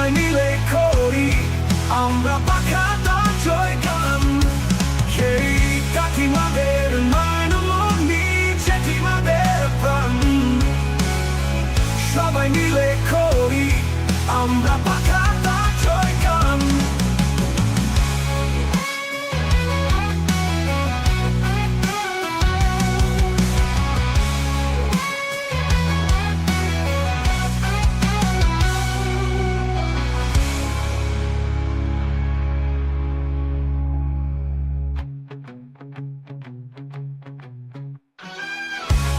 সবাই মিলে করি আমরা বাঘাটা জয়গান। সেই কাকিমাদের নয়নমণি জেঠিমাদের প্রাণ, সবাই মিলে করি আমরা বাঘাটা জয়গান।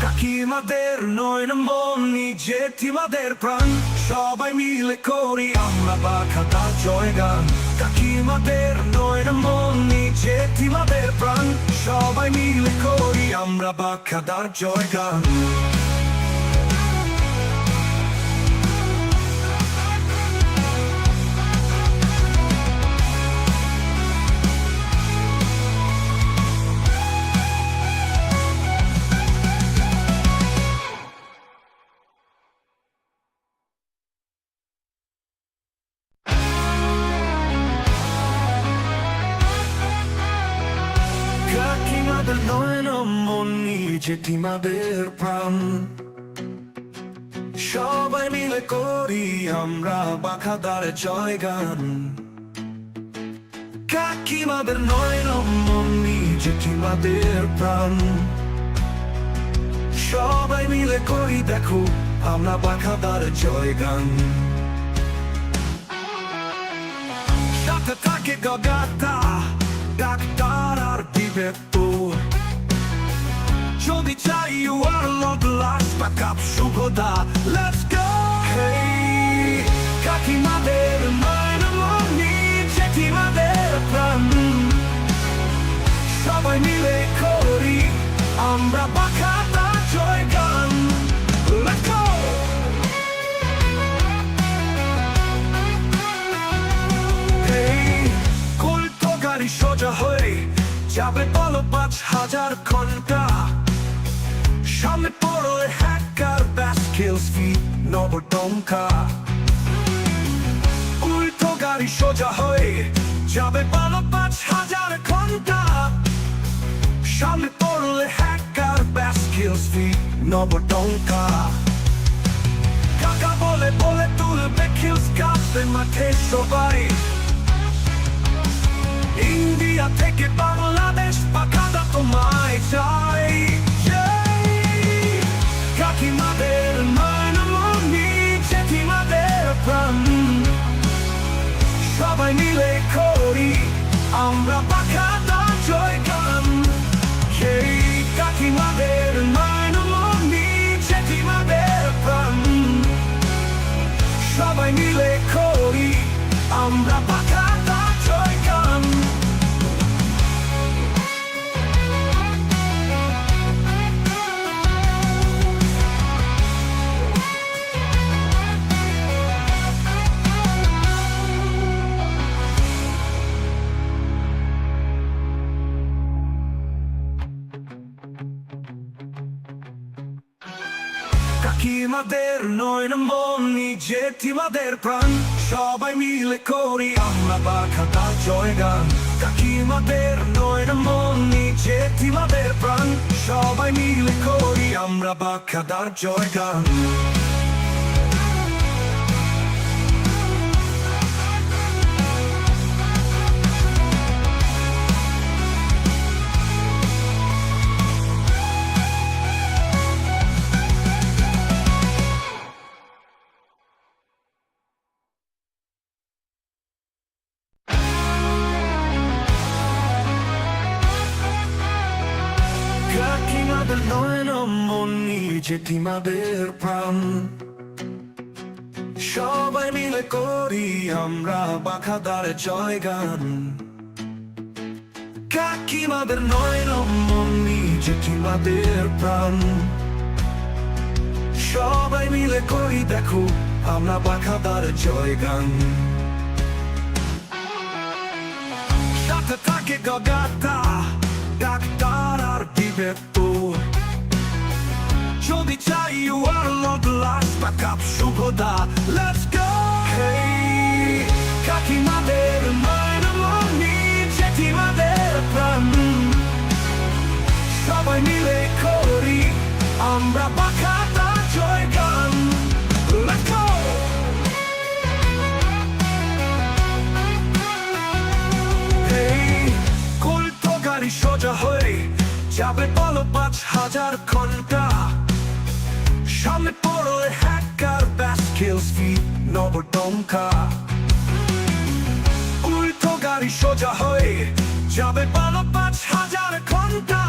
কাকিমাদের নয়নমণি জেঠিমাদের প্রাণ, সবাই মিলে করি আমরা বাঘাটা জয়গান। কাকিমাদের নয়নমণি জেঠিমাদের প্রাণ, সবাই মিলে করি আমরা বাঘাটার জয়গান। কাকিমাদের নয়নমণি জেঠিমাদের প্রাণ, সবাই মিলে করি আমরা বাঘাটার জয়গান। কাকিমাদের নয়নমণি জেঠিমাদের প্রাণ, সবাই মিলে করি দেখো আমরা বাঘাটার জয়গান। সাথে থাকে গগাটা ডাক্তার আর বিবেক, যদি চাই you are not last backup Shuvoda let's go। Hey কাকিমাদের নয়নমণি জেঠিমাদের প্রাণ, সবাই মিলে করি আমরা বাঘাটা জয়গান। Let's go। Hey কলতো গাড়ি সোজা হয়ে যাবে বলো 5000 ঘন্টা, সামনে পড়ে হ্যাকার ব্যাসকেলস ফিট নবটঙ্কা। উল্টো গাড়ি সোজা হয়ে যাবে বলো 5000 ঘন্টা, সামনে পড়লে হ্যাকার ব্যাসকেলস ফিট নবটঙ্কা। কাকা বলে বলে তুলবে কিলস কাটবে মাঠে সবাই, ইন্ডিয়া থেকে বাংলাদেশ বাঘাটা তোমায় চাই। কাকিমাদের নয়নমণি জেঠিমাদের প্রাণ, সবাই মিলে করি আমরা বাঘাটা জয়গান। সেই কাকিমাদের নয়নমণি জেঠিমাদের প্রাণ, সবাই মিলে করি আমরা বাঘাটা জয়গান। কাকিমাদের নয়নমণি জেঠিমাদের প্রাণ, সবাই মিলে করি আমরা বাঘাটা জয়গান। কাকিমাদের নয়নমণি জেঠিমাদের প্রাণ, সবাই মিলে করি আমরা বাঘাটার জয়গান। কাকিমাদের নয়নমণি জেঠিমাদের প্রাণ, সবাই মিলে করি আমরা বাঘাটার জয়গান। কাকিমাদের নয়নমণি জেঠিমাদের প্রাণ, সবাই মিলে করি দেখো আমরা বাঘাটার জয়গান। সাথে থাকে গগাটা ডাক্তার আর বিবেক, যদি চাই you are not last backup Shuvoda let's go। Hey হাজার ঘন্টা সামনে পড়ে হ্যাকার ব্যাস কিলস ফিট নবডঙ্কা উল্টো গাড়ি সোজা হয়ে যাবে 5,000 ঘন্টা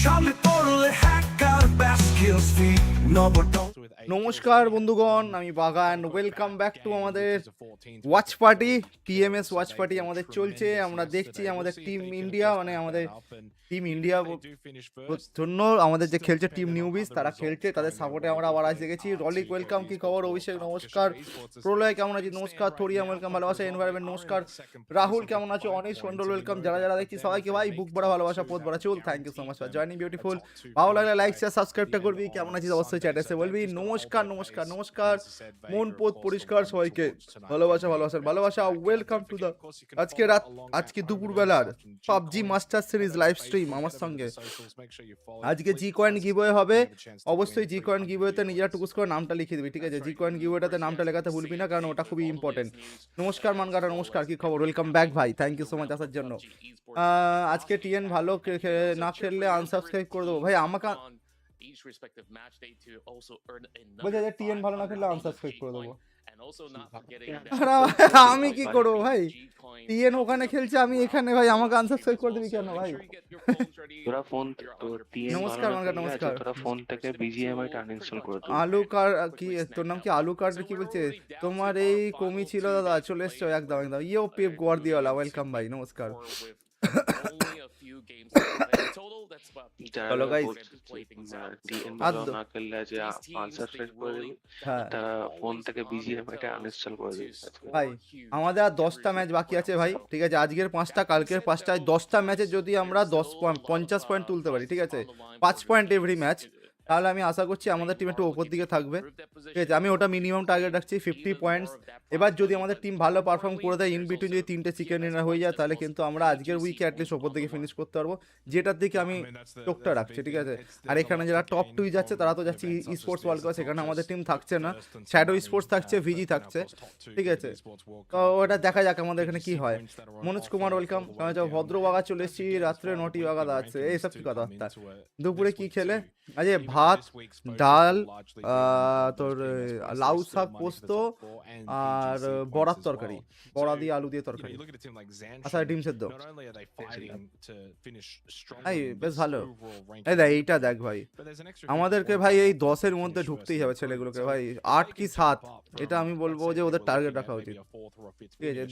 সামনে পড়লে হ্যাকার ব্যাস কিলস ফিট নবডঙ্কা। নমস্কার বন্ধুগণ, আমি বাঘা অ্যান্ড ওয়েলকাম ব্যাক টু আমাদের watch party. PMS watch party আমাদের চলছে। আমরা দেখছি আমাদের টিম ইন্ডিয়া, মানে আমাদের টিম ইন্ডিয়া জন্য আমাদের যে খেলছে টিম নিউবিস, তারা খেলছে, তাদের সাপোর্টে আমরা আবার আজ দেখেছি। রলিক ওয়েলকাম, কি খবর? অভিষেক নমস্কার, প্রলয় কেমন আছি নমস্কার, থরিয়াম ওয়েলকাম, ভালোবাসা এনভায়রনমেন্ট নমস্কার, রাহুল কেমন আছো, অনিশ মন্ডল ওয়েলকাম, যারা যারা দেখছি সবাইকে ভাই বুক বড় ভালোবাসা, পোত বড়া চুল, thank you so much for joining, beautiful. ভালো লাগলে লাইক শেয়ার সাবস্ক্রাইবটা করবি। কেমন আছিস অবশ্যই চ্যাটে এসে বলবি। নমস্কার নমস্কার নমস্কার, মন পোত পরিষ্কার, সবাইকে ভালোবাসা ভালোবাসা ভালোবাসা। ওয়েলকাম টু দ্য আজকে দুপুরবেলার PUBG master series live stream আমার সঙ্গে। আজকে জি কয়েন গিভওয়ে হবে, অবশ্যই জি কয়েন গিভওয়েতে নিজেরা টুকুস করে নামটা লিখে দিবি, ঠিক আছে? জি কয়েন গিভওয়েটাতে নামটা লেখাতে ভুলবি না, কারণ ওটা খুবই ইম্পর্টেন্ট। নমস্কার মানগাটা, নমস্কার, কি খবর? ওয়েলকাম ব্যাক ভাই, থ্যাংক ইউ সো মাচ আসার জন্য। আজকে টিএন ভালো না খেললে আনসাবস্ক্রাইব করে দেবো ভাই। আমাকে বলছে যে টিএন ভালো না খেললে আনসাবস্ক্রাইব করে দেবো। আমি কি করবো ভাই? টিএন ওখানে খেলছে, আমি এখানে, ভাই আমাকে আনসাবস্ক্রাইব করে দিবি কেন ভাই? তোরা ফোন নমস্কার মানগাটা, নমস্কার। তোরা ফোন থেকে বিজিএমআই টা আনইনস্টল করে দে। আলু কার কি তোর নাম? কি আলু কার কি বলছে? তোমার এই কমি ছিল দাদা, চলে এসছো একদম একদম। ইও পেপ গোয়ার্দিওলা, ওয়েলকাম ভাই, নমস্কার। চলো গাইস, না খেললে যে আনসাবস্ক্রাইব করে দিবি, তারা ফোন থেকে বিজিএমআই টা আনইনস্টল করে দিবি ভাই। আমাদের আর 10টা ম্যাচ বাকি আছে ভাই, ঠিক আছে? আজকের 5টা, কালকের 5টায় 10টা ম্যাচে যদি আমরা 50 পয়েন্ট তুলতে পারি, ঠিক আছে? 5 পয়েন্ট এভরি ম্যাচ, তাহলে আমি আশা করছি আমাদের টিম একটু ওপর দিকে থাকবে, ঠিক আছে? আমি ওটা মিনিমাম টার্গেট রাখছি 50 পয়েন্টস। এবার যদি আমাদের টিম ভালো পারফর্ম করে দেয়, ইন বিটুইন যদি 3টে চিকেন ডিনার হয়ে যায়, তাহলে কিন্তু আমরা আজকের উইকে অ্যাটলিস্ট ওপর দিকে ফিনিশ করতে পারবো, যেটার দিকে আমি চোখটা রাখছি, ঠিক আছে? আর এখানে যারা টপ 2 যাচ্ছে, তারা তো যাচ্ছে স্পোর্টস ওয়ার্ল্ড কাপ, সেখানে আমাদের টিম থাকছে না, শ্যাডো স্পোর্টস থাকছে, ভিজি থাকছে, ঠিক আছে? তো ওটা দেখা যাক আমাদের এখানে কি হয়। মনোজ কুমার ওয়েলকাম, ভদ্র বাগা চলে এসেছি, রাত্রে 9টি বাগা আছে, এইসব কি কথাবার্তা। দুপুরে কি খেলে? আজকে ভাত, ডাল, তোর লাউ শাক পোস্ত আর বড়ার তরকারি, বড়া দিয়ে আলু দিয়ে তরকারি, আচ্ছা ডিম সেদ্ধ। ভাই বেশ ভালো। এই দেখ, এইটা দেখ ভাই, আমাদেরকে ভাই এই 10-এর মধ্যে ঢুকতেই হবে ছেলেগুলোকে ভাই, 8 কি 7, এটা আমি বলবো যে ওদের টার্গেট রাখা উচিত, ঠিক আছে?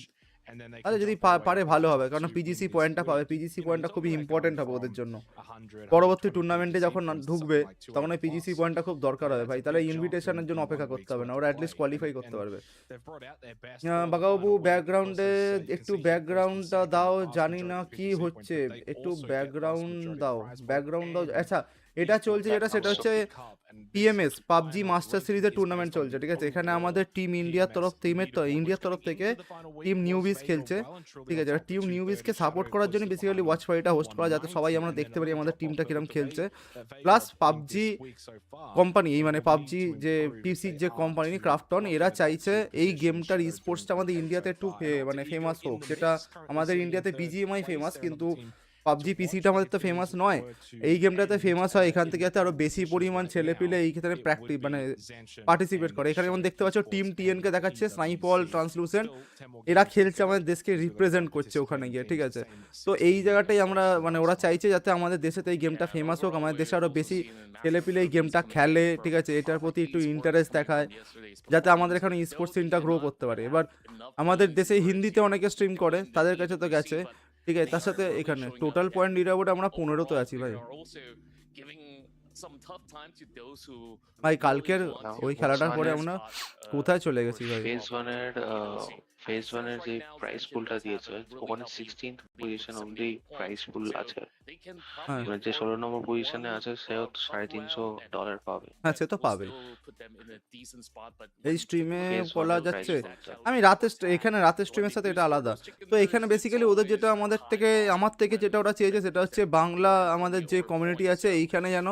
আচ্ছা যদি পারে ভালো হবে, কারণ পিজিসি পয়েন্টটা পাবে, পিজিসি পয়েন্টটা খুবই ইম্পর্টেন্ট হবে ওদের জন্য। পরবর্তী টুর্নামেন্টে যখন ঢুকবে তখন ওই পিজিসি পয়েন্টটা খুব দরকার হবে ভাই, তাহলে ইনভিটেশনের জন্য অপেক্ষা করতে হবে না, ওরা অ্যাটলিস্ট কোয়ালিফাই করতে পারবে। বাগাবাবু ব্যাকগ্রাউন্ডে একটু ব্যাকগ্রাউন্ডটা দাও, জানি না কি হচ্ছে, একটু ব্যাকগ্রাউন্ড দাও। আচ্ছা এটা চলছে যেটা, সেটা হচ্ছে PMS পাবজি মাস্টার সিরিজের টুর্নামেন্ট চলছে, ঠিক আছে? এখানে আমাদের টিম ইন্ডিয়ার তরফ থেকে টিম নিউবিস খেলছে, ঠিক আছে? টিম নিউবিসকে সাপোর্ট করার জন্য বেসিক্যালি ওয়াচ পার্টিটা হোস্ট করা, যাতে সবাই আমরা দেখতে পারি আমাদের টিমটা কিরকম খেলছে। প্লাস পাবজি কোম্পানি, এই মানে পাবজি যে পিসির যে কোম্পানি ক্রাফটন, এরা চাইছে এই গেমটার স্পোর্টসটা আমাদের ইন্ডিয়াতে একটু মানে ফেমাস হোক, যেটা আমাদের ইন্ডিয়াতে বিজিএমআই ফেমাস, কিন্তু পাবজি পিসিটা আমাদের তো ফেমাস নয়, এই গেমটাতে ফেমাস হয়, এখান থেকে যাতে আরো বেশি পরিমাণ ছেলে পিলে এই ক্ষেত্রে মানে পার্টিসিপেট করে। এখানে যেমন দেখতে পাচ্ছ টিম টিএনকে দেখাচ্ছে, স্নাইপল, ট্রান্সলুসেন্ট, এরা খেলছে, আমাদের দেশকে রিপ্রেজেন্ট করছে ওখানে গিয়ে, ঠিক আছে? তো এই জায়গাটাই আমরা মানে ওরা চাইছে যাতে আমাদের দেশেতে এই গেমটা ফেমাস হোক, আমাদের দেশে আরো বেশি ছেলে পিলে এই গেমটা খেলে, ঠিক আছে? এটার প্রতি একটু ইন্টারেস্ট দেখায়, যাতে আমাদের এখানে স্পোর্টস সিনটা গ্রো করতে পারে। এবার আমাদের দেশে হিন্দিতে অনেকে স্ট্রিম করে, তাদের কাছে তো গেছে, ঠিক আছে? তার সাথে এখানে টোটাল পয়েন্ট লিডারবোর্ডে আমরা 15তে আছি ভাই। ভাই কালকের ওই খেলাটার পরে আমরা কোথায় চলে গেছি ভাই? ফেজ 1 এর যে প্রাইস পুলটা দিয়েছে, ওখানে 16th পজিশন অবধি প্রাইস পুল আছে, মানে যে 16 নম্বর পজিশনে আছে সেও $350 পাবে। হ্যাঁ সে তো পাবে, এই স্ট্রিমে বলা যাচ্ছে। আমি রাতে এখানে রাতের স্ট্রিমের সাথে এটা আলাদা। তো এখানে বেসিক্যালি ওদের যেটা আমার থেকে যেটা ওরা চেয়েছে, সেটা হচ্ছে বাংলা আমাদের যে কমিউনিটি আছে এইখানে যেন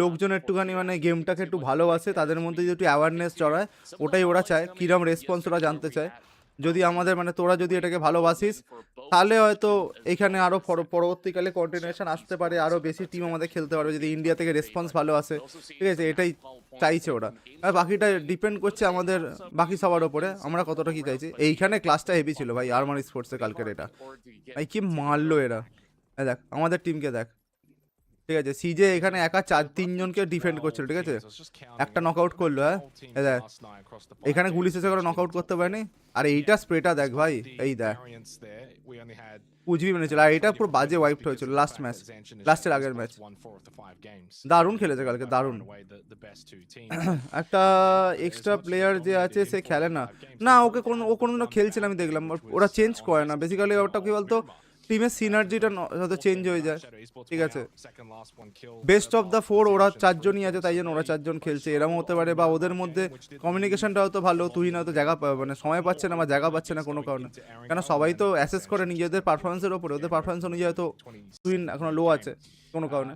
লোকজন একটুখানি মানে গেমটাকে একটু ভালোবাসে, তাদের মধ্যে যদি একটু অ্যাওয়ারনেস চড়ায়, ওটাই ওরা চায়। কিরম রেসপন্স ওরা জানতে চায়, যদি আমাদের মানে তোরা যদি এটাকে ভালোবাসিস তাহলে হয়তো এখানে আরও পরবর্তীকালে কন্টিনিউশন আসতে পারে, আরও বেশি টিম আমাদের খেলতে পারবে যদি ইন্ডিয়া থেকে রেসপন্স ভালো আসে, ঠিক আছে, এটাই চাইছে ওরা। আর বাকিটা ডিপেন্ড করছে আমাদের বাকি সবার ওপরে আমরা কতটা কি চাইছি। এইখানে ক্লাসটা হেভি ছিল ভাই আরমার স্পোর্টসে কালকের, এটা ভাই কি মারলো এরা। দেখ আমাদের টিমকে দেখ, ঠিক আছে, সিজে এখানে একা 3জনকে ডিফেন্ড করছিল, ঠিক আছে, একটা নকআউট করলো। হ্যাঁ দেখ এখানে গুলি শেষে করে নকআউট করতে পারেনি। আর এইটা স্প্রেটা দেখ ভাই, এই দেখ কুচবি মেনেছিল। আর এটা পুরো বাজে ওয়াইপড হয়েছিল লাস্ট ম্যাচ, লাস্টের আগের ম্যাচ। দারুণ খেলেছে কালকে, দারুণ। একটা এক্সট্রা প্লেয়ার যে আছে সে খেলে না, না ওকে ও কোনোদিনও খেলছে না আমি দেখলাম, ওরা চেঞ্জ করে না বেসিক্যালি। ওটা কি বলতো, টিমের সিনার্জিটা হয়তো চেঞ্জ হয়ে যায়, ঠিক আছে। বেস্ট অফ দ্য 4 ওরা 4জনই আছে, তাই জন্য ওরা 4জন খেলছে, এরকম হতে পারে। বা ওদের মধ্যে কমিউনিকেশনটা হয়তো ভালো, তুই না হয়তো জায়গা মানে সময় পাচ্ছে না বা জায়গা পাচ্ছে না কোনো কারণে। কেন সবাই তো অ্যাসেস করে নিজেদের পারফরমেন্সের ওপরে, ওদের পারফরমেন্স অনুযায়ী হয়তো তুই এখনো লো আছে কোনো কারণে।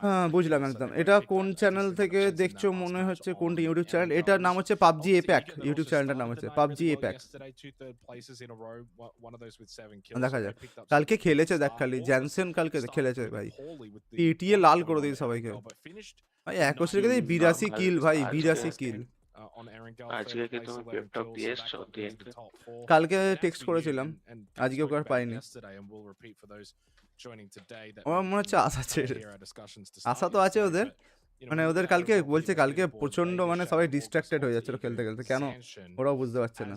হ্যাঁ বুঝলাম একদম। এটা কোন চ্যানেল থেকে দেখছো মনে হচ্ছে, কোনটি ইউটিউব চ্যানেল? এটার নাম হচ্ছে পাবজি এপ্যাক, ইউটিউব চ্যানেলটার নাম হচ্ছে পাবজি এপ্যাক। দেখা যাক কালকে খেলেছে, দেখ খালি জ্যানসেন কালকে খেলেছে ভাই, পিটিএ লাল করে দিয়েছে সবাইকে ভাই। 21 রেখে 82 কিল ভাই, 82 কিল। আজকে কি তুমি ল্যাপটপ দিয়ে এসছো ডিএনকে? কালকে টেক্সট করেছিলাম, আজকে ওকে আর পাইনি। আমার মনে হচ্ছে আশা ছেড়ে, আশা তো আছে ওদের, মানে ওদের কালকে বলছে কালকে প্রচন্ড মানে সবাই ডিস্ট্রাক্টেড হয়ে যাচ্ছিল খেলতে খেলতে, কেন ওরাও বুঝতে পারছে না।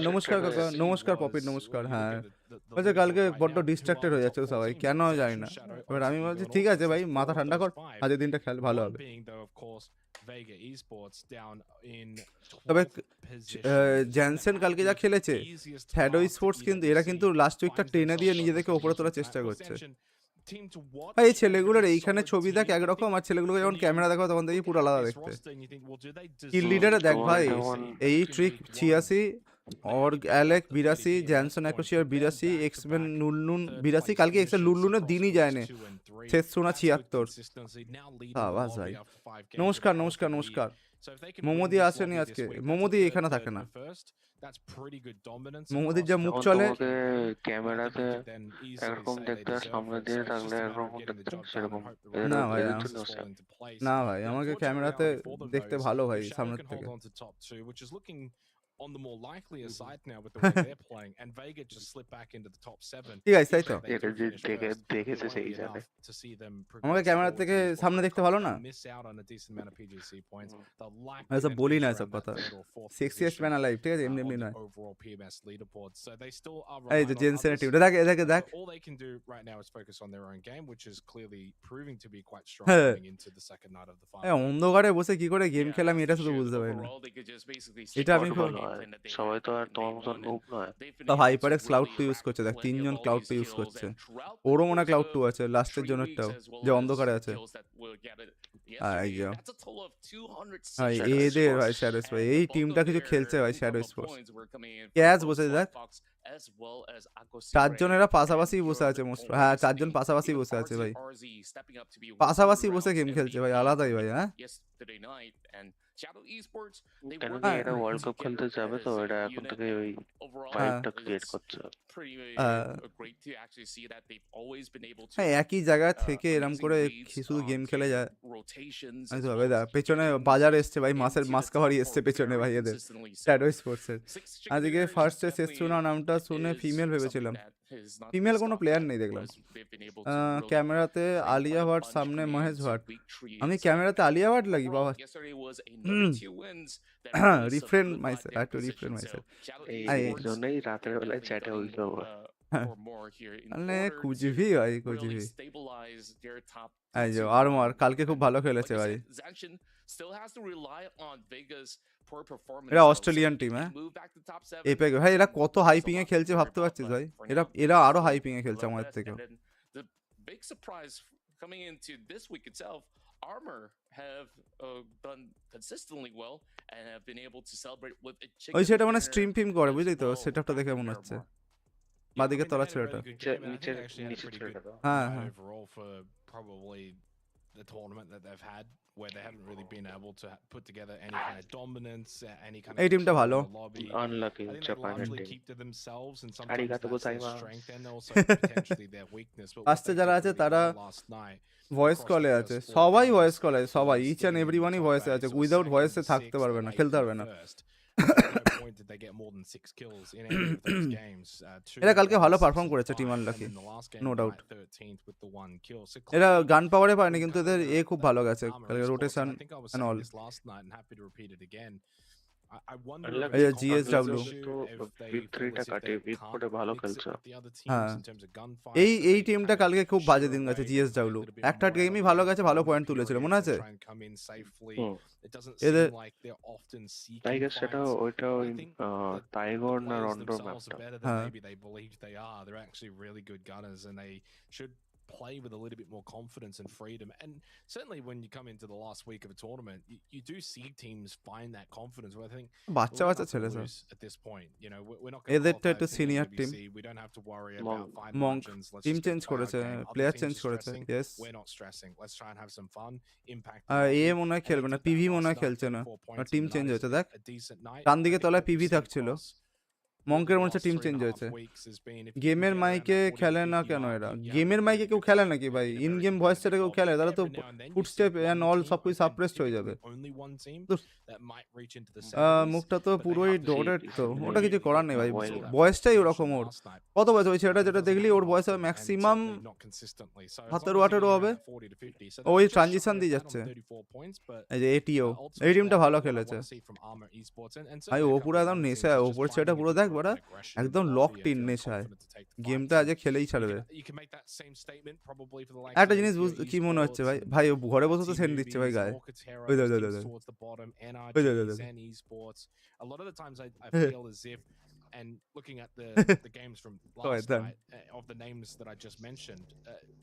নমস্কার কাকা, নমস্কার পপিট, নমস্কার। হ্যাঁ বলছে কালকে বড্ড ডিস্ট্রাক্টেড হয়ে যাচ্ছে সবাই, কেন জানি না। এবার আমি বলছি ঠিক আছে ভাই, মাথা ঠান্ডা কর, আজকের দিনটা খেল ভালো হবে। তবে জ্যানসেন কালকে যা খেলেছে, শ্যাডো স্পোর্টস কিন্তু এরা কিন্তু লাস্ট উইকটা টেনে দিয়ে নিজেদেরকে ওপরে তোলার চেষ্টা করছে। এই ছেলেগুলোর এইখানে ছবি দেখ একরকম, আর ছেলেগুলোকে যখন ক্যামেরা দেখো তখন দেখি পুরো আলাদা দেখতে। কিল লিডারে দেখ ভাই, এই ট্রিক 86, और অ্যালেক 82, জ্যানসন 81 আর 82, এক্সমেন নুননুন 82। কালকে এক্সমেন নুননুনের দিনই যায় না, শেষ শোনা 76। আওয়াজ ভাই, নমস্কার নমস্কার নমস্কার। মোমোদি আসেনি আজকে, মোমোদি এখানে থাকে না, মোমোদির যা মুখ চলে। তোমাকে ক্যামেরাতে একরকম দেখতে আর সামনে দিয়ে থাকলে একরকম দেখতে, সেরকম না এদের ভাই এদের জন্য same। না ভাই, আমাকে ক্যামেরাতে দেখতে ভালো ভাই সামনের থেকে। ঠিক আছে তাই তো, একে যে দেখেছে সেই জানে। আমাকে ক্যামেরা থেকে সামনে দেখতে ভালো না, এসব বলি না এসব কথা। সেক্সিয়েস্ট ম্যান লাইভ, ঠিক আছে, এমনি এমনি নয়। এই যে জেনসেনের টিমটা দেখ, এটাকে দেখ। হ্যাঁ অন্ধকারে বসে কি করে গেম খেলাম এটা শুধু বুঝতে পারি না, এটা আমি খুব। সবাই তো আর তোমার মতন নুব নয়। তা হাইপারএক্স ক্লাউড 2 ইউজ করছে, দেখ 3জন ক্লাউড 2 ইউজ করছে, ওরও মনে ক্লাউড 2 আছে লাস্টের জনেরটাও, যে অন্ধকারে আছে। এই যে ভাই এদের ভাই শ্যাডো ভাই, এই টিমটা কিছু খেলছে ভাই শ্যাডো স্পোর্টস। ক্যাচ বসে দেখ, 4জনেরা পাশাপাশি বসে আছে মোস্ট, হ্যাঁ 4জন পাশাপাশি বসে আছে ভাই, পাশাপাশি বসে গেম খেলছে ভাই, আলাদাই ভাই। হ্যাঁ কেন কি এরা ওয়ার্ল্ড কাপ খেলতে যাবে, তো এরা এখন থেকে ওই ভাইবটা ক্রিয়েট করছে। হ্যাঁ একই জায়গা থেকে এরম করে শুধু গেম খেলে যায়। পেছনে বাজার এসছে ভাই, মাস কাভারি এসছে পেছনে ভাই এদের শ্যাডো স্পোর্টসের। আজকে ফার্স্টে শেষ শোনা নামটা শুনে ফিমেল ভেবেছিলাম, ফিমেল কোনো প্লেয়ার নেই দেখলাম। ক্যামেরাতে আলিয়া ভাট, সামনে মহেশ ভাট। আমি ক্যামেরাতে আলিয়া ভাট লাগি বাবা। রিফ্রেন মাইসেলফ, একটু রিফ্রেন মাইসেলফ। এই জন্যই রাতের বেলায় চ্যাটে ওই করবো। মানে কুচভি ভাই, কুচভি। এই যে আরমার কালকে খুব ভালো খেলেছে ভাই, এরা অস্ট্রেলিয়ান টিম। হ্যাঁ এপেক ভাই, এরা কত হাইপিং এ খেলছে ভাবতে পারছিস ভাই, এরা আরো হাইপিং এ খেলছে আমাদের থেকে। ওই সেটা মানে স্ট্রিম ফিম করে বুঝলি তো, সেটআপটা দেখে মনে হচ্ছে বাদিকে তলা ছেলেটা। নিচের ছেলেটা। হ্যাঁ হ্যাঁ the tournament that they've had, where they haven't really been able to put together any kind of dominance, any kind of এই টিমটা control ভালো in the lobby. Unlucky I think they Japan largely team. keep to themselves, and sometimes Arigato that's their gozaimasu. strength and also potentially their weakness. But what আসছে they যারা did আছে really তারা well last night voice across কলে the আছে, first 4 সবাই games voice কলে, সবাই was each and getting in এভরিওয়ানই the top ভয়েসে 8, আছে, so it was without second, ভয়েসে থাকতে 6th, পারবে and না, 8th খেলতে in পারবে the না। first. But at no point did they get more than 6 kills in any of those games. এরা কালকে 2 ভালো and পারফর্ম 6 and করেছে 5, team and unlucky, then the last game no doubt. tonight 13th with the 1 kill. So এরা clearly গান পাওয়ারে পায়নি, we've কিন্তু come এদের out খুব of ভালো গেছে ARMR কালকে, Esports, rotation and I think I was and saying all. this last night and happy to repeat it again. I wonder Unlucky if এই it's যে a confidence GSW issue, if they victory feel টা as if কাটে, they Esports can't ভালো mix it খেলছে। with the other হ্যাঁ, teams in terms of gunfights, এই that এই they টিমটা kind of কালকে খুব বাজে shy দিন গেছে, away, GSW play a little bit একটা more গেমই ভালো elevated গেছে, ভালো long পয়েন্ট তুলেছিল মনে periods আছে and try and come in safely. Hmm, It doesn't এদের। seem like they're often I seeking guess সেটা fights. ওইটা But ওই I think the তাইওয়ান না players রন্ডো themselves are ম্যাপটা। better than হ্যাঁ, maybe they believe they are. They're actually really good gunners, and they should play with a little bit more confidence and freedom. And certainly when you come into the last week of a tournament, you do see teams find that confidence. Where I think বাচ্চা we've got বাচ্চা nothing ছেলে to সব, lose at this point. You know, we're not going to এদেরটা qualify একটু as Team senior team. NWC. We don't have to worry মং about fine Monk margins. Let's team just change go play our করেছে, game. Other player teams change are করেছে, stressing. Yes. We're not stressing. Let's try and have some fun, impact the A lobby. মনে হয় And he খেলবে না, did that PV মনে last হয় night. খেলছে না, 34 points team in the change night হয়েছে is দেখ, a decent night. Done I দিকে think তলায় what we've PV seen থাকছিল, across the মঙ্কের মনে হচ্ছে last team 3 change and a হয়েছে। half weeks has been if you can গেমের get around মাইকে that 40 to খেলে না 50 কেন mark, এরা? you have a গেমের really মাইকে কেউ good খেলে chance নাকি of ভাই? being in a in very game voice competitive সেটা কেউ lobby. খেলে? তাহলে তো Every now and then you see footstep and one all team, সবকিছু and সাপ্রেসড হয়ে যাবে। typically only one team ধুর, that might reach into the semis, মুখটা তো but they পুরোই have to ডটেড, have তো really, ওটা কিছু really করার good নেই ভাই, numbers. We saw that from বয়সটাই Xmen ওরকম ওর। last night. কত বয়স? ওই ছেলেটা That যেটা doesn't দেখলি, ওর happen বয়স হবে often, and maximum certainly not consistently. So as long 17 as you're 18 getting হবে, around that 40 to 50, so ওই they're just transition shy of দিয়ে that on যাচ্ছে। 34 points, but এই যে এটিও, এই ultimately টিমটা that's ভালো what I খেলেছে want to see from ARMR Esports, and ভাই। certainly ও a পুরো couple of একদম other teams নেশায়, are ওপর just ছেলেটা finding a পুরো bit দেখ more of বড়া, that aggression in the একদম lobby locked in and feeling নেশায়, confident to take the গেমটা fights. আজ And খেলেই you ছাড়বে। can make that same statement probably for the likes একটা of জিনিস কি মনে হচ্ছে ভাই, ভাই ও ঘরে বসে তো সেন্ড দিচ্ছে ভাই গায়ে। TERA, ওই those দাদা teams দাদা, towards the bottom, ওই দাদা NRG, দাদা। Zen Esports. A lot of the times I feel as if, and looking at the games from last night, of the names that I just mentioned,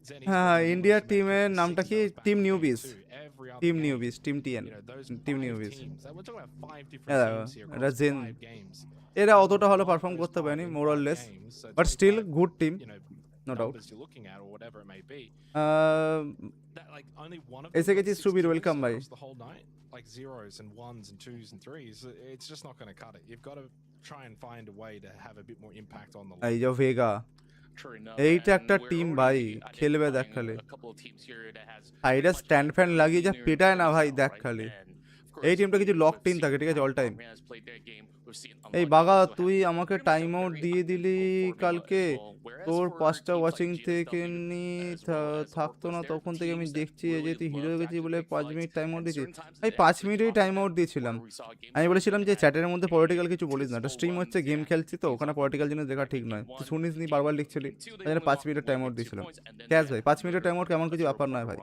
Zen Esports হ্যাঁ, are the ইন্ডিয়ার most টিমের metric নামটা with কি? 6 stars team back Newbies, again too. Every other team game, Newbies, team TN, you know, those team 5 Newbies. teams. And we're talking about 5 different teams here এটা across gen, 5 games. এরা And অতটা ভালো among perform those করতে 5 পারেনি, in more or 5 less, games, so but still 25, good team, you know, no doubt. numbers you're looking at or whatever it may be, that like only one of them এসে got গেছি 6 Subir, kills welcome ভাই। across the whole night, like zeros and ones and twos and threes. It's just not going to cut it. You've got to try and find a way to have a bit more impact on the এই lobby. যে Vega, এইটা একটা team ভাই, খেলবে দেখ খালি। সাইডে stand fan লাগিয়ে যা পেটায় না ভাই, দেখ খালি। এই টিমটা কিছু লক টিম থাকে, ঠিক আছে, অল টাইম। এই বাঘা, তুই আমাকে টাইম আউট দিয়ে দিলি কালকে, তোর 5টা ওয়াচিং থেকে থাকতো না, তখন থেকে আমি দেখছি যে তুই হিরো হয়ে গেছিস বলে 5 মিনিট টাইম আউট দিয়েছিস। ভাই 5 মিনিটই টাইম আউট দিয়েছিলাম। আমি বলেছিলাম যে চ্যাটের মধ্যে পলিটিক্যাল কিছু বলিস না, এটা স্ট্রিম হচ্ছে, গেম খেলছি তো, ওখানে পলিটিক্যাল জিনিস দেখা ঠিক নয়। তুই শুনিস নি, বারবার লিখছিলি, তাই জন্য 5 মিনিটের টাইম আউট দিয়েছিলাম। ক্যাশ ভাই, 5 মিনিটের টাইম আউট কেমন কিছু ব্যাপার নয় ভাই।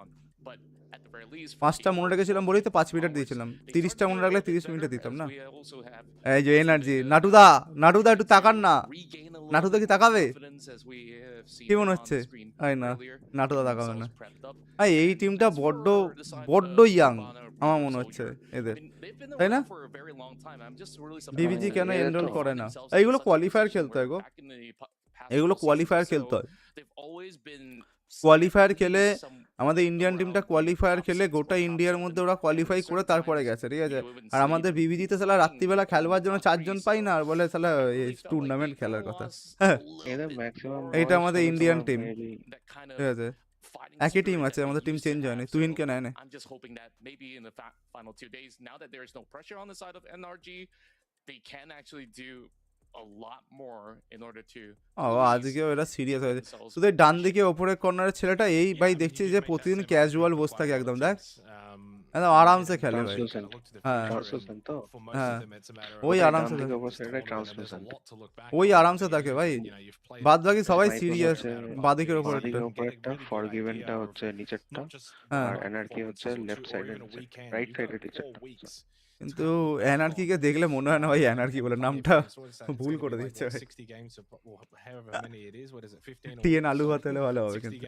5টা মনে রেখেছিলাম বলেই তো 5 মিনিট দিয়েছিলাম, 30টা মনে রাখলে 30 মিনিটে দিতাম না। এই যে এনার্জি, নাটুদা, নাটুদা একটু তাকান না, নাটুদা কি তাকাবে? কি মনে হচ্ছে? এই না, নাটুদা তাকাবে না। এই টিমটা বড্ড বড্ড ইয়াং আমার মনে হচ্ছে এদের, তাই না? বিবিজি কেন এনরোল করে না? এইগুলো কোয়ালিফায়ার খেলতে হয় গো, এগুলো কোয়ালিফায়ার খেলতে হয়। কোয়ালিফায়ার খেলে আমাদের ইন্ডিয়ান টিমটা কোয়ালিফায়ার খেলে গোটা ইন্ডিয়ার মধ্যে ওরা কোয়ালিফাই করে তারপরে গেছে, ঠিক আছে। আর আমাদের বিবিজিতে সালা রাত্রিবেলা খেলবার জন্য 4 জন পাই না, আর বলে সালা টুর্নামেন্ট খেলার কথা। এইটা আমাদের ইন্ডিয়ান টিম, ঠিক আছে। একই টিম আছে, আমাদের টিম চেঞ্জ হয়নি, তুহিন কে নেয় না। আজকেও এরা সিরিয়াস হয়েছে। শুধু ডান দিকে ওপরের কর্নারের ছেলেটা, এই ভাই দেখছি যে প্রতিদিন ক্যাজুয়াল বসে থাকে একদম, দেখ একদম আরামসে খেলে ভাই। হ্যাঁ হ্যাঁ, ওই আরামসে থাকে, ওই আরামসে থাকে ভাই। বাদ বাকি সবাই সিরিয়াস, বাদিকের ওপরেরটা ফরগিভেনটা হচ্ছে নিচেরটা, আর এনার্কি হচ্ছে লেফট সাইডের, রাইট সাইডের নিচেরটা। কিন্তু এনআরকিকে দেখলে মনে হয় না ভাই এনআরকি বলে নামটা ভুল করে দিচ্ছে ভাই। টিএন আলু ভাত হলে ভালো হবে কিন্তু।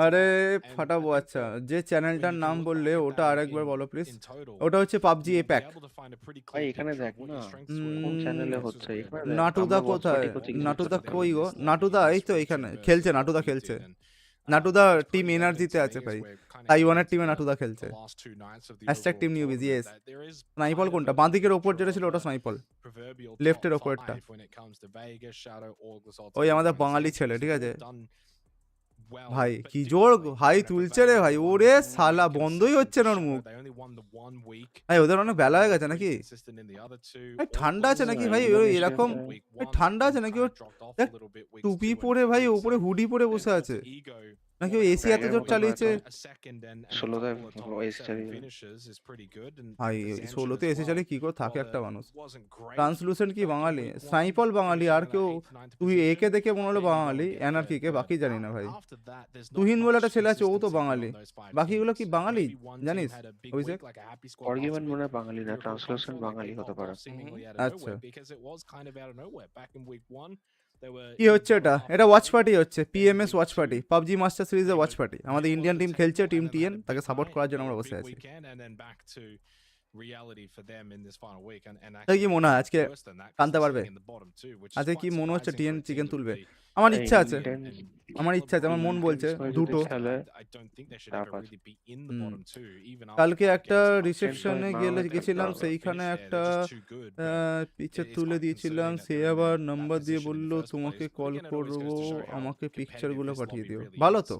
আরে ফাটাবো। আচ্ছা, যে চ্যানেলটার নাম বললে ওটা আরেকবার বলো প্লিজ। ওটা হচ্ছে পাবজি এপ্যাক। ভাই এখানে দেখ না কোন চ্যানেলে হচ্ছে, নাটুদা কোথায়? নাটুদা কই গো? নাটুদা এই তো এখানে খেলছে, নাটুদা খেলছে। নাটুদা টিম এনার্জিতে আছে ভাই, তাইওয়ানের টিমে নাটুদা খেলছে। Hashtag team Newbies, yes. স্নাইপল কোনটা? বাঁ দিকের ওপর যেটা ছিল ওটা স্নাইপল, লেফটের ওপরটা ওই আমাদের বাঙালি ছেলে, ঠিক আছে ভাই। কি জোর হাই তুলছে রে ভাই, ওরে শালা বন্ধই হচ্ছে না ওর মুখ। ভাই ওদের অনেক বেলা হয়ে গেছে নাকি? ভাই ঠান্ডা আছে নাকি ভাই এরকম? ঠান্ডা আছে নাকি? ওর দেখ টুপি পরে ভাই উপরে হুডি পরে বসে আছে, নাকি ও এসি এত জোর চালিয়েছে? 16তে এসি চালিয়ে ভাই 16তে এসি চালিয়ে কি করে থাকে একটা মানুষ? ট্রান্সলুসেন্ট কি বাঙালি? স্নাইপল বাঙালি, আর কেউ? তুই একে দেখে মনে হলো বাঙালি, এনার্কিকে বাকি জানি না ভাই। তুহিন বলে একটা ছেলে আছে, ও তো বাঙালি, বাকিগুলো কি বাঙালি জানিস অভিষেক? অর্গিমেন্ট মনে হয় বাঙালি না, ট্রান্সলেশন বাঙালি হতে পারে। আচ্ছা কি হচ্ছে এটা? এটা ওয়াচ পার্টি হচ্ছে, PMS watch party, PUBG master সিরিজের ওয়াচ পার্টি। আমাদের ইন্ডিয়ান টিম খেলছে, টিম টিএন, তাকে সাপোর্ট করার জন্য আমরা বসে আছি। কি মনে হয় আজকে টানতে পারবে? আজকে কি মনে হচ্ছে টিএন চিকেন তুলবে? আমার ইচ্ছা আছে, আমার ইচ্ছা আছে, আমার মন বলছে দুটো। কালকে একটা রিসেপশনে গেছিলাম, সেইখানে একটা পিকচার তুলে দিয়েছিলাম, সে আবার নাম্বার দিয়ে বললো তোমাকে কল করবো, আমাকে পিকচার গুলো পাঠিয়ে দিও। ভালো তো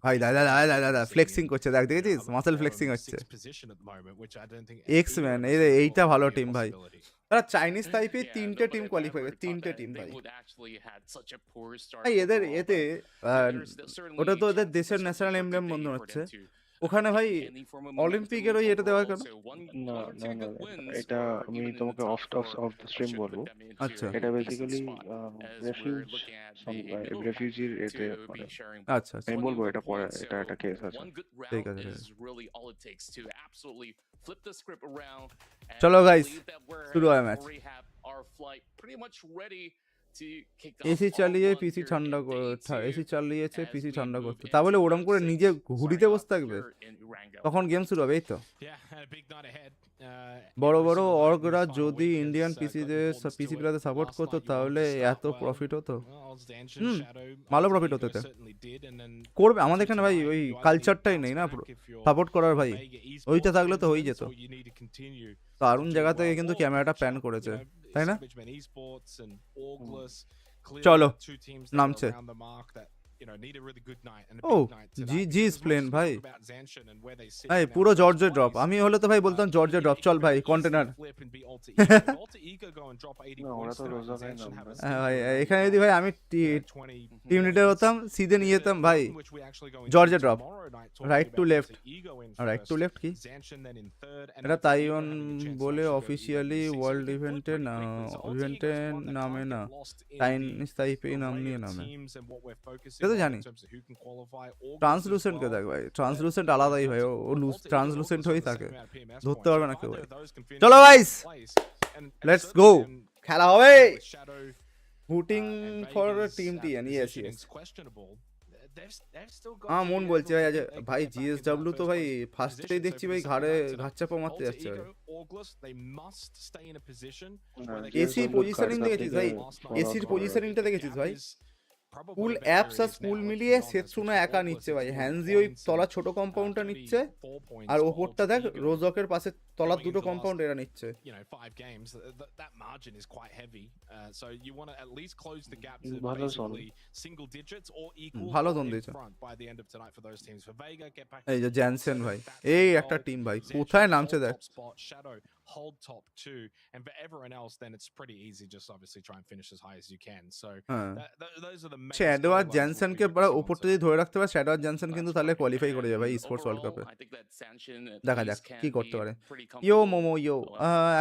ভাই। দাদা দাদা দাদা ফ্লেক্সিং করছে, দেখ দেখেছিস? মাসেল ফ্লেক্সিং হচ্ছে। এক্সম্যান এইটা ভালো টিম ভাই। তারা চাইনিজ টাইপে 3টে টিম কোয়ালিফাই, 3টে টিম ভাই। ভাই এদের এতে ওটা তো ওদের দেশের ন্যাশনাল এমব্লেম বন্ধ হচ্ছে ওখানে ভাই। অলিম্পিকের ওই এটা দেওয়া কেন? না না না, এটা আমি তোমাকে অফ দ্য স্ট্রিম বলবো। আচ্ছা এটা বেসিক্যালি রেফিউজির এতে মানে আচ্ছা আমি বলবো এটা পরে, এটা একটা কেস আছে। ঠিক আছে। চলো গাইস শুরু হয় ম্যাচ। এসি চালিয়ে পিসি ঠান্ডা এসি চালিয়েছে পিসি ঠান্ডা করতে, তা বলে ওরম করে নিজে ঘুরিতে বসে থাকবে? তখন গেম শুরু হবে। এই তো বড় বড় অর্গরা যদি ইন্ডিয়ান পিসি প্লেয়ারদের সাপোর্ট করতো তাহলে এত প্রফিট হতো। ভালো প্রফিট হতো। করবে আমাদের এখানে ভাই, ওই কালচারটাই নেই না সাপোর্ট করার ভাই। ওইটা থাকলে তো হয়ে যেত। দারুণ জায়গা থেকে কিন্তু ক্যামেরাটা প্যান করেছে, তাই না? চলো নামছে। ও জি প্লেন ভাই, ভাই পুরো জর্জের ড্রপ। আমি হলে তো ভাই বলতাম জর্জের ড্রপ, চল ভাই কন্টেনার। ভাই এখানে যদি ভাই আমি টিম লিডার হতাম, সিধে নিয়ে যেতাম ভাই জর্জের ড্রপ। রাইট টু লেফট কি এটা? তাইওয়ান বলে অফিসিয়ালি ওয়ার্ল্ড ইভেন্টে নামে না, চাইনিজ তাইপেই নাম নিয়ে নামে, এটা তো জানি। ট্রান্সলুসেন্ট কে দেখ ভাই, ট্রান্সলুসেন্ট আলাদাই ভাই, ও ট্রান্সলুসেন্ট হয়েই থাকে, ধরতে পারবে না কেউ ভাই। চলো গাইস লেটস গো, খেলা হবে। Voting for team TN, yes yes. আমার মন বলছে ভাই আজ ভাই জিএসডব্লিউ তো ভাই ফার্স্টেই দেখছি ভাই ঘাড়ে ঘাট চাপা মারতে যাচ্ছে ভাই। এসি পজিশনিং দেখেছিস ভাই? এসির পজিশনিংটা দেখেছিস ভাই? ফুল অ্যাপস আর ফুল মিলিয়ে সেটসুনা একা নিচ্ছে ভাই। হ্যান্ডজি ওই তলা ছোট কম্পাউন্ডটা নিচ্ছে, আর ওপরটা দেখ রোজকের পাশে তলার দুটো কম্পাউন্ড এরা নিচ্ছে। ভালো জোন দিয়েছে। এই যে জ্যানসেন ভাই, এই একটা টিম ভাই কোথায় নামছে দেখ। hold top 2, and for everyone else then it's pretty easy, just obviously try and finish as high as you can. So those are the main শ্যাডোয়ার জনসনকে বড় উপরটা যদি ধরে রাখতে পারে, শ্যাডোয়ার জনসন কিন্তু তাহলে কোয়ালিফাই করে যাবে ভাই স্পোর্টস ওয়ার্ল্ড কাপে। দেখা যাক কি করতে পারে। ইয়ো মোমো ইয়ো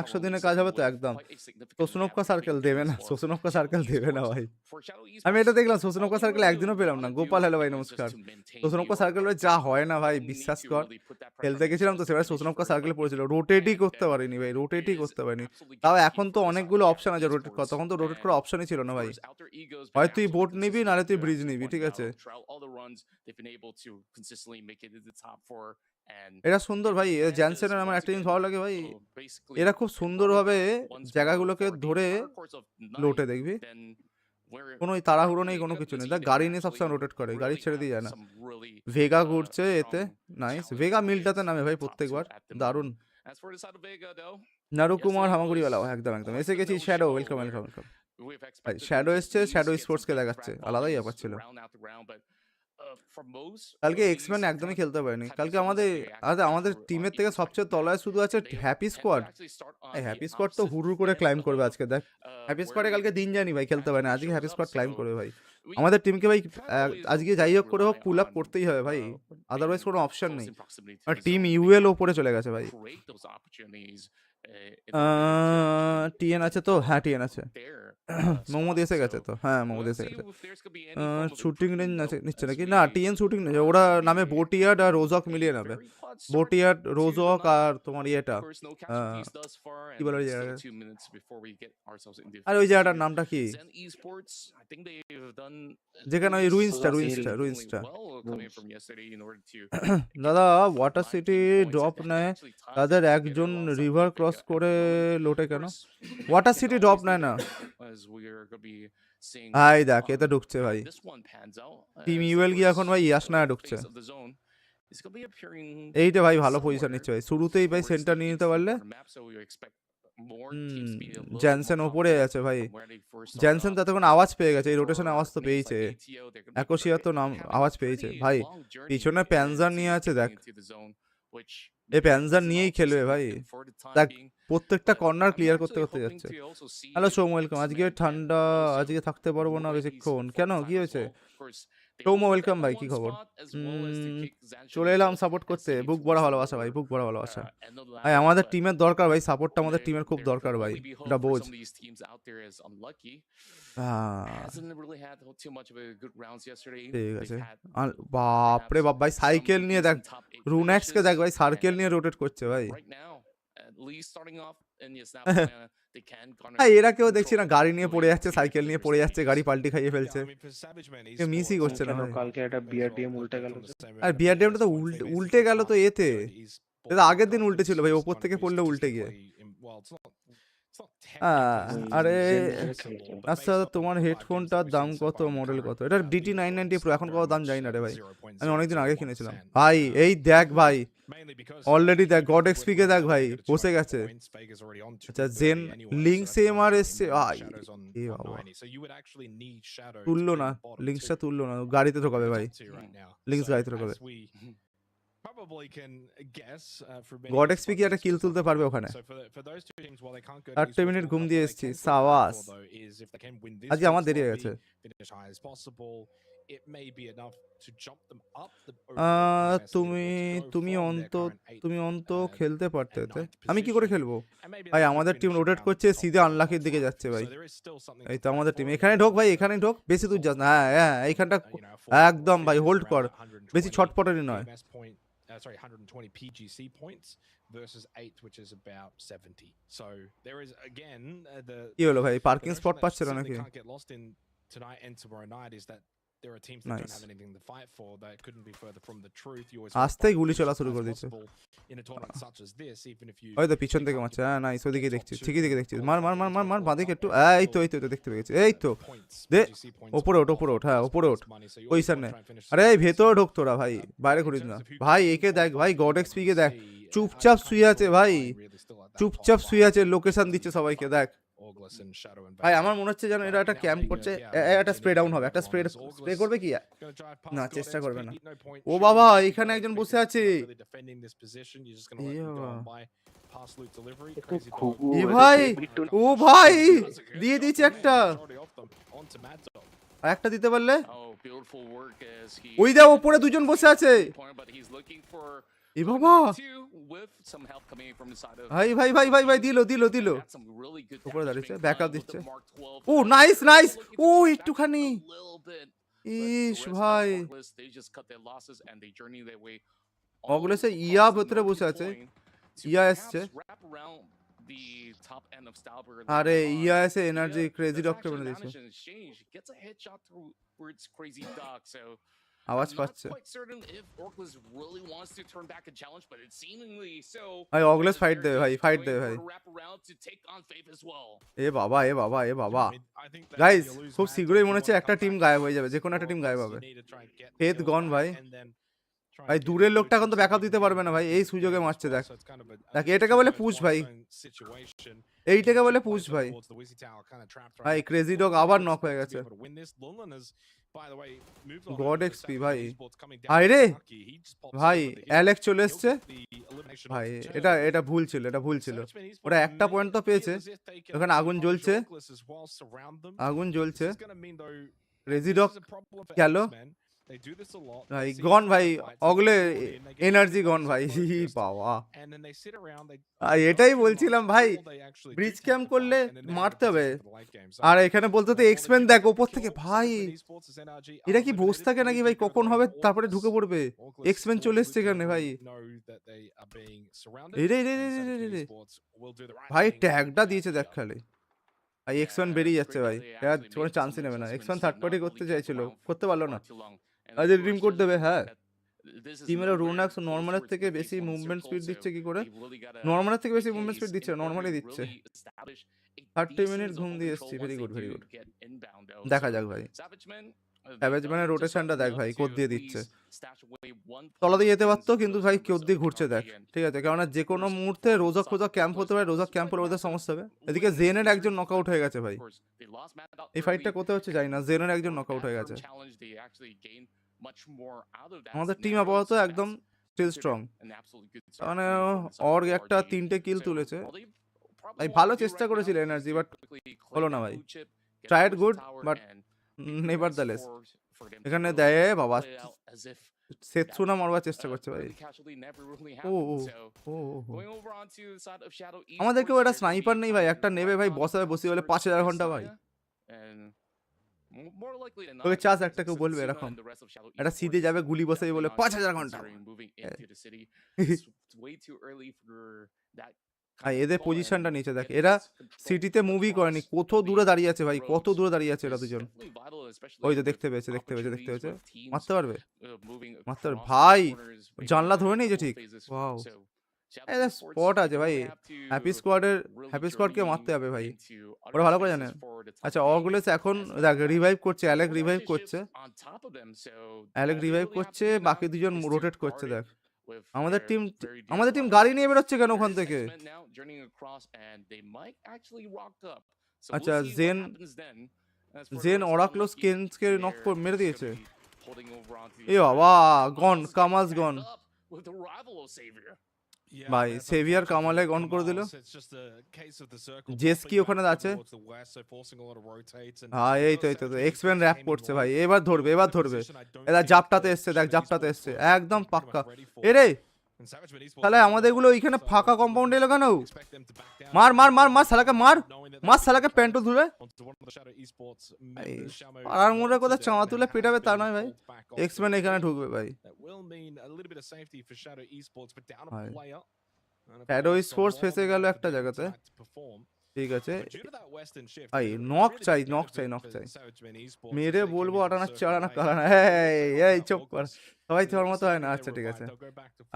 100 দিনের কাজ হবে তো একদম। সোসুনভকা সার্কেল দেবে না, সোসুনভকা সার্কেল দেবে না ভাই। আমি এটা দেখলাম, সোসুনভকা সার্কেল একদিনও পেলাম না। গোপাল হ্যালো ভাই নমস্কার। সোসুনভকা সার্কেল যা হয় না ভাই, বিশ্বাস কর। খেলতে গেছিলাম তো সেবার সোসুনভকা সার্কেল পড়েছিল, রোটেটই করতে পারিনি ভাই, রোটেটই করতে পারিনি। তাও এখন তো অনেকগুলো অপশন আছে রোটেট করা, তখন তো রোটেট করা অপশনই ছিল না ভাই। হয় তুই বোট নিবি নাহলে তুই ব্রিজ নিবি, ঠিক আছে। এরা সুন্দর ভাই, জ্যানসেনের আমার একটা জিনিস ভালো লাগে ভাই, এরা খুব সুন্দরভাবে জায়গাগুলোকে ধরে লোটে দেখবি। কোনো তাড়াহুড়ো নেই, কোনো কিছু নেই। দেখ গাড়ি নিয়ে সবসময় রোটেট করে, গাড়ি ছেড়ে দিয়ে যায় না। ভেগা ঘুরছে এতে, নাইস। ভেগা মিলটাতে নামে ভাই প্রত্যেকবার, দারুণ। নারু কুমার হামাগুড়িওয়ালা, একদম একদম এসে গেছি। Shadow, welcome welcome welcome. Shadow এসছে, শ্যাডো স্পোর্টসকে দেখাচ্ছে, আলাদাই ব্যাপার ছিল। কালকে এক্সম্যান একদমই খেলতে পারেনি। কালকে আমাদের টিমের থেকে সবচেয়ে তলায় শুধু আছে হ্যাপি স্কোয়াড। হ্যাপি স্কোয়াড তো হুড় করে ক্লাইম করবে আজকে। দেখ হ্যাপি স্কোয়াডে কালকে দিন জানি ভাই খেলতে পারে না, আজকে হ্যাপি স্কোয়াড ক্লাইম করবে ভাই। আমাদের টিমকে ভাই আজকে যাই হোক করে হোক পুল আপ করতেই হবে ভাই, আদারওয়াইজ কোনো অপশন নেই। আর টিম ইউএল ওপরে চলে গেছে ভাই। টিএন আছে তো, হ্যাঁ টিএন আছে। মোহাম্মদ এসে গেছে তো, হ্যাঁ মোহাম্মদ এসে গেছে। শুটিং রেঞ্জ নিচ্ছে নাকি? না টিএন শুটিং নেই, ওরা নামে বোটিয়ার্ড আর রোজক মিলিয়ে নামে। বোটিয়ার্ড, রোজক আর তোমার ইয়েটা কি বলে ওই জায়গাটা, আর ওই জায়গাটার নামটা কি, যেখানে ওই রুইন্সটা দাদা ওয়াটার সিটি ড্রপ নেয়, তাদের একজন রিভার ক্রস করে লোটে কেন? ওয়াটার সিটি ড্রপ নেয় না ভাই। দেখ এতে ঢুকছে ভাই টিম ইউএল গিয়ে এখন ভাই ইয়াসনা ঢুকছে। এইটা ভাই ভালো পজিশন নিচ্ছে ভাই, শুরুতেই ভাই সেন্টার নিয়ে নিতে পারলে। জ্যানসেন ওপরে আছে ভাই, জ্যানসেন ততক্ষণ আওয়াজ পেয়ে গেছে, এই রোটেশন আওয়াজ তো পেয়েছে। একোশিয়া তো নাম আওয়াজ পেয়েছে ভাই। পিছনে প্যানজার নিয়ে আছে, দেখ এই প্যানজার নিয়েই খেলবে ভাই। দেখ প্রত্যেকটা কর্নার ক্লিয়ার করতে করতে যাচ্ছে। হ্যালো সোম, ওয়েলকাম। আজকে ঠান্ডা, আজকে থাকতে পারবো না বেশিক্ষণ, কেন কি হয়েছে? সৌম ওয়েলকাম ভাই, কি খবর? চলে এলাম সাপোর্ট করতে, বুক বড় ভালোবাসা ভাই, বুক বড় ভালোবাসা ভাই। আমাদের টিমের দরকার ভাই, সাপোর্টটা আমাদের টিমের খুব দরকার ভাই, এটা বোঝ। ঠিক আছে। বাপরে বাপ ভাই, সাইকেল নিয়ে দেখ, রুনেক্সকে দেখ ভাই, সার্কেল নিয়ে রোটেট করছে ভাই। এরা কেউ দেখছি না, গাড়ি নিয়ে পড়ে যাচ্ছে, সাইকেল নিয়ে পড়ে যাচ্ছে, গাড়ি পাল্টি খাইয়ে ফেলছে, মিসই করছে না ভাই। কালকে একটা বিআরডিএম উল্টে গেল, আর বিআরডিএমটা তো উল্টে গেল তো এতে, এটা আগের দিন উল্টে ছিল ভাই, ওপর থেকে পড়লে উল্টে গিয়ে। আরে আচ্ছা, তোমার হেডফোনটার দাম কত, মডেল কত? এটা DT990 Pro, এখন কত দাম জানি না রে ভাই, আমি অনেকদিন আগে কিনেছিলাম ভাই। এই দেখ ভাই, অলরেডি দেখ গড এক্সপি কে দেখ ভাই, বসে গেছে। আচ্ছা জেন লিঙ্কস এমআর এসছে, এ বাবা তুললো না, লিঙ্কসটা তুললো না, গাড়িতে ঢোকাবে ভাই, লিঙ্কস গাড়িতে ঢোকাবে। গড এক্সপি কি একটা কিল তুলতে পারবে ওখানে? 8 মিনিট ঘুম দিয়ে এসেছি, সাবাস। আজকে আমার দেরি হয়ে গেছে। তুমি অন্ত খেলতে পারতে। আমি কি করে খেলবো ভাই? আমাদের টিম রোটেট করছে, সিধে আনলাকির দিকে যাচ্ছে ভাই। এই তো আমাদের টিম, এখানে ঢোক ভাই, এখানে ঢোক, বেশি দূর যাস না। হ্যাঁ এইখানটা একদম ভাই হোল্ড কর, বেশি ছটপটানি নয়। 120 PGC points versus 8th, which is about 70. So there is again কি হলো ভাই, পার্কিং স্পট পাচ্ছে না নাকি? can't get lost in tonight and tomorrow night is that there are teams that don't have anything to fight for. That couldn't be further from the truth. You always আস্তেই গুলি চলা শুরু করে দিয়েছে in a tournament such as this, even if you হয়তো পিছন থেকে মারছে। হ্যাঁ নাইস, ওদিকে দেখছিস, ঠিকই দিকে দেখছিস, মার মার মার মার মার, বাঁদিকে একটু। এই তো দেখতে পেয়েছি, এই তো দে, ওপরে ওঠ, হ্যাঁ ওপরে ওঠ, পজিশন নে। আরে এই ভেতরে ঢোক তোরা ভাই, বাইরে ঘুরিস না ভাই। একে দেখ ভাই, গড এক্সপি কে দেখ, চুপচাপ শুয়ে আছে ভাই, চুপচাপ শুয়ে আছে, লোকেশন দিচ্ছে সবাইকে দেখ ভাই। আমার মনে হচ্ছে যেন এরা একটা ক্যাম্প করছে, একটা স্প্রে ডাউন হবে, একটা স্প্রে করবে কি না, চেষ্টা করবে না। ও বাবা, এখানে একজন বসে আছে, এ ভাই, ও ভাই দিয়ে দিয়েছে একটা, একটা দিতে পারলে। ওই দেখ ওপরে দুজন বসে আছে, এ বাবা ভাই ভাই ভাই ভাই ভাই, দিল উপরে দাঁড়িয়েছে, ব্যাকআপ দিচ্ছে। ও নাইস, ও একটুখানি, ইস ভাই। অগলেসে ইয়া ভেতরে বসে আছে, ইয়া এসছে। আরে ইয়া এসে এনার্জি ক্রেজি ডক্টর বলে দিয়েছে। আওয়াজ I'm not পাচ্ছে quite certain if Orclus really wants to turn back a challenge, but it's seemingly so. ভাই অগলেস as ফাইট they're দেবে just ভাই, ফাইট waiting দেবে for ভাই। it to wrap around to take on Faith as well. এ বাবা এ বাবা এ বাবা, I think that guys you lose খুব Mantle শীঘ্রই if মনে you হচ্ছে want to একটা come টিম back গায়েব to হয়ে যাবে, যে this কোনো একটা টিম Orclus, গায়েব you হবে। need to try and get the faith kills gone back ভাই। and then try ভাই and get দূরের the লোকটা coaches এখন তো so ব্যাকআপ you দিতে can পারবে get না back ভাই, into এই the সুযোগে game as মারছে well. দেখ। So it's kind of a দেখ bit এটাকে of বলে a পুশ one ভাই, zone situation. এইটাকে Two বলে পুশ players ভাই। towards the Wizzy Tower, kind of trapped right ভাই next to crazy the dog wall. আবার They নক হয়ে expect to গেছে। be able to win this. Lulun has, by the way, moved on god over to XP Savage ভাই। Esports coming down হায় with রে Saki. He just pops ভাই, over the hill. Alex চলে He'll এসছে get the elimination ভাই। of the এটা turn. এটা ভুল ছিল, এটা ভুল ছিল। Xmen Esports ওরা একটা may পয়েন্ট তো feel পেয়েছে, as if they can ওখানে actually আগুন punish জ্বলছে, Orclus as well, surround them. আগুন This জ্বলছে। is gonna mean though, and crazy this dog is a problem for গেল Xmen. They do this a lot. ভাই, They see gone the ভাই, fights, they অগলে get caught in, they get energy gone laser ভাই। focused, বাবা and then they sit around, they এটাই don't do বলছিলাম much ভাই, before they actually do bridge take camp the করলে fight, and then they're in a মারতে হবে। position for the late game. So, আর এখানে বলতে তো while they এক্সমেন do দেখ get the ওপর থেকে kill, ভাই, Xmen Esports as NRG এরা are কি বসে eliminated. থাকে নাকি Leaving ভাই, a bit of কখন a হবে void. তারপরে Orclus ঢুকে পড়বে। Orclus এক্সমেন still চলে এসছে এখানে ভাই। absolutely know that they are being surrounded, রে রে রে and রে রে Savage রে, Esports will do the right ভাই thing and ট্যাগটা get দিয়েছে the দেখ kill. খালি ভাই। Yeah, এক্সমেন it's বেরিয়ে great যাচ্ছে that ভাই, they এরা actually কোনো made চান্সই some নেবে না। adjustments X-Men to third party not করতে only kept চাইছিল, around করতে পারলো না। far too long. And আজ of dream course, code just দেবে, knowing হ্যাঁ। that this is টিমের nowhere রোনাক্স close নর্মালের towards থেকে the বেশি Phase 1 মুভমেন্ট circle, স্পিড দিচ্ছে so কি করে? they've really gotta নর্মালের থেকে বেশি make মুভমেন্ট স্পিড haste দিচ্ছে, in order নর্মালি to দিচ্ছে। really establish a 30 decent minute zone ঘুম of দিয়ে control এসেছি, once very they good very do good. get inbound, though. দেখা So যাক ভাই, Savage Men, they've savage done ম্যানের just রোটেশনটা দেখ enough ভাই, to কোদ at দিয়ে least দিচ্ছে। stash away one তলা দিয়ে point যেতে in পারতো, কিন্তু those ভাই numbers কোদ so দিয়ে they ঘুরছে can দেখ, begin. ঠিক আছে, কেননা যে কোনো First মুহূর্তে রোজা খোঁজা side ক্যাম্প of হতে পারে, রোজা Orclus ক্যাম্প হলে right ওদের now সমস্যা হবে। to এদিকে win জেনের this একজন series. নকআউট হয়ে গেছে ভাই। Of course, they lost map about এই ফাইটটা 30, কোথায় হচ্ছে জানি না, জেনের একজন for নকআউট that হয়ে firm গেছে। challenge, they actually gained much more out of that আমাদের টিম scenario, আপাতত so একদম that's still considered strong. an absolute good start মানে coming from the side org of একটা RG. 3টে kill So তুলেছে all they probably ভাই, want ভালো to do চেষ্টা right করেছিল now is energy, to but quickly হলো claim না that ভাই। blue chip, get tried towards the good tower, but and be never prepared the less. for them to এখানে really দেয় বাবা, play out as if সেতসুনা মারবার চেষ্টা that করছে ভাই। early casualty never really O happened. O So O O, O. going over onto the side of Shadow আমাদেরকেও Esports, একটা they're gonna sniper be নেই ভাই, coming একটা নেবে ভাই, right বসাবে on বসিয়ে বলে towards 5000 ঘন্টা ভাই। Oceania, and more likely than তোকে not, চাষ একটা কেউ বলবে Setsuna এরকম, and the rest of Shadow একটা সিধে Esports যাবে গুলি বসাই definitely বলে not 5000 ঘন্টা। considering moving হ্যাঁ। into the city. It's way too early for that ভাই kind of এদের call, পজিশনটা and নিচে দেখ, getting এরা this control সিটিতে মুভি করেনি, across কত the দূরে দাঁড়িয়ে আছে ভাই, কত roads দূরে দাঁড়িয়ে আছে এরা is দুজন। definitely vital, especially ওই যে with দেখতে পেয়েছে, দেখতে পেয়েছে, দেখতে opportunities পেয়েছে, with teams মারতে পারবে, moving মারতে পারবে across ভাই। these corners, maybe জানলা ধরে in a নিয়েছে couple ঠিক, phases. ওয়াও। So Shadow এই Esports, স্পট আছে they're ভাই, gonna have to হ্যাপি স্কোয়াডের, really হ্যাপি স্কোয়াডকে journey মারতে হবে ভাই, into ওরা other ভালো করে জানে। spaces for the top আচ্ছা lane, অগুলেস এখন as they দেখ have রিভাইভ করছে, অ্যালেক multiple রিভাইভ ships করছে, on top of them, so Alec all they revive really have করছে, to do now বাকি দুজন is to রোটেট করছে guard দেখ। it with আমাদের their টিম very dear আমাদের টিম lives. গাড়ি নিয়ে বেরোচ্ছে কেন There ওখান is থেকে? Xmen now journeying across, and they might actually rock up. So আচ্ছা we'll see what জেন, happens then. As for the জেন rest, অরাক্লোস unlucky, কেন্সকে নক they're মেরে just দিয়েছে। gonna be holding over onto the A side. বাবা, গন Kamal's কামাজ getting gone backed up with the arrival of Savior. Yeah, ভাই, that's severe unfortunate কামালে for গন করে দিল। Kamal's. It's just a case of the circle জেসকি popping ওখানে back আছে। towards the west, so forcing a lot of rotates, and হ্যাঁ এই তো, এই তো, এক্সমেন র্যাপ করছে ভাই, এবার ধরবে, এবার ধরবে। এরা জাপটাতে এসছে দেখ, জাপটাতে এসছে একদম পাক্কা। এরে তাহলে আমাদের গুলো ওইখানে ফাঁকা কম্পাউন্ড এলো কেন? মার মার মার মার শালাকে, মার মার শালাকে, প্যান্টো ধুলে পাড়ার মোড়ে কোথাও চাঁদা তুলে পেটাবে তা নয় ভাই, এক্সমেন এখানে ঢুকবে ভাই। শ্যাডো স্পোর্টস ফেসে গেল একটা জায়গাতে, ঠিক আছে ভাই, নক চাই, নক চাই, নক চাই, মেরে বলবো আটানা চালানা কালানা। এই চুপ কর, সবাই তোর মতো হয় না। আচ্ছা ঠিক আছে,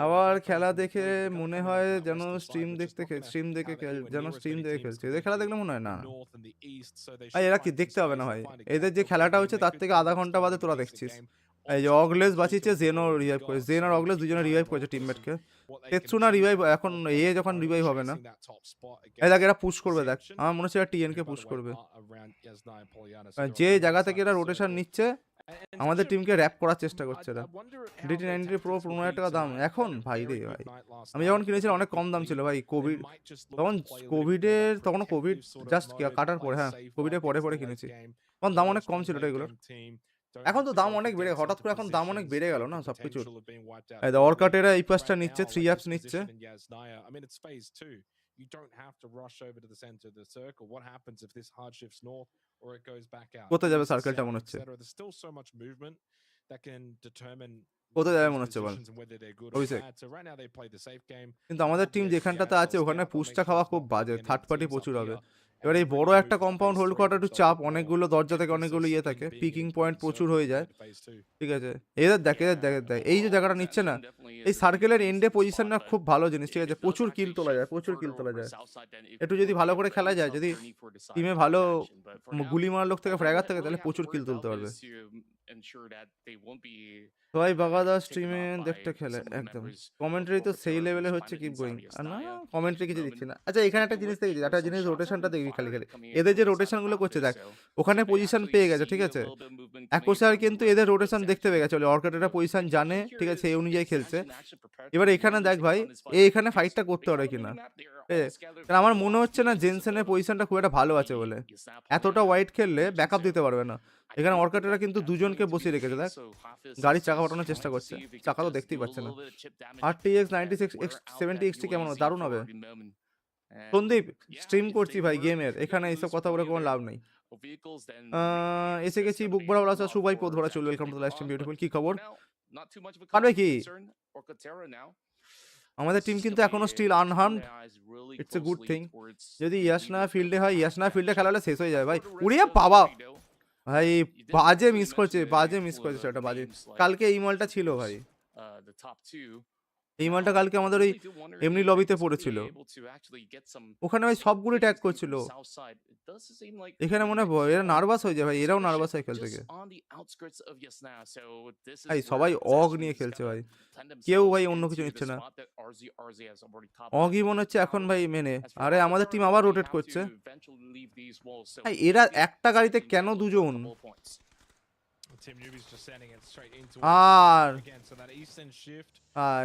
আবার খেলা দেখে মনে হয় যেন স্ট্রিম দেখতে, স্ট্রিম দেখে যেন স্ট্রিম দেখে খেলছে, এদের খেলা দেখলে মনে হয় না ভাই, এরা কি দেখতে হবে না ভাই, এদের যে খেলাটা হচ্ছে তার থেকে আধা ঘন্টা বাদে তোরা দেখছিস। এই যে অগলেস বাঁচিয়েছে, জেনও রিভাইভ করেছে, জেন আর অগলেস দুজনে রিভাইভ করেছে টিমমেটকে। তেৎসুনা রিভাইভ এখন, এ যখন রিভাইভ হবে না, এই দেখ এরা পুশ করবে, দেখ আমার মনে হচ্ছে এরা টিএনকে পুশ করবে। যে জায়গা থেকে এরা রোটেশন নিচ্ছে, আমাদের টিমকে র্যাপ করার চেষ্টা করছে এরা। DT90 প্রো 15,000 টাকা দাম এখন ভাই রে ভাই। আমি যখন কিনেছিলাম অনেক কম দাম ছিল ভাই, কোভিড তখন, কোভিডের তখনও কোভিড জাস্ট কাটার পরে, হ্যাঁ কোভিডের পরে পরে কিনেছি, তখন দাম অনেক কম ছিল এটা এগুলোর। এখন তো দাম অনেক বেড়ে, হঠাৎ করে এখন দাম অনেক বেড়ে গেল না সবকিছু। অর্কাটেরা এই পাসটা নিচ্ছে, 3 অ্যাপস নিচ্ছে। You don't have to rush over to the center of the circle. What happens if this hard shifts north or it goes back out? কোথায় যাবে সার্কেলটা মনে হচ্ছে, There's still so much movement that can determine কোথায় যাবে মনে হচ্ছে বল positions and whether they're good or Abhishek. bad. So right now they play the safe game. কিন্তু আমাদের টিম যেখানটাতে আছে ওখানে পুশটা খাওয়া খুব বাজে, থার্ড পার্টি প্রচুর হবে। এবার এই বড় একটা কম্পাউন্ড হোল্ড করাটা একটু চাপ, অনেকগুলো দরজা থেকে অনেকগুলো ইয়ে থাকে, পিকিং পয়েন্ট প্রচুর হয়ে যায়, ঠিক আছে। এদের দেখ এই যে জায়গাটা নিচ্ছে না, এই সার্কেলের এন্ডে পজিশন না খুব ভালো জিনিস, ঠিক আছে, প্রচুর কিল তোলা যায়, প্রচুর কিল তোলা যায়। একটু যদি ভালো করে খেলা যায়, যদি টিমে ভালো গুলি মারার লোক থেকে ফ্র্যাগার থাকে, তাহলে প্রচুর কিল তুলতে পারবে। সবাই বাগাদা স্ট্রিমে দেখতে খেলে একদম, কমেন্ট্রি তো সেই লেভেলে হচ্ছে, কিপ গোয়িং। আর না কমেন্ট্রি কিছু দিচ্ছি না। আচ্ছা এখানে একটা জিনিস দেখি, একটা জিনিস রোটেশনটা দেখবি খালি খালি, এদের যে রোটেশন গুলো করছে দেখ, ওখানে পজিশন পেয়ে গেছে, ঠিক আছে, একোসার কিন্তু এদের রোটেশন দেখতে পেয়ে গেছে, অর্কেটেরা পজিশন জানে, ঠিক আছে, এই অনুযায়ী খেলছে। এবার এখানে দেখ ভাই, এখানে ফাইটটা করতে পারে কিনা, কারণ আমার মনে হচ্ছে না জেনসেনের পজিশনটা খুব একটা ভালো আছে বলে, এতটা ওয়াইড খেললে ব্যাকআপ দিতে পারবে না। এখানে অর্কেটেরা কিন্তু দুজনকে বসিয়ে রেখেছে, দেখ গাড়ির চাকা ফাটানোর চেষ্টা করছে, চাকা তো দেখতেই পাচ্ছে না। RTX 96 70 XT কেমন হবে? দারুণ হবে। সন্দীপ স্ট্রিম করছি ভাই গেমের, এখানে এইসব কথা বলে কোনো লাভ নেই। এসে গেছি বুক ভরা বলা আছে, সুবাই পথ ভরা চলবে। Welcome to live stream beautiful. কি খবর? পারবে কি? আমাদের টিম কিন্তু এখনো still unharmed, it's a good thing. যদি ইয়াসনা ফিল্ডে হয়, ইয়াসনা ফিল্ডে খেলা হলে শেষ হয়ে যায় ভাই। উড়িয়ে বাবা ভাই, বাজে মিস করছে, বাজে মিস করেছে সেটা, বাজে। কালকে এই মলটা ছিল ভাই, এই মালটা কালকে আমাদের ওই এমনি লবিতে পড়েছিল, ওখানে ভাই সবগুলো ট্যাগ করছিল। এখানে মনে হয় এরা নার্ভাস হয়ে যায় ভাই, এরাও নার্ভাস হয় খেলতে গিয়ে ভাই, সবাই অগ নিয়ে খেলছে ভাই, কেউ ভাই অন্য কিছু নিচ্ছে না। অগই মনে হচ্ছে এখন ভাই মেনে। আরে আমাদের টিম আবার রোটেট করছে ভাই, এরা একটা গাড়িতে কেন দুজন? আর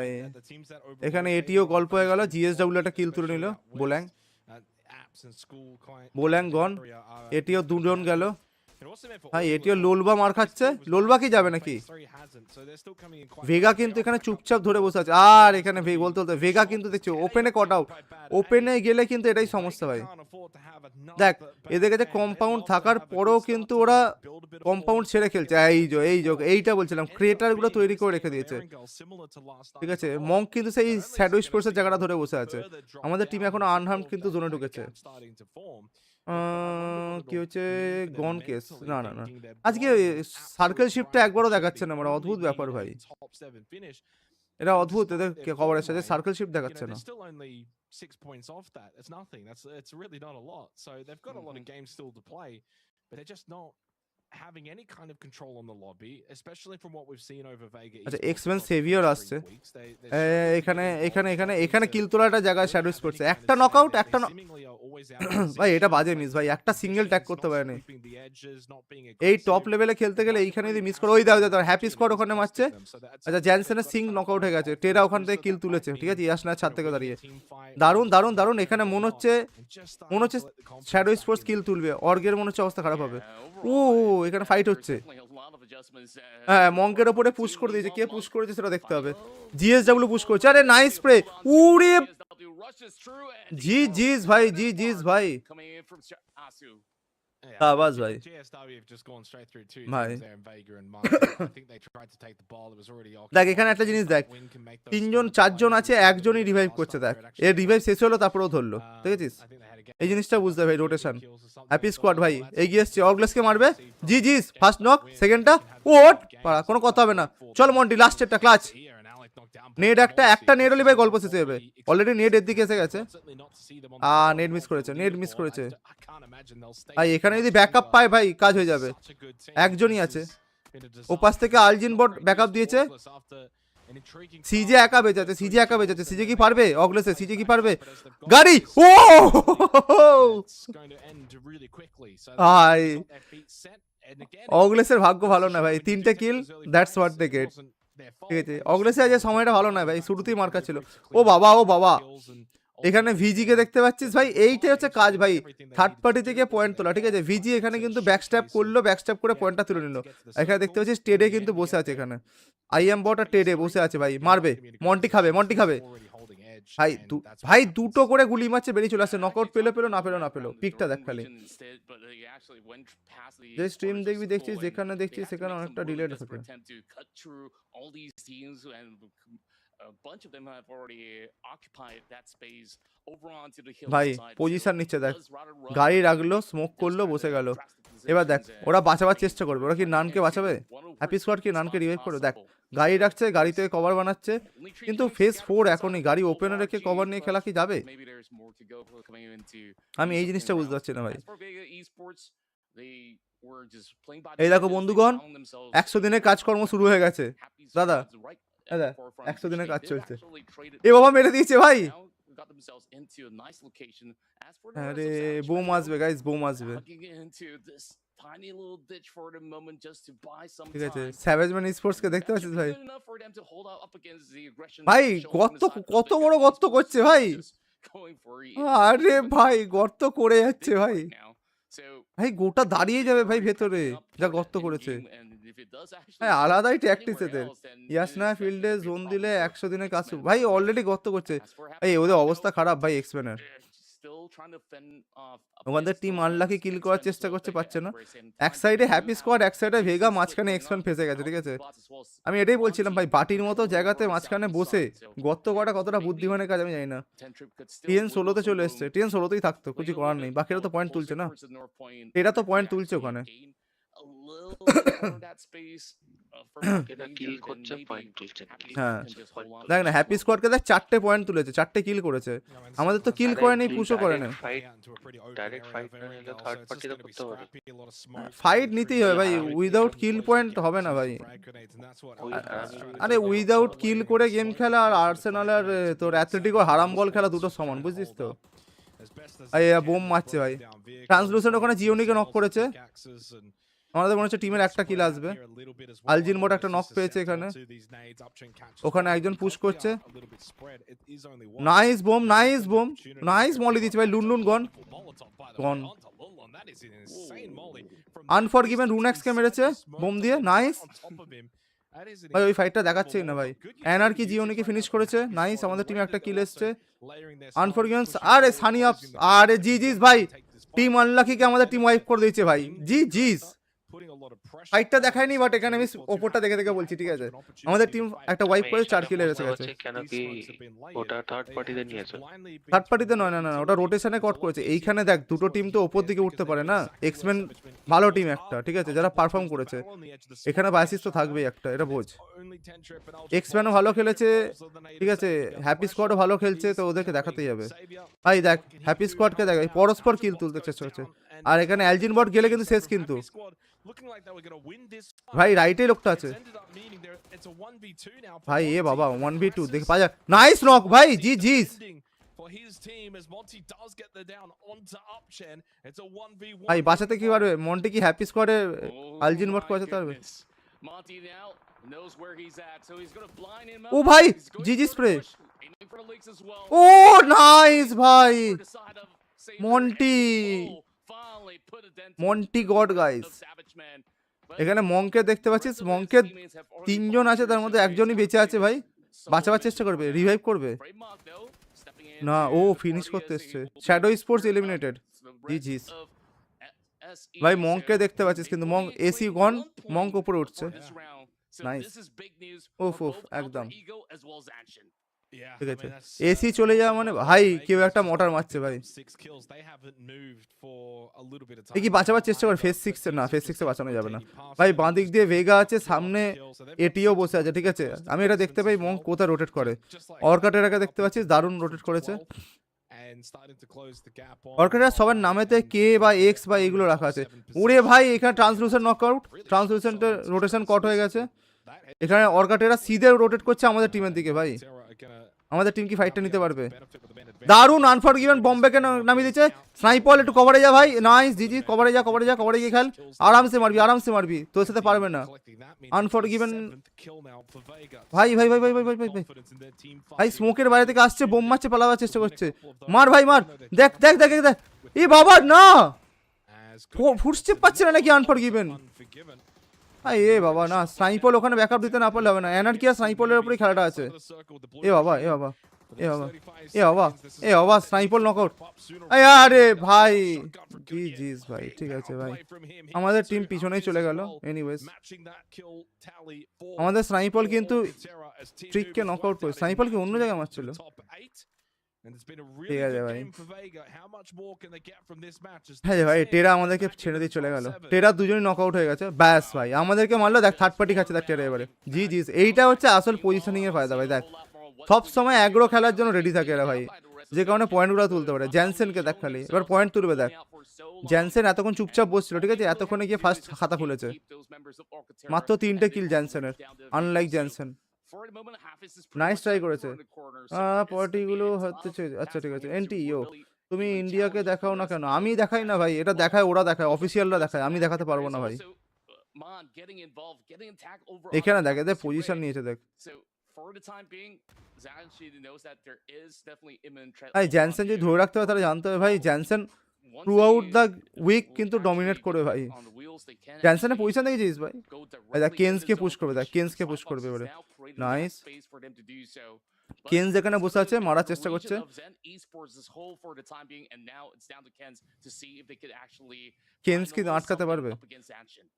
এখানে এটিও গল্প হয়ে গেল, জিএসডব্লিউ একটা কিল তুলে নিল, বোল্যাং গন, এটিও দুজন গেল ভাই, এটিও লোলবা মার খাচ্ছে, লোলবা কি যাবে নাকি? ভেগা কিন্তু এখানে চুপচাপ ধরে বসে আছে, আর এখানে বলতে বলতে ভেগা কিন্তু দেখছো ওপেনে কট আউট, ওপেনে গেলে কিন্তু এটাই সমস্যা ভাই। দেখ এদের কাছে কম্পাউন্ড থাকার পরেও কিন্তু ওরা কম্পাউন্ড ছেড়ে খেলছে। এইটা বলছিলাম, ক্রিয়েটার গুলো তৈরি করে রেখে দিয়েছে, ঠিক আছে। মঙ্ক কিন্তু সেই শ্যাডো স্পোর্টসের জায়গাটা ধরে বসে আছে। আমাদের টিম এখনো আনহার্মড কিন্তু জোনে ঢুকেছে। কি হচ্ছে গন কেস? না না না, আজকে সার্কেল শিফটটা একবারও দেখাচ্ছে না, আমার অদ্ভুত ব্যাপার ভাই, এটা অদ্ভুত, এদের খবরের সাথে সার্কেল শিফট দেখাচ্ছে না। 6 points off that. It's nothing. It's really not a lot. So they've got a lot of games still to play, but they're just not having any kind of control on the lobby, especially from what we've seen over Bagha. আচ্ছা Xmen severe আসছে এখানে কিল তোলাটা জায়গা shadow sports, একটা knockout, একটা ভাই এটা বাজে মিস ভাই, একটা সিঙ্গেল ট্যাগ করতে পারেনি। এই টপ লেভেলে খেলতে গেলে এইখানে যদি মিস করে, ওই দাও হ্যাপি স্কোয়াড ওখানে মারছে। আচ্ছা জ্যানসেনের সিং নকআউট হয়ে গেছে, টেরা ওখান থেকে কিল তুলেছে, ঠিক আছে, ইয়াসনার ছাদ থেকে দাঁড়িয়ে। দারুণ দারুণ দারুণ, এখানে মনে হচ্ছে শ্যাডো স্পোর্টস কিল তুলবে, অর্গের মনে হচ্ছে অবস্থা খারাপ হবে। ও এখানে ফাইট হচ্ছে, হ্যাঁ মঙ্কের ওপরে পুশ করে দিয়েছে, কে পুশ করেছে সেটা দেখতে হবে। জিএসডব্লিউ পুশ করছে, আরে নাইস স্প্রে, উড়ে জিজ ভাই আওয়াজ ভাই ভাই। দেখ এখানে একটা জিনিস দেখ, 3জন 4জন আছে, একজনই রিভাইভ করছে, দেখ এর রিভাইভ শেষ হলো তারপরেও ধরলো, দেখেছিস? এই জিনিসটা বুঝতে ভাই, রোটেশন। হ্যাপি স্কোয়াড ভাই এগিয়ে এসছে, অগলেসকে মারবে, জিজ ফার্স্ট নক, সেকেন্ডটা ওট পাড়া, কোনো কথা হবে না। চল মন্টি লাস্টেরটা ক্লাচ, নেট একটা নেট হলে ভাই গল্প শেষ হবে, অলরেডি নেট এর দিকে এসে গেছে। নেট মিস করেছে ভাই, এখানে যদি ব্যাকআপ পায় ভাই কাজ হয়ে যাবে, একজনই আছে ওপাশ থেকে, আলজিন বট ব্যাকআপ দিয়েছে, সিজে একা বেঁচেছে, সিজে কি পারবে? অগলেসে সিজে কি পারবে? গাড়ি, ও ভাই অগলেসের ভাগ্য ভালো না ভাই, 3টে কিল, দ্যাটস হোয়াট দে গেট, ঠিক আছে। অগলেসে আজ সময়টা ভালো না ভাই, শুরুতেই মার্কা ছিল। ও বাবা এখানে ভিজি কে দেখতে পাচ্ছিস ভাই, এইটাই হচ্ছে কাজ ভাই, থার্ড পার্টি থেকে পয়েন্ট তোলা, ঠিক আছে। ভিজি এখানে কিন্তু ব্যাকস্ট্যাপ করলো, ব্যাকস্ট্যাপ করে পয়েন্টটা তুলে নিল। এখানে দেখতে পাচ্ছিস টেডে কিন্তু বসে আছে, এখানে আইএম বট আর টেডে বসে আছে ভাই, মারবে, মন্টি খাবে ভাই দুটো করে গুলি মারছে, বেরিয়ে চলে আসছে, নকআউট পেলো না পেলো, পিকটা দেখ খালি। যে স্ট্রিম দেখছিস যেখানে দেখছিস সেখানে অনেকটা ডিলেড থাকে। a bunch of them have already occupied that space over onto the ভাই hillside. পজিশন নিচ্ছে দেখ, Does rather run গাড়ি forward. রাখলো, স্মোক Does করলো, try বসে to গেল। grasp the এবার দেখ positions ওরা and বাঁচাবার remain চেষ্টা করবে, ওরা কি on নানকে into বাঁচাবে? one of happy the squad কি first নানকে spots রিভাইভ করবে? দেখ possible. গাড়ি রাখছে, গাড়ি থেকে কভার বানাচ্ছে, Only three কিন্তু teams ফেজ scattered 4 inside এখনই of গাড়ি the ওপেনে রেখে PUBG, কভার নিয়ে but খেলা কি যাবে? maybe there's more to go coming into আমি এই the জিনিসটা second বুঝতে round. পারছি না ভাই। As for Bagha Esports, they were just playing by এই the দেখো numbers. They বন্ধুগণ, found themselves 100 দিনের কাজকর্ম শুরু হয়ে গেছে happy দাদা। squads right at দাদা the forefront, 100 which দিনের they কাজ did চলছে। actually trade it এ বাবা মেরে দিয়েছে ভাই। now got themselves into a nice location. As for the আরে rest of ZSHN, bomb though, আসবে গাইস, বোম আসবে। hugging into this tiny little ditch for the moment just to buy some ঠিক আছে, time. স্যাভেজম্যান sports কে দেখতে That পাচ্ছিস should be ভাই? good enough for them to hold out up against the aggression ভাই shown from গর্ত the side of কত Bagha বড় গর্ত Esports. করছে ভাই। Just going for it. আরে ভাই গর্ত করে যাচ্ছে Big ভাই। right now. So ভাই গোটা দাঁড়িয়ে যাবে ভাই ভেতরে, যা গর্ত করেছে। হ্যাঁ আলাদাই ট্যাকটিস এদের। ইয়াসনা ফিল্ডে জোন দিলে 100 দিনের কাজ শুরু। ভাই অলরেডি গর্ত করছে। এই ওদের অবস্থা খারাপ ভাই এক্সমেনের। ওখান থেকে টিম আনলাকি কিল করার চেষ্টা করছে, পাচ্ছে না। এক সাইডে হ্যাপি স্কোয়াড, এক সাইডে ভেগা, মাঝখানে এক্সমেন ফেসে গেছে, ঠিক আছে। আমি এটাই বলছিলাম ভাই, বাটির মতো জায়গাতে মাঝখানে বসে গর্ত করাটা কতটা বুদ্ধিমানের কাজ আমি জানি না। টিএন 16তে চলে এসছে, টিএন 16তেই থাকতো, কিছু করার নেই। বাকিরা তো পয়েন্ট তুলছে না, এরা তো পয়েন্ট তুলছে ওখানে। এরা কিল করছে, পয়েন্ট তুলছে। হ্যাঁ দেখ না, হ্যাপি স্কোয়াডকে দেখ 4টে পয়েন্ট তুলেছে, 4টে কিল করেছে। আমাদের তো কিল করে নেই, পুশও করে নেই। ডাইরেক্ট ফাইট না নিলে থার্ড পার্টিরা করতে পারে। ফাইট নিতেই হবে ভাই, উইদাউট কিল পয়েন্ট হবে না ভাই। আরে উইদাউট কিল করে গেম খেলা আর আর্সেনাল আর তোর অ্যাথলেটিকো হারাম বল খেলা দুটো সমান, বুঝছিস তো। এই বোম মারছে ভাই। ট্রান্সলুসেন্ট ওখানে জিওনিকে নক করেছে। আমাদের মনে হচ্ছে টিমের একটা কিল আসবে। আলজিন মোট একটা নক পেয়েছে এখানে, ওখানে একজন পুশ করছে। Nice bomb, nice bomb, nice molly দিচ্ছে ভাই। লুন গন গন। আনফরগিভেন রুনেক্সকে মেরেছে বোম দিয়ে, নাইস ভাই। ওই ফাইটটা দেখাচ্ছেই না ভাই। এনআরকি জিওনিকে ফিনিশ করেছে, নাইস। আমাদের টিমে একটা কিল এসছে। আনফরগিভেন, আরে সানি আপ, আরে জি জিস ভাই। টিম আনলাকিকে আমাদের টিম ওয়াইপ করে দিয়েছে ভাই, জি জিস। ফাইটটা দেখায়নি, বাট এখানে আমি ওপরটা দেখে দেখে বলছি, ঠিক আছে। আমাদের টিম একটা ওয়াইপ করে 4 কিলে এসে গেছে। কেন কি ওটা থার্ড পার্টিতে নিয়েছে? থার্ড পার্টিতে নয়, না না, ওটা রোটেশনে কট করেছে। এইখানে দেখ দুটো টিম তো ওপর দিকে উঠতে পারে না। এক্সমেন ভালো টিম একটা, ঠিক আছে, যারা পারফর্ম করেছে। এখানে বায়াসিস তো থাকবেই একটা, এটা বোঝ। এক্সম্যানও ভালো খেলেছে, ঠিক আছে, হ্যাপি স্কোয়াডও ভালো খেলছে, তো ওদেরকে দেখাতেই হবে ভাই। দেখ হ্যাপি স্কোয়াডকে দেখ, পরস্পর কিল তুলতে চেষ্টা করছে। আর এখানে অ্যালজিন বট গেলে কিন্তু শেষ, কিন্তু ভাই রাইটে লোকটা আছে ভাই। এ বাবা 1v2 দেখে পাওয়া যায়। নাইস নক ভাই, জি জিস। ভাই বাঁচাতে কি পারবে মন্টি? কি হ্যাপি স্কোয়াডে আলজিন বট বাঁচাতে পারবে? ও ভাই জিজি স্প্রে। ও নাইস ভাই, মন্টি, মন্টি গড গাইস। এখানে মংকে দেখতে পাচ্ছিস, মংকে 3 জন আছে, তার মধ্যে একজনই বেঁচে আছে ভাই। বাঁচাবার চেষ্টা করবে, রিভাইভ করবে না, ও ফিনিশ করতে এসছে। শ্যাডো স্পোর্টস এলিমিনেটেড, জি জিস ভাই। মংকে দেখতে পাচ্ছিস, কিন্তু মং এসি গন, মংক উপরে উঠছে, নাইস। উফ উফ একদম ঠিক আছে। এসি চলে যাওয়া মানে ভাই কেউ একটা মোটর মারছে ভাই। কি বাঁচাবার চেষ্টা করে ফেজ 6 না, ফেজ 6 বাঁচানো যাবে না ভাই। বাঁ দিক দিয়ে ভেগা আছে, সামনে এটিও বসে আছে, ঠিক আছে। আমি এটা দেখতে পাই মং কোথায় রোটেট করে। অর্কাটেরাকে দেখতে পাচ্ছিস, দারুণ রোটেট করেছে। অর্কাটেরা সবার নামেতে কে বা এক্স বা এগুলো রাখা আছে। ওরে ভাই এখানে ট্রান্সলুসেন্ট নকআউট, ট্রান্সলুসেন্টের রোটেশন কট হয়ে গেছে। এখানে অর্কাটেরা সিধে রোটেট করছে আমাদের টিমের দিকে ভাই। আমাদের টিম কি ফাইটটা নিতে পারবে? দারুণ আনফরগিভেন বম্বেকে নামিয়ে দিচ্ছে। স্নাইপার একটু কভারে যা ভাই, নাইস জিজি। কভারে যা, কভারে যা, কভারে গিয়ে খেল, আরামসে মারবি, আরামসে মারবি, তোর সাথে পারবে না। আনফরগিভেন ভাই ভাই ভাই ভাই ভাই ভাই ভাই ভাই স্মোকের বাইরে থেকে আসছে, বোম মারছে, পালাবার চেষ্টা করছে। মার ভাই মার, দেখ দেখ দেখ দেখ। এ বাবা না, ফুটস্টেপ পাচ্ছে না নাকি আনফরগিভেন ভাই? এ বাবা না, স্নাইপার ওখানে ব্যাকআপ দিতে না পারলে হবে না। এনার্কি আর স্নাইপারের উপরেই খেলাটা আছে। এ বাবা, এ বাবা এ বাবা এ বাবা এ বাবা স্নাইপার নকআউট আরে ভাই জিজিস ভাই ঠিক আছে ভাই আমাদের টিম পিছনেই চলে গেল এনিওয়েজ আমাদের স্নাইপার কিন্তু ট্রিককে নকআউট করে স্নাইপার কি অন্য জায়গায় মারছিল ঠিক আছে ভাই হ্যাঁ ভাই টেরা আমাদেরকে ছেড়ে দিয়ে চলে গেল টেরা দুজনই নকআউট হয়ে গেছে ব্যাস ভাই আমাদেরকে মারলো দেখ থার্ড পার্টি খাচ্ছে দেখ টেরা এবারে জি জি এইটা হচ্ছে আসল পজিশনিং এর ফায়দা ভাই দেখ সব সময় অ্যাগ্রো খেলার জন্য রেডি থাকে এরা ভাই যে কারণে পয়েন্টগুলো তুলতে পারে জ্যানসেনকে দেখ খালি এবার পয়েন্ট তুলবে দেখ জ্যানসেন এতক্ষণ চুপচাপ বসছিল ঠিক আছে এতক্ষণে গিয়ে ফার্স্ট খাতা খুলেছে মাত্র 3টে কিল জ্যানসেনের আনলাইক জ্যানসেন নাইস ট্রাই করেছে পার্টিগুলো হচ্ছে আচ্ছা ঠিক আছে এনটি ইও তুমি ইন্ডিয়াকে দেখাও না কেন আমি দেখাই না ভাই এটা দেখায় ওরা দেখায় অফিসিয়ালরা দেখায় আমি দেখাতে পারবো না ভাই এখানে দেখ এদের পজিশন নিয়েছে দেখ ভাই জ্যানসেন যদি ধরে রাখতে হবে তাহলে জানতে হবে ভাই Jansen throughout the week কিন্তু ডমিনেট করবে ভাই জ্যানসেনের পজিশন দেখেছিস ভাই দেখ কেন্সকে পুশ করবে দেখ কেন্সকে পুশ করবে এবারে নাইস কেন্স যেখানে বসে আছে মারার চেষ্টা করছে কেন্স কি আটকাতে পারবে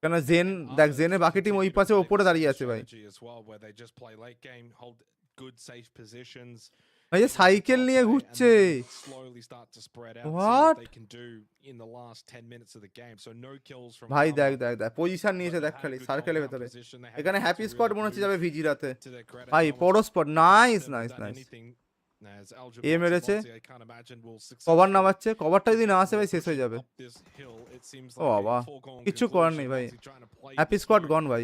কেন জেন দেখ জেনে বাকি টিম ওই পাশে ওপরে দাঁড়িয়ে আছে ভাই ভাই যে সাইকেল নিয়ে ঘুরছে হোয়াট ভাই দেখ দেখ দেখ পজিশন নিয়েছে দেখ খালি সার্কেলের ভেতরে এখানে হ্যাপি স্পট মনে হচ্ছে যাবে ভিজি রাতে ভাই বড় স্পট নাইস নাইস নাইস এ মেরেছে কভার নামাচ্ছে কভারটা যদি না আসে ভাই শেষ হয়ে যাবে ও বাবা কিছু করার নেই ভাই হ্যাপি স্কোয়াড গন ভাই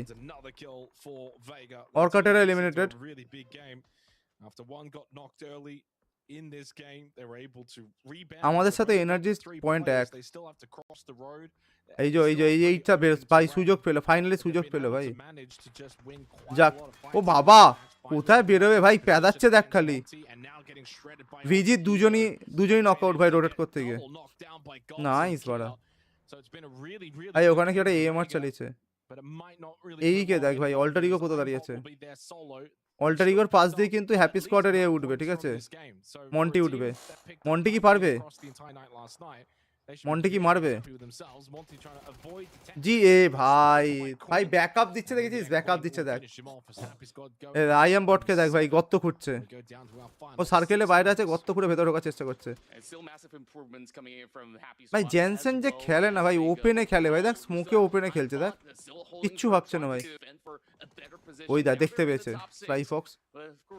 অর্কাটেরা এলিমিনেটেড আমাদের সাথে এনার্জি পয়েন্ট এক এই যে এইটা ভাই সুযোগ পেলো ফাইনালি সুযোগ পেলো ভাই যাক ও বাবা কোথায় বেরোবে ভাই পেদাচ্ছে দেখ খালি ভিজি দুজনই নকআউট ভাই রোটেট করতে গিয়ে নাইস বাড়া ভাই ওখানে কি একটা এএমআর চালিয়েছে এই কে দেখ ভাই অল্টার ইগো কোথায় দাঁড়িয়েছে অল্টার ইগোর পাশ দিয়ে কিন্তু হ্যাপি স্কোয়াডের এ উঠবে ঠিক আছে মন্টি উঠবে মন্টি কি পারবে মন্টি কি মারবে জি এ ভাই ভাই ব্যাকআপ দিচ্ছে দেখেছিস ব্যাকআপ দিচ্ছে দেখ আই এম বটকে দেখ ভাই গর্ত খুঁড়ছে ও সার্কেলে বাইরে আছে গর্ত খুঁড়ে ভেতরে ঢোকার চেষ্টা করছে ভাই জেনসেন যে খেলে না ভাই ওপেনে খেলে ভাই দেখ স্মোকে ওপেনে খেলছে দেখ কিচ্ছু ভাবছে না ভাই ওই দেখ দেখতে পেয়েছে ফ্লাই ফক্স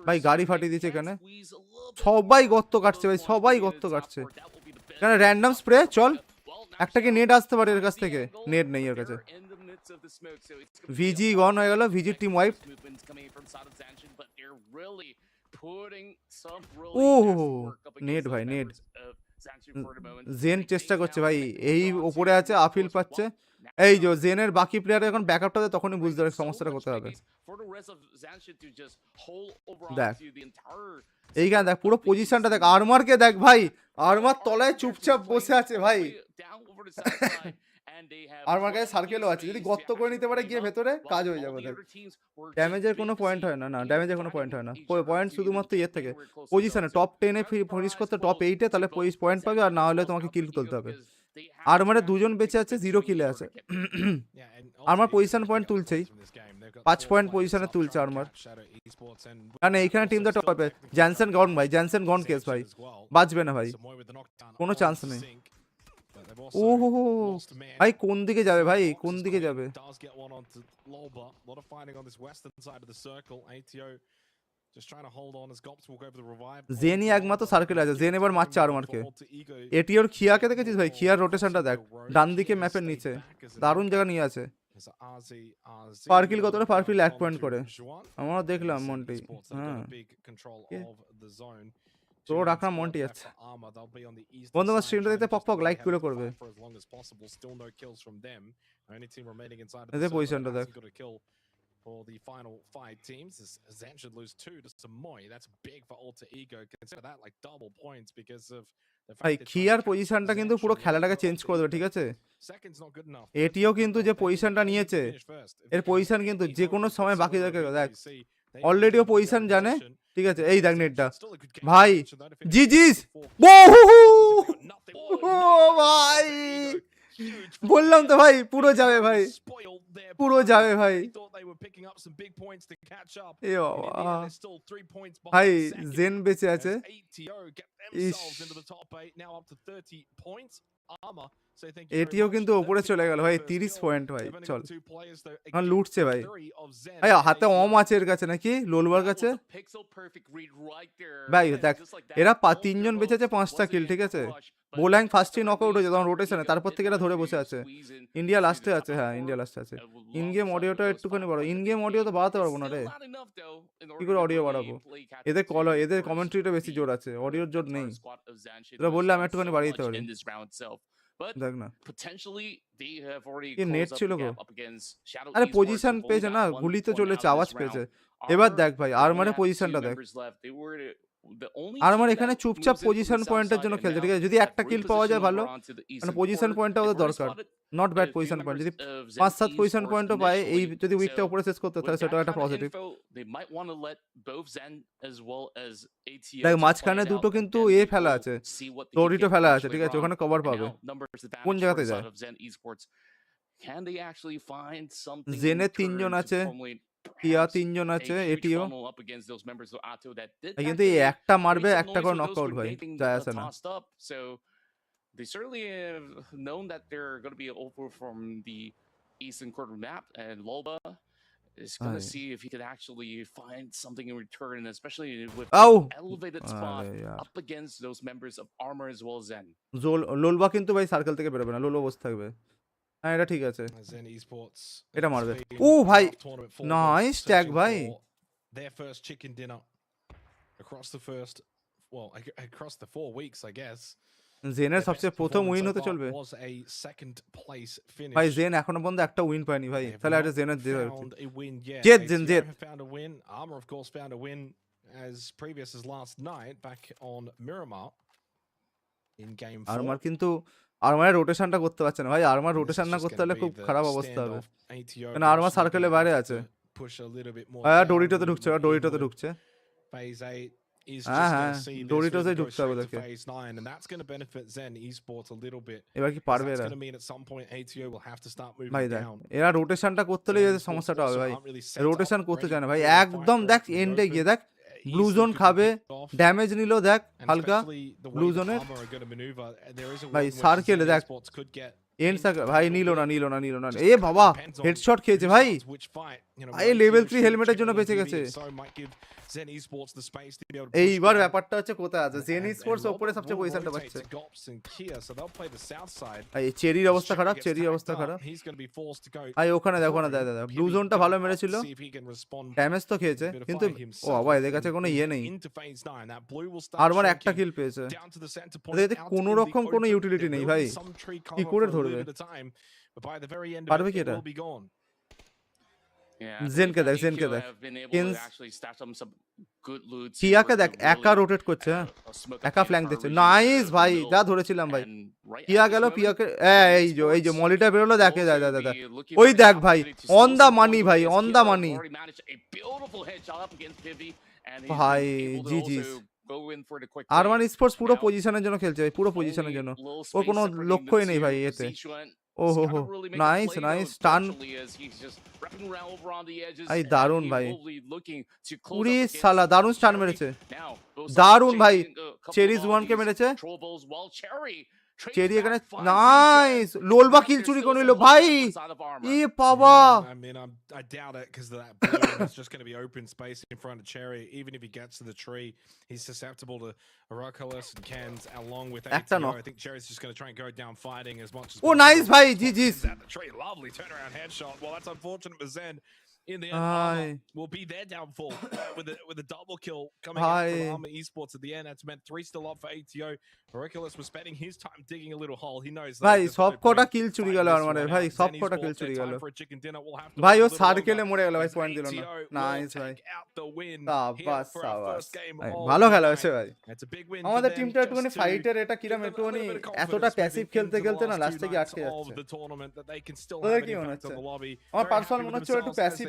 ভাই গাড়ি ফাটিয়ে দিয়েছে এখানে সবাই গর্ত কাটছে ভাই সবাই গর্ত কাটছে এখানে র্যান্ডম স্প্রে চল একটা কি নেট আসতে পারে এর কাছ থেকে নেট নেই এর কাছে ভিজি গন হয়ে গেল ভিজি টিম ওয়াইপ ও নেট ভাই নেট জেন চেষ্টা করছে ভাই এই ওপরে আছে আফিল পাচ্ছে এই যে জেনের বাকি প্লেয়ার এখন ব্যাকআপটাতে তখনই বুঝতে পারে সমস্যাটা কোথায় হবে দেখ এইখানে দেখ পুরো পজিশনটা দেখ আরমারকে দেখ ভাই আরমার তলায় চুপচাপ বসে আছে ভাই আরমার কাছে সার্কেলও আছে যদি গর্ত করে নিতে পারে গিয়ে ভেতরে কাজ হয়ে যাবে দেখ ড্যামেজের কোনো পয়েন্ট হয় না না ড্যামেজের কোনো পয়েন্ট হয় না পয়েন্ট শুধুমাত্র ইয়ে থেকে পজিশনে টপ 10-এ ফিনিশ করতে টপ 8-এ তাহলে পয়েন্ট পাবে আর না হলে তোমাকে কিল তুলতে হবে আরমারে দুজন বেঁচে আছে 0 কিলে আছে আরমার পজিশন পয়েন্ট তুলছেই 5 পয়েন্ট পজিশনে তুলছে আরমার কারণ এইখানে টিম তো টপে জ্যানসেন গন ভাই জ্যানসেন গন কেস ভাই বাঁচবে না ভাই কোনো চান্স নেই ও ভাই কোন দিকে যাবে ভাই কোন দিকে যাবে জেনই একমাত্র সার্কেল আছে জেন এবার মারছে আরমারকে এটিওর খিয়াকে দেখেছিস ভাই খিয়ার রোটেশনটা দেখ ডান দিকে ম্যাপের নিচে দারুণ জায়গা নিয়ে আছে পার্কিল কতটা পার্কিল 1 পয়েন্ট করে আমরা দেখলাম মন্টি হ্যাঁ তো রাখলাম মন্টি আছে বন্ধুরা স্ট্রিমটা দেখতে পক লাইক করে করবে এদের পজিশনটা দেখ for the final 5 teams. Zen should lose 2 to Samoy. That's big for Alter Ego. Consider that like double points because of ভাই খিয়ার পজিশনটা কিন্তু পুরো খেলাটাকে চেঞ্জ করে দেবে ঠিক আছে এটিও কিন্তু যে পজিশনটা নিয়েছে এর পজিশন কিন্তু যে কোনো সময় বাকি দেখে দেখ অলরেডিও পজিশন জানে, ঠিক আছে। এই দেখ নেটটা ভাই, জিজিস ভাই, বললাম তো ভাই পুরো যাবে ভাই, পুরো যাবে ভাই। এ বাবা ভাই, জেন বেঁচে আছে। এটিও কিন্তু ওপরে চলে গেল ভাই, 30 পয়েন্ট ভাই। চল লুটছে ভাই, ভাই হাতে অম আছে এর কাছে নাকি লোলবার কাছে ভাই। দেখ এরা 3 জন বেঁচেছে 5টা কিল, ঠিক আছে। বোল্যাং ফার্স্টই নকআউট হয়েছে তখন রোটেশনে, তারপর থেকে এরা ধরে বসে আছে। ইন্ডিয়া লাস্টে আছে, হ্যাঁ ইন্ডিয়া লাস্টে আছে। ইন গেম অডিওটা একটুখানি বড়, ইন গেম অডিও তো বাড়াতে পারবো না রে, কি করে অডিও বাড়াবো? এদের কমেন্ট্রিটা বেশি জোর আছে, অডিওর জোর নেই। তোরা বললে আমি একটুখানি বাড়িয়ে দিতে পারি। দেখ না কি নেট ছিল গো, আরে পজিশন পেয়েছে না, গুলি তো চলেছে, আওয়াজ পেয়েছে। এবার দেখ ভাই আরমারে পজিশনটা দেখ, আরমার এখানে চুপচাপ পজিশন পয়েন্টের জন্য খেলছে, ঠিক আছে। যদি একটা কিল পাওয়া যায় ভালো, মানে পজিশন পয়েন্টটা ওদের দরকার, নট ব্যাড পজিশন পয়েন্ট। যদি 5-7 পজিশন পয়েন্টও পায়, এই যদি উইকটা উপরে শেষ করতে, তাহলে সেটাও একটা পজিটিভ। দেখ মাঝখানে দুটো কিন্তু ফেলা আছে, ডোরিটো ফেলা আছে, ঠিক আছে, ওখানে কভার পাবে। কোন জায়গাতে যায়? জেনে 3 জন আছে, টিয়া 3 জন আছে, এটিও। কিন্তু এই একটা মারবে, একটা করে নকআউট ভাই, যায় আসে না। They certainly have known that they're going to be over from the eastern quarter map, and Loba is going to see if he can actually find something in return, especially with elevated spot up against those members of ARMR as well as Zen. লোলবা কিন্তু ভাই circle থেকে বেরোবে না, লোলবা বসে থাকবে। হ্যাঁ এটা ঠিক আছে, এটা মারবে। ও ভাই নাইস ট্যাগ ভাই, their first chicken dinner across the 4 weeks, I guess. জেনের সবচেয়ে প্রথম উইন হতে চলবে ভাই। জেন এখনো পর্যন্ত একটা উইন পায়নি ভাই, তাহলে একটা জেনের জেদ, জেদ। ARMR of course found a win as previous as last night back on Miramar in game 4. Armour কিন্তু আরমারের রোটেশনটা করতে পারছে না ভাই, আরমার রোটেশন না করতে হলে খুব খারাপ অবস্থা হবে, কারণ আরমার সার্কেলের বাইরে আছে। ডোরিটোতে ঢুকছে, ডোরিটোতে ঢুকছে, হ্যাঁ ডোরিটোতে ঢুকতে হবে ওদেরকে। এবার কি পারবে এরা? ভাই দেখ এরা রোটেশনটা করতে হলে এদের সমস্যাটা হবে ভাই, রোটেশন করতে চায় না ভাই একদম। দেখ এন্ডে গিয়ে দেখ ব্লু জোন খাবে, ড্যামেজ নিল দেখ হালকা ব্লু জোনের ভাই, সার্কেলে দেখ এন্ড সার্কেল ভাই, নিল না। এ বাবা হেডশট খেয়েছে ভাই, এই লেভেল 3 হেলমেটের জন্য বেঁচে গেছে। এইবার ব্যাপারটা হচ্ছে কোথায় আছে জেন স্পোর্টস, উপরে সবচেয়ে পজিশনটা পাচ্ছে। এই চেরির অবস্থা খারাপ, চেরির অবস্থা খারাপ ভাই। ওখানে দেখো না, দাদা ব্লু জোনটা ভালো মেরেছিল, ড্যামেজ তো খেয়েছে, কিন্তু ও বাবা এদের কাছে কোনো ইয়ে নেই। আরমার একটা কিল পেয়েছে, এদের কোনো রকম কোনো ইউটিলিটি নেই ভাই, কি করে ধরবে? পারবে কি এটা? জেনকে দেখ, টিয়াকে দেখ একা রোটেট করছে, একা ফ্ল্যাঙ্ক দিচ্ছে। নাইস ভাই, যা ধরেছিলাম ভাই। টিয়া গেল, পিয়াকে এই যে মলিটা বেরোলো, দেখে যায় দাদা, ওই দেখ ভাই অন দা মানি ভাই, অন দা মানি ভাই। জি আরমান স্পোর্টস পুরো পজিশনের জন্য খেলছে ভাই, পুরো পজিশনের জন্য, ওর কোনো লক্ষ্যই নেই ভাই এতে। ওহো নাইস টার্ন, এই দারুন ভাই, পুরি সালা দারুন স্টান মেরেছে, দারুন ভাই। চেরিজ 1 কে মেরেছে, চেরি এখানে নাইস। লোলবা কিল চুরি করে নিল ভাই, ই বাবা। I doubt it because that blue is just going to be open space in front of Cherry. Even if he gets to the tree, he's susceptible to Oraculus and Ken's along with ATO. I think Cherry's just going to try and go down fighting as much as possible. Oh, nice bhai, GG's. At the tree, lovely turnaround headshot. Well, that's unfortunate for Zen. In the end, ARMR will be their downfall with a double kill coming out from ARMR Esports at the end. That's meant 3 still up for ATO. Oraculus was spending his time digging a little hole. He knows that. ভাই সব কটা কিল চুরি গেল আরমারে ভাই, সব কটা কিল চুরি গেল ভাই। ও সার্কেলে মরে গেল ভাই, পয়েন্ট দিল না। নাইস ভাই, সাবাস ভালো খেলা হয়েছে ভাই। আমাদের টিমটা একটুখানি ফাইটের এটা কিরম, একটুখানি এতটা প্যাসিভ খেলতে না লাস্টে গিয়ে আটকে যাচ্ছে। তোদের কি মনে হচ্ছে? আমার পার্সোনাল মনে হচ্ছে একটু passive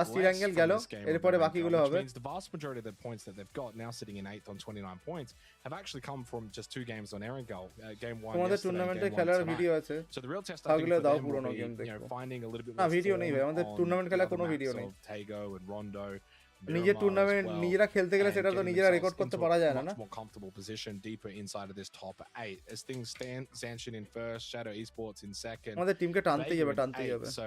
first less Erangel from গেল, this game of এরপরে Marengo, বাকিগুলো which হবে। means the vast majority of the points that they've got now sitting in 8th on 29 points have actually come from just 2 games on Erangel. Game 1 তোমাদের yesterday, টুর্নামেন্টে game 1 খেলার tonight. Video আছে, So the real test I think থাকলে for দাও them will পুরোনো be, game you know, দেখবো। finding a little bit না more video নেই ভাই, form আমাদের on টুর্নামেন্ট the খেলা other কোনো maps ভিডিও নেই। of Tago and Rondo, নিজের Miramar as টুর্নামেন্ট well, নিজেরা খেলতে গেলে and সেটা তো getting নিজেরা themselves রেকর্ড করতে into পারা a যায় না, much না? more comfortable position deeper inside of this top 8. As things stand, Zanshin in first, Shadow Esports in second, আমাদের টিমকে টানতেই Bagha হবে, in টানতেই 8th. হবে। So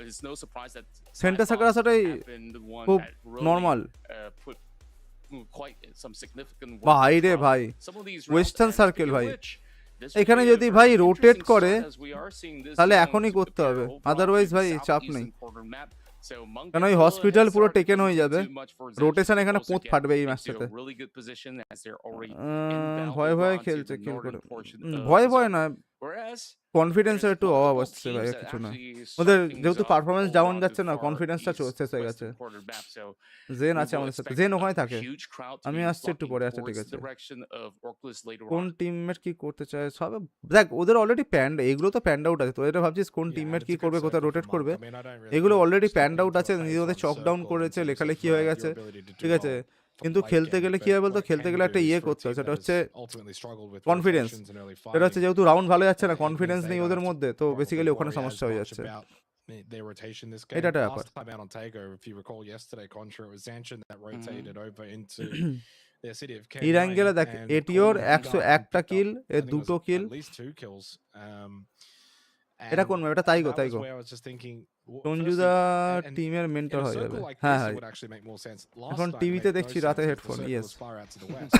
it's no surprise that centre Cypher circle আসাটাই have been the one খুব that really, normal. put quite some significant work ভাই রে from ভাই, some of these rounds, western and circle speaking of ভাই, which, this will এখানে be a যদি very ভাই interesting rotate করে start as we are seeing this তাহলে round এখনই করতে prepare হবে, overall আদারওয়াইজ to ভাই the চাপ নেই। southeastern corner map. So Monk কারণ gets ওই a little হসপিটাল head পুরো start, টেকেন doesn't হয়ে do যাবে, too much for rotation ZSHN, এখানে also পুঁত get ফাটবে এই into a ম্যাচটাতে। really good position as they're already ভয়ে inbound ভয়ে onto খেলছে the কিল northern করে, portion ভয়ে of ভয়ে zone. না, Whereas PMS. কনফিডেন্সের একটু অভাব Multiple হচ্ছে teams ভাই, that কিছু না। actually ওদের start things যেহেতু off performance all down around the যাচ্ছে না, far কনফিডেন্সটা শেষ হয়ে গেছে। east-western corner map. So জেন we আছে will আমাদের সাথে, expect জেন a ওখানে থাকে। huge crowd to আমি be আসছি একটু flocking পরে, আচ্ছা ঠিক towards আছে। the direction of Orclus later কোন on. টিমমেট কি করতে চায় সব দেখ, ওদের অলরেডি প্যান্ড, এগুলো তো প্যান্ড আউট আছে। তো এটা ভাবছিস কোন Yeah, টিমমেট and কি it's a good করবে, কোথায় circle for রোটেট Monk. করবে, I mean, I don't really এগুলো think already stepping প্যান্ড out into আছে, a phase নিজেদের one চকডাউন circle করেছে, in terms লেখালেখি of হয়ে your গেছে, ability to do ঠিক আছে। well for কিন্তু late খেলতে game, গেলে but কি হবে বলতো, what it খেলতে can গেলে do একটা is ইয়ে for a করতে team হবে, সেটা that হচ্ছে has ultimately struggled with confidence. rotations and early সেটা হচ্ছে fighting, যেহেতু রাউন্ড ভালো যাচ্ছে না, it means কনফিডেন্স they নেই don't ওদের have to মধ্যে, তো probably বেসিক্যালি ওখানে worry as সমস্যা হয়ে much যাচ্ছে। about their rotation this এটা game. একটা Last ব্যাপার। time out on Takeover, if you recall yesterday, Contra, it was Zanchin that rotated over into their city of এই Cambodia, র্যাঙ্ক গেলে দেখ, and এটিওর Corey moved up and 101টা picked up, কিল, এর I think it was 2টো kill. at least 2 kills. এটা And কোন map? এটা Taego, that was Taego. where I was just thinking, সঞ্জুদা firstly, and টিমের in মেন্টর a হয়ে circle যাবে। like হ্যাঁ this, it হ্যাঁ, would actually make more sense. Last এখন time, it টিভিতে made no দেখছি sense রাতে because the headphone, circle yes. was far out to the west.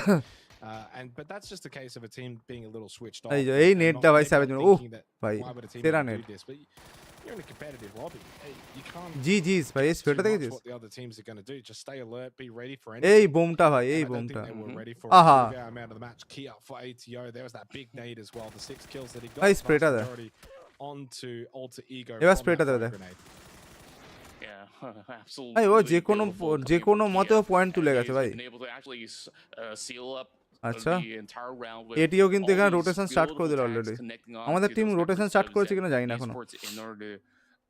But that's just a case of a team being a little switched off এই যে and এই not নেটটা ভাই, maybe not Savage. ও thinking that ভাই, why would a team তেরা even net. do this. But you're in a competitive lobby. Hey, you can't G G ভাই, এই guess too স্প্রেটা much দেখেছিস? what the other teams are going to do. Just stay alert, be ready for এই anything. বোমটা ভাই, এই And I don't think বোমটা। they were ready for it. আহা, Move out of the match. Key up for ATO. There was that big nade as well. The 6 kills that he got. ভাই Vast স্প্রেটা দে। majority onto Alter Ego এবার on that স্প্রেটা দেবে frag দেখ। grenade. Yeah, absolutely. ভাই ও যে কোনো beautiful যে coming কোনো from মতেও Kia, পয়েন্ট and তুলে গেছে he's ভাই। been able to actually seal up আচ্ছা, the entire round with এটিও কিন্তু all এখানে these রোটেশন স্টার্ট করে beautiful দিল tags অলরেডি। connecting on আমাদের to team those rotation different start subs করেছে that কিনা জানি না এখনো। Esports in order to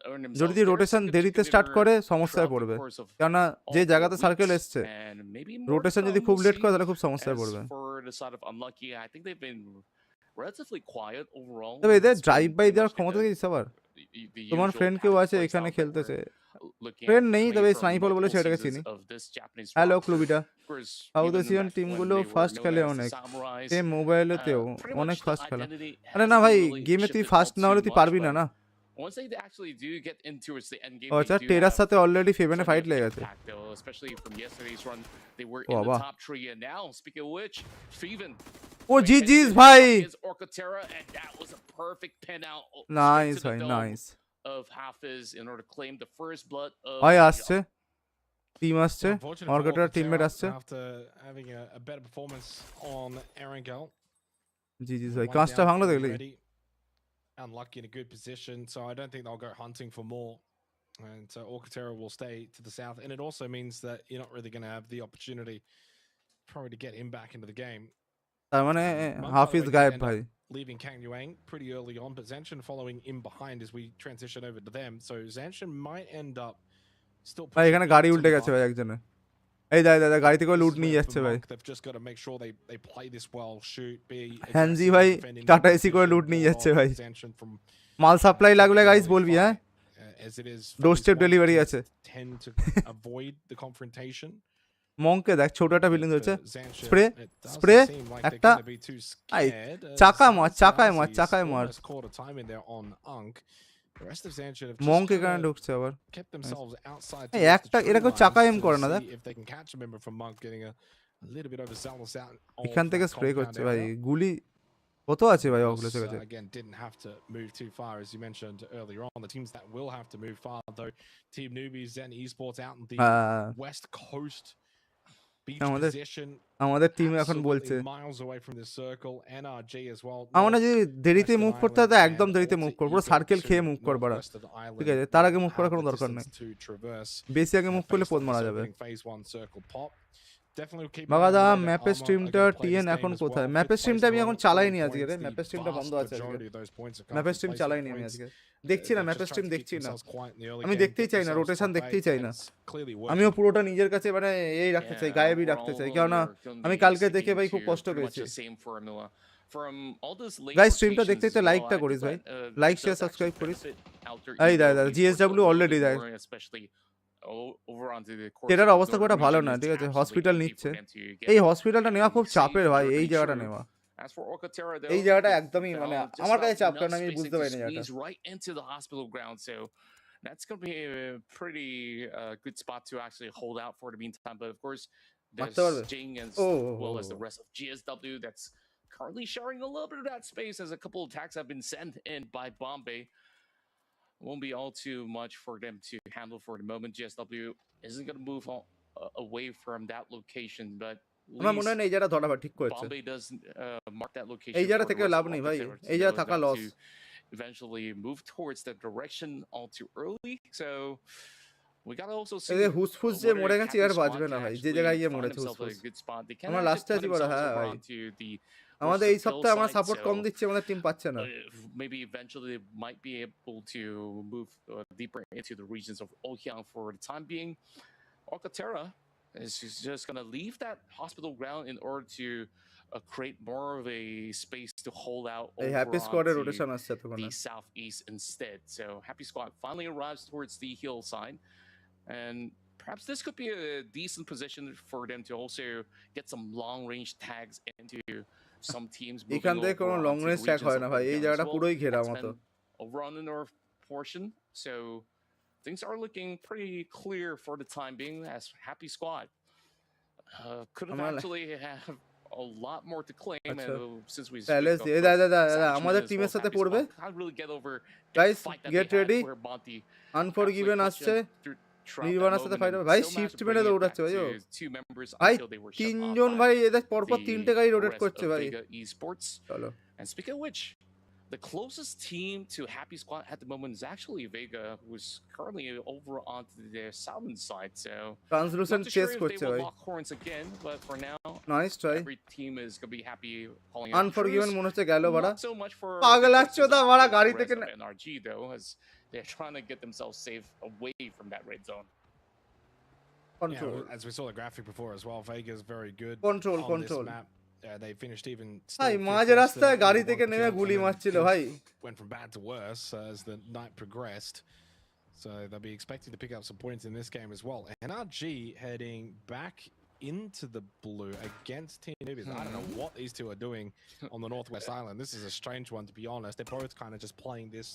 earn যদি themselves their রোটেশন tickets দেরিতে to স্টার্ট winner করে সমস্যায় throughout the পড়বে, course of কেননা যে all 4 জায়গাতে সার্কেল weeks, এসছে, and maybe more to rotation যদি come. খুব We'll লেট করে see. তাহলে খুব সমস্যায় As পড়বে। for the side of Unlucky, I think they've been relatively quiet overall. তবে এদের It's drive been by pretty দেওয়ার much ক্ষমতা the দেখেছিস আবার? the তোমার usual ফ্রেন্ড কেউ tactic আছে play এখানে style that খেলতেছে? we're looking ফ্রেন্ড at নেই, coming তবে from স্নাইপার বলে multiple সেটাকে seasons চিনি। of this Japanese hello drop. ক্লুবিটা। Of course, south even in Asian that when টিমগুলো they were first known খেলে as the অনেক, Samurais, সে মোবাইলেতেও pretty অনেক much the first খেলা। identity আরে না hasn't ভাই, really গেমে তুই shifted ফার্স্ট all না হলে too তুই much, পারবি না but না। once they actually do get into the end game, ও they আচ্ছা, do টেরার have সাথে অলরেডি ফেভেনে plenty ফাইট of লেগে গেছে। impact, though, especially from yesterday's run. They were ও in the বাবা, top three, and now, speaking of which, Feven ও going জি head to জিস head ভাই, against Orcatera, and that was a perfect pin out straight nice to the ভাই, dome nice of Hafiz in order to claim the first blood of ভাই। Bagha. আসছে team, আসছে, Well, unfortunate for অর্কেটার teammate Orcatera আসছে। after having a better performance on Erangel. G G ভাই, One কাঁচটা down ভাঙলো দেখলি? already. Unlucky in a good position, so I don't think they'll go hunting for more. And so Orcatera will stay to the south, and it also means that you're not really going to have the opportunity probably to get him back into the game. তার মানে Monk, by the Hafiz way, did গায়েব end ভাই। up leaving Kang Yuang pretty early on, but Zanshin following in behind as we transition over to them. So Zanshin might end up still ভাই pushing এখানে গাড়ি into উল্টে the গেছে buff. ভাই একজনের। এই দাদা দাদা, গাড়ি থেকে This লুট is নিয়ে where যাচ্ছে for ভাই। Monk, they've just got to make sure they play this well, shoot, be হ্যানজি aggressive ভাই in defending tata their AC করে position, লুট নিয়ে wall যাচ্ছে off ভাই। Zanshin from মাল সাপ্লাই লাগলে গাইস early বলবি, হ্যাঁ? fight, as it is door phase step one, delivery teams আছে। tend to avoid the confrontation. মংকে দেখ, ছোট একটা বিল্ডিং But হচ্ছে, for Zanshin, spray it doesn't spray seem like they're একটা, gonna be too I scared, as চাকায় মার, চাকায় মার, Zazi's চাকায় মার। almost caught a time in there on Unk. The rest of Zanshin have monk just এখানে kinda ঢুকছে আবার। kept themselves outside এই towards একটা the tree এরা কেউ lines চাকা এম to করে না দেখ। see if they can catch a member from Monk getting a little bit overzealous out এখান of থেকে that স্প্রে compound করছে ভাই, area. গুলি কত আছে ভাই Course, অগুলোর কাছে? again, didn't have to move too far, as you mentioned earlier on. The teams that will have to move far, though, Team Newbies and Esports out in the West Coast beach আমাদের position. আমাদের team এখন Absolutely বলছে miles away from this circle. NRG as well. আমরা North, যদি দেরিতে Western move করতে হয় Islands, তো একদম and দেরিতে মুভ Alter করবো, Ego সার্কেল to খেয়ে মুভ করবো না, northwest of the island. ঠিক আছে? তার আগে will মুভ করার have কোনো the দরকার নেই। distance to traverse. বেশি আগে মুভ করলে Based পোদ on মারা this যাবে। opening phase one circle pop. Definitely keep বাগাদা ম্যাপের স্ট্রিমটা টিএন এখন কোথায়? ম্যাপের স্ট্রিমটা আমি এখন চালাইনি আজকে রে, ম্যাপের স্ট্রিমটা বন্ধ আছে আজকে। ম্যাপের স্ট্রিম চালাইনি আমি আজকে, দেখছি না ম্যাপের স্ট্রিম, দেখছি না, আমি দেখতেই চাই না, রোটেশন দেখতেই চাই না। আমিও পুরোটা নিজের কাছে মানে এই রাখতে চাই, গায়েবই রাখতে চাই, কেননা আমি কালকে দেখে ভাই খুব কষ্ট পেয়েছি। গাইস স্ট্রিমটা দেখতে দেখতে লাইকটা করিস ভাই, লাইক শেয়ার সাবস্ক্রাইব করিস। এই দাদা জিএসডব্লিউ অলরেডি দেয়, এটার অবস্থা খুব একটা ভালো না, ঠিক আছে? হসপিটাল নিচ্ছে, এই হসপিটালটা নেওয়া খুব চাপের ভাই, এই জায়গাটা নেওয়া, এই জায়গাটা একদমই মানে আমার কাছে চাপ, কারণ আমি বুঝতে পারিনি জায়গাটা। That's going to be a pretty good spot to actually hold out for the meantime. But of course, there's Jing as well as the rest of GSW that's currently sharing a little bit of that space as a couple of attacks have been sent in by Bombay. Won't be all too much for them to handle for the moment. GSW isn't going to move away from that location, but আমার মনে হয় least না এই জায়গাটা ধরা ঠিক করেছে Bombay does mark that এই location জায়গা for the থেকে rest লাভ of নেই ভাই Alcatraz to এই know জায়গা থাকা not loss to eventually move towards that direction all too early. So we gotta also এই see যে হুসফুস যে whether মরে গেছে Happy আর Squad বাঁচবে can না ভাই যে actually জায়গায় গিয়ে find মরেছে themselves হুসফুস a good spot. They আমরা cannot just লাস্টে put আছি বড় themselves হ্যাঁ over ভাই onto the আমাদের worst এই of kill সপ্তাহে আমরা side, সাপোর্ট কম so দিচ্ছি আমাদের টিম পাচ্ছে না maybe eventually they might be able to move deeper into the regions of Oceania for the time being. TERA is just going to leave that hospital ground in order to create more of a space to hold out এই over happy স্কোয়াডের onto rotation আসছে তখন the southeast instead. So Happy Squad finally arrives towards the hillside, and perhaps this could be a decent position for them to also get some long-range tags into some teams এখান moving থেকে কোনো over long onto the range tag regions হয় of না ভাই এই Bagha as জায়গাটা well. পুরোই ঘেরা মতো Xmen over on the north portion, so things are looking pretty clear for the time being as Happy Squad could have আমার actually have a lot more to claim, and আচ্ছা since we তাহলে speak of এই দাদা দাদা ZSHN আমাদের as well, টিমের সাথে Happy পড়বে Squad can't really get over that guys fight that gate they had ready where Bonti unforgiven absolutely আসছে clutched them throughout that নির্বাণার সাথে moment ফাইট and হবে ভাই still managed শিফট to মেরে bring it back দৌড়াচ্ছে ভাই ও to two members ভাই until they were shut off তিনজন by ভাই এদের পরপর তিনটে গাড়ি the রোটেট rest করছে of ভাই Bagha Esports. চলো And speaking of which, the closest team to Happy Squad at the moment is actually Vega, who's currently over onto the southern side. So not translucent too chase sure if they করছে will ভাই lock horns again, but for now, nice try every team is gonna be happy calling out আনফরগিভেন truce. মনে হচ্ছে গেল ভাড়া Not so much for পাগল the আসছে forces ওটা of ভাড়া the গাড়ি rest থেকে of NRG though, as they're trying to get themselves safe away from that red zone. Control As we saw the graphic before as well, Vega's very good Control, on control. this map. They finished even ভাই still মাঝ fifth best রাস্তায় in গাড়ি the থেকে one নেমে kill, গুলি and then মারছিল things ভাই went from bad to worse as the night progressed. So they'll be expecting to pick up some points in this game as well. NRG heading back into the blue against Team Newbies. I don't know what these two are doing on the Northwest Island. This is a strange one, to be honest. They're both kind of just playing this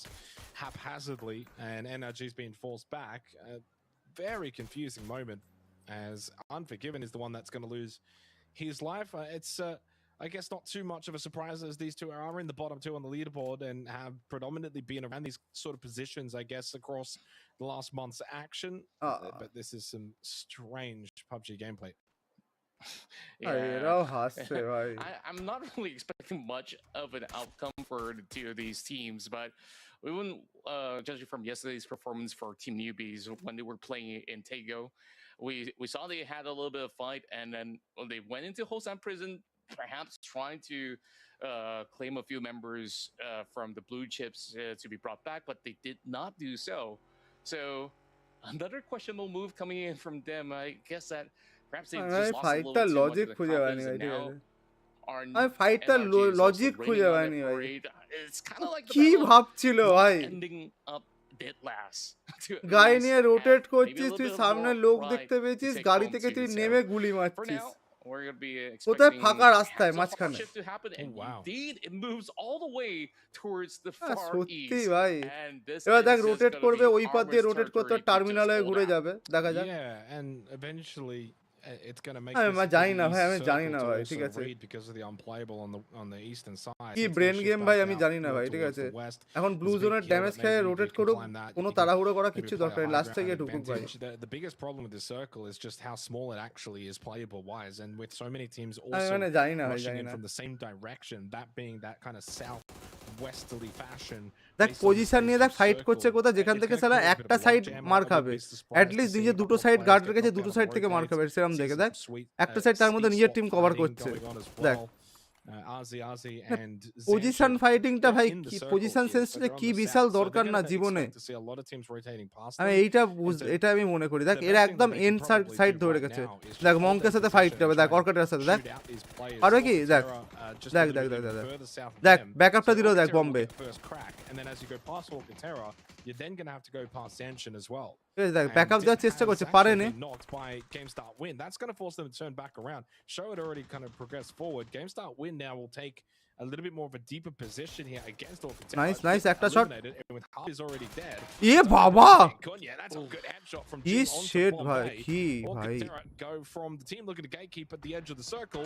haphazardly, and NRG's being forced back. A very confusing moment, as Unforgiven is the one that's going to lose his life. It's I guess not too much of a surprise, as these two are in the bottom two on the leaderboard and have predominantly been around these sort of positions, I guess, across the last month's action. But this is some strange PUBG gameplay. ভাই এরাও হাসছে ভাই I'm not really expecting much of an outcome for the two of these teams, but even judging from yesterday's performance for Team Newbies when they were playing in Tego, we saw they had a little bit of fight, and then when they went into Hosan prison, perhaps trying to claim a few members from the blue chips to be brought back, but they did not do so. So another questionable move coming in from them. I guess that perhaps they আমি just lost a ফাইটটা little too much logic of the খুঁজে পাইনি confidence, ভাই and ঠিক now আছে our আমি ফাইটটা NRG is also logic raining খুঁজে on that পাইনি ভাই parade. It's kind of like the কি battle of ভাবছিল not ভাই ending up dead last. To at গাড়ি least নিয়ে have রোটেট maybe a করছিস little তুই bit of সামনে moral লোক pride দেখতে to পেয়েছিস take গাড়ি home থেকে to. তুই So নেমে গুলি for মারছিস now, we're gonna be কোথায় expecting ফাঁকা রাস্তায় perhaps a hard মাঝখানে shift to happen, and wow. indeed it moves all the way towards the হ্যাঁ, far সত্যি east. ভাই And this এবার is দেখ just রোটেট gonna করবে be ওই পথ দিয়ে ARMR's রোটেট করতে territory to টার্মিনাল just হয়ে hold ঘুরে out. যাবে দেখা যাক Yeah, and eventually it's going to make আমি this জানি না pretty ভাই আমি easy জানি circle না to ভাই also ঠিক আছে read because of the unplayable on the eastern side. কি It's gonna brain shift game back ভাই আমি out জানি না more ভাই ঠিক towards আছে the west. এখন ব্লু There's a big জোনের hill ড্যামেজ that খেয়ে maybe if rotate you can করুক climb that, কোনো you can তাড়াহুড়ো করা maybe কিচ্ছু play a দরকার নেই high লাস্টে ground গিয়ে ঢুকুক ভাই advantage. The biggest problem with this circle is just how small it actually is playable wise, and with so many teams আমি also মানে জানি না ভাই rushing জানি in না from the same direction, that being that kind of southwesterly fashion. দেখ based on the position নিয়ে দেখ space ফাইট of করছে circle, কোথায় যেখান it's থেকে gonna সালা create a bit একটা of a সাইড logjam. মার I খাবে wouldn't be surprised at least to see নিজে a দুটো couple of side players guard get রেখেছে knocked দুটো out সাইড on থেকে মার খাবে rotates. সেরকম See দেখে some দেখ sweet, একটা সাইড তার মধ্যে steep নিজের swap টিম কভার fighting করছে going on as দেখ well. Arzi and position Zanship, ফাইটিংটা they're ভাই in the কি circle position here, so সেন্সটা they're on কি the বিশাল south, so দরকার they're না gonna জীবনে expect to see a lot of teams rotating past আমি them. এইটা And to এটা আমি মনে করি দেখ the এরা best thing একদম that they end can probably side do ধরে right রেখেছে now is দেখ just hold মঙ্কের their সাথে ফাইট position করবে and দেখ try and অর্কাটের সাথে দেখ shoot out these players. পারবে কি Or দেখ TERA, just a দেখ little দেখ bit দেখ even দেখ further south of দেখ them. ব্যাকআপটা So দিল দেখ TERA will Bombay get first crack, and then as you go past TERA, you're then going to have to go past Zanshin as well. ঠিক আছে দেখ And backup দেওয়ার Dip চেষ্টা has করছে actually পারেনি been knocked by GameStart Win. That's going to force them to turn back around. Show had already kind of progressed forward. GameStart Win now will take a little bit more of a deeper position here against Orchid. Nice একটা shot And with Hull is already dead. এ বাবা Yeah, that's a good headshot from কি Jim onto sheet ভাই Bombay. কি ভাই Orchid go from the team looking to gatekeep at the edge of the circle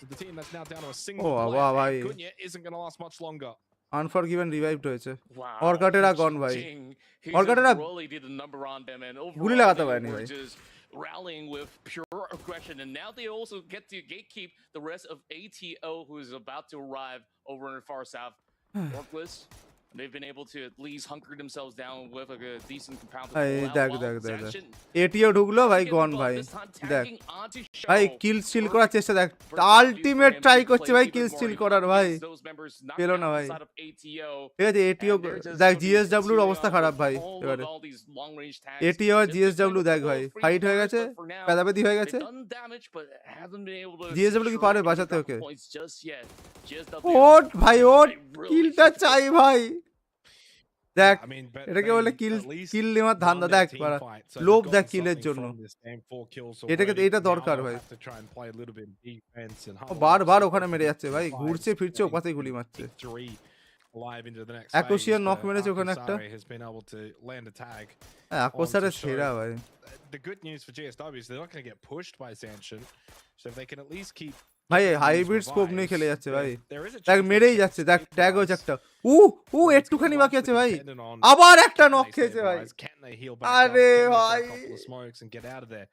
to the team that's now down to a ও single বাবা player. ভাই Gunya isn't going to last much longer. Unforgiven revived হয়েছে Wow. Orcatera gone ভাই Jing, he অর্কাটেরা just really did a number on them, and গুলি overall লাগাতে they পারেনি were ভাই just rallying with pure aggression, and now they also get to gatekeep the rest of ATO, who is about to arrive over in the far south. Orkless, they've been able to at least hunker themselves down with a decent compound to এই pull out, দেখ while দেখ দেখ দেখ Zanshin এটিও ঢুকলো ভাই getting গন involved, ভাই this time দেখ tagging onto ভাই Show. কিল স্টিল করার চেষ্টা দেখ আলটিমেট ট্রাই করছে ভাই কিল স্টিল করার ভাই পেলো না ভাই ঠিক আছে এটিও দেখ জিএসডব্লিউ এর অবস্থা খারাপ ভাই এবারে এটিও আর জিএসডব্লিউ দেখ ভাই ফাইট হয়ে গেছে পেদাপেদি হয়ে গেছে জিএসডব্লিউ কি পারে বাঁচাতে ওকে ওট ভাই ওট কিলটা চাই ভাই দেখ এটাকে বলে কিল কিল নেওয়ার ধান্দা দেখ লোভ দেখ কিলের জন্য এটাকে এটা দরকার ভাই বারবার ওখানে মেরে যাচ্ছে ভাই ঘুরছে ফিরছে ও পাশে গুলি মারছে অ্যাকোশিয়ার নক মেরেছে ওখানে একটা অ্যাকোশিয়ারের সেরা ভাই The good news for GSW is they're not going to get pushed by Zanshin, so if they can at least keep ভাই হাইব্রিড স্কোপ নিয়ে খেলে যাচ্ছে ভাই দেখ মেরেই যাচ্ছে দেখ ট্যাগ হয়েছে একটা একটুখানি বাকি আছে ভাই আবার একটা নক খেয়েছে ভাই আরে ভাই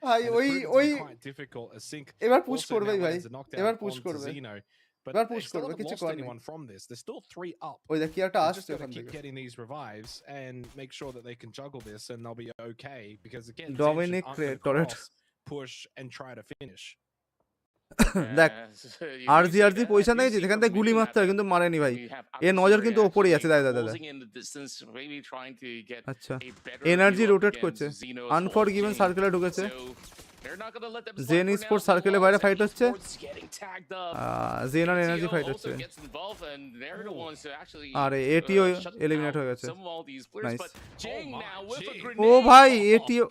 ভাই ওই এবার পুশ করবে ভাই এবার পুশ করবে এবার পুশ করবে কিছু করেনি ওই দেখ কি একটা আসছে ওখান থেকে Dominic টরেট push and try to finish. দেখ আরজি পয়সা নেই যেখান থেকে গুলি মারতে হয় কিন্তু মারেনি ভাই এর নজর কিন্তু ওপরেই আছে দাদা দাদা আচ্ছা এনার্জি রোটেট করছে আনফরগিভেন সার্কেলে ঢুকেছে জেন স্পোর্টস সার্কেলের বাইরে ফাইট হচ্ছে জেন আর এনার্জি ফাইট হচ্ছে আরে এটিও এলিমিনেট হয়ে গেছে নাইস ও ভাই এটিও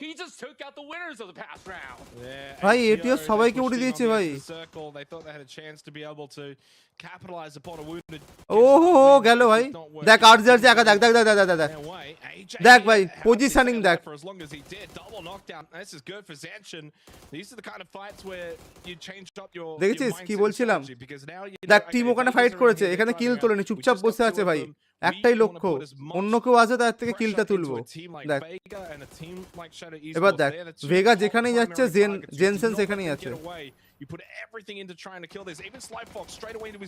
ভাই এটিও সবাইকে উড়িয়ে দিয়েছে ভাই ওহো গেল ভাই দেখ আরজি একা দেখ দেখ দেখ দেখ দেখ দেখ ভাই পজিশনিং দেখ দেখেছিস কি বলছিলাম দেখ টিম ওখানে ফাইট করেছে এখানে কিল তোলেনি চুপচাপ বসে আছে ভাই একটাই লক্ষ্য অন্য কেউ আছে তার থেকে কিলটা তুলবো দেখ এবার দেখ ভেগা যেখানেই যাচ্ছে জেনসেন সেখানেই আছে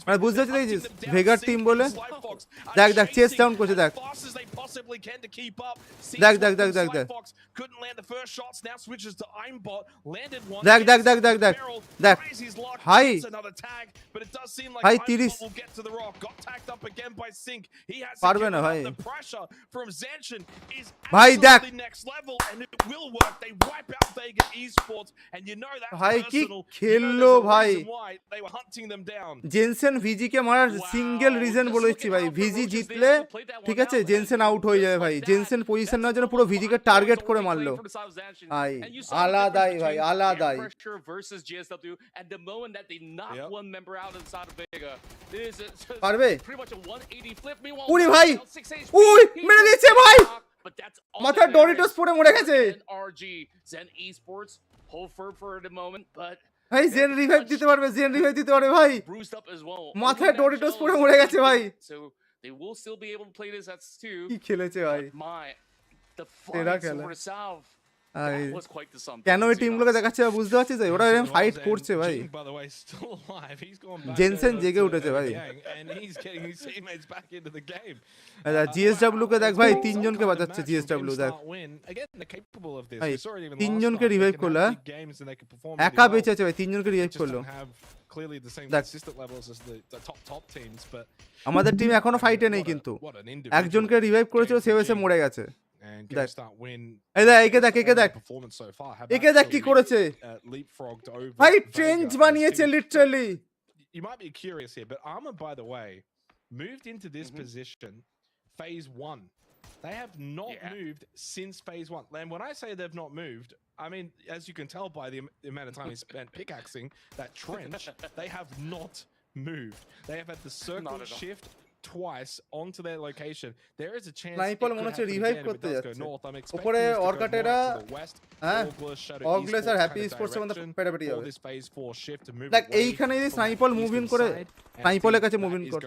মানে বুঝতে পারছিস ভেগার টিম বলে দেখ দেখ চেস ডাউন করছে দেখ দেখ দেখ দেখ দেখ দেখ দেখ দেখ দেখ দেখ দেখ দেখ হাই হাই 30 পারবে না ভাই ভাই দেখ ভাই কি খেললো ভাই জেনসেন ভিজি কে মারার সিঙ্গেল রিজন বলে দিচ্ছি ভাই ভিজি জিতলে ঠিক আছে জেনসেন আউট হয়ে যাবে ভাই জেনসেন পজিশন নেওয়ার জন্য পুরো ভিজি কে টার্গেট করে মারলো ভাই আলাদাই ভাই আলাদাই পারবে উনি ভাই উই মেরে দিয়েছে ভাই মাথায় ডরিটোস পড়ে মরে গেছে ভাই জেন রিভাইভ দিতে পারবে ভাই মাথায় ডরিটোস পড়ে মরে গেছে ভাই কি খেলেছে ভাই সেরা খেলা কেন এই টিমগুলোকে দেখাচ্ছে বুঝতে পারছিস ওরা এরকম ফাইট করছে ভাই জেনসেন জেগে উঠেছে ভাই জিএসডব্লিউ কে দেখ ভাই তিনজনকে বাঁচাচ্ছে জিএসডব্লিউ দেখ ভাই তিনজনকে রিভাইভ করলো একা বেঁচে আছে ভাই তিনজনকে রিভাইভ করলো আমাদের টিম এখনো ফাইটে নেই কিন্তু একজনকে রিভাইভ করেছিল সে এসে মরে গেছে একে দেখ কি করেছে ভাই ট্রেঞ্চ বানিয়েছে literally You might be curious here, but ARMR, by the way, moved into this position phase 1. They have not moved since phase 1. And when I say they've not moved, I mean, as you can tell by the amount of time he spent pickaxing that trench, they have not moved. They have had the circle shift twice onto their location. There is a chance sniper মনে হচ্ছে revive করতে যাচ্ছে উপরে অর্কাটেরা হ্যাঁ অগলেস আর happy sports এর মধ্যে পেটাপেটি হবে দেখ এইখানে যদি স্নাইপার মুভ ইন করে স্নাইপারের কাছে মুভ ইন করে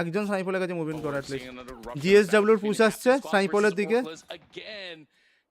একজন স্নাইপারের কাছে মুভ ইন করে অ্যাট লিস্ট জিএসডব্লিউ এর পুশ আসছে স্নাইপারের দিকে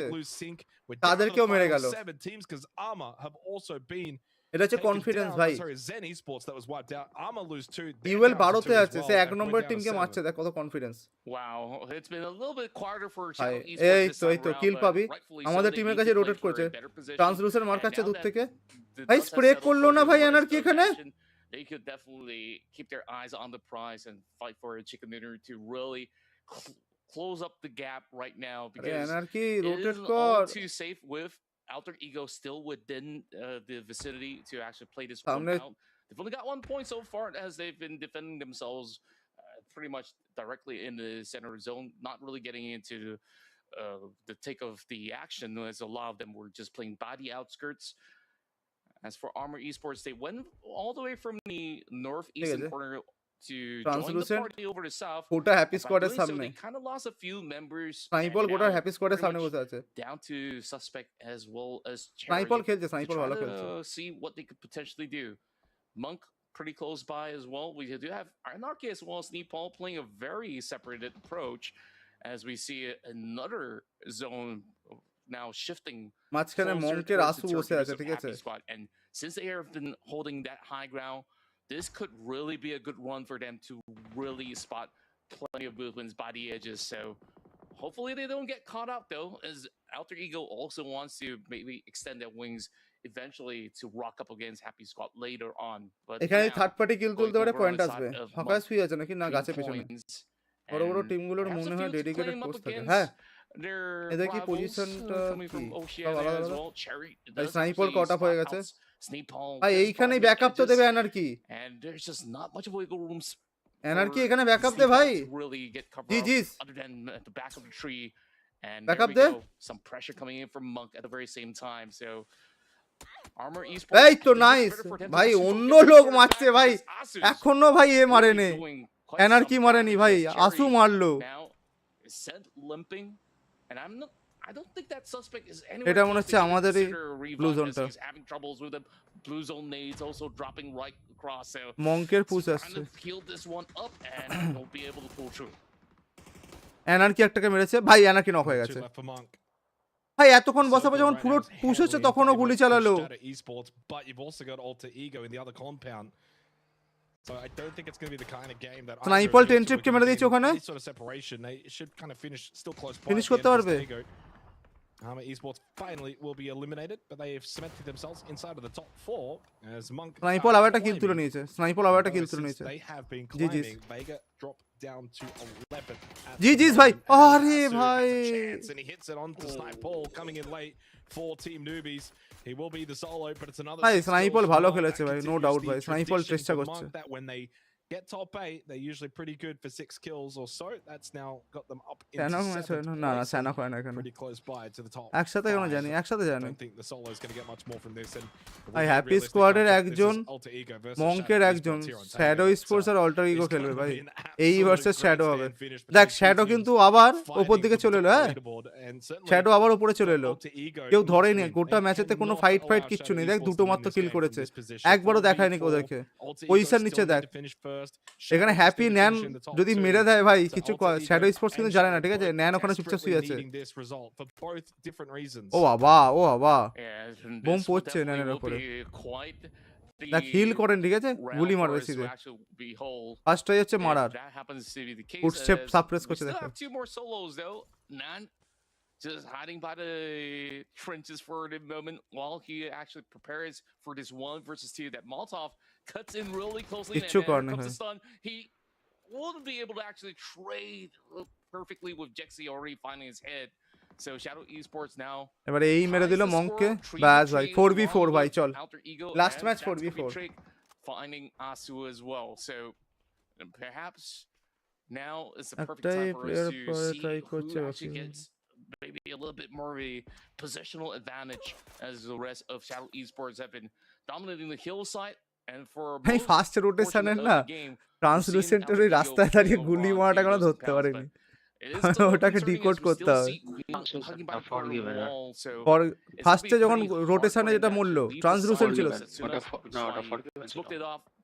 আছে lose sync. We're down to the তাদেরকেও মেরে final গেল 7 teams because ARMR have also been এটা হচ্ছে taken কনফিডেন্স down. ভাই। Sorry, Zen Esports that was wiped out. ARMR lose 2. UL 12তে আছে, সে 1 নম্বর টিমকে মারছে, দেখ কত confidence. Wow, it's been a little bit quieter for ভাই Shadow Esports এই this তো time around, কিল but পাবি, rightfully so, আমাদের they টিমের need কাছে to play রোটেট for করেছে, a better position. ট্রান্সলুসের মার And খাচ্ছে now দূর that থেকে। the ভাই dust has স্প্রে settled করলো for না the ভাই rest এনার্কি of the এখানে। action, they could definitely keep their eyes on the prize and fight for a chicken dinner to really close up the gap right now, আরে because anarchy it rotate isn't কর। all too safe with Alter Ego still within the vicinity to actually play this one সামনে out. They've only got 1 point so far as they've been defending themselves pretty much directly in the center zone, not really getting into the take of the action, as a lot of them were just playing body outskirts. As for ARMR Esports, they went all the way from the northeastern আছে। corner to join the translucent party over the south. গোটা happy And by স্কোয়াডের doing so, সামনে, they kind of lost a few members. স্নাইপল And গোটা now happy স্কোয়াডের pretty সামনে much বসে আছে। down to suspect as well as স্নাইপল Charity খেলছে, to স্নাইপল try ভালো খেলছে। to see what they could potentially do. Monk pretty close by as well. We do have Anarchy as well as Nepal playing a very separated approach, as we see another zone now shifting মাঝখানে closer মঙ্কের towards আসু the বসে territories আছে, of ঠিক আছে। Happy Squad. And since they have been holding that high ground, this could really be a good run for them to really spot plenty of movements by the edges. So hopefully they don't get caught out though, as Alter Ego also wants to maybe extend their wings eventually to rock up against Happy Squad later on. But এখানে now, third party কিল তুলতে পারে, over on point the আসবে। side of ফাঁকা Monk, শুয়ে আছে নাকি না 3 গাছের পেছনে। points, বড় বড় and টিমগুলোর perhaps মনে a হয় few to dedicated claim up coach থাকে। against হ্যাঁ their এদের কি rivals, পজিশনটা coming কি from সব Oceania আলাদা as আলাদা। well. Cherry ভাই does স্নাইপল actually কট আপ হয়ে spot গেছে। out Sneepal ভাই just এইখানেই by the ব্যাকআপ তো edges, দেবে anarchy. and there's just not much of wiggle room anarchy for এখানে ব্যাকআপ দে Sneepal ভাই। to really get cover up জিজিস other than at the back of the tree. And backup there we দে। go. Some pressure coming in from Monk at the very same time. So ARMR এই Esports, তো it looks nice better for them to ভাই, just অন্য get the লোক quarter মারছে back ভাই, because Asus এখনো ভাই এ really মারেনি, doing quite anarchy some মারেনি damage ভাই, as আসু Cherry মারলো। now is sent limping, and I don't think that suspect is এটা anywhere মনে close হচ্ছে to getting আমাদেরই considered a blue revive, as জোনটা। he's having troubles with the blue zone nades also dropping right across. So মঙ্কের push trying আসছে। to heal this one up and will be able to pull through. Anarchy একটাকে মেরেছে ভাই, anarchy knock হয়ে 2 গেছে। left for Monk. ভাই এতক্ষণ বসাবো Circle যখন right পুরো now is পুশ হচ্ছে heavily in তখনও favour গুলি of চালালো। Shadow Esports, but you've also got Alter Ego in the other compound. So I don't think it's going to be the kind of game that স্নাইপল 10 trip কে মেরে দিয়েছে ওখানে। Any sort of separation, they should kind of finish still close by. Finish at the করতে end of পারবে। this day go. ARMR Esports finally will be eliminated, but they have cemented themselves inside of the top 4 as Monk স্নাইপল are আবার একটা কিল তুলে climbing. নিয়েছে, স্নাইপল আবার একটা কিল Although তুলে since নিয়েছে। they have been GG's। climbing, Bagha dropped down to 11 at the GG's ভাই, moment, and আরে Asu ভাই। has a chance, and he hits it onto Snipeball coming in late for Team Newbies. He will be the solo, but it's another ভাই 6 স্নাইপল kills ভালো for Monk. খেলেছে That ভাই, no continues doubt the ভাই, স্নাইপল tradition চেষ্টা for করছে। Monk that when they get top 8, they're usually pretty good for 6 kills or so. That's now got them up into স্যানক match হয় 7th না, না না place স্যানক and হয় না এখানে। pretty close by to the top একসাথে কেন 5. জানি, একসাথে I জানি। don't think the solo is going to get much more from this. And ভাই we'll be হ্যাপি realistic, স্কোয়াডের this is একজন, Alter Ego versus মঙ্কের Shadow একজন, Esports here on Shadow Takeover. Sports আর অল্টার ইগো It's খেলবে gonna ভাই। be an এই absolute versus Shadow হবে। grandstand finish দেখ between two শ্যাডো teams কিন্তু আবার ওপর fighting দিকে for the চলে top এলো। হ্যাঁ leaderboard, and certainly শ্যাডো আবার উপরে চলে এলো, Alter Ego কেউ must ধরেই নি, win. গোটা They ম্যাচেতে কোনো cannot ফাইট allow কিচ্ছু নেই, Shadow দেখ Esports দুটো to win মাত্র this কিল game করেছে, from this position. একবারও দেখায়নি 4v4, ওদেরকে। Alter Ego পজিশন still নিচ্ছে need দেখ, to finish first. এখানে Shadow happy still NAND finishing the top যদি 2. মেরে দেয় ভাই So কিছু Alter শ্যাডো Ego স্পোর্টস কিন্তু and জানে না, Shadow ঠিক আছে, both ন্যান ওখানে চুপচাপ desperately শুয়ে আছে। needing this result for both different reasons. ও বাবা, ও বাবা, Yeah, and bomb this will পড়ছে definitely ন্যানের will উপরে। be quite দেখ হিল the করেন, ঠিক আছে, গুলি round মারবে for us to সিধে। actually behold. ফার্স্টটাই হচ্ছে If মারার, that happens to be the case, footstep as suppress we করছে still দেখো। have 2 more solos though. Nan just hiding by the trenches for the moment while he actually prepares for this 1 versus 2. That Molotov cuts in really closely, and কিচ্ছু then করেনি comes ভাই। the stun. He wouldn't be able to actually trade perfectly with Jexy already finding his head. So Shadow Esports now এবারে এই মেরে ties দিল the মঙ্ককে, score, 3 ব্যাস ভাই, victory 4v4 along ভাই, with চল Alter Ego, last and match that's gonna be 4v4। Trick finding Asu as well. So perhaps now is the perfect একটাই time for us player to পরে see try who করছে actually বাকি। gets maybe a little bit more of a positional advantage, as the rest of Shadow Esports have been dominating the hill side. And for এই most first portion রোটেশনের of না the game, ট্রান্সলুসেন্টের ওই রাস্তায় দাঁড়িয়ে গুলি মারাটা কোনো ধরতে পারিনি, it is still ওটাকে concerning ডিকোড as we করতে still হবে। see Queen hugging by the corner of the wall. So ফার্স্টে যখন রোটেশনে যেটা মরলো ট্রান্সলুসেন্ট ছিল, ওটা ওটা forgiven looked it off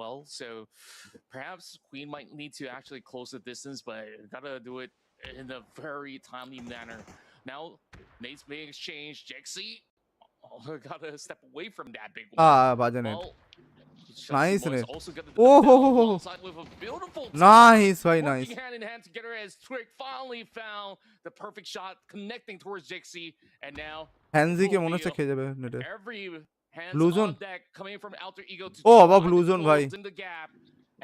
well. So perhaps Queen might need to actually close the distance, but gotta do it in a very timely manner. Now, Nate's being exchanged. Jexy gotta step away from that big one. বাজে net Well, Nice Shutsumo is net. also gonna Oh, defend ho, ho, ho. alongside with a beautiful nice ভাই working nice hand in hand together as Twig finally found the perfect shot connecting towards Jixie, and now হ্যান্সিকে মনে হচ্ছে খেয়ে যাবে নেটে every hands Blue on zone? deck coming from Alter Ego to Oh, try আবার to blue zone ভাই close in the gap,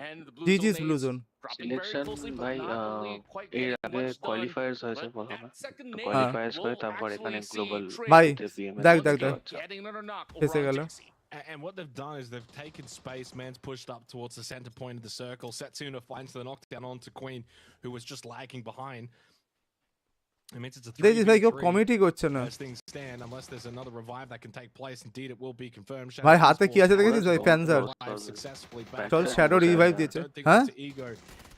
and the blue GG's zone blue nades zone dropping very selection closely, but ভাই not only quite এর getting আগে much done. Qualifiers হয়েছে But প্রথমে that second তো nade qualifiers করে will তারপর এখানে actually গ্লোবাল see Trey ভাই পিএমএস দেখ once দেখ again দেখ getting another knock over ফেসে on গেল Jixie. And what they've done is they've taken space. Man's pushed up towards the center point of the circle. Setsuna finds the knockdown onto Queen, who was just lagging behind. It means it's a দেখছিস ভাই কেউ 3v3 committee করছে না as things stand, unless there's another revive that can take place. Indeed, it will be confirmed. ভাই Shadow হাতে কি Esports আছে দেখেছিস ভাই Forest প্যান্সার revive successfully back চল Back shadow to revive Shadow. দিয়েছে Don't think হ্যাঁ it's Ego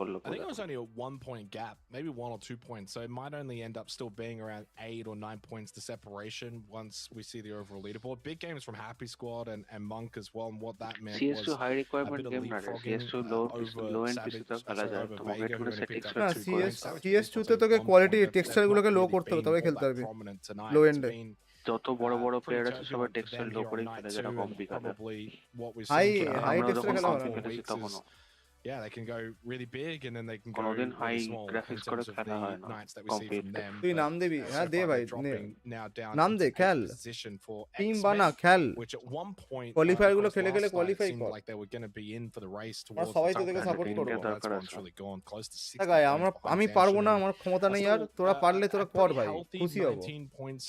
করলো I think it দেখো। was only a 1 point gap, maybe 1 or 2 points. So it might only end up still being around 8 or 9 points to separation once we see the overall leaderboard. Big games from Happy Squad and Monk as well. And what that meant was CS2 high require requirement bit of game না রে, leapfrogging CS2 over low end Savage, পিসিতেও খেলা যায়, over তোমাকে Vega, একটু who করে only picked settings up না টা 2 ঠিক করে CS নিতে হবে। points. Savage CS2 তে তোকে 1 quality point. They've টেক্সচারগুলোকে not low really করতে হবে been তবে all খেলতে that পারবি prominent tonight. লো It's এন্ডে। been যত বড় বড় pretty প্লেয়ার আছে সবাই turbulent for texture them low here on করেই night খেলে, যেটা 2, কম and বিঘাতে। probably what we're high seeing for high them আমরা over টেক্সচারে যখন the খেলা last হবে না। পাবজি 4 খেলেছি weeks তখনও is, yeah, they can go really big and then they can go কোনোদিন high really small in graphics করে terms of খেলা the হয় না nights that we see from competitive. them. তুই But নাম দিবি? so হ্যাঁ দে far ভাই they're dropping now down নাম দে into খেল, 8th position for team Xmen, বানা খেল, which at one point qualifier গুলো across খেলে খেলে last night it qualify seemed কর। like they were going to be in for the race আমরা towards the সবাই তো top তোকে end of সাপোর্ট the করবো। leaderboard. That's দরকার one আছে। truly gone close to 60 guy points আমরা behind আমি পারবো না, Zanshine. আমার ক্ষমতা Are নেই আর, still তোরা পারলে তোরা কর pretty ভাই, healthy, খুশি হব। 19 points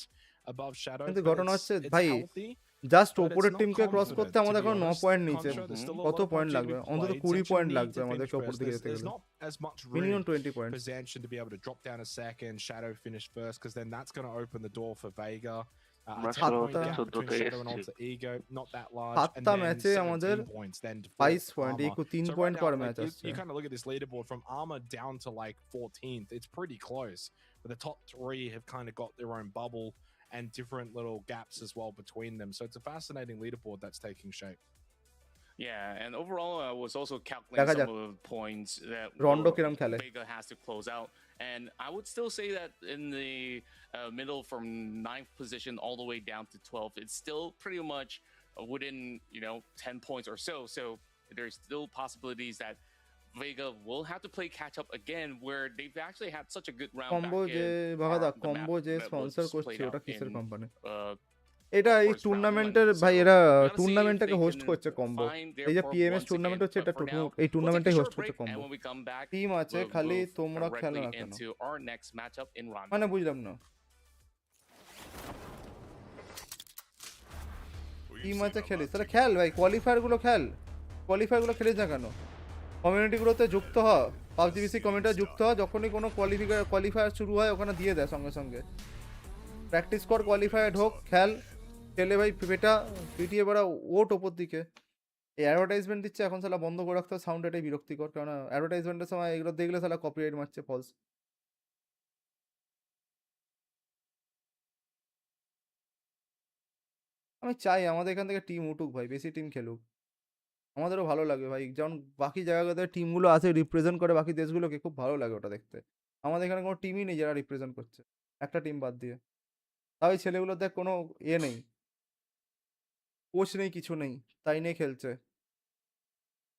above Shadow, কিন্তু but ঘটনা হচ্ছে it's ভাই healthy. জাস্ট But ওপরের it's not টিমকে ক্রস confident, করতে to আমাদের be এখন 9 honest. পয়েন্ট নিচে। Contra, there's still a কত lot of point PUBG to লাগবে? be অন্তত played. 20 Zanshine পয়েন্ট need লাগবে to আমাদের finish ওপর first. দিকে যেতে There's গেলে, not as much minimum room 20 point. for Zanshine to be able to drop down a second, Shadow finish first, because then that's going to open the door for Vega. A আমরা 10 point 7টা gap between 14তে Shadow and এসেছি। Alter Ego, not that large. And 7টা then ম্যাচে আমাদের 17 points then for 22 point, ARMR. 3 So right point now, per like, match you, আসছে। you kind of look at this leaderboard from ARMR down to like 14th. It's pretty close. But the top 3 have kind of got their own bubble and different little gaps as well between them. So it's a fascinating leaderboard that's taking shape. Yeah, and overall, I was also দেখা calculating যাক some of the points that rondo কিরম খেলে। Vega has to close out. And I would still say that in the middle from 9th position all the way down to 12th, it's still pretty much within, 10 points or so. So there's still possibilities that Vega will have to play catch up again, where they've actually had such a good round back combo যে in বাহাদা the map combo যে that was sponsor করছে played ওটা out কিসের in, company? এটা এই first round one. টুর্নামেন্টের So ভাই এরা we gotta see if টুর্নামেন্টটাকে they host can করছে কম্বো। find their এই যে form PMS once tournament again. হচ্ছে, But এটা for now, এই we'll take a টুর্নামেন্টটাই short host করছে break, and combo. when we come back, team আছে we'll খালি, move তোমরা খেলো directly না কেন? into our next matchup in round মানে one. বুঝলাম না। টিম আছে খেলিস, তাহলে খেল ভাই, কোয়ালিফায়ার গুলো খেল, কোয়ালিফায়ার গুলো খেলিস না কেন? কমিউনিটিগুলোতে যুক্ত হ, পাবজি বিসি কমিউনিটিতে যুক্ত হ, যখনই কোনো কোয়ালিফায়ার শুরু হয় ওখানে দিয়ে দেয় সঙ্গে সঙ্গে। প্র্যাকটিস কর, কোয়ালিফায়ার ঢোক, খেল, খেলে ভাই পেটা পিটিয়ে বেড়া, ওট ওপর দিকে। এই অ্যাডভার্টাইজমেন্ট দিচ্ছে এখন, সালা বন্ধ করে রাখতে হবে, সাউন্ড এটাই বিরক্তিকর, কারণ অ্যাডভার্টাইজমেন্টের সময় এগুলো দেখলে সালা কপিরাইট মারছে ফলস। আমি চাই আমাদের এখান থেকে টিম উঠুক ভাই, বেশি টিম খেলুক, আমাদেরও ভালো লাগে ভাই। যেমন বাকি জায়গাতে টিমগুলো আছে রিপ্রেজেন্ট করে বাকি দেশগুলোকে, খুব ভালো লাগে ওটা দেখতে। আমাদের এখানে কোনো টিমই নেই যারা রিপ্রেজেন্ট করছে, একটা টিম বাদ দিয়ে। তাই ছেলেগুলো দেখ কোনো নেই, কোচ নেই, কিছু নেই, তাই নিয়ে খেলছে।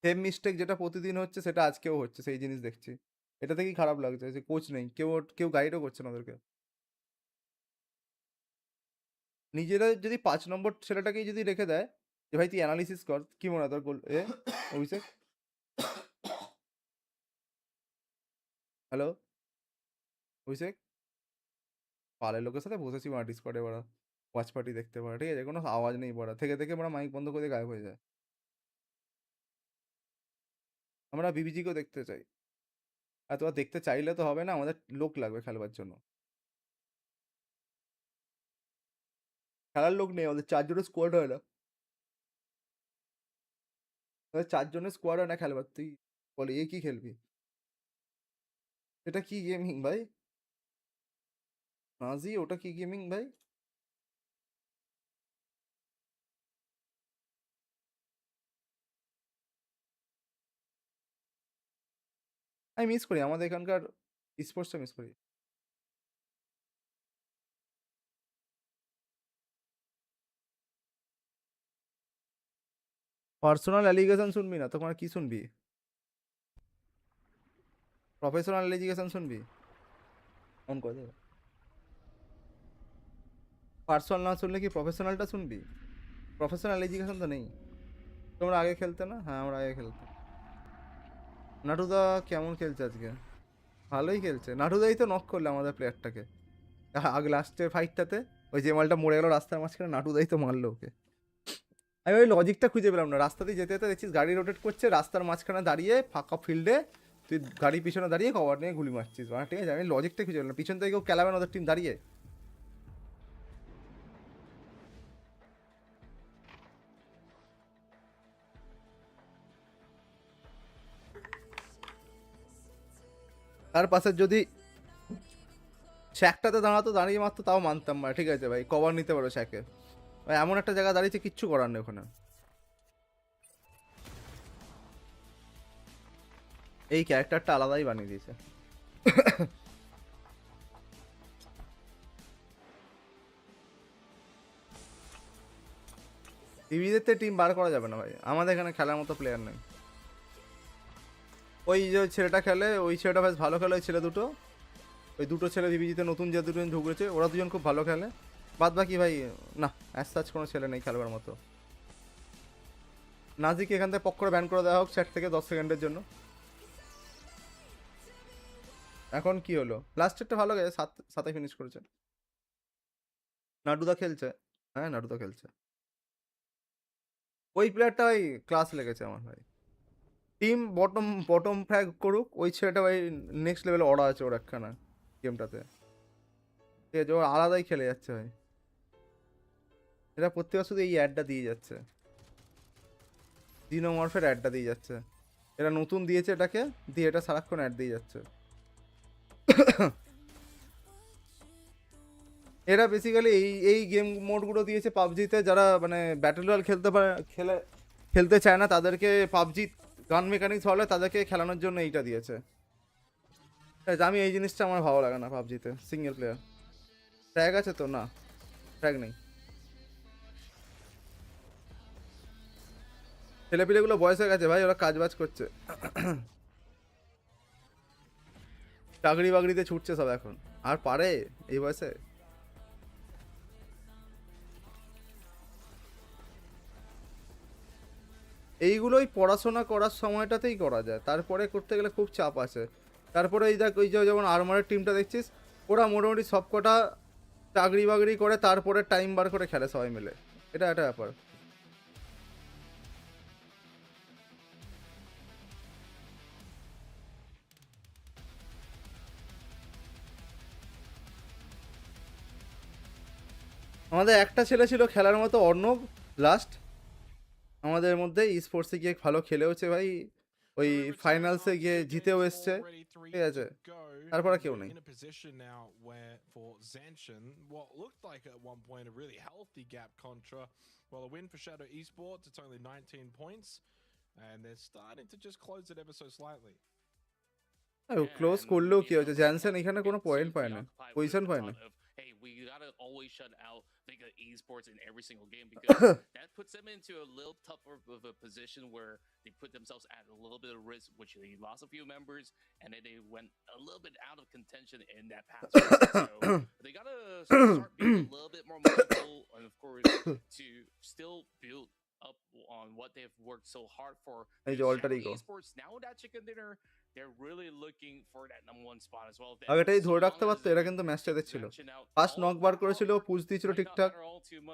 সেম মিস্টেক যেটা প্রতিদিন হচ্ছে সেটা আজকেও হচ্ছে, সেই জিনিস দেখছি। এটা থেকেই খারাপ লাগছে যে কোচ নেই, কেউ গাইডও করছে না ওদেরকে। নিজেরা যদি 5 নম্বর ছেলেটাকেই যদি রেখে দেয় যে ভাই তুই অ্যানালিসিস কর, কি মনে হয় তোর গোল অভিষেক? হ্যালো অভিষেক, পালে লোকের সাথে বসেছি মারা ডিসকর্ডে, বাড়া ওয়াচ পার্টি দেখতে পারা, ঠিক আছে, কোনো আওয়াজ নেই পড়া, থেকে থেকে আমরা মাইক বন্ধ করে গায়েব হয়ে যায়। আমরা বিবিজিকেও দেখতে চাই, আর তোরা দেখতে চাইলে তো হবে না, আমাদের লোক লাগবে খেলবার জন্য। খেলার লোক নেই আমাদের, 4 জনের স্কোয়াড হয় না, আমাদের 4 জনের স্কোয়াড হয় না খেলবার। তুই বলে কি খেলবি? এটা কি গেমিং ভাই নাজি? ওটা কি গেমিং ভাই? আমি মিস করি আমাদের এখানকার স্পোর্টসটা মিস করি। পার্সোনাল অ্যালিগেশন শুনবি না, তখন আর কি শুনবি? প্রফেশনাল অ্যালিগেশন শুনবি? অন করে দেবে। পার্সোনাল না শুনলে কি প্রফেশনালটা শুনবি? প্রফেশনাল এডুকেশন তো নেই। তোমরা আগে খেলতে না? হ্যাঁ আমরা আগে খেলতাম। নাটুদা কেমন খেলছে আজকে? ভালোই খেলছে। নাটুদাই তো নক করলে আমাদের প্লেয়ারটাকে আগে লাস্টের ফাইটটাতে, ওই যে মালটা মরে গেল রাস্তার মাঝখানে, নাটুদাই তো মারলো ওকে। আমি ওই লজিকটা খুঁজে পেলাম না। রাস্তাতেই যেতে যেতে দেখছিস গাড়ি রোটেট করছে, রাস্তার মাঝখানে দাঁড়িয়ে ফাঁকা ফিল্ডে তুই গাড়ির পিছনে দাঁড়িয়ে কভার নিয়ে গুলি মারছিস, ঠিক আছে? আমি লজিকটা খুঁজে পেলাম, পিছন থেকে কেউ খেলাবেন ওদের টিম দাঁড়িয়ে। তার পাশে যদি শ্যাকটাতে দাঁড়াতো, দাঁড়িয়ে মারতো, তাও মানতাম না, ঠিক আছে ভাই, কভার নিতে পারো শ্যাকে ভাই, এমন একটা জায়গা দাঁড়িয়েছে কিচ্ছু করার নেই ওখানে। এই ক্যারেক্টারটা আলাদাই বানিয়ে দিয়েছে। টিভিতে টিম বার করা যাবে না ভাই, আমাদের এখানে খেলার মতো প্লেয়ার নেই। ওই যে ছেলেটা খেলে, ওই ছেলেটা বেশ ভালো খেলে, ওই ছেলে দুটো, ওই দুটো ছেলে বিবিজিতে নতুন যে দুজন ঢুকেছে ওরা দুজন খুব ভালো খেলে, বাদ বাকি ভাই না, অ্যাজ সাচ কোনো ছেলে নেই খেলবার মতো। নাজিকে এখান থেকে পক করে ব্যান করে দেওয়া হোক চ্যাট থেকে 10 সেকেন্ডের জন্য। এখন কি হলো, লাস্টেরটা ভালো গেছে, 7-7 ফিনিশ করেছে। নাডুদা খেলছে, হ্যাঁ নাডুদা খেলছে। ওই প্লেয়ারটা ভাই ক্লাস লেগেছে আমার ভাই। টিম বটম ফ্র্যাগ করুক, ওই ছেলেটা ভাই নেক্সট লেভেলে অর্ডার আছে ওর একখানা গেমটাতে, ঠিক আছে, ওর আলাদাই খেলে যাচ্ছে ভাই। এটা প্রত্যেকবার শুধু এই অ্যাডটা দিয়ে যাচ্ছে, ডিনোমরফের অ্যাডটা দিয়ে যাচ্ছে। এটা নতুন দিয়েছে এটাকে, দিয়ে এটা সারাক্ষণ অ্যাড দিয়ে যাচ্ছে। এরা বেসিক্যালি এই গেম মোডগুলো দিয়েছে পাবজিতে, যারা মানে ব্যাটল রয়্যাল খেলতে চায় না তাদেরকে, পাবজি গান মেকানিক্স হলে তাদেরকে খেলানোর জন্য এইটা দিয়েছে। আমি এই জিনিসটা আমার ভালো লাগে না পাবজিতে সিঙ্গেল প্লেয়ার। ট্র্যাগ আছে তো? না, ট্র্যাগ নেই। ছেলেপিলেগুলো বয়স হয়ে গেছে ভাই, ওরা কাজ বাজ করছে, চাকরি বাকরিতে ছুটছে সব এখন, আর পারে এই বয়সে? এইগুলোই পড়াশোনা করার সময়টাতেই করা যায়, তারপরে করতে গেলে খুব চাপ আছে। তারপরে এই দেখ, ওই যে যেমন আর্মারের টিমটা দেখছিস, ওরা মোটামুটি সবকটা চাকরি বাকরি করে তারপরে টাইম বার করে খেলে সবাই মিলে, এটা একটা ব্যাপার। আমাদের একটা ছেলে ছিল খেলার মতো, অর্ণব, লাস্ট আমাদের মধ্যে স্পোর্টসে গিয়ে ভালো খেলেওছে ভাই, ওই ফাইনালসে গিয়ে জিতেও এসছে, ঠিক আছে, তারপরে কেউ নেই। In a position now where for Zanshin, what looked like at one point a really healthy gap contra, well, a win for Shadow Esports, it's only 19 points, and they're starting to just close it ever so slightly. Close করলেও কি হয়েছে, Jansen এখানে কোনো point পায় না, position পায় না। Hey, we gotta always shut out Bagha Esports in every single game because that puts them into a little tougher of a position where they put themselves at a little bit of risk, which they lost a few members and then they went a little bit out of contention in that past round. So they gotta start being a little bit more mindful and of course to still build up on what they've worked so hard for. Hey, Shadow Esports now that chicken dinner, they're really looking for that #1 spot as well. আগেটাই ধরে রাখতে পারতো, এরা কিন্তু ম্যাচটা দেখছিল, first knock বার করেছিল, push দিয়েছিল ঠিকঠাক,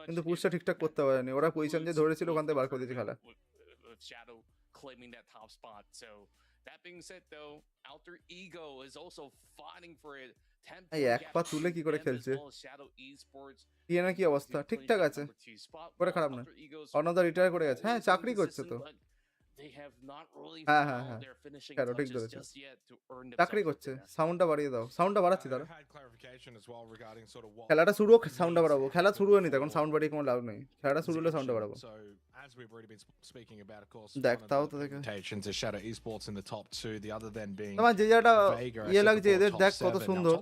কিন্তু পুশটা ঠিকঠাক করতে পারেনি, ওরা পজিশন যে ধরেছিল ওখান থেকে বার করে দিয়েছে খেলা। Shadow claiming that top spot. So that being said though, Alter Ego is also fighting for it. এই এক পা তুলে কি করে খেলছে, টিএনএ কি অবস্থা? ঠিকঠাক আছে, করে খারাপ না। অনদা রিটায়ার করে গেছে, হ্যাঁ চাকরি করছে তো, হ্যাঁ হ্যাঁ হ্যাঁ কেন ঠিক ধরেছে, চাকরি করছে। সাউন্ডটা বাড়িয়ে দাও, সাউন্ডটা বাড়াচ্ছি তারা, খেলাটা শুরু হোক সাউন্ডটা বাড়াবো, খেলা শুরু হয়নি তখন সাউন্ড বাড়িয়ে কোনো লাভ নেই, খেলাটা শুরু হলে সাউন্ডটা বাড়াবো। দেখ তাও তো দেখে তোমার যে জায়গাটা ইয়ে লাগছে এদের, দেখ কত সুন্দর।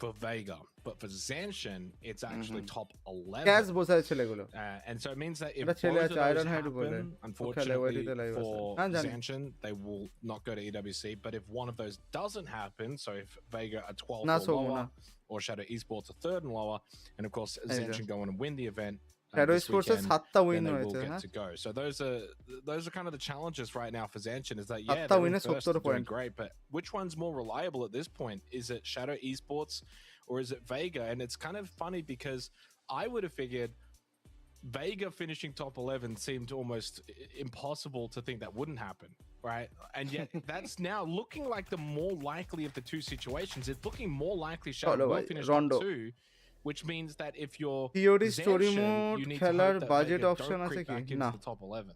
For Vega, but for Zanshin, it's actually top 11. Cash বসায় ছেলেগুলো, And so it means that if এটা both ছেলে of আছে those আয়রন হাইড বলে, happen, unfortunately for Zanshin, they will not go to EWC. But if one of those doesn't happen, so if Vega are 12 না or Soum lower, না, or Shadow Esports are 3rd and lower, and of course Zanshin go on and win the event, Shadow this Esports weekend, 7টা then win they will হয়েছে, get হ্যাঁ to go. So those are kind of the challenges right now for Zanshin, is that 7টা they're উইনে in first 70 and doing point. great, but which one's more reliable at this point? Is it Shadow Esports or is it Vega? And it's kind of funny because I would have figured Vega finishing top 11 seemed almost impossible to think that wouldn't happen, right? And yet that's now looking like the more likely of the two situations. It's looking more likely Shadow will finish top 2, which means that if you're theory story Zanshin, mode you need to খেলার hope that budget Vega option don't আছে creep কি back into না? the top 11.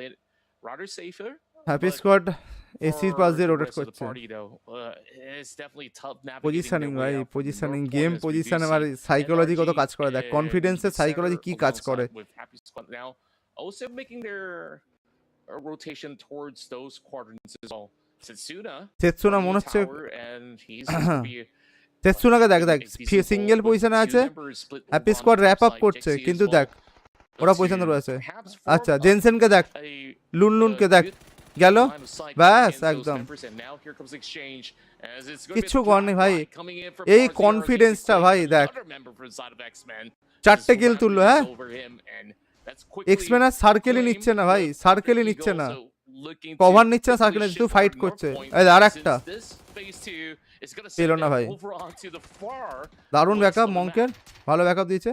play it rather safer. Happy But squad এসির পাশ for দিয়ে the rotate rest of the করছে। party, though, it's definitely tough navigating positioning their ভাই, way out from the positioning north game point, as we do position আমার see psychology কত NRG কাজ করে দেখ, in কনফিডেন্সের the psychology center কি কাজ করে। alongside with Happy Squad now, also making their rotation towards those quadrants as well. Setsuna সেতসুনা guarding মনে the হচ্ছে tower, and he's just gonna be সেতসুনাকে দেখ getting দেখ a decent single pull, with পজিশনে two আছে, members split over happy on the squad top wrap up side, করছে, Jexy as কিন্তু well. দেখ ওরা Looks পজিশনে to রয়েছে। perhaps আচ্ছা form জেনসেনকে দেখ, a লুনলুনকে দেখ, good গেল line of sight ব্যাস against those একদম। members, and now here comes the exchange, as it's gonna be a কিচ্ছু করেনি ভাই, drive-by coming in from এই RZRZ to কনফিডেন্সটা claim ভাই দেখ, another member from the side of Xmen. চারটে Just কিল তুললো, rounded হ্যাঁ over him, and that's quickly X Men আর সার্কেলই claimed, নিচ্ছে না ভাই, but সার্কেলই Eagle নিচ্ছে না, also looking to কভার নিচ্ছে না, quickly সার্কেলে শুধু shift ফাইট over করছে। north point, এই আর একটা since this phase 2 is gonna পেলো send না them ভাই, over onto the far দারুণ west backup of the মঙ্কের, map. ভালো ব্যাকআপ দিয়েছে।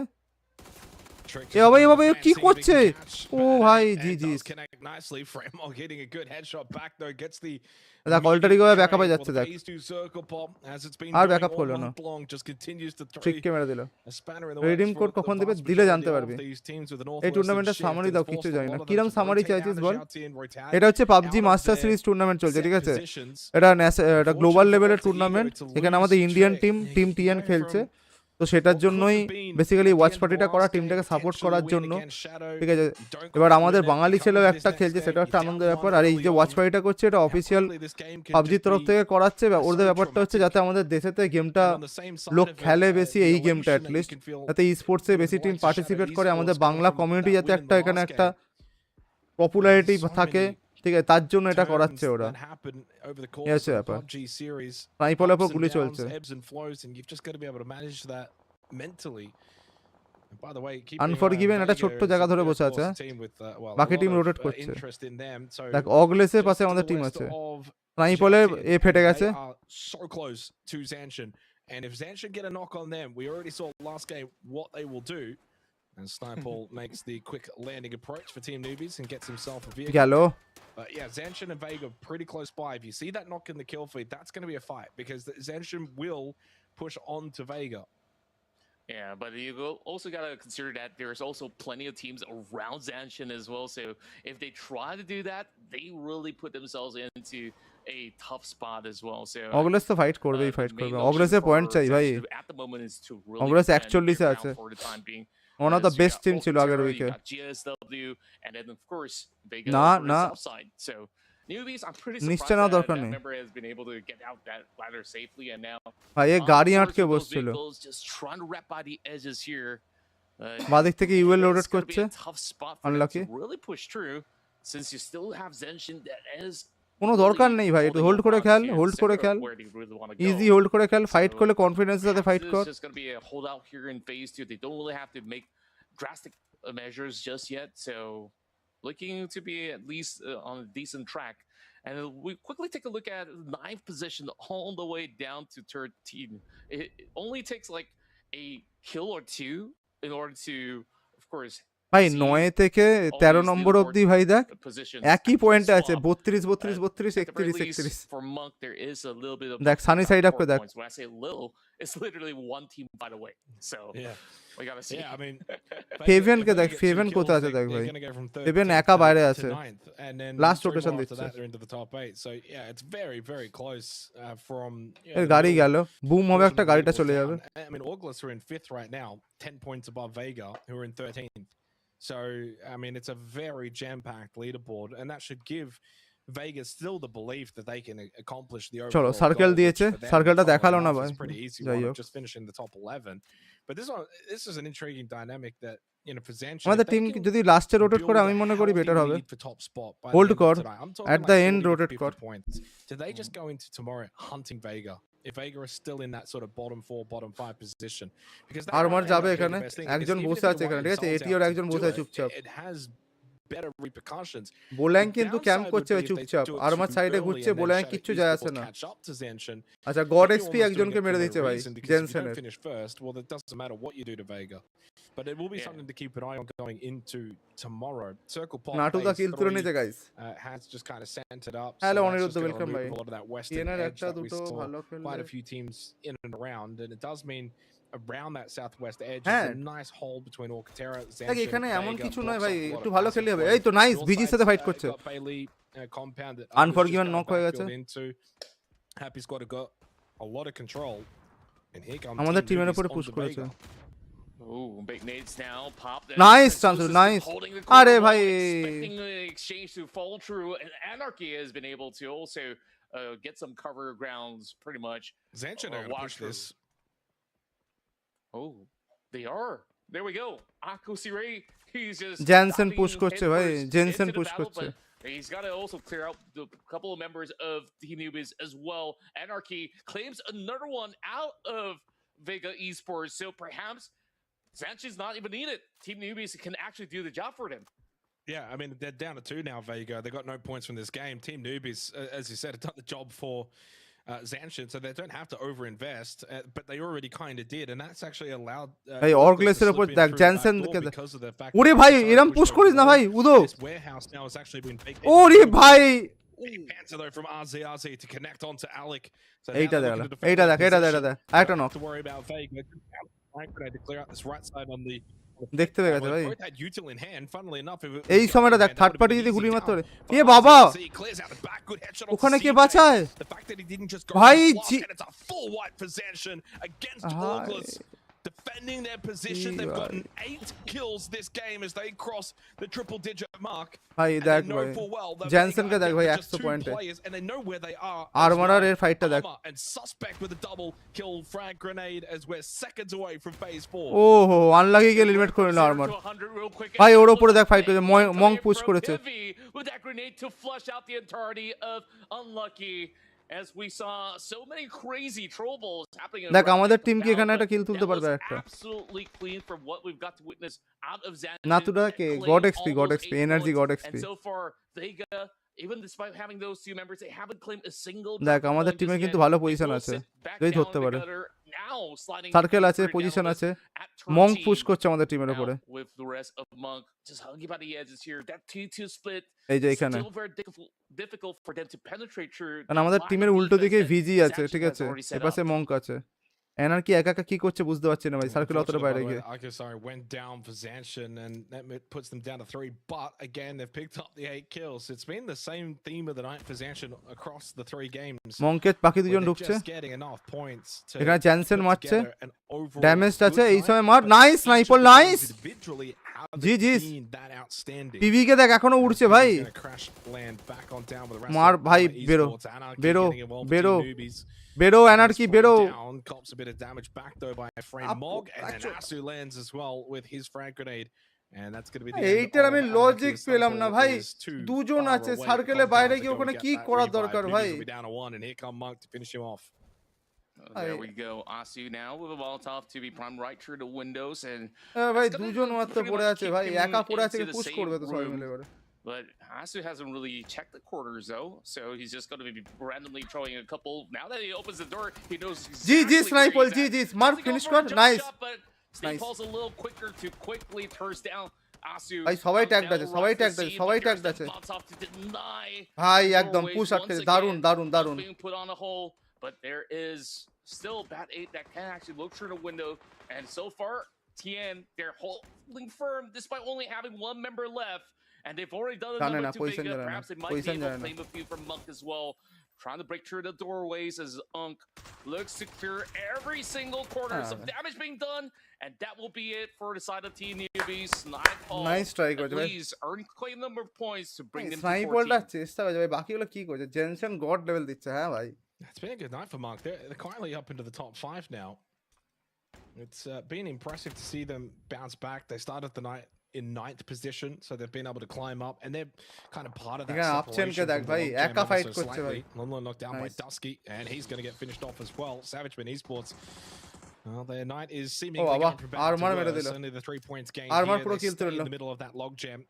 Trick এ বাবা, এ is বাবা, এ কি fancy, করছে? big catch, ও but ভাই, it G G, does connect nicely. Fremont getting a good headshot back though, gets the দেখ অল্টারি immediate করে ব্যাকআপে trade যাচ্ছে for the দেখ, phase 2 circle pop, as it's been আর doing backup all করলো না, month long, just continues to throw ট্রিককে মেরে দিল। a spanner in the redeem works code for the কখন দিবে vast দিলে majority জানতে of পারবি। these teams with the এই northwestern টুর্নামেন্টের shift. সামারি It's দাও, forced কিচ্ছু a জানি lot না, of them কিরম to সামারি rotate চাইছিস out of বল। Zhao Tian, rotate এটা হচ্ছে PUBG out of master their series tournament চলছে, set ঠিক আছে, positions. এটা এটা গ্লোবাল Unfortunate লেভেলের for Alter Ego tournament, to এখানে lose আমাদের Indian Trey. Team team He TN went খেলছে, from তো সেটার what could জন্যই have been basically at the watch end of পার্টিটা করা, last game, টিমটাকে সাপোর্ট potentially করার win জন্য, against Shadow. ঠিক আছে। You don't এবার quite আমাদের win it, Bangali you come ছেলেও into this একটা next খেলছে, game, সেটা you একটা আনন্দের down ব্যাপার। one আর এই early যে ওয়াচ on. পার্টিটা করছে, এটা How official quickly this game can পাবজির just তরফ be থেকে করাচ্ছে, ওদের so ব্যাপারটা হচ্ছে যাতে traumatic. আমাদের দেশেতে গেমটা And on the same side লোক of it, খেলে বেশি, the এই elation গেমটা that you at least, can feel যাতে ই স্পোর্টসে with বেশি the team likes of participate Shadow করে, আমাদের Esports coming Bangla from community that যাতে win in একটা the এখানে last একটা game. পপুলারিটি So থাকে, many ঠিক আছে, তার জন্য এটা turns করাচ্ছে ওরা। that happen over the এই course হচ্ছে of the ব্যাপার, PUBG series. স্নাইপারের Ups উপর and গুলি downs, চলছে। ebbs and flows, and you've just got to be able to manage that mentally. And by the way, keeping আনফরগিভেন একটা ছোট্ট Vega জায়গা is, ধরে of বসে course, আছে, a team with well, a বাকি lot টিম of রোটেট করছে। interest in them. So দেখ অগলেসের পাশে just to আমাদের the টিম west আছে, of স্নাইপলের Zhao এ Tian, ফেটে they গেছে, are so close to Zanshin. And if Zanshin get a knock on them, we already saw last game what they will do. And Snipeball makes the quick landing approach for Team Newbies and gets himself a vehicle. গেল। But yeah, Zanshin and Vega pretty close by. If you see that knock in the kill feed, that's going to be a fight because Zanshin will push on to Vega. Yeah, but also got to consider that there's also plenty of teams around Zanshin as well. So if they try to do that, they really put themselves into a tough spot as well. So অগলেস তো fight করবেই, the fight main করবে, option অগলেসের for point চাই ভাই। Zanshin at the moment is to really অগলেস defend 41 A their আছে, ground for the time being. One of the As you best got team ছিল Ultra আগের Terra, উইকে। you got GSW, and then of course Vega না for the না, south side. So Newbies, I'm pretty নিশ্চয় surprised নেওয়া that দরকার that নেই member has been able to get out that ladder safely, and now ভাই, এ on গাড়ি towards আটকে with those বসছিল, vehicles, just trying to wrap by the edges here. বাদিক থেকে UL rotate It's gonna be করছে, a tough spot for them unlucky. to really push through, since you still have Zanshin that is কোনো দরকার নেই ভাই, একটু hold করে খেল, hold করে খেল, ইজি হোল্ড করে খেল, ফাইট করলে কনফিডেন্সের সাথে ফাইট কর। It's just going to be a holdout here in phase 2. They don't really have to make drastic measures just yet, so looking to be at least on a decent track. And we quickly take a look at 9th position all the way down to 13. It only takes like a kill or two in order to, of course, ভাই 9 থেকে 13 নম্বর অবধি ভাই দেখ একই পয়েন্টে আছে, 32 32 32 31 31। For Monk, there is a little bit of দেখ Sunny side up করে দেখ, points. When I say little, it's literally one team by the way. So Yeah. we gotta see. Yeah, I mean, ফেভেন K if they দেখ, get two ফেভেন kills, কোথায় আছে দেখ they're ভাই, gonna go from ফেভেন 13th একা to- বাইরে to আছে, 9th, and then Last 3 more rotation after দিচ্ছে। that, they're into the top 8. So yeah, it's very, very close from. এর গাড়ি গেল, বুম হবে একটা, গাড়িটা চলে যাবে। I mean, August are in 5th right now, 10 points above Vega, who are in 13th. So I mean, it's a very jam-packed leaderboard, and that should give Vegas still the belief that they can accomplish the overall চলো circle goal, দিয়েছে, which for them, সার্কেলটা following দেখালো না off, ভাই, is pretty easy যাই one of হোক। just finishing the top 11. But this is an intriguing dynamic that, you know, for Zanshin, আমাদের if they team can যদি লাস্টে রোটেট করে, build আমি a মনে করি healthy বেটার হবে। lead for top spot by the Hold end of কর, tonight. I'm talking at like the 40 end to rotate 50 কর। points. Do they just go into tomorrow hunting Vega? If Vega is still in that sort of bottom 4, bottom 5 position, because that armour might end যাবে up being এখানে, the best thing, because একজন even বসে if you আছে want এখানে, ঠিক আছে, yourselves এটিওর out একজন to বসে do আছে it, চুপচাপ। it has better repercussions. বোল্যাং The কিন্তু ক্যাম্প downside করছে would be if they চুপচাপ, do it আরমার too সাইডে early ঘুরছে, and then বোল্যাং Shadow কিচ্ছু যায় আসে Esports না। catch up to Zanshin. আচ্ছা god Maybe XP almost doing একজনকে it মেরে for no দিয়েছে ভাই, reason, because if you don't জেনসেনের। finish first, well, it doesn't matter what you do to Vega. But it will be something to keep an eye on going into tomorrow. Circle Pop Naatu the phase কিল তুলে 3 নিতে guys. has just kind of centered up. Hello So that's Anirudh, just gonna welcome ভাই। remove a lot of that western TNR edge একটা that we দুটো saw ভালো quite খেললে, a few teams in and around, and it does mean around that southwest edge হ্যাঁ is a nice hole between Orca Terra, দেখ Zanshin, এখানে এমন Vega, কিছু নয় blocks ভাই, off a lot একটু of ভালো passive খেললে হবে, যাবে। এই তো নাইস, ভিজির সাথে ফাইট করছে। আনফরগিভেন নক হয়ে গেছে। Happy squad have got a lot of control, and here comes আমাদের Team টিমের Newbies উপরে on পুশ the করেছে। Bagha. Oh, big nades now. Pop that. Nice, Francis Chansu, is nice. holding the আরে corner, ভাই। expecting the exchange to fall through, and Anarchy has been able to also get some cover grounds pretty much. ZSHN are going to push this. Oh, they are. There we go. Akosire, he's just Jensen diving push করছে ভাই, headfirst Jensen into the push battle, করছে। but he's got to also clear out the couple of members of Team Newbies as well. Anarchy claims another one out of Vega Esports, so perhaps Sanchez not even needed. Team Newbies can actually do the job for them. Yeah, I mean, they're down to 2 now, Vega. They got no points from this game. Team Newbies, as you said, have done the job for ZSHN, so they don't have to overinvest, but they already kind of did, and that's actually allowed. ভাই অর্গলেসের উপর দেখ, Jensen কে দেখ। because of the fact ওরে that ভাই Sorry এরম pushed push over করিস না the ভাই, wall. উদো। This warehouse now has actually been baked. ওরে ভাই। Big answer though from RZ to connect onto Alec. So এইটা now দেখ, looking to defend এইটা their দেখ, এটা দেখ, এটা position. দেখ, একটা knock. To worry about Vega. To clear out this right side on the. দেখতে পেয়ে গেছে ভাই। Both had util in hand. Funnily enough, if it was এই সময়টা দেখ, that third would have party been যদি an গুলি easy মারতে down. পারে। এ But বাবা, he clears out the back, good headshot onto ওখানে কে CJ. বাঁচায়? The fact that he didn't just go ভাই for the G- block, and it's a full white possession against ভাই। August. Defending their position, they've gotten 8 kills this game as they cross the triple digit mark. ভাই And দেখ they know ভাই, full well that জেনসেনকে Vega দেখ are ভাই down to 100 just 2 পয়েন্টে। players, and they know where they are. as আরমারার well. এর ফাইটটা দেখ। ARMR and Suspect with a double kill frag grenade as we're seconds away from phase 4. ওহো, unlucky কে limit করে নিল armour. ভাই ওর উপরে দেখ ফাইট করেছে, মং পুশ করেছে। With that grenade to flush out the entirety of Unlucky, as we saw so many crazy troubles happening. দেখ around আমাদের the টিম কি এখানে battle, একটা কিল but তুলতে that পারবে was একটা। absolutely clean from what we've got to witness out of Zan. নাতুরা কে god XP, god XP, energy god And XP. so far, Vega, even despite having those two members, they haven't claimed a single. দেখ drop আমাদের point টিমে just কিন্তু yet. ভালো They position will আছে, sit back যদি down ধরতে in the পারে। gutter, now sliding circle আছে, deeper down পজিশন the আছে, list at মং 13. পুশ করছে আমাদের টিমের Now, উপরে। with the rest of Monk just hugging by the edges here, that 2-2 split এই যে এখানে, still very difficult for them to penetrate through. কারণ আমাদের the line টিমের of উল্টো দিকে defense that ভিজি আছে, Sanchez ঠিক has আছে, already set এপাশে up. মঙ্ক আছে। এনার্কি একা একা কি করছে বুঝতে পারছি না ভাই, সার্কেল অতটা বাইরে গিয়ে। Akosari went down for ZSHN and that puts them down to 3, but again they've picked up the 8 kills. It's been the same theme of the night for ZSHN across the 3 games. মঙ্কের বাকি দুজন They're ঢুকছে, just getting enough points to এখানে জ্যানসেন put মারছে, together an overall damaged আছে, good এই সময় night, মার, but nice each sniper, of the nice. teams individually haven't GG's been that outstanding. P V দেখ এখনো উড়ছে ভাই। He's gonna crash land back on down with the rest মার of ভাই, বেরো, Esports, Anarchy বেরো, getting involved with বেরো, Team Newbies. বেরো, এনার্কি বেরো। Down, cops a bit of damage back though by a frame Mog, and then Asu lands as well with his frag grenade, and that's going to be the end এইটার of আমি Anarchy. Logic পেলাম না ভাই, Is too দুজন far আছে away. সার্কেলের Compound বাইরে to গিয়ে go ওখানে get কি that করার revive. দরকার Newbies ভাই। will be down to 1, and here come Monk to finish him off. There we go. Asu now with a Molotov to be primed right through the windows, and ভাই it's gonna দুজন মাত্র pretty পড়ে much আছে keep ভাই, him একা পড়ে আছে, into the push same করবে তো সবাই room. মিলে এবারে। But Asu hasn't really checked the quarters though, so he's just going to be randomly throwing a couple. Now that he opens the door, he knows exactly GG where sniper, he's at. GG smart Has to go finish for a কর, jump nice. shot, but Steve Nice. Paul's a little quicker to quickly thirst down Asu. ভাই সবাই Now tagged আছে, runs সবাই the tagged আছে, scene, সবাই but tagged there's আছে that Molotov to deny ভাই, একদম doorways পুশ once আটকে, again. দারুন দারুন Not দারুন। being put on a hole, but there is still Bat 8 that can actually look through the window, and so far TN, they're holding firm despite only having one member left, and they've already done a জানে number না, to position Vega. জানে না, Perhaps they might be position able জানে to না। claim a few from Monk as well, trying to break through the doorways as Unk looks to clear every single corner. Some damage being done, and that will be it for the side of Team Newbies. Nightfall Nice try at করেছে ভাই। least earn claim number of points to bring them to স্নাইপারটা 14. চেষ্টা করেছে ভাই, বাকিগুলো কি করছে, Jensen god level দিচ্ছে, হ্যাঁ ভাই। It's been a good night for Monk. They're quietly up into the top 5 now. It's been impressive to see them bounce back. They started the night in 9th position, so they've been able to climb up, and they're kind of part of that এখানে আপচেন কে separation দেখ from the ভাই, log jam একা ever fight so করছে ভাই। slightly. Lolo knocked down by Nice. Dusky, and he's going to get finished off as well. Savageman Esports. Well, their night is ও seemingly বাবা, going from bad armour to মেরে worse. দিল। Only the 3 points gained armour here. পুরো They kill stay তুলে in নিল। the middle of that log jam.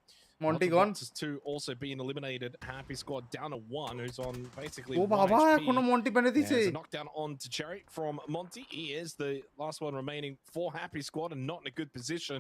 মন্টি gone. Boxes 2 also being eliminated. Happy squad down to 1, who's on basically ও 1 বাবা, HP. এখনো মন্টি পেনে দিছে। There's a knockdown on to Cherry from Monty. He is the last one remaining for Happy Squad and not in a good position.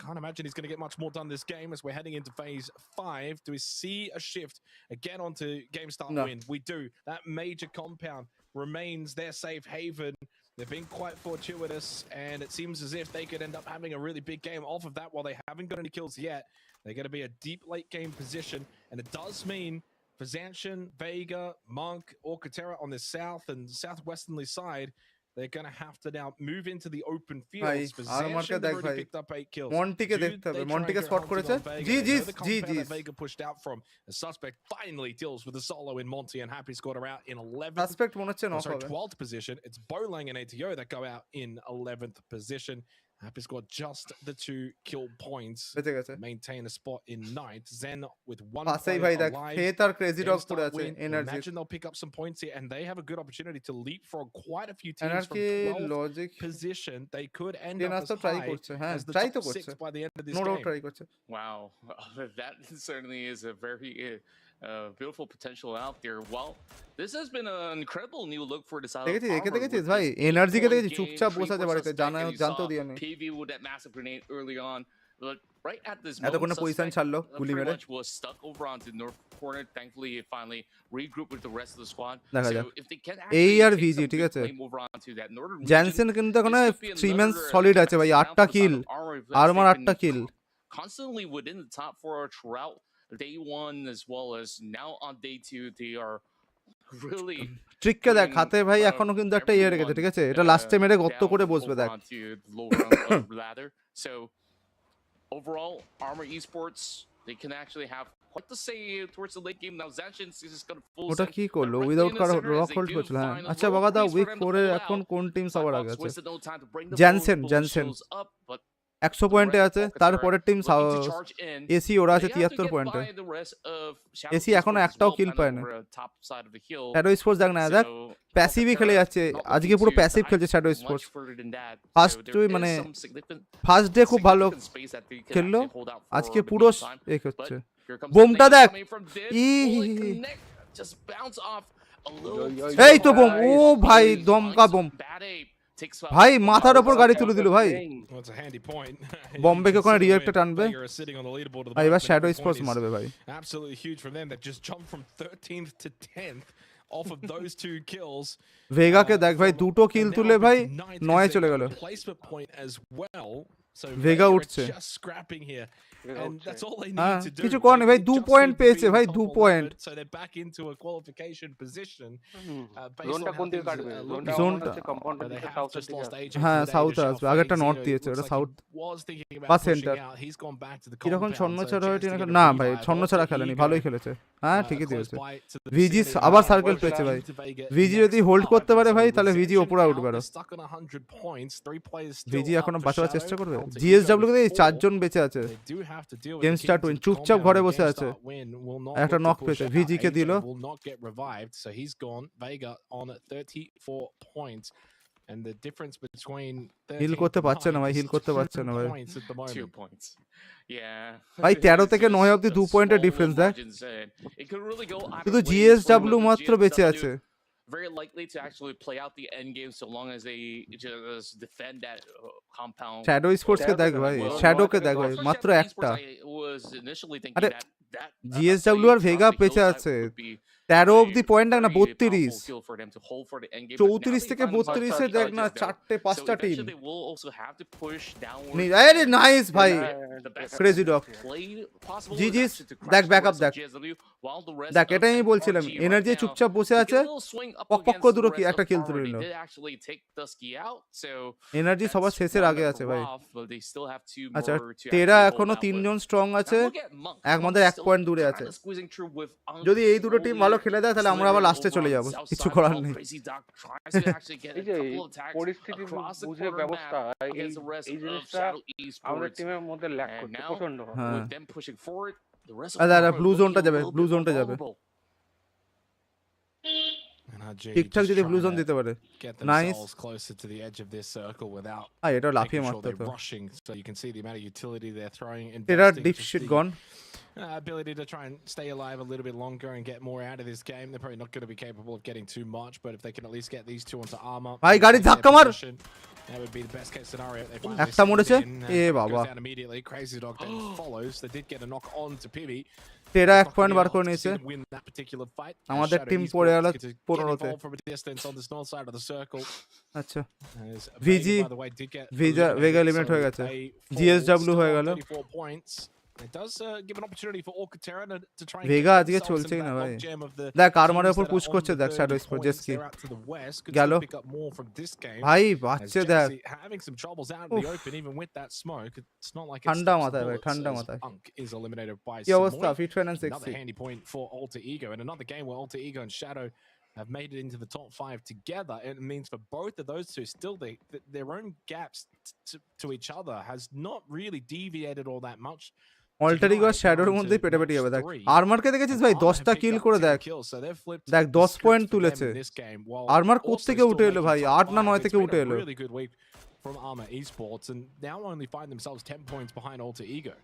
Can't imagine he's going to get much more done this game as we're heading into phase 5. Do we see a shift again onto game start No. win? We do. That major compound remains their safe haven. They've been quite fortuitous, and it seems as if they could end up having a really big game off of that. While they haven't got any kills yet, they're going to be a deep late game position, and it does mean for Zanshin, Vega, Monk, or TERA on the south and southwesternly side, they're going to have to now move into the open fields. For Zanshin, they've already picked up 8 kills. Monty ke dekhte hobe, Monty ke spot koreche. G. Vega pushed out from the suspect finally deals with the solo in Monty, and Happy scored her out in 11th. Suspect mone hocche knock hobe. 12th position. It's Bolang and ATO that go out in 11th position. Happy scored just the 2 kill points. Maintain a spot in 9th. Zen with 1 player alive. Faith R crazy dog pure আছে energy. Imagine they'll pick up some points here, and they have a good opportunity to leapfrog quite a few teams from 12th position. They could end up as high as the top 6 by the end of this game. Wow, that certainly is a very beautiful potential out there. Well, this has been an incredible new look for this out. দেখেছিস ভাই energy কে দেখেছিস চুপচাপ বসে আছে বাড়িতে জানতেও দিয়ে নেই PV with that massive grenade early on, but right at this এত কোনো পজিশন ছাড়লো গুলি মেরে was stuck over onto the north corner. Thankfully it finally regrouped with the rest of the squad. দেখা যাক if they can এই আর ভিজি ঠিক আছে জ্যানসেন কিন্তু এখন 3 ম্যান সলিড আছে ভাই 8টা কিল আরমার 8টা kill constantly within the top 4 throughout day 1 as well as now on day 2. They are really trick কে দেখ হাতে ভাই এখনো কিন্তু একটা ইয়ে রেখেছে ঠিক আছে এটা লাস্টে মেরে গর্ত করে বসবে দেখ so overall ARMR Esports, they can actually have quite the say towards the late game. Now Zanshin is going to full ওটা কি করলো উইদাউট কারো রক হোল্ড করছিল হ্যাঁ আচ্ছা বাবা দা উইক 4 এ এখন কোন টিম সবার আগে আছে জ্যানসেন 100 পয়েন্টে আছে তারপরের টিম এসি ওরা আছে 73 পয়েন্টে এসি এখনো একটাও কিল পায় না শ্যাডো স্পোর্টস দেখ না দেখ প্যাসিভই খেলে যাচ্ছে আজকে পুরো প্যাসিভ খেলছে শ্যাডো স্পোর্টস ফার্স্ট ডে খুব ভালো খেললো আজকে পুরো এক হচ্ছে বোমটা দেখ এই তো বোম ও ভাই দমকা বোম ভাই মাথার উপর গাড়ি তুলে দিল ভাই বম্বে কে কোন রিঅ্যাক্ট টানবে ভাই এবার শ্যাডো স্পোর্টস মারবে ভাই absolutely huge from them that just jumped from 13th to 10th off of those 2 kills. Vega কে দেখ ভাই দুটো কিল তুলে ভাই 9 এ চলে গেল placement point as well. So Vega উঠছে just scrapping here, and that's all they need to do. কিছু করে না ভাই 2 পয়েন্ট পেয়েছে ভাই 2 point so they're back into a qualification position. জোনটা কোন দিকে কাটবে জোনটা কম্পাউন্ড দিকে সাউথ দিকে হ্যাঁ সাউথ আসবে আগেরটা নর্থ দিয়েছে ওটা সাউথ বা সেন্টার কিরকম ছন্নছাড়া হয়েছে না ভাই ছন্নছাড়া খেলেনি ভালোই খেলেছে হ্যাঁ ঠিকই দিয়েছে ভিজি আবার সার্কেল পেয়েছে ভাই ভিজি যদি হোল্ড করতে পারে ভাই তাহলে ভিজি উপরে উঠবে আর ভিজি এখনো বাঁচার চেষ্টা করবে জিএসডব্লিউ কে 4 জন বেঁচে আছে গেম স্টার্ট উইন চুপচাপ ঘরে বসে আছে একটা নক পেয়েছে ভিজি কে দিল and the difference between heal করতে পারছে না ভাই হিল করতে পারছে না ভাই 2 points. Yeah. ভাই 13 থেকে 9 অবধি 2 পয়েন্টের ডিফারেন্স দেখ শুধু জিএসডব্লিউ মাত্র বেঁচে আছে very likely to actually play out the end game so long as they just defend that compound. Shadow Sports কে দেখ ভাই শ্যাডো কে দেখ ভাই মাত্র একটা আরে জিএসডব্লিউ আর ভেগা পেছে আছে 13 অবধি পয়েন্ট দেখ না 32 34 থেকে 32 এ দেখ না 4টে 5টা টিম আরে নাইস ভাই ক্রেজি ডগ জিজি দেখ ব্যাকআপ দেখ দেখ এটাই আমি বলছিলাম এনার্জি চুপচাপ বসে আছে পক দূর কি একটা কিল তুলে নিল এনার্জি সবার শেষের আগে আছে ভাই আচ্ছা টেরা এখনো 3 জন স্ট্রং আছে আমাদের 1 পয়েন্ট দূরে আছে যদি এই দুটো টিম ভালো খেলে দেয় তাহলে আমরা আবার লাস্টে চলে যাব কিছু করার নেই এই যে পরিস্থিতি বুঝে ব্যবস্থা এই জিনিসটা আমাদের টিমের মধ্যে ল্যাক করছে প্রচন্ড আরে ব্লু জোনটা যাবে ঠিকঠাক যদি ব্লু জোন দিতে পারে নাইস এটা লাফিয়ে মারতে তো এটা deep shit gone ability to try and stay alive a little bit longer and get more out of this game. They're probably not going to be capable of getting too much, but if they can at least get these 2 onto armor, bhai gadi dhakka mar that would be the best case scenario. Ekta moreche e baba immediately crazy dog then follows. They did get a knock on to PB. TERA It's 1 not point gonna bar be করে enough to see নিয়েছে them win that particular fight. আমাদের Shadow team Esports পড়ে গেল get to get 15তে involved from a distance on this north side of the circle. আচ্ছা As VG Vega, by the way, did get Vega eliminated, eliminate হয়ে so গেছে they fall GSW still হয়ে on গেল 34 points. It does give an opportunity for TERA to try and Vega get আজকে themselves চলছেই into না that ভাই logjam of the দেখ আরমারের teams উপর that পুশ are on করছে the দেখ 30 shadow sport points. জেসকি They're out to the west. Could গেল still pick up more from this game. ভাই As বাচ্চে দেখ Jexy having some troubles out in the open, even with that smoke. It's not like it ঠান্ডা stops the মাথায় ভাই bullets ঠান্ডা as মাথায় Punk is eliminated by কি অবস্থা Samoy. Fit finance Another 60 handy point for Alter Ego, and another game where Alter Ego and Shadow have made it into the top 5 together. It means for both of those two, still their own gaps to each other has not really deviated all that much. Alter ego আর শ্যাডোর মধ্যেই পেটাপেটি হবে দেখ আরমারকে দেখেছিস ভাই 10টা কিল করে দেখ দেখ 10 পয়েন্ট তুলেছে আরমার কোথা থেকে উঠে এলো ভাই 8 না 9 থেকে উঠে এলো from ARMR Esports and now only find themselves 10 points behind Alter Ego.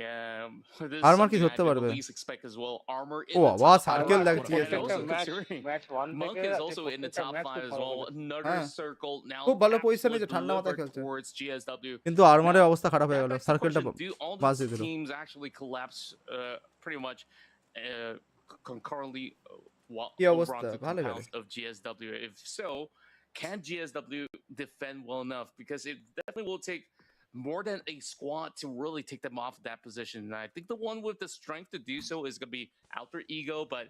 Yeah, this is armour কি something I ধরতে didn't পারবে least expect as well. Armor in ও the বাবা top সার্কেল five. দেখছি And also considering match 1 Monk থেকে is also in the top 5 as well. Another হ্যাঁ circle now. খুব ভালো পজিশনে যে absolute ঠান্ডা মাথায় delivered খেলছে towards GSW. কিন্তু আরমারের অবস্থা খারাপ হয়ে That গেল begs the সার্কেলটা question, do all bus these দিয়ে দিল teams actually collapse pretty much concurrently কি over অবস্থা onto the ভালো গেল compounds of GSW? If so, can GSW defend well enough? Because it definitely will take more than a squad to really take them off that position. And I think the one with the strength to do so is going to be Alter Ego, but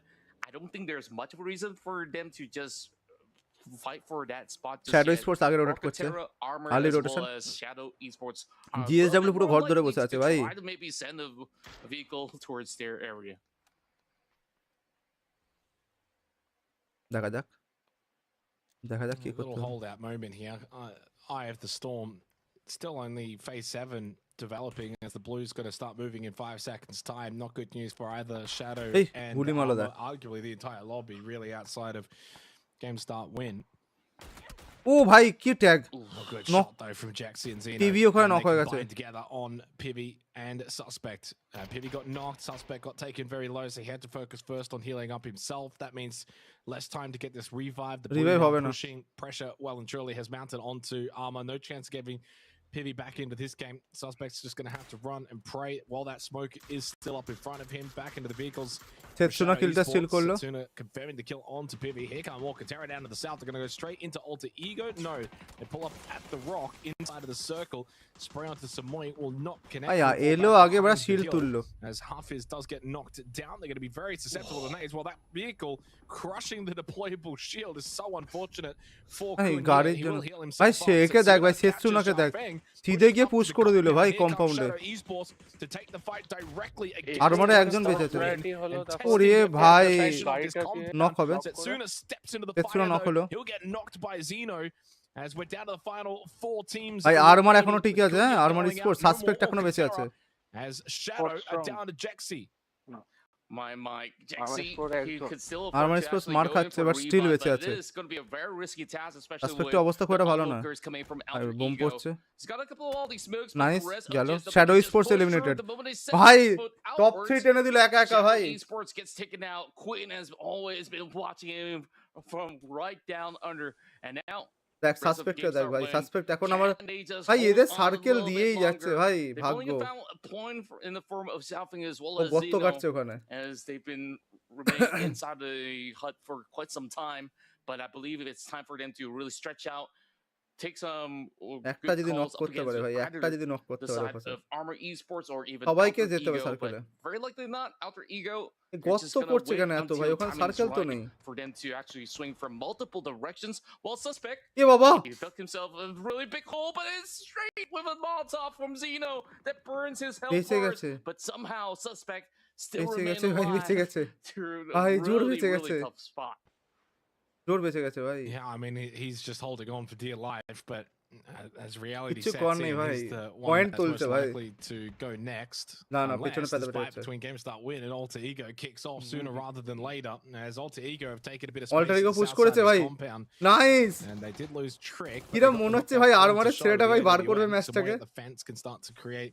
I don't think there's much of a reason for them to just fight for that spot. Shadow sports আগে rotate করছে Armor early as rotation well as Shadow Esports GSW পুরো ঘর ধরে বসে আছে ভাই try to maybe send a vehicle towards their area. দেখা যাক দেখা যাক কি A little করতে হবে holdout moment here. Eye of the Storm, still only phase 7 developing as the Blues going to start moving in 5 seconds time. Not good news for either Shadow Hey, and গুলি মারলো দেখ arguably the entire lobby, really outside of game start win. ও ভাই কি tag A good No. shot though from Jaxi and Zeno. TV ওখানে And knock they হয়ে গেছে combined together on Pibby and Suspect. Pibby got knocked, Suspect got taken very low, so he had to focus first on healing up himself. That means less time to get this revive. The Blue Revive now হবে না pushing pressure well and truly has mounted onto ARMR. No chance of getting Pibby back into this game. Suspect's just going to have to run and pray while that smoke is still up in front of him. Back into the vehicles. Setsuna কিলটা steal করলো Setsuna confirming the kill onto Pibby. Here come Walker Terra down to the south. They're going to go straight into Alter Ego. No, they pull up at the rock inside of the circle. Spray onto Samoy will not connect. আয়া এলো আগে বড় shield তুললো As Hafiz does get knocked down, they're going to be very susceptible to nades. While that vehicle crushing the deployable shield is so unfortunate for ভাই Kun. গাড়ির He জন্য will heal himself ভাই up. সেকে দেখ ভাই Setsuna সেটসুনাকে catches দেখ Shafeng, সিধে pushes গিয়ে up push to the করে দিল compound. ভাই Here comes কম্পাউন্ডে Shadow Esports to take the fight directly against আরমারে the একজন বেঁচে আছে প্রায়োরিটি হলো তারপর ওরে ভাই গাড়িটাকে নক হবে Setsuna steps into the সেটসুনা fire knock though. হলো He'll get knocked by Zeno as we're down to the final 4 teams. ভাই আরমার এখনো eliminated. ঠিক আছে হ্যাঁ Kunya armour going out, sport no suspect more এখনো বেঁচে আছে Okatera as Shadow are strong. down to Jexy. My Jaxi, he could still Armor afford to Sports actually মার go in খাচ্ছে for a but still revive, বেঁচে but আছে it is going to be a very risky task, especially with সাসপেক্টের অবস্থা খুব the একটা ভালো না onlookers coming from আর Alter বোম Ego. পড়ছে He's got a couple of all these smokes, but nice the rest of গেল GSW shadow just sports push through. Eliminated The moment they set ভাই his foot top outwards, 3 টেনে দিল একা একা Shadow ভাই Esports gets taken out. Quinn has always been watching him from right down under, and now দেখ rest of the সাসপেক্টে games দেখ are ভাই playing. Suspect এখন আমার Can they just ভাই hold এদের on a circle little bit দিয়েই যাচ্ছে longer? ভাই They've ভাগ্য only found a point in the form of Southing as well O as গর্ত Zeno, কাটছে ওখানে as they've been remaining inside the hut for quite some time. But I believe it's time for them to really stretch out, take some একটা good যদি knock calls up করতে against পারে ভাই either একটা যদি knock করতে the পারে side পাশে of ARMR Esports or even সবাইকে Alter যেতে হবে Ego, but সার্কেলে very likely not Alter Ego. They're গর্ত just gonna পড়ছে wait কেন এত ভাই until ওখানে timing's সার্কেল তো right নেই for them to actually swing from multiple directions. While Suspect, এ বাবা he dug himself a really big hole, but it's straight with a Molotov from Zeno that burns his health বেঁচে bars. গেছে But somehow Suspect still বেঁচে remains গেছে ভাই বেঁচে alive গেছে through a ভাই জোর really, বেঁচে really গেছে tough spot. জোর বেঁচে গেছে ভাই Yeah, I mean, he's just holding on for dear life, but as reality কিচ্ছু sets করার in, নেই ভাই he's the one point that's তুলছে most ভাই likely to go next. না না Unless পেছনে this পেতে পেতে fight হচ্ছে between GameStart Win and Alter Ego kicks off sooner rather than later, as Alter Ego have taken a bit of space Alter to Ego the push south side করেছে of ভাই this compound, nice and they did lose Trick. but কিরম they got মনে the হচ্ছে knockout ভাই onto আরমারের Shadow ছেলেটা ভাই বার AWM. করবে Samoy ম্যাচটাকে at the fence can start to create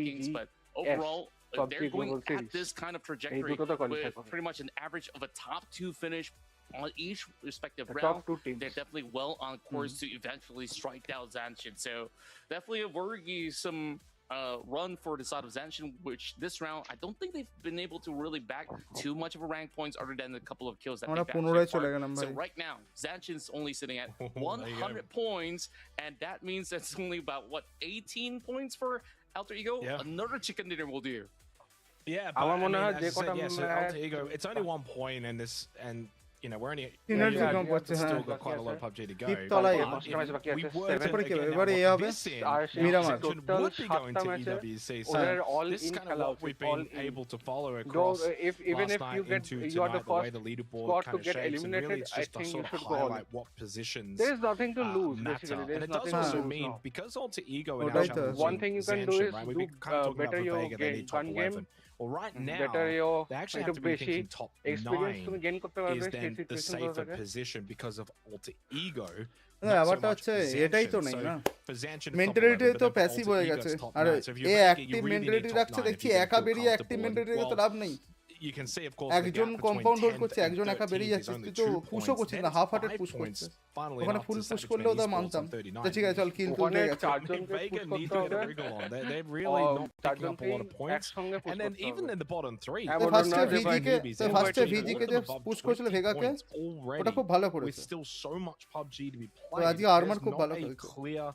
rankings, but overall, if PUBG they're going Global at Series. this kind of এই trajectory দুটোতে qualify with করে। pretty much an average of a top 2 finish on each respective The round, top 2 teams. they're definitely well on course to eventually strike down Zanshin. So definitely a worrisome run for the side of Zanshin, which this round I don't think they've been able to really back too much of a rank points other than the couple of kills that আমরা they backed 15 so চলে far. গেলাম So ভাই right now Zanshin's only sitting at There you go. 100 points, and that means that's only about what 18 points for Alter Ego, Yeah. another chicken dinner will do. Yeah, but আমার I মনে mean, হয় as যে I said, কটা yeah, so match- Alter Ego, it's only 1 point, and you know we're only Energy we've কম পড়ছে, still হ্যাঁ। got quite a lot of PUBG to go. Deep তলায় but পাঁচটা if match বাকি we আছে, were seven. to তারপরে কি হবে? again এবারে now এ lock হবে this in, আর সেই Miramar. Ascension total would be going to 7টা match-এ EWC. So ওদের all this is in kind of খেলা what উচিত, we've all been in. able to follow Though, across even last if night you get into you are the tonight, the way first the leaderboard squad kind to of get shapes, and really eliminated, it's I just to think you sort of should go all highlight in. what positions There is nothing to lose matter. basically. There And is it does nothing to also lose mean now. because Alter Ego and Right, challenging one thing you can do Xention, is right? We've do been kind of talking better about your Vega, they need top gun game, 11. Well, right now, better your they actually একটু have to be বেশি thinking top experience তুমি 9 gain করতে পারবে is সেই then the situation গুলো safer থেকে। position because of Alter Ego. না, not so ব্যাপারটা much হচ্ছে for এটাই তো Xention. নেই So না, for Xention, it's top mentality 11, but তো then for প্যাসিভ Alter হয়ে Ego, গেছে। it's top আর 9. So if এ you're Vega, you active really need mentality top রাখছে 9 if দেখছি, you're gonna একা feel বেরিয়ে অ্যাক্টিভ comfortable. মেন্টালিটি রেখে তো Well, লাভ নেই। you can see, of course, the একজন gap between compound hold 10th করছে, and একজন একা 13th বেরিয়ে is যাচ্ছে, only তুই তো 2 পুশও points. করছিস Then না, it's half hearted 5 push points, করছিস। funnily ওখানে enough, full to push Savage করলেও Men তো Esports মানতাম, on 39. তো ঠিক আছে চল কিল তুলতে ওখানে গেছে। চারজনকে Vega পুশ need করতে to get হবে, a wriggle on. They're really not picking চারজন up a lot of points. একসঙ্গে পুশ And then করতে even হবে। in the bottom 3, হ্যাঁ, তো বললো ফার্স্টে না যে ভাই, ভিজিকে, তো Team ফার্স্টে Newbies ভিজিকে all যে of them above পুশ করেছিল 20 ভেগাকে, points already, ওটা খুব ভালো with করেছে। still so much PUBG to be তো played. আজকে আরমার There's খুব not ভালো a খেলছে। clear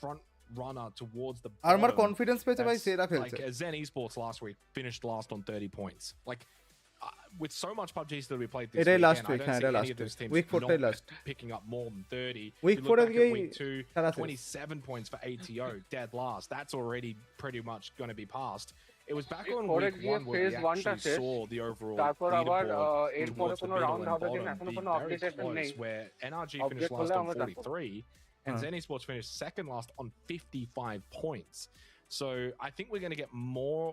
front runner towards the armour bottom. Confidence পেয়েছে ভাই, That's সেরা খেলছে। like Zen Esports last week finished last on 30 points. Like with so much PUBG still to be played this এটাই weekend, last I week, don't হ্যাঁ see এটা any last of those week, teams week 4টাই not last. picking up more than 30. Week You look 4 এ back at গিয়েই week 2, খেলা শেষ। 27 points for ATO, dead last. That's already pretty much going to be passed. It was back on পরে week গিয়ে 1 where phase we 1টা actually শেষ, saw the overall তারপর আবার leaderboard এরপরে towards the কোনো middle রাউন্ড and হবে কিনা bottom এখনো be কোনো very আপডেটেশন নেই। close, where NRG Update finished করলে last on আমরা জানবো। 43 and Zen Esports finished second last on 55 points. So I think we're going to get more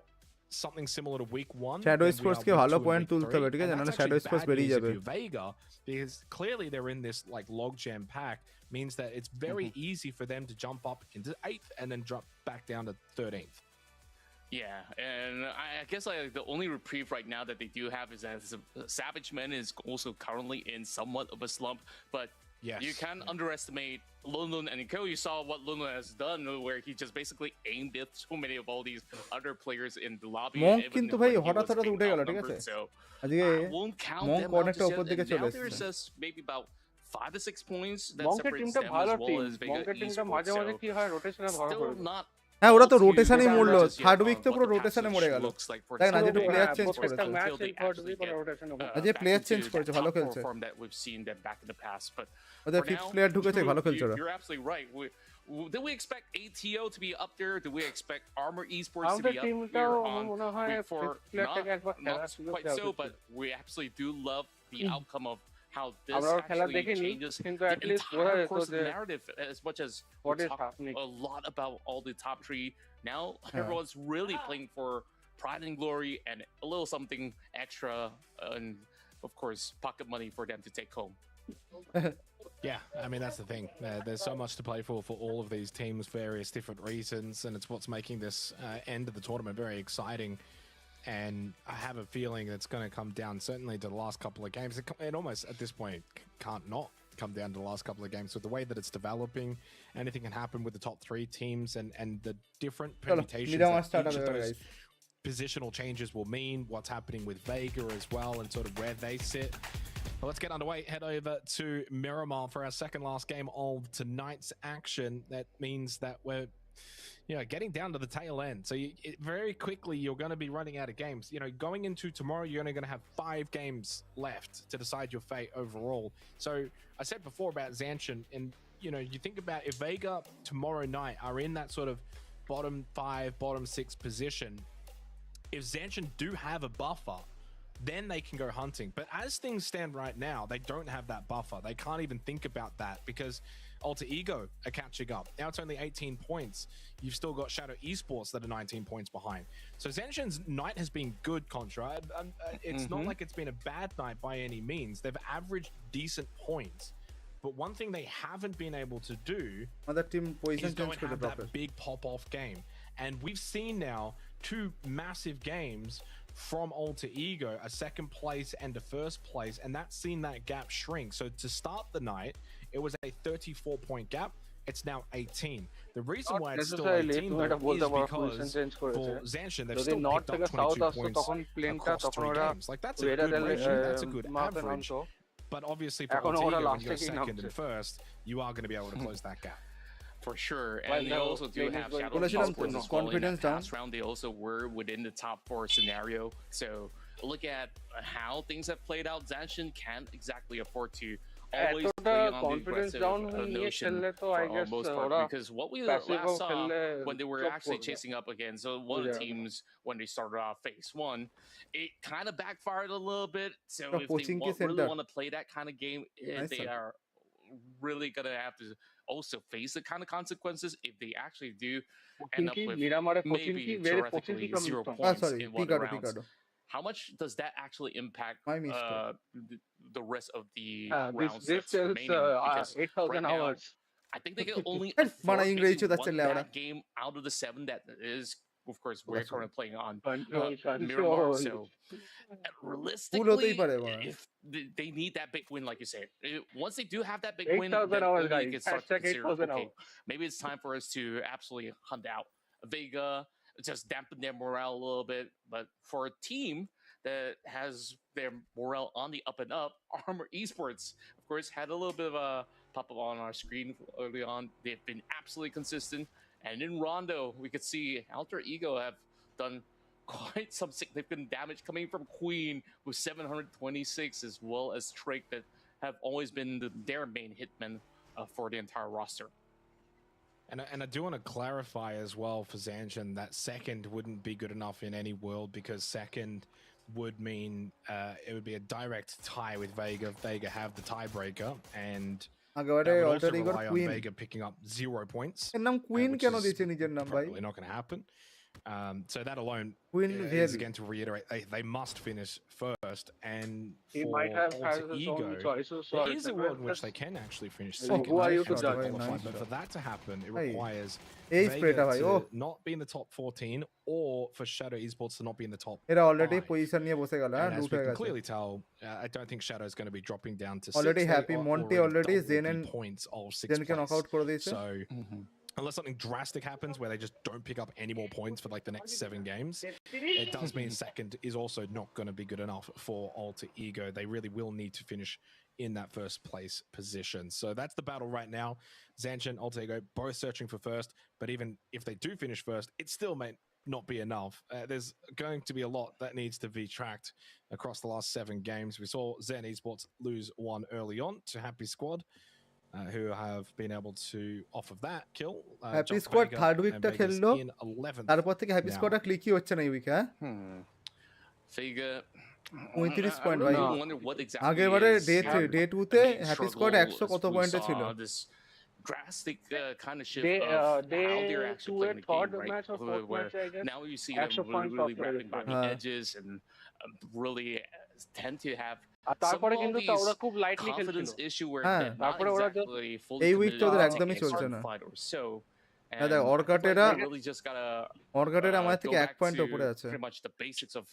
something similar to week 1. Shadow than we sports are K week ভালো 2 and point week তুলতে 3. হবে, ঠিক আছে, And নাহলে that's shadow actually sports bad বেরিয়ে news if যাবে। you're Vega, because clearly they're in this like logjam pack, means that it's very easy for them to jump up into 8th and then drop back down to 13th. Yeah, and I guess like the only reprieve right now that they do have is that Savage Men is also currently in somewhat of a slump, but Yes. you can't underestimate London and Nico. You saw what London has done, where he just basically aimed at so many of all these other players in the lobby. Monk even কিন্তু when ভাই he was হঠাৎ হঠাৎ being উঠে গেল, ঠিক outnumbered, আছে, so আজকে I won't count Monk them out অনেকটা just উপর yet. দিকে And চলে now এসেছে। there's just maybe about 5 to 6 points that মঙ্কের separates টিমটা them ভালো as team, well as Vega মঙ্কের টিমটা Esports. মাঝে মাঝে So কি হয় রোটেশনে ধরা still পড়ে যায়। not হ্যাঁ ওরা তো all too রোটেশনেই bad মরলো, just yet third on week তো what পুরো the রোটেশনে passage মরে গেল। looks like for দেখ না, Team যেহেতু Newbies প্লেয়ার চেঞ্জ until করেছে। they ম্যাচ চেঞ্জ করে actually দিবি পরে get রোটেশন হবে। আজকে back player into change that করেছে, top ভালো four খেলছে। form that we've seen them back in the past. But ওদের for ফিফথ now, প্লেয়ার ঢুকেছে, ভালো খেলছে ওরা। you're absolutely right. Do we expect ATO to be up there? Do we expect ARMR Esports to আমাদের be up টিমটাও here আমার on মনে হয় week 4? প্লেয়ারটাকে একবার খেলার Not সুযোগ quite দেওয়া so, উচিত। but we absolutely do love the outcome of how this আমরা ওর খেলা actually দেখিনি, changes কিন্তু the at least বোঝা entire যেত course of যে the narrative. As much as what we is talk happening. a lot about all the top 3, now everyone's really playing for pride and glory and a little something extra, and of course pocket money for them to take home. Yeah, I mean that's the thing. There's so much to play for all of these teams, various different reasons, and it's what's making this end of the tournament very exciting. And I have a feeling it's going to come down certainly to the last couple of games. It almost at this point can't not come down to the last couple of games. With the way that it's developing, anything can happen with the top 3 teams and the different permutations that each of those positional changes will mean, what's happening with Vega as well, and sort of where they sit. Well, let's get underway. Head over to Miramar for our second last game of tonight's action. That means that we're getting down to the tail end. So very quickly, you're going to be running out of games. Going into tomorrow, you're only going to have 5 games left to decide your fate overall. So I said before about Xention, and you think about if Vega tomorrow night are in that sort of bottom 5, bottom 6 position, if Xention do have a buffer, then they can go hunting. But as things stand right now, they don't have that buffer. They can't even think about that because Alter Ego are catching up. Now it's only 18 points. You've still got Shadow Esports that are 19 points behind. So Xention's night has been good, Contra. It's not like it's been a bad night by any means. They've averaged decent points. But one thing they haven't been able to do is go and have that big pop-off game. And we've seen now 2 massive games from Alter Ego, a second place and a first place, and that's seen that gap shrink. So to start the night, it was a 34-point gap. It's now 18. The reason why it's still 18 though, is because for Xention, they've still picked up 22 points across 3 games. Like that's a good ratio, that's a good average. But obviously for Alter Ego, when you're second and first, you are going to be able to close that gap. For sure, While and they the also do lane is have going Shadow to বলেছিলাম তো, Esports as well. In confidence that down. past round, they also were within the top 4 scenario. So look at how things have played out. ZSHN can't exactly afford to always এতটা play on the confidence aggressive down নিয়ে notion খেললে তো for I all guess most part, ওরা because what we প্যাসিভও last saw খেললে when they were চোখ actually করবে chasing up against one of বুঝে the যাবে। teams when they started off phase 1, it kind of backfired a little bit. So Bro, if they Pochinki really center. want to play that kind of game, Nice they center. are really gonna have to also face the kind of consequences if they actually do end up পচিনকি with মিরামারে পচিনকি maybe very theoretically পচিনকি 0 from points sorry in one of the পিকাডো rounds. পিকাডো How much does that actually impact My mistake. the rest of the this rounds this that's is remaining? Because 8000 right now, hours I think they can only বানা afford ইংরেজি maybe চোদাচ্ছে one লেওড়া bad game out of the 7 that is, of course, ওরা we're sorry. currently playing on control Miramar. Control So ভুল হতেই realistically, পারে বানা if they need that big win, like you said, once they do have that big win, 8000 then hours only guys you can start to hashtag consider, 8000 okay, hours maybe it's time for us to absolutely hunt out Vega, just dampen their morale a little bit. But for a team that has their morale on the up and up, ARMR Esports, of course, had a little bit of a pop up on our screen early on. They've been absolutely consistent. And in Rondo, we could see Alter Ego have done quite some significant damage coming from Queen with 726, as well as Drake, that have always been their main hitmen for the entire roster. And I do want to clarify as well for ZSHN that second wouldn't be good enough in any world, because second would mean it would be a direct tie with Vega. Vega have the tiebreaker, and আগেবারে that would alter also ইগোর rely on queen Vega picking up 0 points, এর নাম queen which কেন is দিয়েছে নিজের নাম ভাই probably not going to happen. So that alone queen is very again to reiterate, they must finish first, and he for might have had Alter his Ego, own choices so there it's is a like, world in well, which they that's- can actually finish Who second are you and to still judge? qualify. Nice But shot. for that to happen, it Hey. requires এই Vega স্প্রেটা ভাই ও to not be in the top 14, or for Shadow Esports to not be in the top এরা already 5. Position নিয়ে বসে গেল হ্যাঁ And as লুট we হয়ে can গেছে clearly tell, I don't think Shadow is going to be dropping down to Already 6. They happy. are Monty already double Zen the and points of 6th জেনকে place. Knockout করে দিয়েছে So unless something drastic happens where they just don't pick up any more points for like the next 7 games, it does mean second is also not going to be good enough for Alter Ego. They really will need to finish in that first place position. So that's the battle right now. ZSHN, Alter Ego, both searching for first, but even if they do finish first, it still may not be enough. There's going to be a lot that needs to be tracked across the last 7 games. We saw Zen Esports lose one early on to Happy Squad, who have been able to, off of that kill, happy jump squad Vega, third and উইকটা Vega's খেললো in 11th. তারপর থেকে happy now. স্কোয়াডটা ক্লিকই হচ্ছে না এই উইকে হ্যাঁ Vega. 35 point, I ভাই। really wonder what exactly আগেরবারে is ডে happening. ডে 2 তে The main happy struggle squad 100 as কত we পয়েন্টে saw ছিল this drastic kind of shift They, of how they they're actually two playing at the game, third right? match or fourth Where match, I guess. now you see them Extra points really off the rapping by the result edges and really tend to have আর some তারপরে of কিন্তু these ওরা খুব lightly খেলছিল confidence issue where হ্যাঁ। they're not তারপরে ওরা just- exactly fully এই committed উইকটা ওদের to একদমই taking a চলছে certain না। fight or so. হ্যাঁ দেখ And I think, like, অর্কাটেরা they really just gotta অর্কাটেরা আমার go থেকে 1 back পয়েন্ট to উপরে আছে pretty much the basics of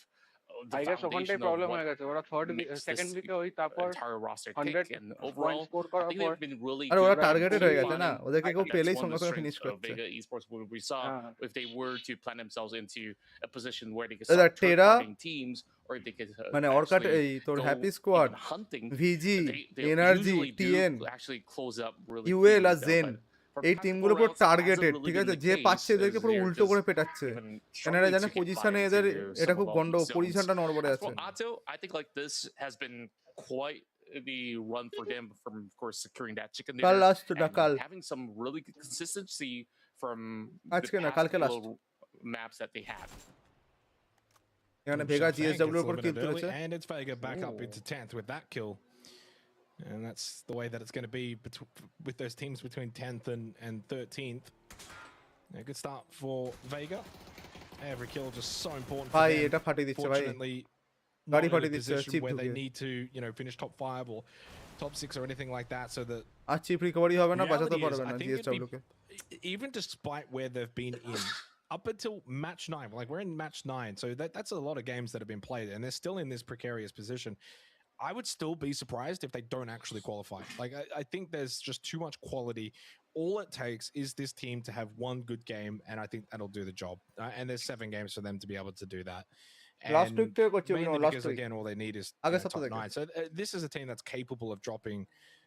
the I guess ওখানটাই foundation of প্রবলেম what হয়ে গেছে ওরা থার্ড makes সেকেন্ড this উইকে ওই তারপর entire roster 100 tick, and point overall score I করার think পর they've been really আরে ওরা good at টার্গেটেড হয়ে গেছে না finding- ওদেরকে I কেউ think পেলেই that's one সঙ্গে of the সঙ্গে ফিনিশ strengths of করছে Vega Esports, where we saw if they were to plant themselves into a position where they could দাদা, start টেরা, targeting teams, or if they could মানে অর্কাট actually এই তোর go Happy even Squad hunting. ভিজি They energy usually do টিএন actually close up really ইউএল আর quickly, জেন though, but for এই past টিমগুলো couple পুরো rounds, it hasn't targeted really ঠিক been আছে the যে case, পাচ্ছে এদেরকে as পুরো they're উল্টো করে just পেটাচ্ছে even এনারা struggling জানে to get by পজিশনে এদের into এটা some খুব of গন্ড these zones. পজিশনটা নড়বড়ে As আছে for Atto, I think like this has been quite the run for them from, of course, securing that chicken কাল dinner লাস্ট না and কাল having some really good consistency from the আজকে না past কালকে last couple maps that they had. এখানে Ooh, Vega Shafang GSW gets এর উপর কিল eliminated early, তুলেছে and it's Vega back up into 10th with that kill. And that's the way that it's going to be with those teams between 10th and 13th. A good start for Vega. Every kill just so important for ভাই them. এটা ফাটিয়ে দিচ্ছে ভাই Fortunately, গাড়ি not in ফাটিয়ে a দিচ্ছে position chip where they ঢুকিয়ে need to, finish top 5 or top 6 or anything like that. So that আর চিপ রিকভারি হবে না বাঁচাতে reality is, পারবে I না think it'd জিএসডব্লিউ S be, even despite where they've been in, up until match 9, like we're in match 9, so that's a lot of games that have been played, and they're still in this precarious position. I would still be surprised if they don't actually qualify. Like, I think there's just too much quality. All it takes is this team to have one good game, and I think that'll do the job. And there's 7 games for them to be able to do that. Last week থেকে করছে Mainly last because, week again, all they need is আগে top সপ্তাহে 9. So this is a team that's capable of dropping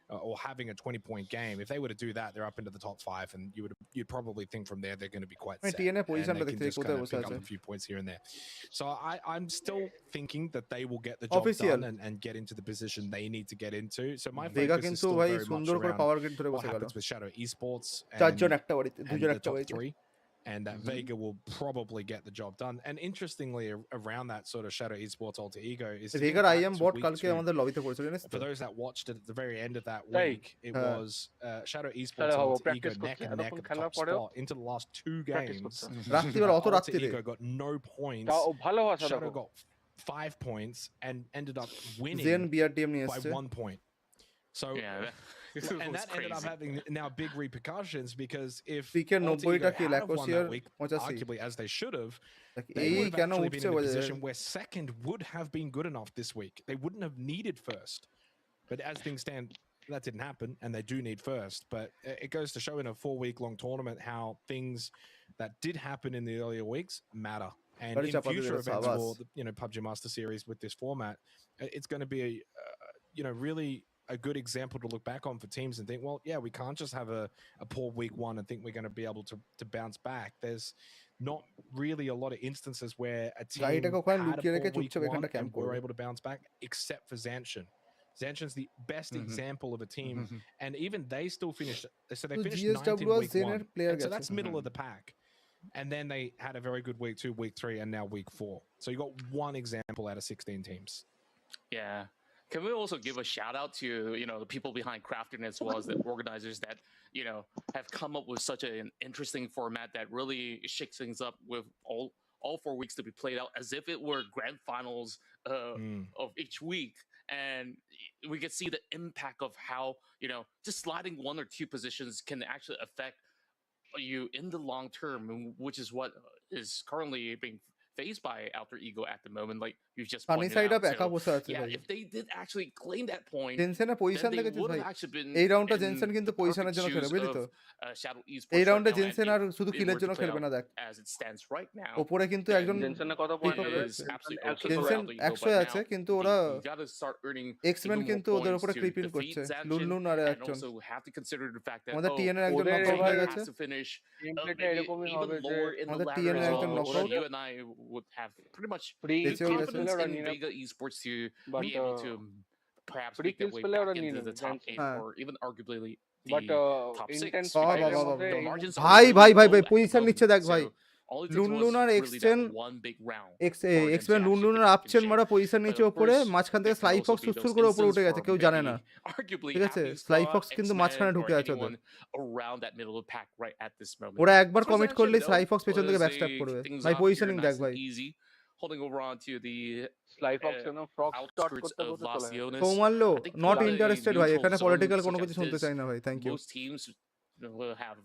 or having a 20-point game, if they were to do that, they're up into the top 5, and you'd probably think from there they're going to be quite set. TNA And position they can just kind of pick up আছে a few points here and there. So I'm still thinking that they will get the job Official. done and get into the position they need to get into. So my Vega focus is কিন্তু still ভাই very much সুন্দর করে around power grid ধরে what বসে গেল happens with Shadow Esports চারজন একটা বাড়িতে and দুজন the একটা top বাড়িতে 3. And that Vega will probably get the job done. And interestingly, around that sort of Shadow Esports alter ego is ভেগার আইএম বট কালকে আমাদের লবিতে পড়েছিল জানিস তো for those that watched it at the very end of that Right. week, it was Shadow Esports Hello, alter ego practice neck and করছে, neck at the খেলার top পরেও spot into the last 2 practice games. করছে। রাত্রিবেলা অত Alter রাত্রিরে ego got no points. তাও ভালো ভাষা Shadow দেখো got 5 points and ended up winning জেন বিআরটিএম নিয়ে by এসেছে 1 point. So and that ended up having now big repercussions because if পিকের Alter 90টা Ego kill had have won অ্যাকোশিয়ার that week, 85 arguably as they should have, they এই would have কেন actually been উঠছে in a বোঝা যায় position where second would have been good enough this week. They wouldn't have needed first. But as things stand, that didn't happen, and they do need first. But it goes to show in a 4-week-long tournament how things that did happen in the earlier weeks matter. And Very in chapati future with events Savas. for the PUBG Master Series with this format, it's going to be really a good example to look back on for teams and think, well, yeah, we can't just have a poor week 1 and think we're going to be able to bounce back. There's not really a lot of instances where a team গাড়িটাকে ওখানে had a লুকিয়ে রেখে poor week চুপচাপ 1 এখানটা camp and were করবে able to bounce back, except for Zanshin. Zanshin's the best example of a team, and even they still finished. So they তো finished 9th in জিএসডব্লিউ S week 1, জেনের player and so গেছে that's middle of the pack. And then they had a very good week 2, week 3, and now week 4. So you got one example out of 16 teams. Yeah. Can we also give a shout out to the people behind crafting as well as the organizers that have come up with such an interesting format that really shakes things up with all 4 weeks to be played out as if it were grand finals of each week, and we can see the impact of how just sliding 1 or 2 positions can actually affect you in the long term, which is what is currently being faced by Alter Ego at the moment, like you just পানি pointed side out. Up একা বসে আছে Yeah, ভাই if they did actually claim that point, জেনসেনের then position they দেখেছিস would ভাই have actually been এই রাউন্ডটা in Jensen কিন্তু the পজিশনের perfect জন্য খেলে shoes বুঝলি of, তো Shadow Esports এই right রাউন্ডে now, জেনসেন and আর if শুধু it কিলের were to জন্য play খেলবে out না দেখ as it stands right now, ওপরে কিন্তু then একজন জেনসেনের কথা pick পয়েন্ট up it করছে is absolutely একশো okay for Jensen Alter Ego, 100 but আছে now কিন্তু ওরা you got to start earning X-Men even কিন্তু more ওদের points উপরে to ক্রিপিং defeat করছে Zanshin, লুনলুন আর and একজন also have to consider the fact that আমাদের টিএন এর একজন ওদের নকআউট হয়ে এবার গেছে has to finish গেমপ্লেটা maybe এরকমই even হবে যে lower in the আমাদের ladder TN as এর well, একজন so knockout you and I would have pretty much free good বেঁচেও গেছে confidence ওরা in নিয়ে নেবে Vega Esports to but be able to perhaps free make their kills way পেলে ওরা back নিয়ে into নেবে the top 8 হ্যাঁ or even arguably but the top 6 intense বাবা, because বাবা, মধ্যে the বাবা। margins are ভাই really ভাই ভাই low ভাই at the পজিশন নিচ্ছে moment, দেখ ভাই so all it takes was লুনলুন আর really এক্সচেন that one big round for them to X Men actually লুনলুন get আর back in আপচেন shape. মারা পজিশন But নিচে of ওপরে course, মাঝখান থেকে there can Sly also Fox be সুসুর those করে উপরে উঠে instances গেছে for কেউ জানে maybe না arguably ঠিক আছে Happy স্লাই Squad, ফক্স কিন্তু মাঝখানে Xmen, or ঢুকে আছে ওদের anyone around that middle of the pack right at this moment. ওরা একবার For কমিট Zanshin, করলেই though, স্লাই ফক্স পেছন থেকে was ব্যাকস্ট্যাপ a করবে things ভাই off here পজিশনিং দেখ nice ভাই and easy, holding over on to the sly fox frog start outskirts করতে of করতে Las চলে গেছে Leones. Soumalya I think not for a interested ভাই neutral এখানে zone পলিটিক্যাল such কোনো as কিছু শুনতে this, চাই না ভাই thank you most teams will have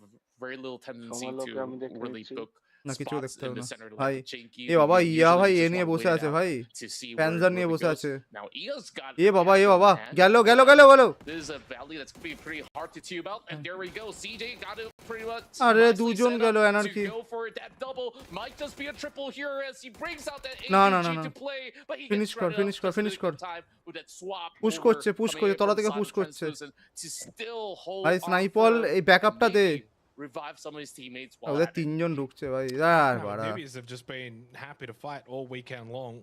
very little tendency সৌমাল্যকে to আমি দেখে really নিচ্ছি book না কিছু spots দেখতে in হবে the না center ভাই like Jinky. এ বাবা They ইয়া usually ভাই এ just নিয়ে wanna বসে wait it আছে out ভাই to see where it panzer নিয়ে really বসে goes. আছে Now Eo's got এ বাবা half এ of বাবা hand. গেল গেল গেল গেল This is a valley that's gonna be pretty hard to tube out, and there we go. CJ got it pretty much আরে nicely দুজন set গেল up anarchy to go for it. That double might just be a triple here as he brings out that না না না APG না to play, but he finish gets কর shredded finish up কর just finish in কর good time with that swap push over করছে push coming করছে in তলা from থেকে the side পুশ of করছে Translucent to still hold ভাই on স্নাইপল for এই ব্যাকআপটা and they maybe revive some of his teammates while ওদের at it. তিনজন ঢুকছে ভাই আর No, বাড়া Newbies have just been happy to fight all weekend long.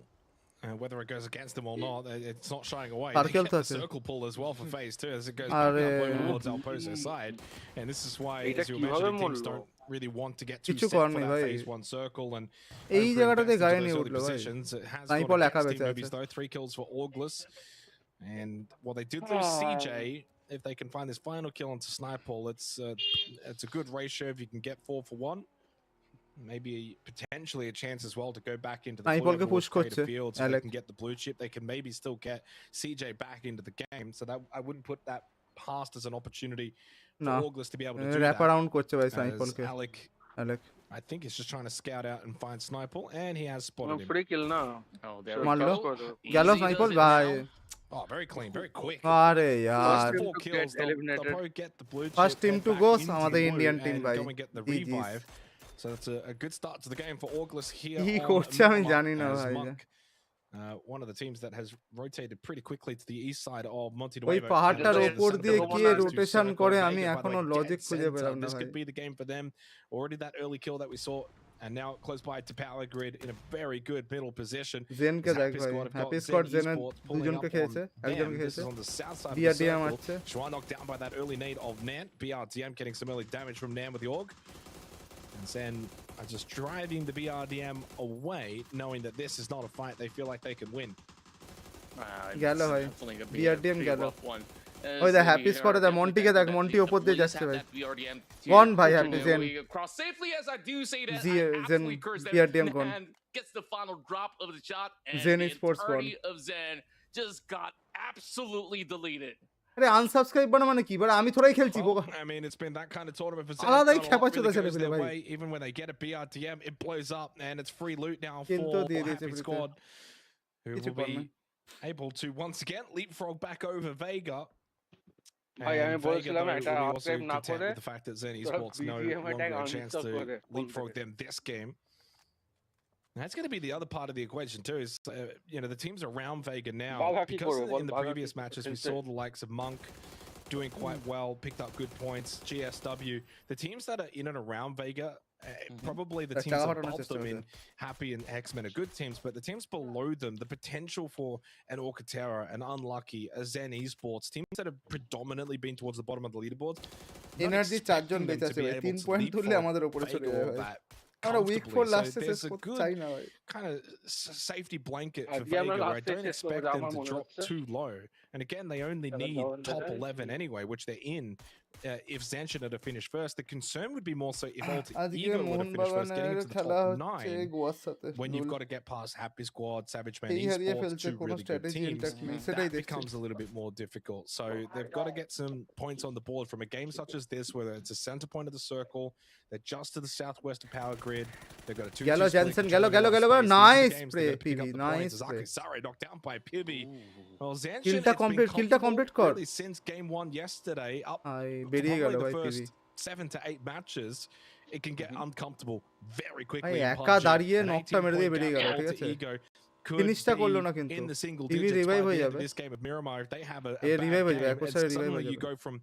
Whether it goes against them or not, it's not shying away. They Circle get the touch. circle pull as well for phase 2 as it goes back Are- up over towards Alpozo side. And this is why, এটা as you were কিভাবে mentioning, teams মরলো? don't really want to get too কিছু set করার for নেই that ভাই phase 1 circle and এই over জায়গাটাতে invest গায়ে into নিয়ে those early উঠলো ভাই positions. It has স্নাইপল gone একা against বেঁচে Team আছে Newbies though, 3 kills for Orgless. And while they did lose CJ, if they can find this final kill onto Snipeball, it's a good ratio if you can get 4 for 1. Maybe potentially a chance as well to go back into the Snipeball K blue push create a করছে, field so they Alec. can get the blue chip. They can maybe still get CJ back into the game. So that I wouldn't put that past as an opportunity for না Orgless to be able to do wrap that. Around করছে ভাই As স্নাইপলকে Alec, Alec I think he's just trying to scout out and find Snipeball, and he has spotted him. Free kill না Oh, there we মারলো go. গেল Easy স্নাইপল does it ভাই now. Oh, very clean, very quick. আরে First यार team 4 to kills, get they'll eliminated. probably get the blue chip, First team head to back go, into আমাদের blue Indian team and ভাই go and get the GG's revive. So it's a good start to the game for Orgless here কি on করছে আমি Mama জানি না as ভাই Monk one of the teams that has rotated pretty quickly to the east side of Monte ওই Nuevo. পাহাড়টার Just উপর the দিয়ে one কে last rotation circle. করে Vega, আমি by the এখনো way, লজিক dead খুঁজে center. পেলাম না This ভাই could be the game for them. Already that early kill that we saw, and now close by to Power Grid in a very good middle position. জেনকে দেখ ভাই happy squad জেনের দুজনকে খেয়েছে একজনকে This খেয়েছে is on the south side of the বিআরডিএম circle. আছে Schwa knocked down by that early nade of Nan. BRDM getting some early damage from Nan with the AUG. And Zen are just driving the BRDM away, knowing that this is not a fight they feel like they can win. গেল ভাই বিআরডিএম গেল ওই ওই দেখ happy স্কোয়াডে দেখ মন্টিকে দেখ মন্টি ওপর দিয়ে যাচ্ছে ভাই গন ভাই হ্যাপি জেন জেন BRDM gone gets the final drop of the shot and Zen the Esports entirety of Zen just got absolutely deleted. আরে আনসাবস্ক্রাইব বানা মানে কি বাড়া আমি থোড়াই খেলছি Well, I mean, it's been that kind of tournament for Zen. আলাদাই Not a lot খেপাচ্ছে really তো ছেলে goes পেলে their ভাই way. Even when they get a BRDM, it blows up, and it's free loot now কিন্তু for দিয়ে দিয়েছে Happy ফ্রিতে Squad, who কিছু will কর be না able to once again leapfrog back over Vega. ভাই আমি And Vega, বলছিলাম though, একটা will be also আপডেট না content করে with the fact that Zen তোরা Esports no BGM longer attack a chance uninstall to করে দে leapfrog them this game. And that's going to be the other part of the equation too. Is the teams around Vega now, Bagha কি because করবে বল in the Bagha previous matches we saw the likes of Monk doing quite well, picked up good points. GSW, the teams that are in and around Vega, probably the teams above them in Happy and Xmen are good teams, but the teams below them, the potential for an TERA, an Unlucky, a Zen Esports, teams that have predominantly been towards the bottom of the leaderboard. Energy চারজন বেঁচে আছে ভাই 3 point তুললে আমাদের উপরে চলে যাবে ভাই আমরা উইক 4 লাস্টে শেষ করতে চাই না ভাই kind of safety blanket for আজকে আমরা Vega. I লাস্টে don't শেষ করব expect them আমার to মনে drop হচ্ছে too low. And again, they only তাহলে need দারুণ top দেখায় 11 anyway, which they're in. If Zenshina to finish first, the concern would be more so if Alter আজকে Ego were to finish first, getting মোহনবাগানের into the খেলা top হচ্ছে 9, গোয়ার সাথে when you've got to get past Happy Squad, Savage Man, এই হারিয়ে Esports, ফেলছে two কোনো really good strategy teams, intact নেই সেটাই that দেখছি becomes a little bit more difficult. So they've got to get some points on the board from a game such as this, whether it's a center point of the circle, they're just to the southwest of Power Grid, they've got a 2-2 গেল split, Jensen গেল controlling গেল all the গেল space. These are the nice games spray they're gonna pick PB up the nice points. Spray Sorry, knocked down by PUBG. Well, Zanshin কিলটা has been complete comfortable কর really since game 1 yesterday, up I to বেরিয়ে গেল probably ভাই the PB first 7 to 8 matches. It can get uncomfortable very ভাই quickly in একা PUBG. দাঁড়িয়ে An নকটা মেরে 18 দিয়ে point বেরিয়ে gap গেল for ঠিক Alter আছে Ego could ফিনিশটা be করলো না কিন্তু in the single TV digits by revive the হয়ে end of যাবে this game of Miramar if they have a A bad revive হয়ে যাবে game. একবার And সাথে রিভাইভ suddenly হয়ে you যাবে go from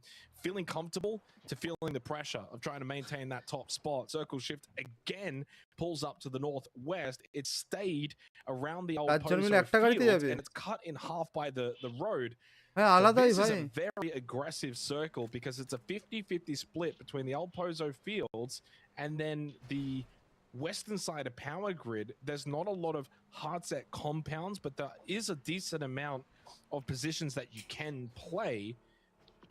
feeling comfortable to feeling the pressure of trying to maintain that top spot. Circle shift again pulls up to the northwest. It stayed around the old চারজন মিলে Pozo একটা গাড়িতে field যাবে and it's cut in half by the road. হ্যাঁ So আলাদাই this is ভাই a very aggressive circle because it's a 50-50 split between the old Pozo fields and then the western side of Power Grid. There's not a lot of hard set compounds, but there is a decent amount of positions that you can play.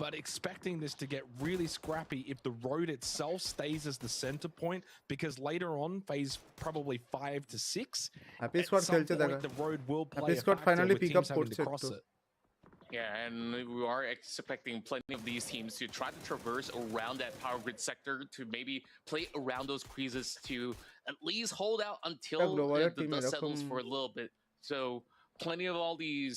But expecting this to get really scrappy if the road itself stays as the center point, because later on, phase probably 5 to 6, Happy at Squad some খেলছে দেখা point the road will play Happy a Squad factor finally with pick up teams having করছে to cross একটু it. Yeah, and we are expecting plenty of these teams to try to traverse around that power grid sector to maybe play around those creases to at least hold out until global the team dust settles এরকম for a little bit. So plenty of all these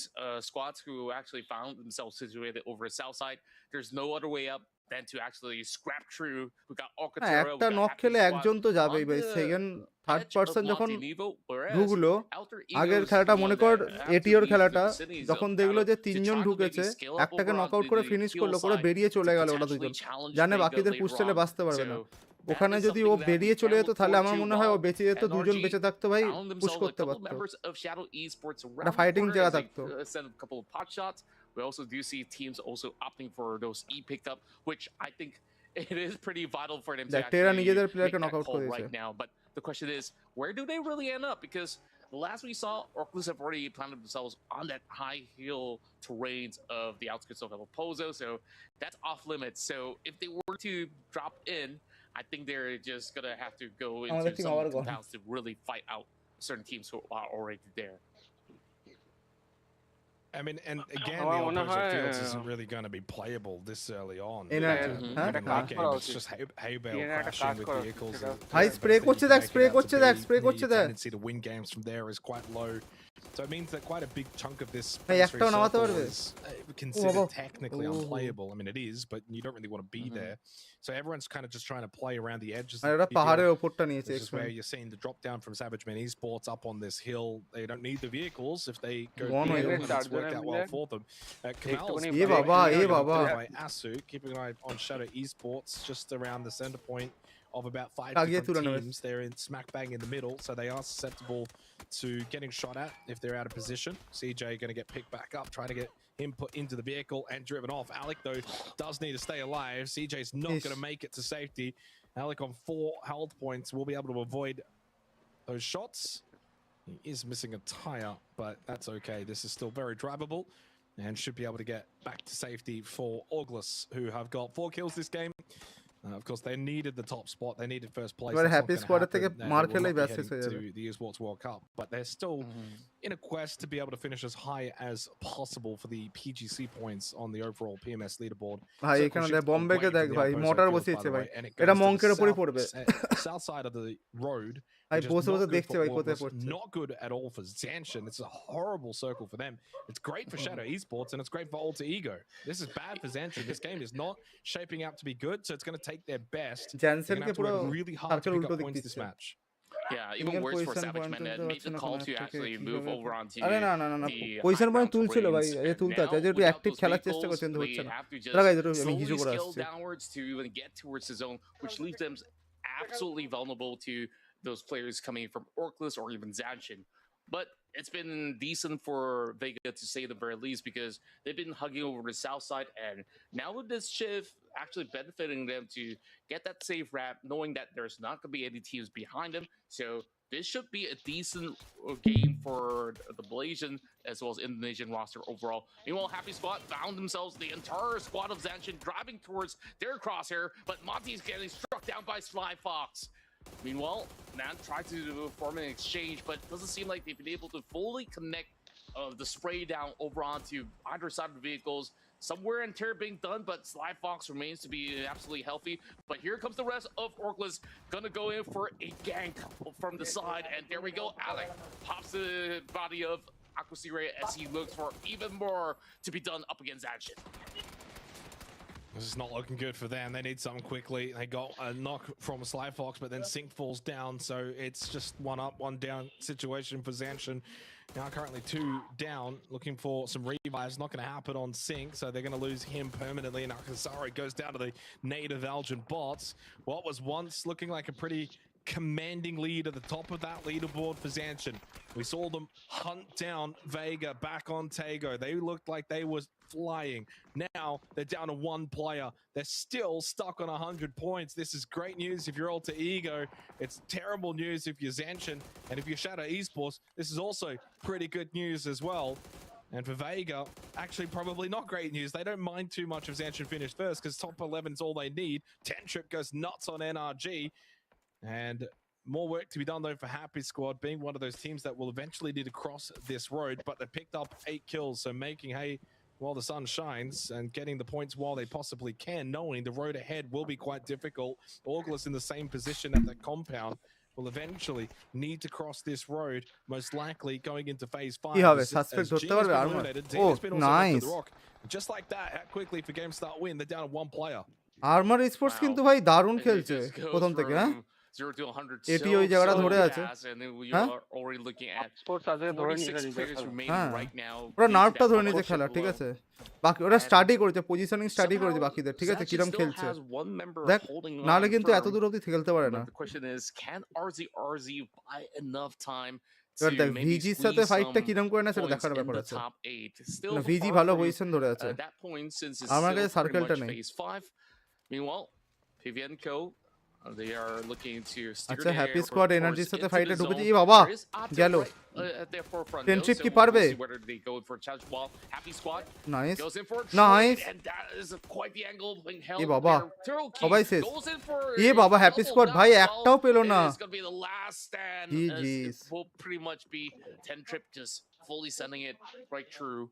squads who actually found themselves situated over the south side. There's no other way up than to actually scrap through. We got হ্যাঁ Alcatraz, we একটা got knock Happy খেলে Squad একজন তো যাবেই on ভাই the second third edge of person যখন Montenegro, whereas ঢুকলো Alter আগের Ego's খেলাটা the মনে one কর that have to এটিওর leave the খেলাটা vicinity যখন zone দেখলো out যে to তিনজন try to ঢুকেছে maybe scale up একটাকে over নক on আউট করে the ফিনিশ fuel করলো করে side বেরিয়ে চলে to গেল ওরা potentially দুজন challenge জানে Vega বাকিদের later পুশ চলে on. বাঁচতে পারবে না So that ওখানে is যদি ও something that বেরিয়ে we চলে can যেত look তাহলে forward আমার to মনে হয় ও while বেঁচে যেত দুজন NRG বেঁচে থাকতো ভাই found পুশ themselves a করতে couple পারতো members of Shadow Esports একটা around the ফাইটিং corner জায়গা as they থাকতো send a couple of pot shots. We also do see teams also opting for those E pickup, which I think it is pretty vital for them to দেখ টেরা actually নিজেদের make প্লেয়ারকে knock that out call করে দিয়েছে right now. But the question is, where do they really end up? Because the last we saw, Orclus have already planted themselves on that high hill terrains of the outskirts of El Pozo, so that's off limits. So if they were to drop in, I think they're just gonna have to go আমাদের into team some আবার of the gone compounds to really fight out certain teams who are already there. I mean, and again, the আমার old মনে Pozo হয় fields isn't really going to be playable this early on. Energy হ্যাঁ Even হ্যাঁ late game, it's just hay bale একটা crashing কাজ with করা vehicles. সেটা ভাই স্প্রে করছে দেখ স্প্রে করছে দেখ স্প্রে করছে Your দেখ tendency to win games from there is quite low. So it means that quite a big chunk of this Hey, Master একটাও Series নামাতে circle পারবে? is considered বাবা। technically O. unplayable. I mean, it is, but you don't really want to be there. So everyone's kind of just trying to play around the edges. R of এরা the field. পাহাড়ের ওপরটা নিয়েছে This is where Xmen। you're seeing the drop down from Savage Men Esports up on this hill. They don't need the vehicles if they go Gone big হয়ে hill, যাবে। and it's worked out well for them. Kamal's একটুখানি এ বাবা, এ being বাবা। done by Asu, keeping an eye on Shadow Esports just around the center point of about 5 আগিয়ে তুলে different নেবে। teams. They're in smack bang in the middle, so they are susceptible to getting shot at if they're out of position. CJ going to get picked back up, trying to get him put into the vehicle and driven off. Alec, though, does need to stay alive. CJ's not Ish. going to make it to safety. Alec on 4 health points will be able to avoid those shots. He is missing a tire, but that's okay. This is still very drivable and should be able to get back to safety for Auglis, who have got 4 kills this game. Of course, they needed the top spot. They needed first place. এবারে That's not happy gonna স্কোয়াডের থেকে happen. মার They will খেলেই not be ব্যাস শেষ heading হয়ে যাবে। to the Esports World Cup, but they're still in a quest to be able to finish as high as possible for the PGC points on the overall PMS leaderboard. ভাই Circle এখানে shift দেখ বম্বেকে away দেখ from the ভাই opposing motor field, by বসিয়েছে the ভাই way, and it এটা goes to the মঙ্কের উপরই পড়বে south side of the road. ভাই Which is বসে not বসে good দেখছে for ভাই কোথায় Auglis, পড়ছে not good at all for Zanshin. It's a horrible circle for them. It's great for Shadow Esports and it's great for Alter Ego. This is bad for Zanshin. This game is not shaping out to be good, so it's going to take their best. They're going to জ্যানসেনকে have to পুরো work really hard to circle pick উল্টো up দিক points this দিচ্ছে match. Yeah, even Finger worse for position Savage point Men that তুলতে made পারছে the না call কোনো to থেকে actually কি move হবে over onto আরে না না না না the position high point ground তুলছিল ভাই terrains. এ And তুলতে আছে now, যে একটু without অ্যাক্টিভ those খেলার চেষ্টা vehicles, করছে কিন্তু they হচ্ছে না have to দাঁড়া গাইজ just একটু আমি হিজু slowly করে scale আসছি downwards to even get towards the zone, which leaves them absolutely vulnerable to those players coming from Orclus or even Zanshin. But it's been decent for Vega to say the very least because they've been hugging over the south side, and now with this shift actually benefiting them to get that safe wrap, knowing that there's not going to be any teams behind them. So this should be a decent game for the Malaysian as well as Indonesian roster overall. Meanwhile, Happy Squad found themselves the entire squad of Zanshin driving towards their crosshair, but Monty's getting struck down by Sly Fox. Meanwhile, Nan tried to form an exchange, but it doesn't seem like they've been able to fully connect the spray down over onto either side of the vehicles. Somewhere in TERA being done, but Sly Fox remains to be absolutely healthy. But here comes the rest of Orclus, gonna go in for a gank from the side, and there we go. Alec pops the body of Akusire as he looks for even more to be done up against Zanshin. This is not looking good for them. They need something quickly. They got a knock from Sly Fox, but then Sync falls down, so it's just 1 up, 1 down situation for Zanshin. Now currently 2 down, looking for some revives. Not going to happen on Sync, so they're going to lose him permanently. And Akasari goes down to the native Elgin bots. What was once looking like a pretty commanding lead at the top of that leaderboard for Zanshin. We saw them hunt down Vega back on Tago. They looked like they was flying. Now they're down to 1 player. They're still stuck on 100 points. This is great news if you're Alter Ego. It's terrible news if you're Zanshin. And if you're Shadow Esports, this is also pretty good news as well. And for Vega, actually probably not great news. They don't mind too much if Zanshin finished first because top 11 is all they need. 10 Trip goes nuts on NRG. And more work to be done, though, for Happy Squad, being one of those teams that will eventually need to cross this road. But they picked up 8 kills, so making hay while the sun shines and getting the points while they possibly can, knowing the road ahead will be quite difficult. Auglis in the same position at the compound will eventually need to cross this road, most likely going into phase 5. কি হবে suspect ধরতে পারবে armour ও nice Just like that, quickly for game start win, they're down to 1 player. Armour sports কিন্তু ভাই দারুণ খেলছে প্রথম থেকে হ্যাঁ 0 to 100 এটি ওই জায়গাটা ধরে আছে and then we হ্যাঁ are already looking at sports আছে ধরে নিয়ে 46 players remaining হ্যাঁ right now. ওরা নার্ভটা ধরে নিয়েছে That খেলা ঠিক below. আছে বাকি ওরা স্টাডি করেছে পজিশনিং স্টাডি করেছে Somehow, বাকিদের ঠিক আছে Zanshin কিরম still খেলছে has one member দেখ holding নাহলে on কিন্তু এত firm. দূর অবধি খেলতে পারে না But the question is, can RZ buy enough time এবার to দেখ maybe ভিজির সাথে squeeze ফাইটটা some কিরম করে না সেটা points দেখার in ব্যাপার the আছে top 8? Still না ভিজি far ভালো from পজিশন ধরে আছে that point since it's আমার still কাছে pretty সার্কেলটা much নেই phase 5. Meanwhile, PVN Co. They are looking to steer আচ্ছা the happy air squad towards এনার্জির সাথে into ফাইটে the ঢুকেছে zone. ই বাবা There is Ata গেল right at their forefront, though, friendship so কি we'll পারবে see whether they go for charge ball. Happy Squad nice goes in for a nice trade, and that is quite the angle being held এ বাবা there. Turtle King সবাই শেষ goes in for A a বাবা happy double squad down ভাই as well. একটাও পেলো না It is going to be the last stand. GG's. It will pretty much be 10 Trip just fully sending it right through,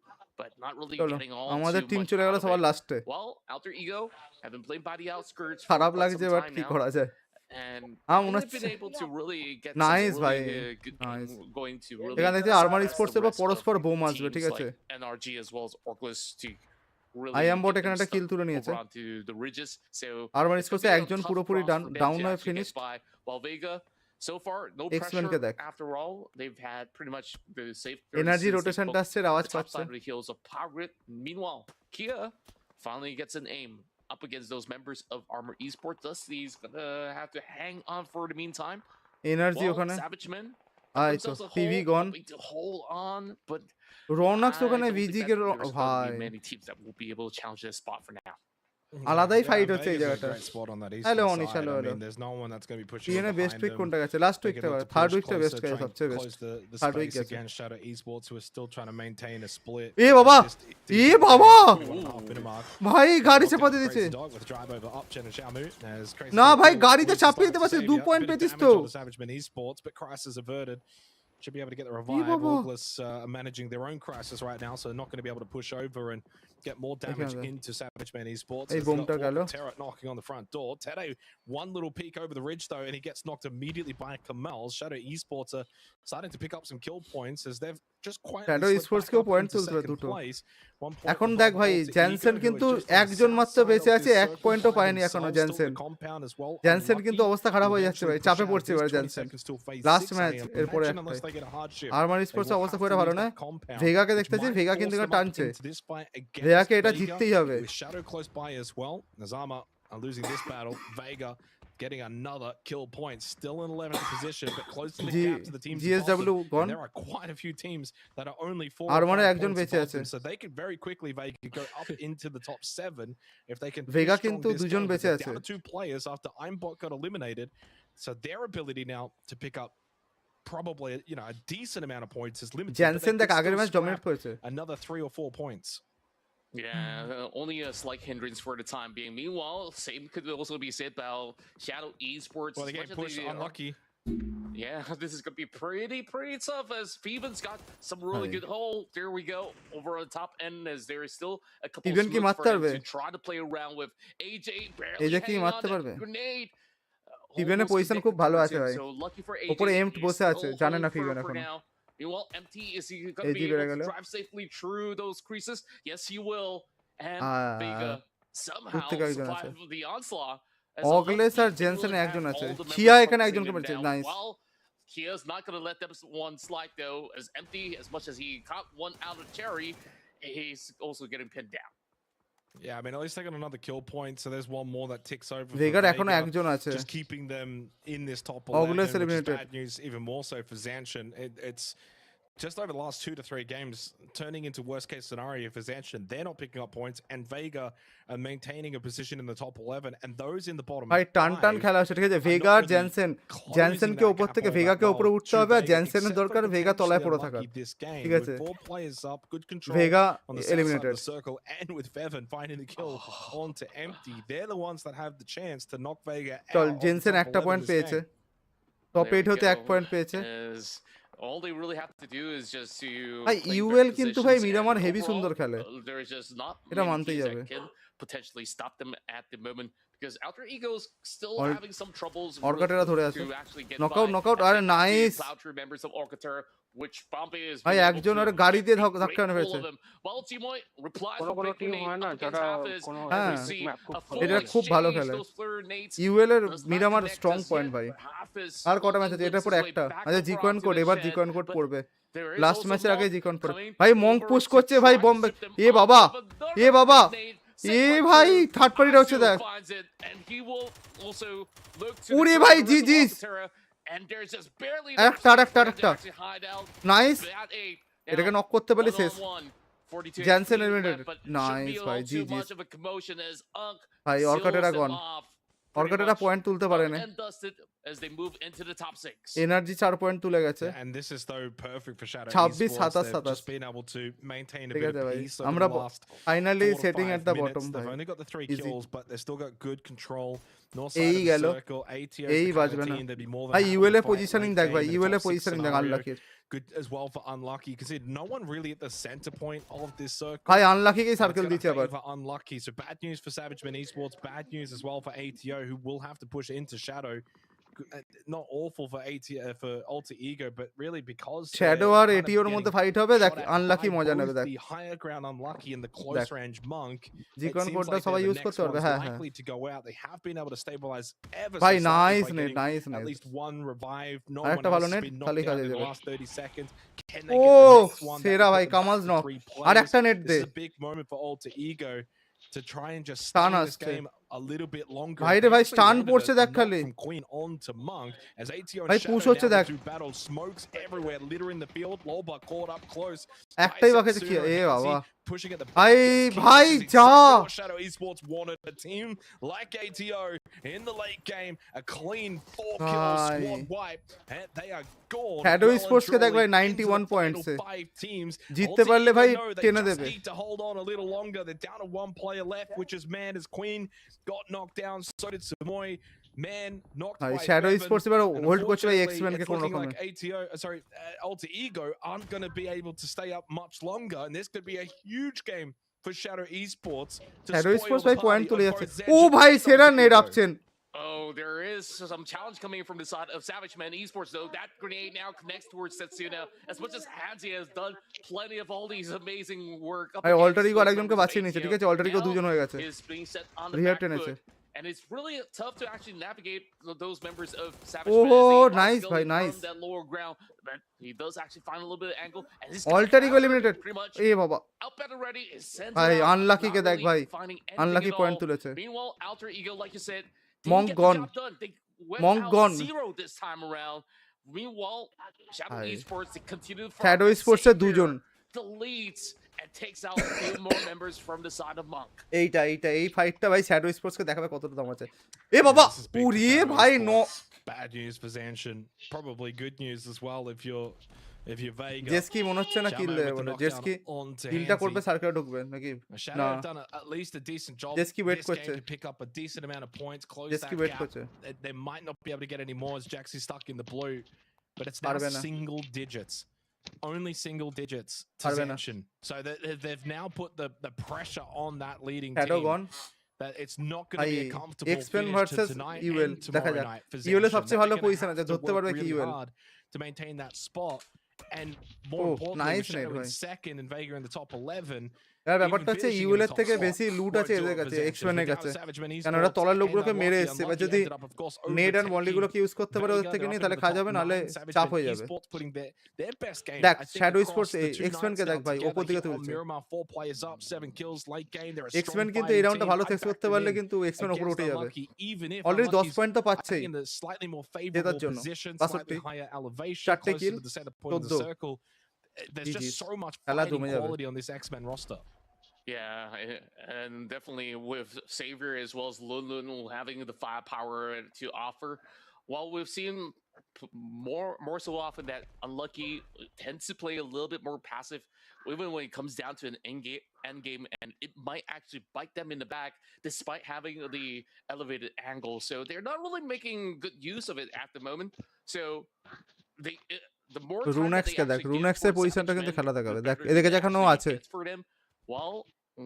but not really চলো getting all আমাদের too team much চলে গেল out of সবার it. লাস্টে Well, Alter Ego have been playing by the outskirts for খারাপ quite লাগছে some but time কি now. করা যায় And মনে they've হচ্ছে been able to really get nice some ভাই really good nice going to really এখানে দেখছি আর্মার স্পোর্টস এর পরস্পর বোম আসবে ঠিক আছে NRG as well as Orclus to I really am bot get এখানে them একটা কিল stuck তুলে over নিয়েছে onto the ridges. So armour it's gonna স্পোর্টসে be a একজন tough পুরোপুরি cross for them down to হয়ে actually get finished by. While Vega, so far, no Xmen কে pressure দেখ after all. They've had pretty much the safe energy since they রোটেশনটা poked আসছে আওয়াজ the top পাচ্ছে side of the hills of Power Grid. Meanwhile, Kia finally gets an aim up against those members of ARMR Esports. Thus, he's gonna have to hang on for the meantime. Energy Well, ওখানে Savage Men I তো themselves a PV hole, gone hoping to hold on, but রোনাক্স I ওখানে don't think ভিজি that K there's going to ভাই be many teams that will be able to challenge this spot for now. আলাদাই Yeah, fight and হচ্ছে এই Vega's in a জায়গাটা great spot on that hello eastern Anish side. Hello I hello mean, there's no one that's going to be pushing T in best behind week them. কোনটা গেছে last They উইকটা can look to third push উইকটা best closer, গেছে try and সবচেয়ে best close the Third week space গেছে against Shadow Esports, who are still trying to maintain a split. এ বাবা Just এ decent বাবা game, 1.5 minute mark. ভাই গাড়ি Locked চাপা out দিয়েছে Crazy Dog with a drive over up Chen and Xiaomu as Crazy না Dog ভাই will গাড়িতে lose চাপিয়ে despite দিতে পারছে the 2 savior. Point Bit of পেয়েছিস damage তো onto Savage Men Esports, but crisis averted. Should be able to get the A revive. বাবা Orclus are managing their own crisis right now, so they're not going to be able to push over and get more damage এখানে into Savage Men Esports. এই As they got বোমটা caught গেল with TERA knocking on the front door. Tede, one little peek over the ridge though, and he gets knocked immediately by Kamal. Shadow Esports are starting to pick up some kill points as they've just quietly Shadow slipped Esports back কেও up point into তুলতে হবে second দুটো place. 1 point এখন behind দেখ ভাই Volta Jansen Ego, who কিন্তু are just on the একজন south মাত্র side বেঁচে of আছে this এক circle পয়েন্টও by পায়নি এখনো themselves, still Jansen the compound as well. Jansen কিন্তু Unlucky. অবস্থা খারাপ Will হয়ে যাচ্ছে eventually ভাই চাপে push out পড়ছে this এবার 20 Jansen seconds till phase last 6 match AM. এরপরে Protection একটাই unless they get a hard shift. Armour They sports will অবস্থা have খুব to একটা ভালো leave নয় that compound, ভেগাকে which দেখতেছি might ভেগা force কিন্তু them এখানে up টানছে into this fight against ভেগাকে এটা Vega, জিততেই হবে with Shadow close by as well. Nazama are losing this battle. Vega getting another kill point, still in 11th position, but closing the gap to the teams above GSW them. Gone And there are quite a few teams that are only 4 or আর্মারে 5 একজন points বেঁচে above আছে them, so they could very quickly Vega go up into the top 7 if they can Vega finish strong কিন্তু this দুজন game. But বেঁচে they're আছে down to 2 players after Aimbot got eliminated, so their ability now to pick up probably a decent amount of points is limited. But Jansen they দেখ could আগের still match dominate scrap করেছে another 3 or 4 points. Yeah, only a slight hindrance for the time being. Meanwhile, same could also be said about Shadow Esports. Well, they as get much as pushed they are- unlucky. Yeah, this is gonna be pretty tough as Feven's got some really Hi. good hold. There we go. Over on the top end as there is still a couple Feven কি smokes মারতে for him পারবে to try to play around with. AJ barely AJ কি hanging on মারতে that পারবে grenade. ফিভেনের Almost position connected খুব ভালো towards আছে him, ভাই so lucky for উপরে AJ, এমড he's বসে আছে still জানে না holding ফিভেন for এখন now. Meanwhile, MT, is he gonna AG be বেড়ে able গেল to drive safely through those creases? Yes, he will. And Vega somehow প্রত্যেক একজন আছে survived the onslaught. অগলেস আর জেনসেনে একজন আছে খিয়া এখানে একজনকে মেরেছে nice Kia's not going to let them one slide though, as Empty, as much as he caught one out of Cherry, he's also getting pinned down. Yeah, I mean, at least they got another kill point, so there's one more that ticks over for ভেগার এখনো Vega, একজন আছে just keeping them in this top 11, Oculus which is eliminated. bad news, even more so for Zanshin. It's just over the last 2 to 3 games, turning into worst case scenario for Zanshin. They're not picking up points, and Vega are maintaining a position in the top 11, and those in the bottom ভাই টান টান 5 খেলা হচ্ছে ঠিক আছে are Vega not আর really Jansen closing জ্যানসেনকে that উপর gap থেকে all ভেগাকে that উপরে well উঠতে to হবে আর Vega, জ্যানসেনের except দরকার for ভেগা তলায় potentially পড়ে থাকার unlucky this game, ঠিক আছে with 4 players up, good control Vega on the south side of eliminated the circle, and with Feven finding the kill onto Empty. They're the ones that have the chance to knock Vega out চল of the Jensen top একটা 11 point this পেয়েছে game. Top There 8 we হতে এক go, point পেয়েছে as all they really have to do is just to ভাই claim UL their কিন্তু ভাই positions, Miramar and heavy সুন্দর overall, খেলে there's just not এটা many মানতেই teams হবে that can potentially stop them at the moment because Outer Ego's still Or- having some troubles অর্কাটেরা ধরে আছে to actually get knockout by. Knockout And আরে then the nice Cloud members of Orcater, which Bombay is ভাই being able একজন to আরে গাড়ি দিয়ে get a ধাক্কা great মেরেছে pull of him. While Timoy replies কোনো with কোনো big টিম grenade হয় না up against যারা Hafiz, কোনো and হ্যাঁ we see ম্যাপ খুব a ভালো এটা full খুব ভালো exchange, খেলে those flare nades ইউএল এর does not Miramar connect strong us yet, point ভাই but Hafiz আর কটা slowly ম্যাচ আছে lives এটার পর his way একটা back আচ্ছা over জিকোয়েন onto কোড the এবার shed, জিকোয়েন কোড but পড়বে there is লাস্ট also ম্যাচের আগে Monk জিকোয়েন পড়বে coming ভাই মঙ্ক over পুশ to করছে try ভাই to bomb sip them A off বাবা of another এ বাবা grenade. এ Set by ভাই two. থার্ড পার্টিটা হচ্ছে Asu দেখ finds it, and he will also look to ওরে destroy ভাই the rest of জিজিস Alcatara, and there's just barely একটা enough একটা for him to একটা actually hide out. Nice That eight. এটাকে Now, নক করতে পারলে শেষ 1-on-1, 42 Jansen HP eliminated. left, but Nice, shouldn't be ভাই, all too GG's. much of a commotion as Unk ভাই seals অর্কাটেরা them গন off pretty অর্কাটেরা much point তুলতে পারে done না and dusted as they move into the top 6. Energy 4 point তুলে গেছে Yeah, and this is though perfect for Shadow 26, Esports. 27, They've 27 just been able to maintain a ঠিক bit আছে of ভাই peace over আমরা the last finally 4 to setting 5 at the minutes. Bottom They've ভাই only got the 3 Easy. kills, but they've still got good control. North এই side of the গেল circle, ATO এই is the kind বাজবে of না team that'd be more than ভাই happy UL to এর fight positioning late দেখ game ভাই in a UL এর top 6 পজিশনিং দেখ scenario. আনলাকির good as well for Unlucky. You can see no one really at the center point of this circle. ভাই unlucky K It's circle gonna দিচ্ছে আবার favor Unlucky. So bad news for SavageMan Esports, bad news as well for ATO, who will have to push into Shadow. Not awful for for Alter Ego, but really because Shadow আর এটিওর মধ্যে fight হবে, দেখ unlucky মজা নেবে। দেখ the higher ground Unlucky and the close range Monk, জিকন কোডটা সবাই ইউজ করতে পারবে। হ্যাঁ হ্যাঁ likely to go out. They have been able to stabilize ever ভাই so slightly nice by net getting nice at net least one revive. No আরেকটা one ভালো else has net been খালি knocked কাজে out in the যাবে। last 30 seconds. Can they ও get the next one? সেরা ভাই কামাজ knock আর একটা নেট This দে। is a big moment for Alter Ego to try and just Stun stay in this আসছে। game a little bit longer. ভাই রে ভাই Actually স্টান landed পড়ছে a দেখ knock খালি। from Queen on to Monk as ATO and ভাই Shadow push now হচ্ছে the দেখ। two battle. Smokes everywhere, littering the field. Lolba caught up close. একটাই Bicep বাকি কি Suno এ and বাবা Izzy pushing at the back. ভাই Gets ভাই killed. This is যা exactly what Shadow Esports wanted. A team like ATO in the late game, a clean 4-kill ভাই squad wipe, and they are gone. Shadow well and sports কে দেখ truly ভাই into 91 the points final 5 teams. জিততে Alter পারলে Ego ভাই know they টেনে just দেবে। need to hold on a little longer. They're down to one player left, which is Man as Queen got knocked down. So did Samoy. Man knocked ভাই by shadow Bevan. Sports এবার And hold করছে ভাই unfortunately, X-Men K it's কোন looking রকমে। like ATO, Alter Ego aren't going to be able to stay up much longer, and this could be a huge game for Shadow Esports to shadow spoil sports the ভাই point party তুলে of যাচ্ছে। both ও Zenji ভাই and সেরা Alter net Ego. আপছেন। Oh, there is some challenge coming from the side of SavageMan Esports, though. That grenade now connects towards Setsuna. As much as Hansi has done plenty of all these amazing work. ভাই alter ego আরেকজনকে বাঁচিয়ে নিয়েছে, ঠিক আছে? Alter ego দুজন হয়ে গেছে। Is being set on the rehab back টেনেছে। foot. And it's really tough to actually navigate those members of Oh, SavageMan. as they are nice, scaling bhai, from nice. that lower ground, but he does actually find a little bit of angle. And this alter ego eliminated. pretty much এ বাবা outbat already. Is sent ভাই out, unlucky not কে দেখ really ভাই finding anything unlucky at point all. তুলেছে। Meanwhile, Alter Ego, like you said, Monk didn't get gone. the job done. They went Monk out gone. 0 this time around. Meanwhile, Shadow Hi. Esports they continue to shadow sports এর দুজন। deletes and takes out a few more members from the side of Monk. এইটা এই ফাইটটা ভাই shadow sports কে দেখাবে কতটা দাম আছে। এ বাবা This is big for ওরে Shadow ভাই no Esports. Bad news for Zanshin. Probably good news as well if you're Vega. জেসকি মনে হচ্ছে না কিল Jamo দেবে with the বলে। knockdown জেসকি onto কিলটা Hansi. করবে সার্কেলে ঢুকবে নাকি? Shadow না have done at least a decent job Jeski wait this করছে। game to pick up a decent amount of points, close জেসকি that ওয়েট gap. করছে। They might not be able to get any more as Jaxie's stuck in the blue, but it's now পারবে না। single digits. Only single digits to পারবে না। Zanshin. So they've now put the pressure on that leading shadow team. Gone. That it's not going to ভাই be a comfortable এক্সপেন finish to versus tonight UL and দেখা tomorrow যাক। night for UL এর Zanshin. সবচেয়ে ভালো They're gonna position have আছে, to ধরতে work পারবে কি really UL. hard to maintain that spot. And more Oh, importantly, nice with Shadow net, in bhai. second and Vega in the top 11. এর ব্যাপারটা হচ্ছে finishing in ইউএল the এর top থেকে spot বেশি লুট won't আছে do এদের it for কাছে, Zanshin. এক্সম্যানের Without কাছে। SavageMan কারণ ওরা Esports তলার and লোকগুলোকে মেরে Unlucky, এসছে, এবার Unlucky যদি ended up, of course, নেড আর overtaking মলিগুলোকে ইউজ করতে পারে ওদের Vega. থেকে They're নিয়ে up তাহলে into the খাওয়া top যাবে, নাহলে 9. চাপ SavageMan হয়ে যাবে। Esports putting their best game, দেখ I think, shadow across sports the two এক্সম্যানকে nights দেখ now ভাই together ওপর দিকে here on তুলছে। Miramar. 4 players up, 7 kills late game. They're a X-Men strong কিন্তু এই fighting রাউন্ডটা team. ভালো I ফেস করতে factor পারলে in কিন্তু এক্সম্যান উপরে against উঠে যাবে। Unlucky, even if already 10 Unlucky's point তো I think পাচ্ছেই in the slightly more জেতার favorable জন্য। position, 62 slightly higher elevation, 4টে closer kill to the center point of the 14 circle. There's GG's just so much খেলা fighting জমে যাবে। quality on this Xmen roster. Yeah, and definitely with Savior as well as Lun having the firepower to offer. While we've seen more so often that Unlucky tends to play a little bit more passive, even when it comes down to an end game, and it might actually bite them in the back despite having the elevated angle. So they're not really making good use of it at the moment. So the more time that রুনাক্স they কে দেখ, actually give রুনাক্স এর towards পজিশনটা কিন্তু SavageMan, খেলা the দেখাবে। দেখ better এদিকে it যেখানেও actually আছে। gets for them. Well,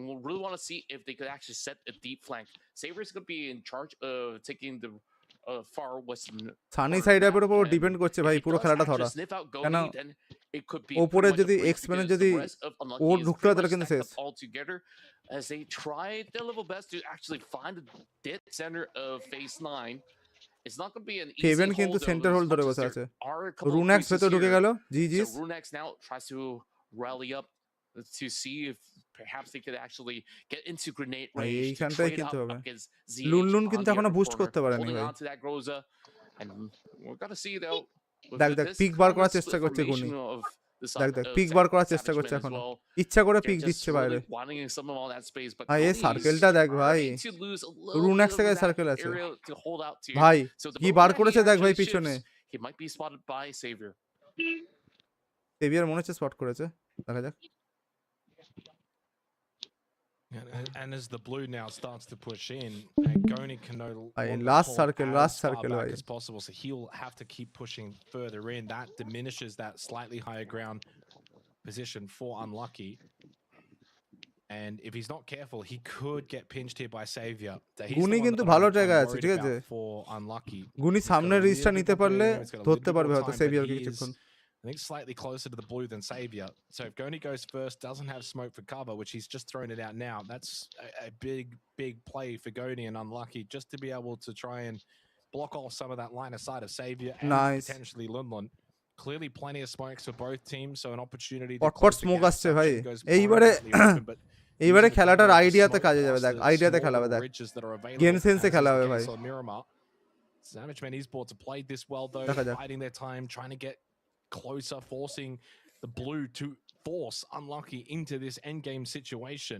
we'll really want to see if they could actually set a deep flank. Savior's going to be in charge of taking the far western Sunny corner side map, অ্যাপের উপর and depend করছে if ভাই he পুরো does খেলাটা actually ধরা। sniff out কেন Goni, then it could be ওপরে pretty much a যদি break এক্সম্যানের because যদি the rest of Unlucky or is ঢুকতে pretty হয় তাহলে much কিন্তু stacked শেষ। up all together as they try their level best to actually find the dead center of phase 9. It's not going to be an easy ফেভেন hold, কিন্তু though, centre as hold ধরে much as বসে there আছে। are a couple of রুনাক্স creases ভেতর ঢুকে here. গেল, So জিজিস। Runex now tries to rally up to see if perhaps they could actually get into grenade ভাই range to এইখানটাই trade কিনতে up হবে। against Lun ZH Lun on কিন্তু the এখনো other boost corner, করতে পারেনি holding ভাই। on to that Groza. And we're gonna see though. with দেখ দেখ this পিক বার করার common চেষ্টা split করছে গুনি। formation of the দেখ side দেখ of পিক বার করার চেষ্টা SavageMan করছে as এখনো। well. ইচ্ছা করে They're পিক just দিচ্ছে really বাইরে। wanting some of all that space, but ভাই এই Goni সার্কেলটা দেখ ভাই। starting to lose a little রুনাক্স bit থেকে of that সার্কেল আছে। area to hold out to. ভাই So the কি moment বার that he করেছে দেখ ভাই actually পিছনে। shifts, he might be spotted by Savior. Savior মনে হচ্ছে স্পট করেছে, দেখা যাক। And as the blue now starts to push in, Goni can no longer last pull circle, as last far circle, back bhai. as possible, so he'll have to keep pushing further in. That diminishes that slightly higher ground position for Unlucky. And if he's not careful, he could get pinched here by Savior. So he's Guni the one কিন্তু that ভালো I'm জায়গায় আছে, worried ঠিক আছে? about for Unlucky. Guni He's got a সামনের little রিচটা bit নিতে more পারলে premium, he's got a little ধরতে bit পারবে more হয়তো time, but সেভিয়ারকে he is, কিছুক্ষণ। I think, slightly closer to the blue than Savior. So if Goni goes first, doesn't have smoke for cover, which he's just thrown it out now, that's a big play for Goni and Unlucky, just to be able to try and block off some of that line of sight of Savior and Nice. potentially Lunlun. Clearly plenty of smokes for both teams, so an opportunity to পটপট close the smoke gap. আসছে ভাই। Section goes এইবারে permanently open, but এইবারে using the খেলাটার cover to আইডিয়াতে smoke কাজে যাবে, past দেখ the আইডিয়াতে small খেলাবে, little দেখ ridges that are available, game sense as is খেলা the হবে case ভাই। on Miramar. Savage Men Esports have played this well though, দেখা যাক। biding their time, trying to get closer, forcing the blue to force Unlucky into this endgame situation.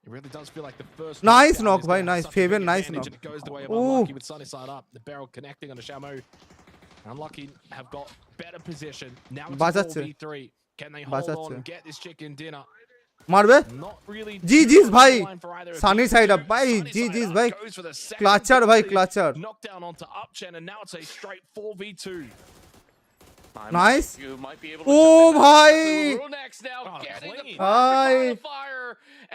It really does feel like the first Nice knockdown knock, is bhai, gonna have nice. such a big Favorite, nice advantage, knock. and it goes the way of Ooh. Unlucky with sunny side up. The barrel connecting on the Shamo. Unlucky have got better position. Now it's বাঁচাচ্ছে, 4v3. Can they hold বাঁচাচ্ছে। on and get this chicken dinner? মারবে? Not really GG's ভাই, line for either of Sunny these side two. Up ভাই, Sunny side GG's up ভাই, goes for the second Clutcher ভাই, kill. Clutcher. Knockdown onto Upchen, and now it's a straight 4v2. Nice. You might be able ও to ভাই, Runex now Oh, getting the clean. perfect ভাই, line of fire.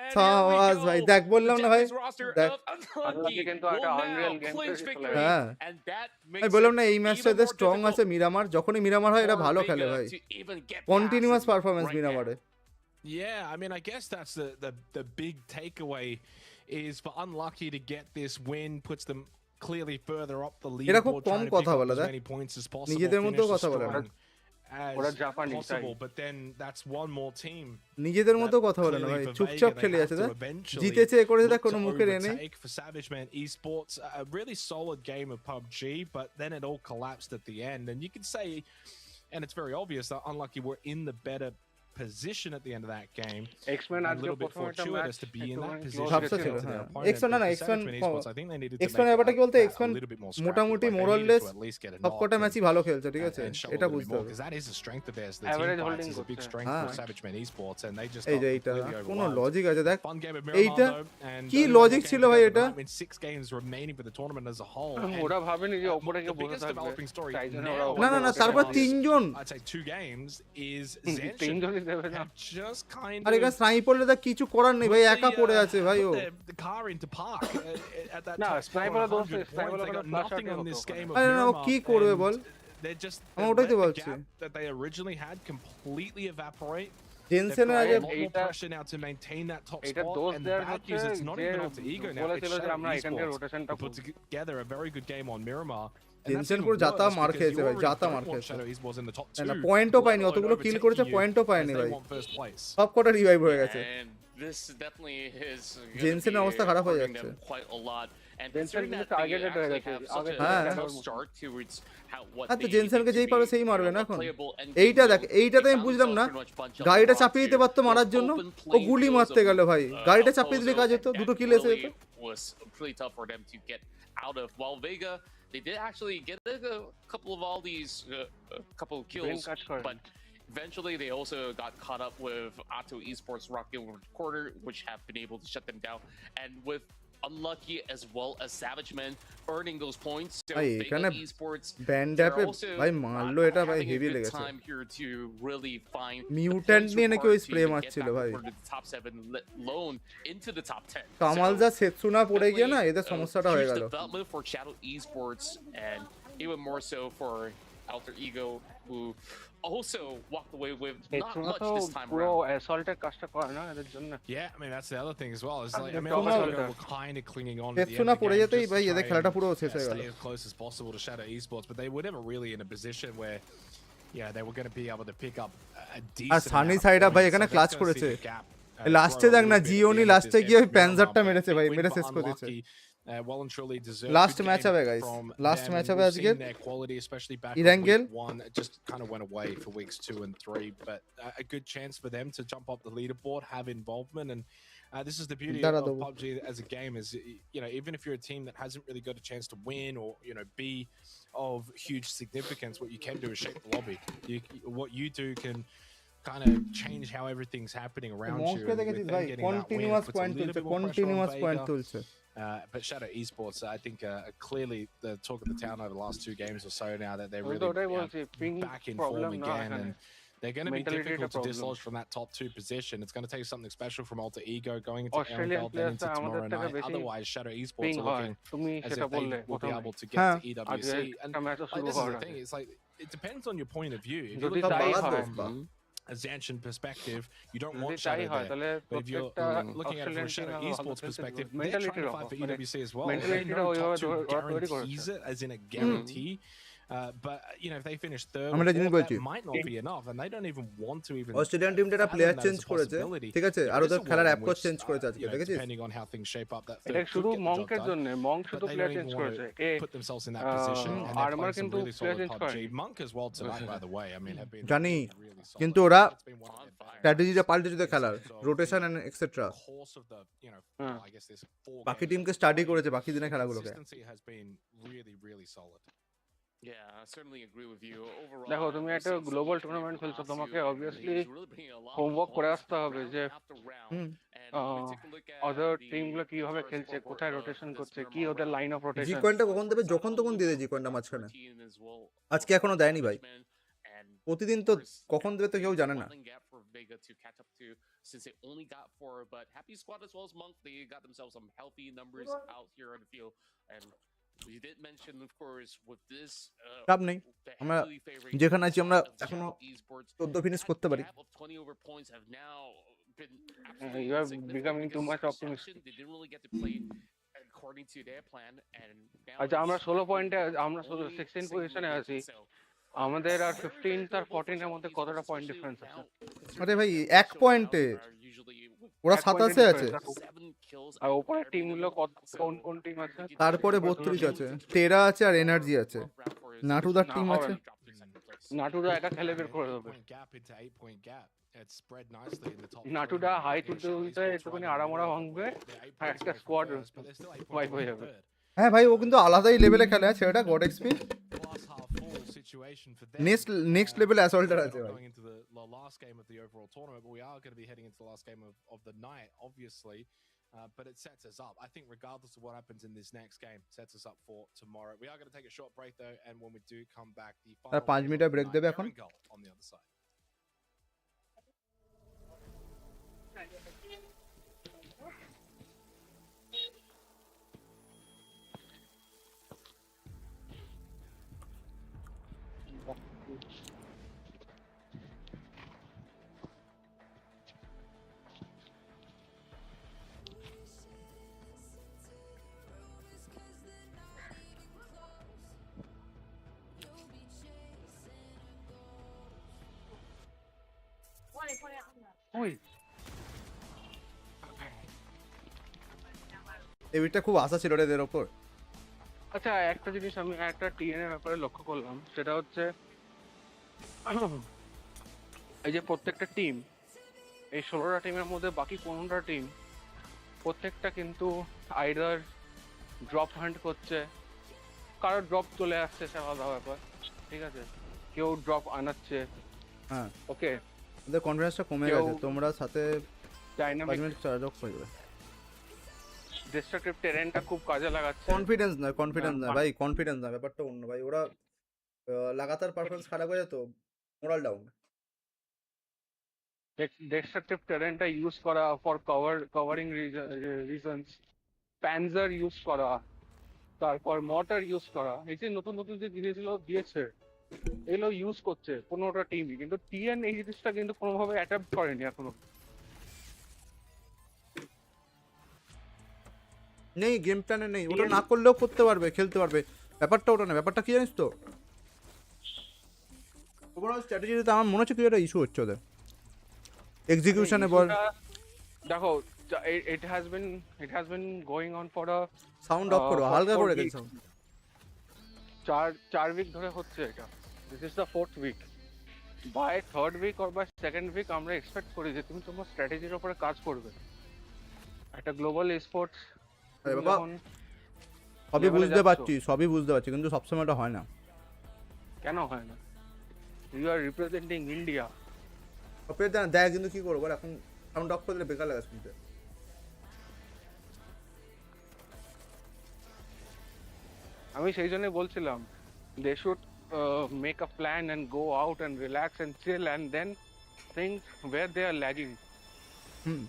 And here we সাবাস go. ভাই, দেখ বললাম The না ভাই, Japanese roster দেখ। of Unlucky Unlucky কিন্তু will একটা now unreal game clinch খেলে victory. হ্যাঁ, And that আমি makes বললাম it না এই ম্যাচটা even এদের more স্ট্রং difficult আছে মিরামার, যখনই মিরামার হয় এরা for ভালো খেলে Bagha ভাই, to even get past continuous them performance right now. মিরামারে। Yeah, I mean, I guess that's the big takeaway is for Unlucky to get this win, puts them clearly further up the এরা খুব leaderboard, com trying to pick কথা up বলে, as দেখ many points as possible, নিজেদের মধ্যেও finish as কথা বলে না, strong ওরা as জাপানি possible, তাই। but then that's one more team নিজেদের that মধ্যেও কথা বলে না ভাই, clearly for চুপচাপ Bagha খেলে they আছে, have to দেখ eventually জিতেছে এ করেছে, দেখ look কোনো to মুখের এ নেই। overtake. For Savage Men Esports, a really solid game of PUBG, but then it all collapsed at the end, and you can say, and it's very obvious that Unlucky were in the better position at the end of that game. Xmen A আজকে little bit প্রথম একটা match fortuitous to be in that position ঝাপসা to ছিল, get to their হ্যাঁ। opponent, X-Men না but না, for X-Men Savage Men Esports, I think they needed to X-Men make ব্যাপারটা কি বলতে, that a X-Men little bit more মোটামুটি scrappy. Like, they মোরাললেস needed to at least get a সব knock কটা and ম্যাচই ভালো খেলছে, ঠিক আছে, and show a এটা little bit বুঝতে more, হবে। because that is a strength of theirs. The team Average fights holding is a big করছে। strength for হ্যাঁ, Savage Men Esports, and they just এই got যে এইটা completely কোনো overwhelmed. Logic আছে, দেখ Fun game at Miramar এইটা though, and কি only one লজিক more ছিল game to ভাই go, but এটা, that means 6 games remaining for the tournament as a whole. And ওরা ভাবেনি যে ওপরে the গিয়ে বসে biggest থাকবে, developing story তাই জন্য now ওরা না ওপরে না না, বসে তারপর থাকবে। তিনজন, I'd say 2 games is Zenship তিনজনই দেবে না। have just kind আর এখানে of স্নাইপারলে দেখ কিছু করার নেই ভাই, একা পড়ে আছে ভাই ও। put the car into park at that না, top sniper 100 দোষে, points. sniper They got flash nothing out on হতো this ওখানে। game of আরে না, ও Miramar, কি করবে and বল, they're just আমি ওটাই তো let the বলছি। gap that they originally had completely evaporate. They've জেনসেনের got আগে a lot more এইটা- pressure now to maintain that top এটা spot, দোষ and the দেওয়ার bad হচ্ছে news is not যে even up to Ego now, it's বলেছিল যে Shadow আমরা এখান থেকে Esports রোটেশনটা who put together a very good game on Miramar. And that's Jensen even পুরো জাতা worse মার because খেয়েছে you ভাই, already জাতা don't মার want খেয়েছে, Shadow Esports in the top না, না 2, পয়েন্টও let পায়নি, alone অতগুলো কিল overtaking করেছে you পয়েন্টও as পায়নি they ভাই, want first place. সব কটা রিভাইভ হয়ে গেছে। And this definitely is gonna জেনসেনের be অবস্থা খারাপ হয়ে hurting যাচ্ছে। them quite a lot. And Jensen considering কিন্তু that they targeted হয়ে actually গেছে, have such আগে a হ্যাঁ। tough start towards what হ্যাঁ তো they জেনসেনকে think যেই to পাবে be, সেই মারবে না a এখন। playable endgame এইটা দেখ, zone. এইটাতে They আমি found বুঝলাম না, themselves pretty much bunched up গাড়িটা onto চাপিয়ে দিতে পারতো মারার those জন্য, open ও playing গুলি fields মারতে of, গেল ভাই, গাড়িটা চাপিয়ে দিলে Alpozo, কাজ হতো, and দুটো that কিল এসে really যেত। was pretty tough for them to get out of. While Vega, they did actually get a couple of all these couple of Brain kills, catch করে। but eventually they also got caught up with Atto Esports Rocket Quarter, which have been able to shut them down, and with Unlucky as well as Savage Men earning those points. So ভাই Vega এখানে Esports, band they're অ্যাপে also ভাই মারলো এটা ভাই, having a heavy good লেগেছে। time here to really find the mutant points নিয়ে নাকি ওই required to spray even get মারছিল back ভাই, over to the top 7, let alone into the top 10. Kamal So, যা সেতসুনা পড়ে গিয়ে না, definitely এদের a সমস্যাটা হয়ে huge গেল। development for Shadow Esports, and even more so for Alter Ego, who also walked away with not এছাড়া much তো this time পুরো around. অ্যাসল্টের কাজটা করে না এদের জন্য। Yeah, I mean, that's the other thing as well. It's like, I mean, Setsuna- Alter Ego were kind of clinging on to the end সেতসুনা of the পড়ে game যেতেই just ভাই to এদের try খেলাটা and, পুরো শেষ হয়ে গেল। stay as close as possible to Shadow Esports, but they were never really in a position where, yeah, they were going to be able to pick up a decent আর Sunny amount of side up ভাই points. এখানে So clutch that's gonna see করেছে, the gap, লাস্টে grow a দেখ না little bit at Gionee the end of লাস্টে this গিয়ে ওই game. Miramar, প্যানজারটা but মেরেছে big ভাই, win মেরে for শেষ করে দিয়েছে। Unlucky. Well and truly deserved. Last Good match game হবে guys, from last them, match and হবে we've আজকের। seen their quality, especially back Erangel. on week 1, it just kind of went away for weeks 2 and 3. But a good chance for them to jump up the leaderboard, have involvement, and this is the beauty দাঁড়া of দেবো। PUBG as a game. Is, you know, even if you're a team that hasn't really got a chance to win or, you know, be of huge significance, what you can do is shape the lobby. What you do can kind of change how everything's happening around you. মঙ্ককে And দেখেছিস with them ভাই getting that win, continuous it puts a point little তুলছে bit more pressure on continuous point Bagha. তুলছে But Shadow Esports, I think, are clearly the talk of the town over the last 2 games or so now that they're আমি really তো ওটাই বলছি ping back in problem form না again. এখানে And they're going to be Mentality difficult to problem. dislodge from that top 2 position. It's going to take something special from Alter Ego going into Australian Erangel, then into players আমাদের tomorrow থেকে night. বেশি Otherwise, Shadow ping Esports are হয় looking তুমি as সেটা if they বললে will be প্রথমে able to get হ্যাঁ। to EWC. আজকে And একটা ম্যাচও like, শুরু this is হওয়ার the thing. আগে It's like it depends on your point of view. If you যদি look at তাই it হয় from a Zanshin perspective, you don't যদি want তাই Shadow হয় there. তাহলে But if you're প্রত্যেকটা looking at it from a Australian team Shadow ভালো Esports খেলতে perspective, they're mentality trying to fight for মানে EWC as well. They মেন্টালিটিটা know ওইভাবে top 2 ওরা তৈরি করেছে guarantees it, as in a guarantee. But you know, if they finish third, আমি or একটা জিনিস fourth, বলছি that might not be enough, and they don't even want to even. Australian টিমটা একটা player fathom that change as a করেছে possibility. ঠিক আছে আর There is ওদের a খেলার world in app coach which, change করেছে আজকে you know, দেখেছিস depending on how things shape up, that এটা third শুধু could get the job মঙ্কের done. জন্য মঙ্ক But শুধু they player don't change even want করেছে to A put themselves in that position, and they're armour playing some কিন্তু really player solid change PUBG. করেনি Monk as well tonight, by the way. I mean, have been জানি really solid. কিন্তু ওরা It's been one of their better স্ট্র্যাটেজিটা games পাল্টে যদি in খেলার terms of, rotation and extra course of the, you know, হ্যাঁ I guess this 4 বাকি games টিমকে of study play. করেছে বাকি দিনের The খেলাগুলোকে consistency has been really, really solid. Yeah, I certainly agree with you. Overall, দেখো তুমি we're একটা seeing some global injury tournament খেলছো across তোমাকে you, and obviously he's really bringing a lot of homework করে points আসতে হবে round যে after round. Hmm And when we take a look at other the টিমগুলো কিভাবে first খেলছে four কোথায় the rotation করছে this কি Miramar ওদের round, line of G rotation কয়েনটা কখন for দেবে example, যখন তখন দিয়ে দেয় জি Luke কয়েনটা got মাঝখানে 13 as well আজকে এখনো for দেয়নি ভাই Xmen, and প্রতিদিন of তো course, কখন দেবে তো কেউ জানে না widening gap for Vega to catch up to, since they only got 4. But Happy Squad as well as Monk, they got themselves some healthy numbers out here on the field. And we did mention, of course, with this চাপ নেই আমরা heavily favoring যেখানে আছি আমরা side of এখনো Shadow Esports, 14 finish that করতে পারি gap of 20 over points have now been you absolutely are insignificant becoming too because much optimistic. Zanshin, they didn't really get to play according to their plan, and now আচ্ছা আমরা it's 16 পয়েন্টে আমরা only 16 single পজিশনে আছি digits. So আমাদের আর 15 আর 14 এর মধ্যে কতটা পয়েন্ট ডিফারেন্স আছে আরে ভাই এক পয়েন্টে ওরা এক পয়েন্টের 27 আছে difference, আর ওপরের টিমগুলো কোন কোন টিম আছে তারপরে 32 আছে টেরা আছে আর এনার্জি আছে নাটুদার না, টিম হবে আছে না। নাটুদা একা খেলে বের করে দেবে 8-point gap into 8-point gap. It's spread nicely in the top. নাটুদা three. হাই Yeah, তুলতে Shadow তুলতে Esports একটুখানি right আরামোরা now. ভাঙবে They're 8 আর points একটা away from squad first, but they're still 8 points wipe away হয়ে from যাবে third. হ্যাঁ ভাই ও কিন্তু আলাদাই লেভেলে খেলে আছে এটা god XP Glass half full situation for them. Next level assaulter We're আছে not ভাই going into the last game of the overall tournament, but we are going to be heading into the last game of the night, obviously. But it sets us up. I think regardless of what happens in this next game, sets us up for tomorrow. We are going to take a short break though, and when we do come back, the final 5 game মিনিটের of the break night, দেবে এখন Erangel on the other side. ওই এবিটা খুব আশা ছিল রে এদের ওপর আচ্ছা একটা জিনিস আমি একটা টিএন এর ব্যাপারে লক্ষ্য করলাম সেটা হচ্ছে এই যে প্রত্যেকটা টিম এই 16টা টিমের মধ্যে বাকি 15টা টিম প্রত্যেকটা কিন্তু আইদার ড্রপ হান্ট করছে কারো ড্রপ চলে আসছে সে আলাদা ব্যাপার ঠিক আছে কেউ ড্রপ আনাচ্ছে হ্যাঁ ওকে ওদের কনফিডেন্সটা কমে কেউ গেছে তোমরা সাথে 5 ডাইনামিক মিনিট চার্জ অফ হয়ে যাবে ডিস্ট্রাকটিভ টেরেনটা খুব কাজে লাগাচ্ছে কনফিডেন্স না ভাই কনফিডেন্স না ব্যাপারটা অন্য ভাই ওরা লাগাতার পারফরম্যান্স খারাপ হয়ে যেত মোরাল ডাউন destructive terrainটা ইউজ করা for covering reasons panzer use করা তারপর মর্টার ইউজ করা এই যে নতুন নতুন যে জিনিসগুলো দিয়েছে এগুলো ইউজ করছে 15টা টিমই কিন্তু টিএন এই জিনিসটা কিন্তু কোনোভাবে অ্যাডাপ্ট করেনি এখনো নেই গেম প্ল্যানে নেই ওটা না করলেও করতে পারবে খেলতে পারবে ব্যাপারটা ওটা না ব্যাপারটা কি জানিস তো ওভারঅল স্ট্র্যাটেজিতে আমার মনে হচ্ছে কি একটা ইস্যু হচ্ছে ওদের এক্সিকিউশনে বল দেখো it has been going on for a sound of করো হালকা করে দেন সাউন্ড 4 উইক ধরে হচ্ছে এটা this is the 4th week by 3rd week or by 2nd week আমরা এক্সপেক্ট করি যে তুমি তোমার স্ট্র্যাটেজির উপরে কাজ করবে একটা গ্লোবাল স্পোর্টস আরে বাবা সবই বুঝতে পারছি কিন্তু সবসময় এটা হয় না কেন হয় না ইউ আর রিপ্রেজেন্টিং ইন্ডিয়া অপের দেখ কিন্তু কি করবো এখন সাউন্ড অফ করে দিলে বেকার লাগে শুনতে। আমি সেই জন্যই বলছিলাম they should make a plan and go out and relax and chill and then think where they are lagging. হুম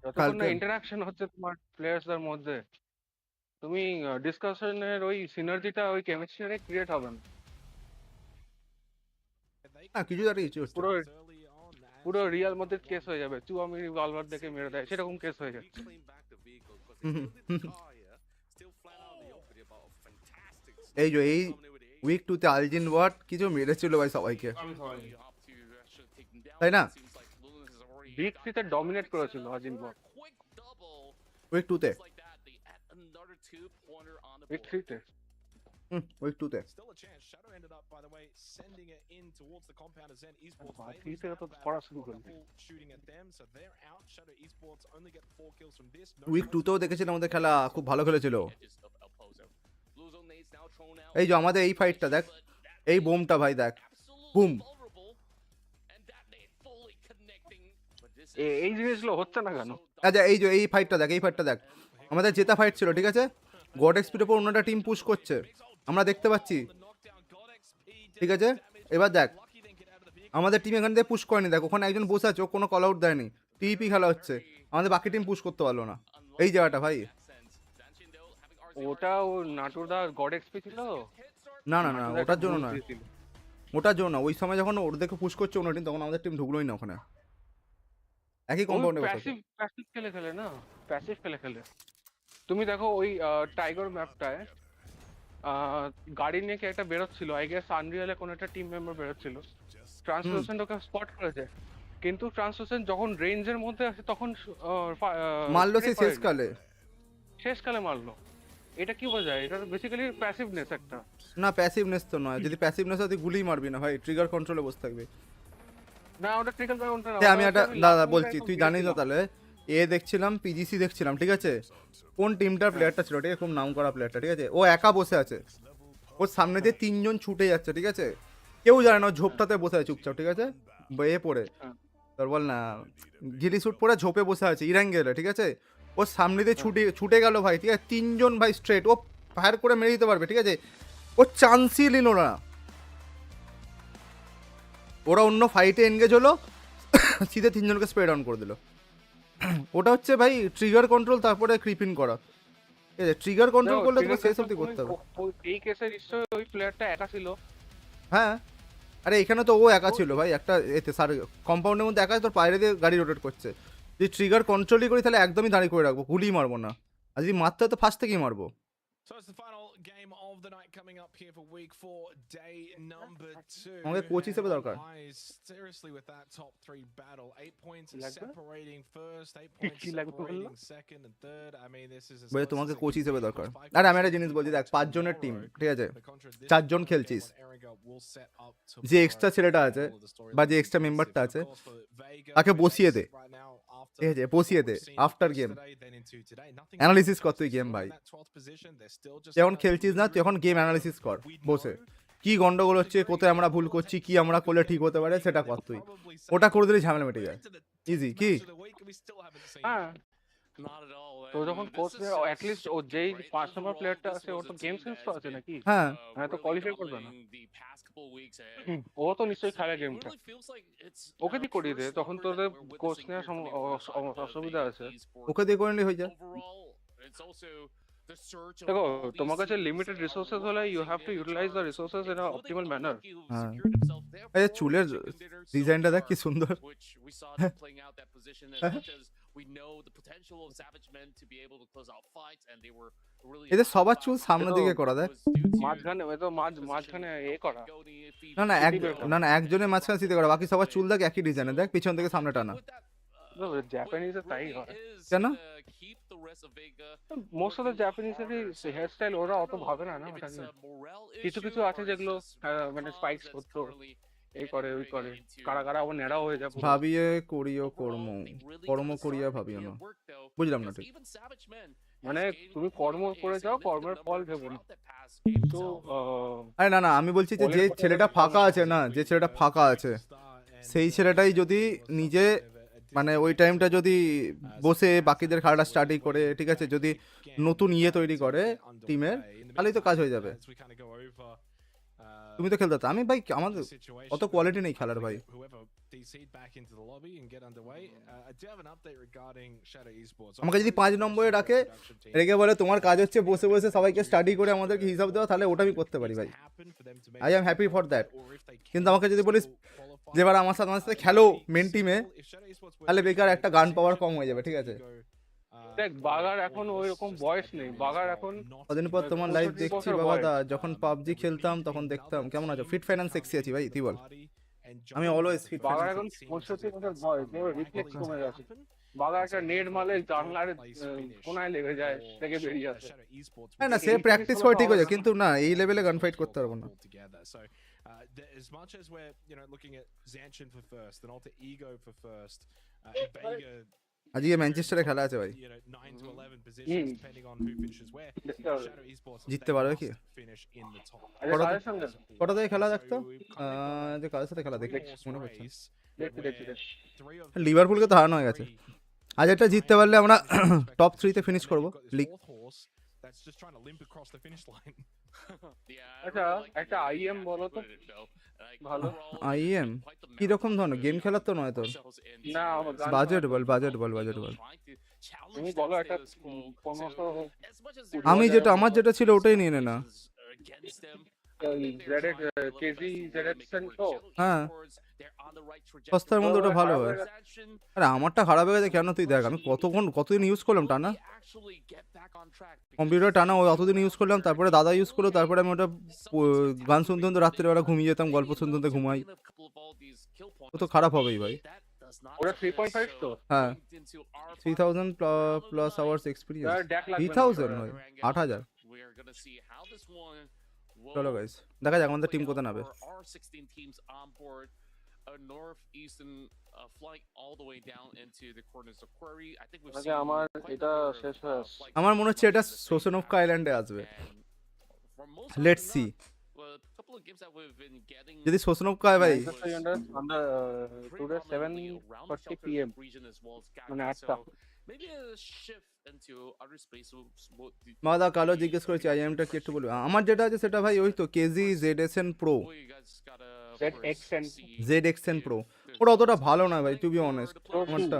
যতক্ষণ না ইন্টারাকশন হচ্ছে তোমার প্লেয়ার্সদের মধ্যে, তুমি ডিসকাশনের ওই সিনার্জিটা ওই কেমিস্ট্রি ক্রিয়েট হবে না। হ্যাঁ কিছু একটা ইচ্ছে হচ্ছে। পুরো পুরো রিয়াল মধ্যে কেস হয়ে যাবে, চুয়ামি রিভলভার দেখে মেরে দেয় সেরকম কেস হয়ে যাচ্ছে। এই যে এই উইক 2 তে আলজিন ওয়াট কিছু মেরেছিল ভাই সবাইকে, তাই না? উইক 3 তে ডমিনেট করেছিল আজিন বট। উইক 2 তে উইক 3 তে উইক 2 তে Still a chance. Shadow ended up, by the way, sending it in towards the compound as Zen Esports. ঠিক আছে তো পড়া শুরু করবে। Shooting at them, so they're out. Shadow Esports only get 4 kills from this. Week 2 তেও দেখেছিলাম আমাদের খেলা খুব ভালো খেলেছিল। এই যে আমাদের এই ফাইটটা দেখ, এই বোমটা ভাই দেখ, বুম। এই জিনিসগুলো হচ্ছে না কেন? আচ্ছা এই যে এই ফাইটটা দেখ, এই ফাইটটা দেখ, আমাদের জেতা ফাইট ছিল ঠিক আছে, গড এক্সপির উপর অন্যটা টিম পুশ করছে আমরা দেখতে পাচ্ছি ঠিক আছে। এবার দেখ আমাদের টিম এখান থেকে পুশ করেনি, দেখ ওখানে একজন বসে আছে ও কোনো কল আউট দেয়নি, টিপি খেলা হচ্ছে, আমাদের বাকি টিম পুশ করতে পারলো না এই জায়গাটা ভাই। ওটা ও নাটুরদা গড এক্সপি ছিল না না না ওটার জন্য না, ওটার জন্য না, ওই সময় যখন ওর দেখে পুশ করছে অন্য টিম তখন আমাদের টিম ঢুকলোই না ওখানে, একই কম্পাউন্ডে বসে আছে। প্যাসিভ খেলে না, প্যাসিভ খেলে। তুমি দেখো ওই টাইগার ম্যাপটায় গাড়ি নিয়ে কি একটা বেরোচ্ছিল, আই গেস আনরিয়ালে কোনো একটা টিম মেম্বার বেরোচ্ছিল, ট্রান্সলেশন ওকে স্পট করেছে, কিন্তু ট্রান্সলেশন যখন রেঞ্জের মধ্যে আসে তখন মারলো সে শেষকালে মারলো। এটা কি বোঝায়? এটা বেসিক্যালি প্যাসিভনেস একটা। না প্যাসিভনেস তো নয়, যদি প্যাসিভনেস হয় তুই গুলি মারবি না ভাই, ট্রিগার কন্ট্রোলে বসে থাকবি। না ওটা ট্রিগার কন্ট্রোল না, আমি একটা দাদা বলছি তুই জানিস না তাহলে, এ দেখছিলাম পিজিসি দেখছিলাম ঠিক আছে, কোন টিমটার প্লেয়ারটা ছিল ঠিক আছে, খুব নাম করা প্লেয়ারটা ঠিক আছে, ও একা বসে আছে, ওর সামনে দিয়ে 3 জন ছুটে যাচ্ছে ঠিক আছে, কেউ জানে না, ঝোপটাতে বসে আছে চুপচাপ ঠিক আছে, এ পড়ে তোর বল না গিলি স্যুট পরে ঝোপে বসে আছে ইরাঙ্গেলে ঠিক আছে, ওর সামনে দিয়ে ছুটে গেল ভাই ঠিক আছে, 3 জন ভাই স্ট্রেট, ও ফায়ার করে মেরে দিতে পারবে ঠিক আছে, ও চান্সই নিল না, ওরা অন্য ফাইটে এনগেজ হলো সিধে 3 জনকে স্প্রে ডাউন করে দিল। ওটা হচ্ছে ভাই ট্রিগার কন্ট্রোল, তারপরে ক্রিপিং করা, ঠিক আছে, ট্রিগার কন্ট্রোল করলে তোকে শেষ অবধি করতে হবে। এই কেসে নিশ্চয়ই ওই প্লেয়ারটা একা ছিল। হ্যাঁ আরে এখানে তো ও একা ছিল ভাই, একটা এতে স্যার কম্পাউন্ডের মধ্যে একা, তোর বাইরে দিয়ে গাড়ি রোটেট করছে, যদি ট্রিগার কন্ট্রোলই করি তাহলে একদমই দাঁড়িয়ে করে রাখবো, গুলি মারবো না, আর যদি মারতে হয় তো ফার্স্ট থেকেই মারবো। So it's the final game of the night coming up here for week 4, day number 2. আমাকে কোচ হিসেবে দরকার। Seriously with that top 3 battle, 8 points লাগবে? separating first, 8 points কি লাগবে বললো? separating second and third. I mean this is বলে তোমাকে coach হিসেবে দরকার। আরে আমি একটা জিনিস বলছি দেখ, 5 জনের টিম ঠিক আছে, 4 জন খেলছিস, যে এক্সট্রা ছেলেটা আছে বা যে এক্সট্রা মেম্বারটা আছে তাকে বসিয়ে দে ঠিক আছে, বসিয়ে দে, আফটার গেম অ্যানালিসিস কর তুই গেম ভাই, যখন খেলছিস না তুই এখন গেম অ্যানালিসিস কর বসে, কি গন্ডগোল হচ্ছে, কোথায় আমরা ভুল করছি, কি আমরা করলে ঠিক হতে পারে সেটা কর তুই, ওটা করে দিলে ঝামেলা মিটে যায়, ইজি কি? হ্যাঁ তো যখন কোচ অ্যাট লিস্ট ও যেই 5 নম্বর প্লেয়ারটা আছে ওর তো গেম সেন্স তো আছে নাকি? হ্যাঁ তো কোয়ালিফাই করবে না, ও তো নিশ্চয়ই খেলে গেমটা, ওকে দিয়ে করিয়ে দে, তখন তোদের কোচ নেওয়ার অসুবিধা আছে, ওকে দিয়ে করে নিলে হয়ে যায়। দেখো তোমার কাছে লিমিটেড রিসোর্সেস হলে you have to utilise the resources in a optimal manner. হ্যাঁ এই চুলের ডিজাইনটা দেখ কি সুন্দর, এদের সবার চুল সামনের দিকে করা দেখ, মাঝখানে এ করা, না না একজনের মাঝখানে সিধে করা, বাকি সবার চুল দেখ একই ডিজাইনে দেখ, পিছন থেকে সামনে টানা, জাপানিজে তাই হয় কেন? মোস্ট অফ দ্য জাপানিজের হেয়ার স্টাইল ওরা অত ভাবে না, ওটা নিয়ে কিছু কিছু আছে যেগুলো মানে স্পাইক্স করতো, এই করে ওই করে, কারা কারা আবার নেড়াও হয়ে যাবে, ভাবিয়ে করিও কর্ম করিয়া ভাবিও না, বুঝলাম না ঠিক, মানে তুমি কর্ম করে যাও, কর্মের ফল ভেবো না। তো আরে না না আমি বলছি যে ছেলেটা ফাঁকা আছে না, যে ছেলেটা ফাঁকা আছে সেই ছেলেটাই যদি নিজে মানে ওই টাইমটা যদি বসে বাকিদের খেলাটা স্টাডি করে, ঠিক আছে, যদি নতুন তৈরি করে টিমের, তাহলেই তো কাজ হয়ে যাবে। তুমি তো খেলতে পারতে। আমি ভাই আমাদের অত কোয়ালিটি নেই খেলার ভাই। আমাকে যদি 5 নম্বরে রাখে, রেখে বলে তোমার কাজ হচ্ছে বসে বসে সবাইকে স্টাডি করে আমাদেরকে হিসাব দেওয়া, তাহলে ওটা আমি করতে পারি ভাই। I am happy for that. কিন্তু আমাকে যদি বলিস যে এবার আমার সাথে খেলো মেন টিমে, তাহলে বেকার একটা গান পাওয়ার কম হয়ে যাবে, ঠিক আছে। দেখ বাগার এখন ওই রকম বয়স নেই, বাগার এখন কদিন পর তোমার লাইভ দেখছি বাবা দা, যখন পাবজি খেলতাম তখন দেখতাম। কেমন আছো? ফিট ফাইন্যান্স সেক্সি আছি ভাই, তুই বল। আমি অলওয়েজ ফিট বাগার ফাইন্যান্স। এখন 65 বছর বয়স, রিফ্লেক্স কমে গেছে। বাগার একটা নেট মালে জানলার কোনায় লেগে যায়, থেকে বেরিয়ে আসে। হ্যাঁ না, সে প্র্যাকটিস করে ঠিক হয়ে যায়, কিন্তু না এই লেভেলে গান ফাইট করতে পারবো না। As much as we're looking at Zanshin for first and Alter Ego for first, and Bagha আজকে ম্যানচেস্টারে খেলা আছে ভাই, 9 to 11 positions depending on who finishes where. Shadow Esports জিততে পারবে কি? finish in the top. কটা থেকে খেলা দেখতো? যে কার সাথে খেলা দেখি মনে পড়ছে। লিভারপুলকে তো হারানো হয়ে গেছে। আজ একটা জিততে পারলে আমরা টপ 3 তে ফিনিশ করব league. That's just trying to limp across the finish line. আচ্ছা একটা আইএম বলো তো ভালো। আইএম কি রকম ধরনের গেম খেলার তো নয় তোর? না বাজেট বল। তুমি বলো একটা 1500। আমি যেটা আমার যেটা ছিল ওটাই নিয়ে নে না। কেজি ZSHN তো হ্যাঁ সস্তার মধ্যে ওটা ভালো হয়। আরে আমারটা খারাপ হয়ে গেছে কেন তুই দেখ, আমি কতদিন ইউজ করলাম টানা কম্পিউটার, টানা ওই অতদিন ইউজ করলাম, তারপরে দাদা ইউজ করলো, তারপরে আমি ওটা গান শুনতে শুনতে রাত্রিবেলা ঘুমিয়ে যেতাম, গল্প শুনতে শুনতে ঘুমাই। ও তো খারাপ হবেই ভাই। ওটা 3.5 তো। হ্যাঁ 3000 প্লাস আওয়ার্স এক্সপিরিয়েন্স। 3000 নয় 8000। চলো গাইস দেখা যাক আমাদের টিম কোথায় নামে। আমার এটা শেষ হয়ে আসছে। আমার মনে হচ্ছে এটা সোসনোভকা আইল্যান্ডে আসবে। লেটস সি যদি সোসনোভকা ভাই। টুডে 7:40 PM মানে 8টা। মাদা কালো জিজ্ঞেস করেছি আইএমটা কি একটু বলবে। আমার যেটা আছে সেটা ভাই ওই তো KG ZSN Pro, ZXN Pro। ওটা অতটা ভালো না ভাই টু বি অনেস্ট। আমারটা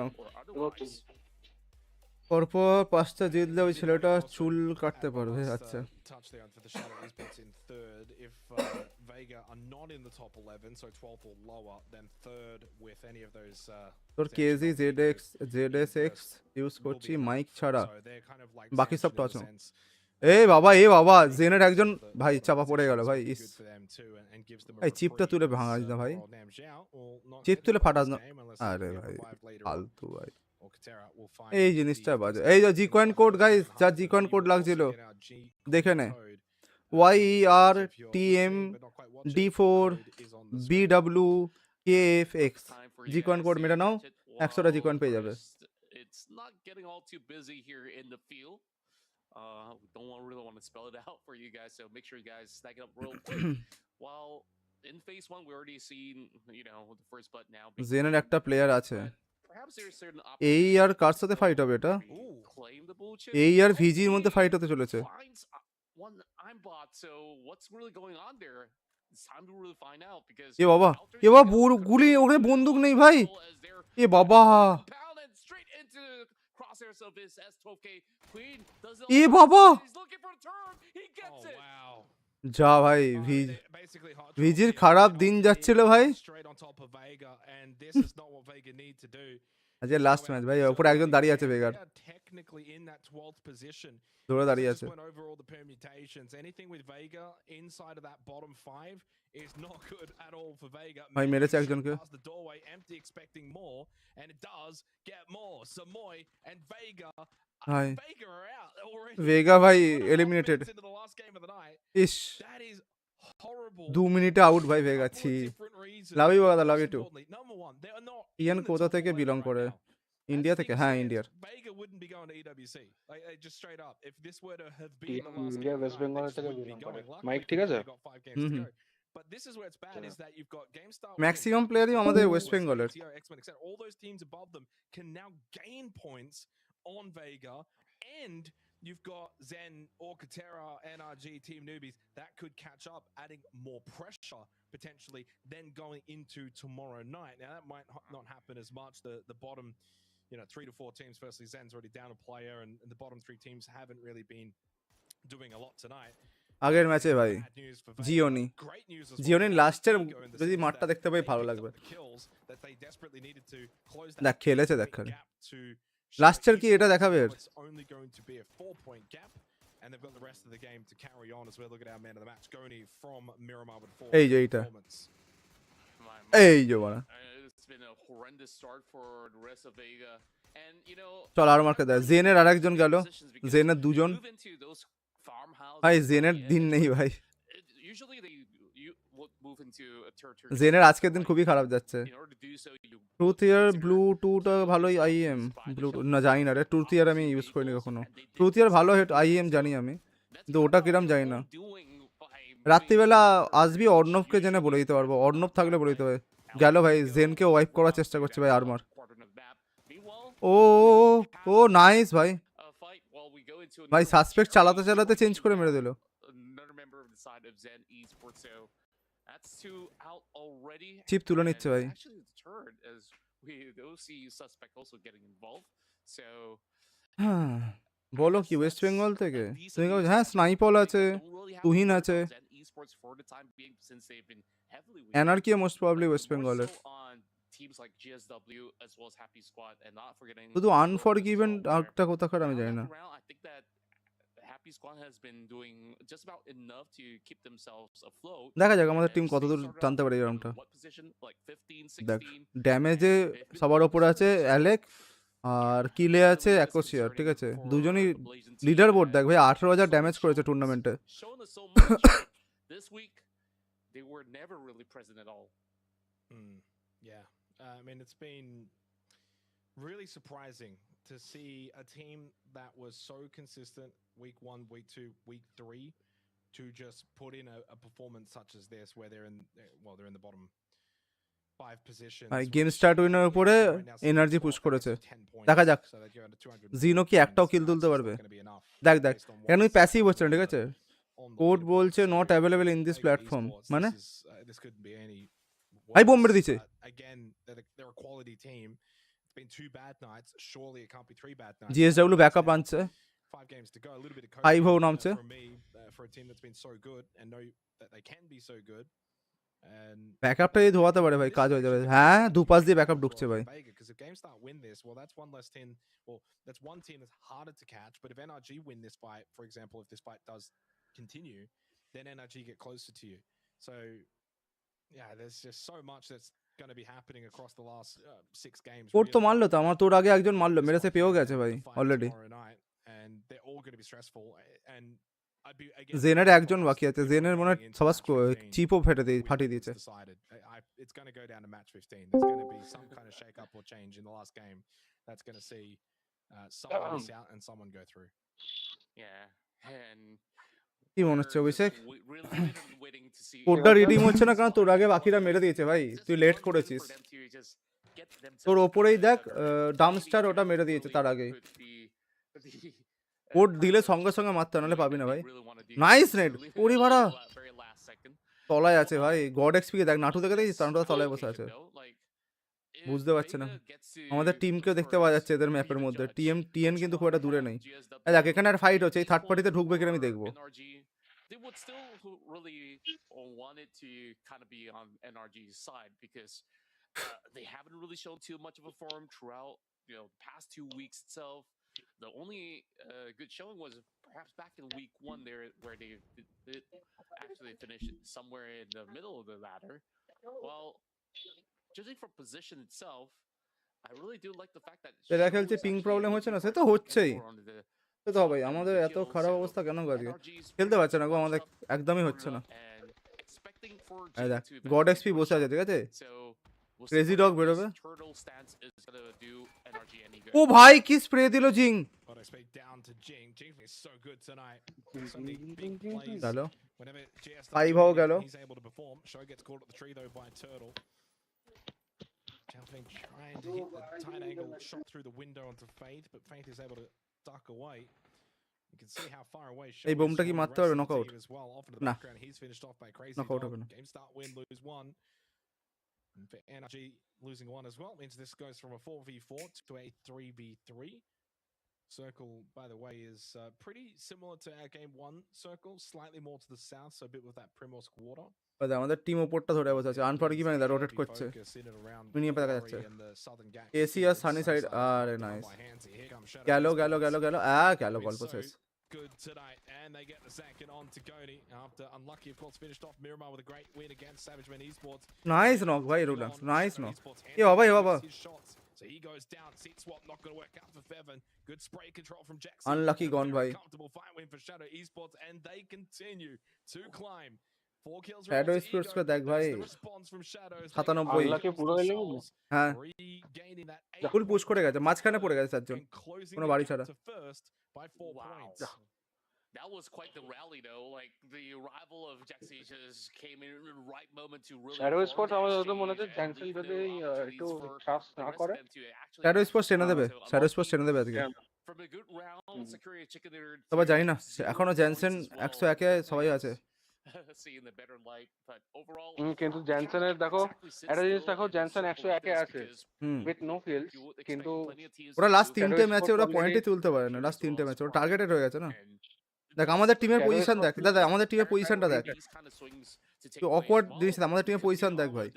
পরপর 5টা জিতলে ওই ছেলেটা চুল কাটতে পারবে। আচ্ছা তোর কেজি ZSX ইউজ করছি মাইক ছাড়া, বাকি সব টচ। এ বাবা জেনের একজন ভাই চাপা পড়ে গেল ভাই। ইস এই চিপটা তুলে ভাঙাস না ভাই, চিপ তুলে ফাটাস না। আরে ভাই ফালতু ভাই, এই জিনিসটা বাজে। এই যে জিকয়েন কোড গাইস, যার জিকয়েন কোড লাগছিল দেখে নে, YERTMD4BWKFX জিকয়েন কোড মেরে নাও, 100টা জিকয়েন পেয়ে যাবে। Really want to spell it out for you guys, so make sure you guys stack it up real quick. While in phase 1 we already seen, the first button now. জেনের একটা player আছে, এই আর কার সাথে fight হবে এটা? এই আর ভিজির মধ্যে fight হতে চলেছে। এ বাবা গুলি, ওরে বন্দুক নেই ভাই। এ বাবা এ বাবা যা ভাই, ভিজির খারাপ দিন যাচ্ছিল ভাই। আজকে লাস্ট ম্যাচ ভাই, উপরে একজন দাঁড়িয়ে আছে বেগার, ধরে দাঁড়িয়ে আছে। ভাই মেরেছে একজনকে ভাই, ভেগা ভাই এলিমিনেটেড। ইস 2 মিনিটে আউট ভাই ভেগা। ছি লাভ ইউ দাদা, লাভ ইউ টু। ইয়ান কোথা থেকে বিলং করে? ইন্ডিয়া থেকে? হ্যাঁ ইন্ডিয়ার। ইন্ডিয়া ওয়েস্ট বেঙ্গল থেকে বিলং করে। মাইক ঠিক আছে? But this is where it's bad, is that you've got GameStar, maximum প্লেয়ারই আমাদের ওয়েস্ট বেঙ্গলের। Xmen, etc. All those teams above them can now gain points on Vega, and you've got Zen, TERA, NRG, Team Newbies that could catch up, adding more pressure potentially then going into tomorrow night. Now that might not happen as much. The bottom, 3 to 4 teams. Firstly, Zen's already down a player, and the bottom 3 teams haven't really been doing a lot tonight. আগের ম্যাচে ভাই Gionee লাস্টের যদি মাঠটা দেখতে পাই ভালো লাগবে। দেখ খেলেছে, দেখ লাস্টের কি এটা দেখাবে। And they've got the rest of the game to carry on as well. Look at our man of the match, Goni from Miramar with 4 এই যে এইটা, এই যে বড়া It's been a horrendous start for the rest of Vega. And চল আর মার্কে দেয়। জেনের আরেকজন গেল, জেনের দুজন ভাই, জেনের দিন নেই ভাই। জেনের আজকের দিন খুবই খারাপ যাচ্ছে। ট্রুথ ইয়ার ব্লু 2টা ভালোই, আইএম ব্লু না জানি না রে, ট্রুথ ইয়ার আমি ইউজ করিনি কখনো। ট্রুথ ইয়ার ভালো হেড, আইএম জানি আমি, কিন্তু ওটা কিরম জানি না। রাত্রিবেলা আসবি, অর্ণবকে জেনে বলে দিতে পারবো, অর্ণব থাকলে বলে দিতে হবে। গেল ভাই, জেনকে ওয়াইপ করার চেষ্টা করছে ভাই আরমার। ও ও নাইস ভাই, ভাই সাসপেক্ট চালাতে চালাতে চেঞ্জ করে মেরে দিল। চিপ তুলে নিচ্ছে ভাই। বলো কি ওয়েস্ট বেঙ্গল থেকে? হ্যাঁ, স্নাইপল আছে, তুহিন আছে, এনআরকি মোস্ট প্রবাবলি ওয়েস্ট বেঙ্গলের। শুধু আনফরগিভেন একটা কোথাকার আমি জানি না। দেখা যাক আমাদের টিম কতদূর টানতে পারে এই রাউন্ডটা। দেখ ড্যামেজে সবার ওপরে আছে অ্যালেক, আর কিলে আছে অ্যাকোসিয়ার, ঠিক আছে? দুজনই লিডার বোর্ড। দেখ ভাই 18,000 ড্যামেজ করেছে টুর্নামেন্টে। Yeah, I mean it's been really surprising to see a team that was so consistent week 1, week 2, week 3 to just put in a performance such as this, where they're in the bottom 5 positions. Game start winner উপরে energy push করেছে। দেখা যাক জিনো কি একটাও কিল তুলতে পারবে। দেখ এখানে প্যাসিভ হচ্ছে না, ঠিক আছে? কোড বলছে not available in this platform, মানে ভাই বোম মেরে দিছে। জিএসডব্লিউ ব্যাকআপ আনছে, 5 হো নামছে। ব্যাকআপটা যদি ধোয়াতে পারে ভাই কাজ হয়ে যাবে। হ্যাঁ, দুপাশ দিয়ে ব্যাকআপ ঢুকছে ভাই। Yeah, there's just so much that's going to be happening across the last 6 games. ওর তো মারলো, তো আমার তোর আগে একজন মারলো, মেরেছে পেয়েও গেছে ভাই already. And they're all going to be stressful. And জেনের একজন বাকি আছে, জেনের মনে হয় সবার চিপও ফাটিয়ে দিয়েছে। It's going to go down to match 15. There's going to be some kind of shake up or change in the last game that's going to see someone miss out and someone go through. Yeah, and কি মনে হচ্ছে অভিষেক? কোডটা reading হচ্ছে না কারণ তোর আগে বাকিরা মেরে দিয়েছে ভাই, তুই লেট করেছিস। তোর ওপরেই দেখ ডাম্পস্টার, ওটা মেরে দিয়েছে তার আগেই। কোড দিলে সঙ্গে সঙ্গে মারতে, নাহলে পাবি না ভাই। নাইস নেট, ওরি ভাড়া তলায় আছে ভাই। গড এক্সপি কে দেখ, নাটু দেখে দেখছিস, নাটু তলায় বসে আছে, বুঝতে পারছে না। আমাদের টিমকেও দেখতে পাওয়া যাচ্ছে এদের ম্যাপের মধ্যে। টিএন কিন্তু খুব একটা দূরে নেই। দেখ এখানে আর ফাইট হচ্ছে, এই থার্ড পার্টিতে ঢুকবে কিনা আমি দেখবো। They would still really want it to kind of be on NRG's side because they haven't really shown too much of a form throughout the past 2 weeks itself. The only good showing was perhaps back in week 1 there, where they actually finished somewhere in the middle of the ladder. Well, judging from position itself, I really do like the fact that এরা খেলছে ping problem হচ্ছে না, সে তো হচ্ছেই। তো ভাই আমাদের এত খারাপ অবস্থা কেন আজকে? খেলতে পারছে না গো, আমাদের একদমই হচ্ছে না। দেখ গড এক্সপি বসে আছে, ঠিক আছে? ক্রেজি ডগ বেরোবে। ও ভাই কি স্প্রে দিল Jing. Hello Whenever GS starts 5 doing हो it, গেল he's able to perform. Show gets caught at the tree though by Turtle. Champagne trying to hit the tight angle shot through the window onto Faith, but Faith is able to duck away. You can see how far away Show এই is বোমটা from কি the মারতে rest পারবে of the knockout? team as well. Off into the না, background, he's finished off by Crazy knockout Dog. হবে না। Game start, win, lose one. And for NRG losing one as well means this goes from a 4v4 to a 3v3. Circle, by the way, is pretty similar to our game one circle, slightly more to the south, so a bit with that Primorsk water. আমাদের team ওপরটা ধরে বসে আছে, unforgiving দা rotate করছে, মিনিয়ে দেখা যাচ্ছে AC আর Sunny side. আরে nice, গেল গেল গেল গেল গেল, গল্প শেষ। Good tonight, and they get the second on to Goni after unlucky, of course, finished off Miramar with a great win against Xmen Esports. Nice knock ভাই, রুলান্স নাইস নক। এ বাবা এ বাবা, So he goes down, seat swap not going to work out for Fevan. Good spray control from Jackson. Unlucky gone, bhai. Comfortable fight win for Shadow Esports, and they continue to climb. 4 kills. Shadow Esports को देख भाई, 97। Unlucky পুরো এলো হ্যাঁ, ফুল push করে গেছে, মাঝখানে পড়ে গেছে চারজন, কোনো বাড়ি ছাড়া। That was quite the rally, though. Like the arrival of ZSHN came in the right moment to really. Shadow Esports আমার যত মনে হচ্ছে জ্যানসেন যদি একটু ট্রাস্ট না করে, Shadow Esports টেনে দেবে, Shadow Esports টেনে দেবে আজকে। তবে জানি না, এখনো জ্যানসেন 101-এ সবাই আছে। কিন্তু জ্যানসেনের দেখো একটা জিনিস দেখো, জ্যানসেন 101-এ আছে উইথ নো কিলস, কিন্তু ওরা লাস্ট 3টে ম্যাচে ওরা পয়েন্টই তুলতে পারে না, লাস্ট 3টে ম্যাচে ওরা টার্গেটেড হয়ে গেছে না। দেখ আমাদের টিমের পজিশন দেখ দাদা, আমাদের টিমের পজিশনটা দেখ, কি অকওয়ার্ড জিনিস, আমাদের টিমের পজিশন দেখ ভাই।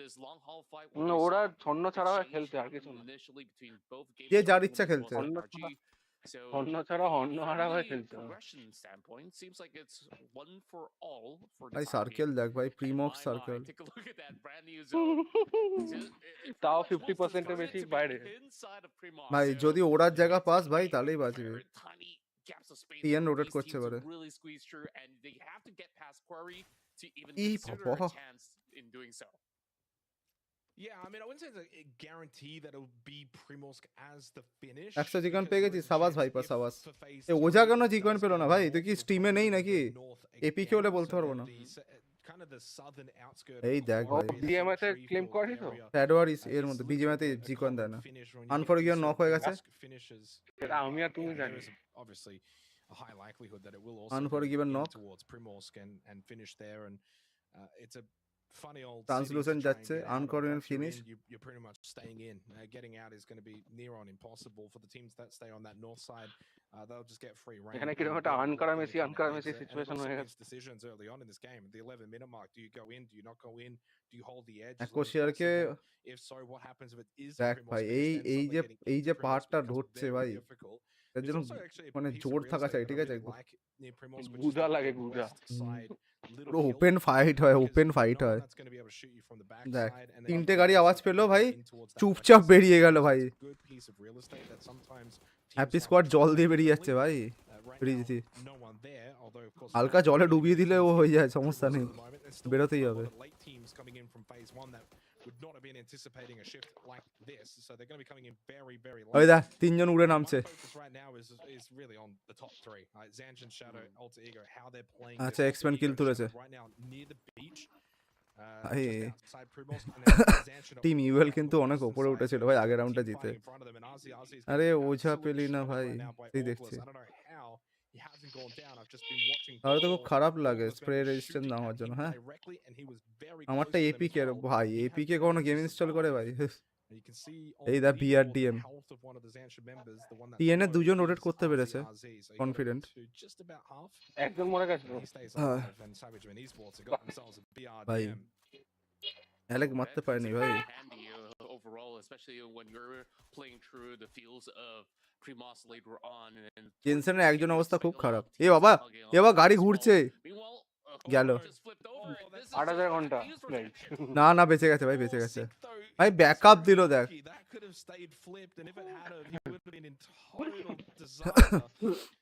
ওরা ছন্ন ছাড়া খেলতে আর কিছু না, যে যার ইচ্ছা খেলছে, হর্ন ছাড়া হর্ন হারা হয়ে খেলছে ভাই। সার্কেল দেখ ভাই, প্রিমক্স সার্কেল, তাও 50% বেশি বাইরে ভাই। যদি ওড়ার জায়গা পাস ভাই, তাহলেই বাঁচবে। টিএন রোটেট করছে এবারে, ই বাবা। Yeah, I mean, I wouldn't say it's a guarantee that it'll be Primorsk as the finish. 100 চিকন পেয়ে গেছিস, সাবাস ভাই, পা সাবাস। এ ওজা কেন চিকন পেলো না ভাই? তুই কি স্ট্রিমে নেই নাকি? এপিকে হলে বলতে পারবো না। এই দেখ ভাই, বিএমএস এর ক্লেম করে তো ফ্যাডওয়ার ইস এর মধ্যে বিজিএমতে চিকন দেয় না। আনফরগিভেন নক হয়ে গেছে, এটা আমি আর তুমি জানি। Obviously a high likelihood that it will also Unforgiven knock towards Primorsk and finish there, and it's a funny old Translucent যাচ্ছে, uncoordinated finish. You're pretty much staying in. Getting out is going to be near on impossible for the teams that stay on that north side. They'll just get free reign. এখানে কিরকম একটা আনকারা Messi situation হয়ে গেছে। Decisions early on in this game, at the 11-minute mark. Do you go in? Do you not go in? Do you hold the edge? কোশিয়ারকে If so, what happens if it is দেখ ভাই, এই যে পাহাড়টা ধরছে ভাই, এর জন্য মানে জোর থাকা চাই, ঠিক আছে? গুজা লাগে, গুজা পুরো ওপেন ফাইট হয়, ওপেন ফাইট হয়। দেখ 3টে গাড়ি আওয়াজ পেলো ভাই, চুপচাপ বেরিয়ে গেল ভাই। হ্যাপি স্কোয়াড জল দিয়ে বেরিয়ে যাচ্ছে ভাই, বেরিয়েছি। হালকা জলে ডুবিয়ে দিলে ও হয়ে যায়, সমস্যা নেই, বেরোতেই হবে। ওই দেখ 3জন উড়ে নামছে। আচ্ছা, এক্সমেন কিল তুলেছে। টিম ইউএল কিন্তু অনেক উপরে উঠেছিল ভাই আগের রাউন্ডটা জিতে। আরে ওঝা পেলি না ভাই, তুই দেখছি। তাহলে তো খুব খারাপ লাগে স্প্রে রেজিস্ট্যান্স না হওয়ার জন্য। হ্যাঁ, আমারটা এপিকে ভাই, এপিকে কোনো গেম ইনস্টল করে ভাই? এই দা বিআরডিএম টিএনএ 2জন রোটেট করতে পেরেছে, কনফিডেন্ট। একজন মরে গেছে ভাই, অ্যালেক মারতে পারেনি ভাই। জেনসেনের একজন অবস্থা খুব খারাপ। এ বাবা, এ বাবা গাড়ি ঘুরছে, গেল 8000 ঘন্টা। না না, বেঁচে গেছে ভাই, বেঁচে গেছে ভাই, ব্যাকআপ দিল দেখ। could have stayed flipped, and if it had have, he would have been in total disaster.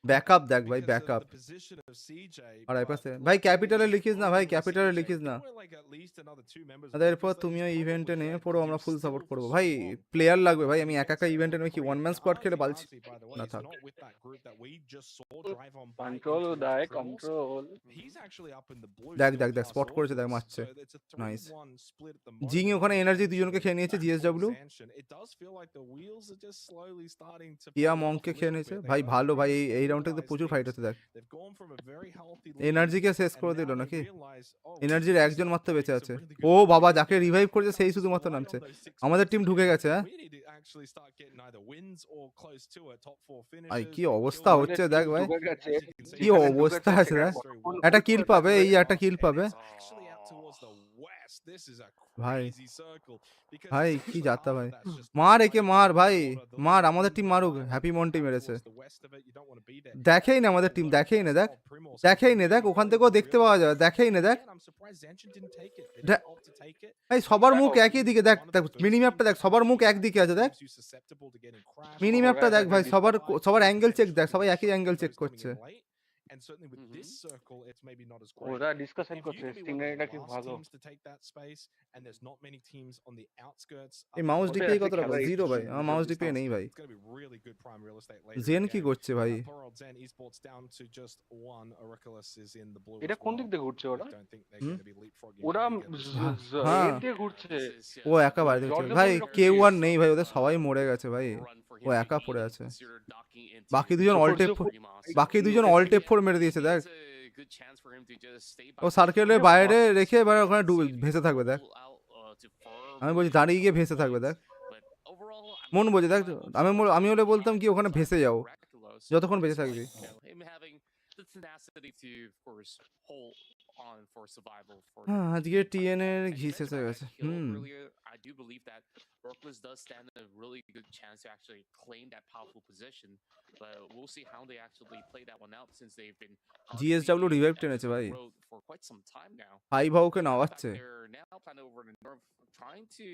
Backup দেখ ভাই, because of backup. the position of CJ. আর এই But পাশে ভাই let's ক্যাপিটালে face লিখিস না ভাই, Ogless ক্যাপিটালে CJ, লিখিস না। there were like at least another 2 members of আর এরপর Ogless that তুমিও he's ইভেন্টে probably নেমে dragged পড়ো, with আমরা him full still support for করবো so ভাই। long. প্লেয়ার লাগবে ভাই, আমি And একা একা it's ইভেন্টে নেমে কি ওয়ান ম্যান স্কোয়াড খেলে পালছি RZ, by the way, না, is থাক। not with that group that we just saw drive on by Control into die, Primos. control. He's actually up in the blue দেখ still দেখ দেখ plus spot করেছে, দেখ Ogless. মারছে। So it's a nice. 3-1 split at the moment. জিং ওখানে energy দুজনকে খেয়ে নিয়েছে, Back GSW. for Zanshin. It does feel like the wheels are just slowly starting to yeah fall off মংকে a খেয়ে little নিয়েছে bit. ভাই, They've ভালো ভাই। overall এই রাউন্ডে তো stabilized প্রচুর ফাইট things. হচ্ছে দেখ। They've gone from a very healthy lead, এনার্জিকে শেষ করে and দিল now they নাকি? realize, oh, এনার্জির this is একজন মাত্র starting to বেঁচে be আছে। some really ও good বাবা, fighting. যাকে রিভাইভ If করেছে we সেই can't শুধুমাত্র slide on নামছে। those 6 আমাদের minutes টিম here, ঢুকে গেছে, হ্যাঁ we need to actually start getting either wins or close to it. Top 4 ভাই finishes, কি big অবস্থা kills. হচ্ছে দেখ ভাই, ঢুকে গেছে, As you can see, কি যেখানে অবস্থা ঢুকেছে আছে দেখ। সেখানে কোন একটা ফুল কিল করে পাবে, থাকবে। এই একটা কিল And পাবে it's actually out towards the west. This is a ভাই। crazy circle because ভাই it's কি actually যাত্রা after ভাই, that's just মার right একে on মার the ভাই, border, the মার। little আমাদের টিম Indian মারুক, island হ্যাপি মন্টি out মেরেছে। towards the west of it. You don't want to be there. দেখেই না আমাদের টিম, দেখেই না দেখ, দেখেই না দেখ, ওখান থেকেও দেখতে পাওয়া যাবে, দেখেই না দেখ। Again, I'm surprised Zanshin didn't take it. They they- didn't opt to take it. ভাই সবার মুখ দেখো, একই দিকে দেখ, দেখ মিনিম্যাপটা দেখ, সবার মুখ একদিকে আছে দেখ। মিনিম্যাপটা দেখ ভাই, সবার সবার অ্যাঙ্গেল চেক দেখ, সবাই একই অ্যাঙ্গেল চেক করছে। And certainly with this circle, it's maybe not as great. ওরা ডিসকাশন If you করছে can be one of স্টিংরাইটা the কি last ভালো। teams to take that space, and there's not many teams on the outskirts. এই mouse ওটাই DPI আছে কত রাখো? খেলার জিরো ভাই, একটু আমার মাউস জলদি ডিপিআই start। নেই ভাই। It's going to be really good prime real estate later. in জেন the কি game. করছে ভাই? Poor old Zen Esports down to just 1. Oraculus is in the blue এটা as কোন দিক well. দিয়ে ঘুরছে I ওরা? don't think they're going to be leapfrogging. ওরা হ্যাঁ। এর দিয়ে ঘুরছে। ও একা বাইরে জল হচ্ছে দিয়ে ভাই, পড়ে কেউ যাচ্ছে। আর নেই ভাই, ওদের সবাই মরে গেছে ভাই। ও একা পড়ে আছে। বাকি দুজন অল টেপ, বাকি দুজন অল টেপ 4 মেরে দিয়েছে দেখ। ও সার্কেলের বাইরে রেখে এবার ওখানে ভেসে থাকবে দেখ। আমি বলছি দাঁড়িয়ে গিয়ে ভেসে থাকবে দেখ। মন বলছে দেখ, আমি হলে বলতাম কি ওখানে ভেসে যাও যতক্ষণ বেঁচে থাকবি। হ্যাঁ, আজকে টিএন এর ঘি শেষ হয়ে গেছে। I do believe that Orclus does stand a really good chance to actually claim that powerful position, but we'll see how they actually play that one out since they've been GSW revive টেনেছে ভাই, for quite some time now. হাই ভাউকে নাওয়াচ্ছে। They're now kind of over in the north, trying to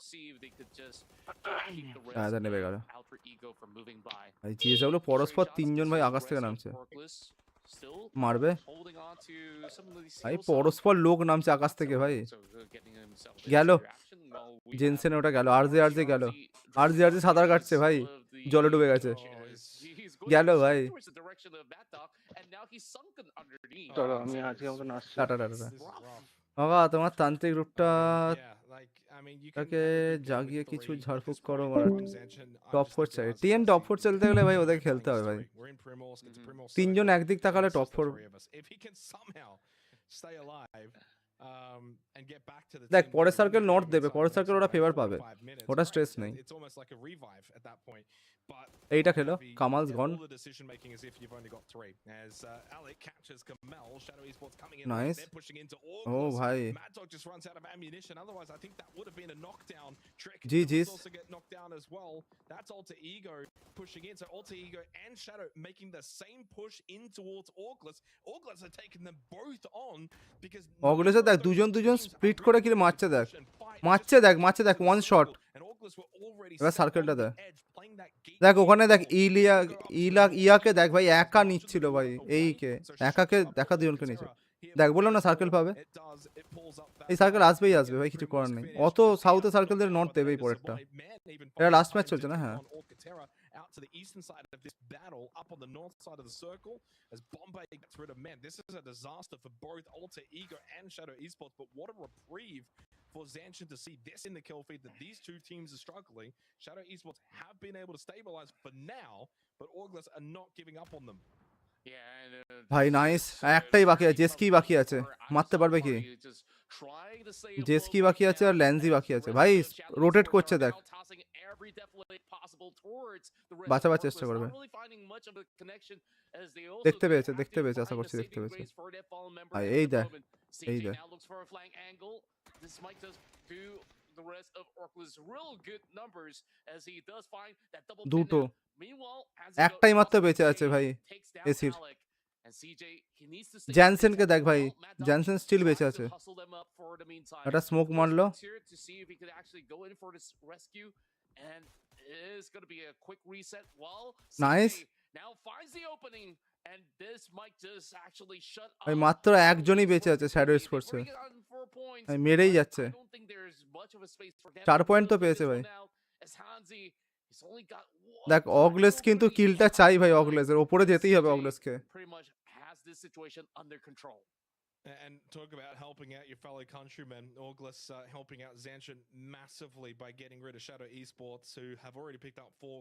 see if they could just keep the rest আদা নেবে গেল of Alter Ego from moving by. ভাই। GSW পরস্পর তিনজন ভাই আকাশ থেকে নামছে, মারবে ভাই। পরস্পর লোক নামছে আকাশ থেকে ভাই। গেল জেনসেন, ওটা গেল। আরজে গেল, আরজে সাঁতার কাটছে ভাই, জলে ডুবে গেছে। গেল ভাই। চলো আমি আজকে মতন আসছি। Tata tata. বাবা তোমার তান্ত্রিক রূপটা তাকে জাগিয়ে কিছু ঝাড়ফুঁক করো। টপ 4 চাই, টিএন টপ 4 চলতে গেলে ভাই ওদের খেলতে হবে ভাই। তিনজন একদিক তাকালে টপ 4। দেখ পরের সার্কেল নর্থ দেবে, পরের সার্কেল ওরা ফেভার পাবে, ওটা স্ট্রেস নেই। এইটা খেলো, কামালস গন। নাইস। ও ভাই জি জি। Pushing in, so Alter Ego and Shadow making the same push in towards Orclus. Orclus are taking them both on because অগলেসে দেখ দুজন স্প্লিট করে কি মারছে দেখ, মারছে দেখ ওয়ান শট। এবার সার্কেলটা দেখ, দেখ ওখানে দেখ ইয়াকে দেখ ভাই, একা নিচ্ছিল ভাই, এইকে একাকে দেখা দুজনকে নিচ্ছে দেখ। বললাম না সার্কেল পাবে, এই সার্কেল আসবেই আসবে ভাই, কিছু করার নেই। অত সাউথে সার্কেল দিয়ে নর্থ দেবেই পরেরটা। এটা লাস্ট ম্যাচ চলছে না? হ্যাঁ। Out to the eastern side of this battle, up on the north side of the circle, as Bombay gets rid of men. This is a disaster for both Alter Ego and Shadow Esports, but what a reprieve for Zanshin to see this in the kill feed, that these two teams are struggling. Shadow Esports have been able to stabilize for now, but Orglas are not giving up on them. ভাই nice. একটাই বাকি আছে, জেসকি বাকি আছে, মারতে পারবে কি? জেসকি বাকি আছে আর ল্যান্সি বাকি আছে ভাই, রোটেট করছে দেখ, বাঁচাবার চেষ্টা করবে। দেখতে পেয়েছে আশা করছি দেখতে পেয়েছে ভাই। এই দেখ দুটো, একটাই মাত্র বেঁচে আছে ভাই এসির। জ্যানসেনকে দেখ ভাই, জ্যানসেন স্টিল বেঁচে আছে। একটা স্মোক মারলো, And it's going to be a quick reset. Well, Nice. CJ now finds the opening, and this might just actually shut ভাই off মাত্র Shadow একজনই বেঁচে Esports আছে shadow completely. They স্পোর্টসে, bring it on 4 points, ভাই মেরেই but যাচ্ছে। I don't think there's much of a space for them 4 to point তো close পেয়েছে this ভাই। one out, as Hanzi, he's only got one দেখ platinum অগলেস কিন্তু already. কিলটা চাই ভাই, অগলেসের ওপরে যেতেই হবে CJ অগলেসকে। pretty much has this situation under control. And talk about helping out your fellow countrymen. Auglis helping out Zanshin massively by getting rid of Shadow Esports, who have already picked up 4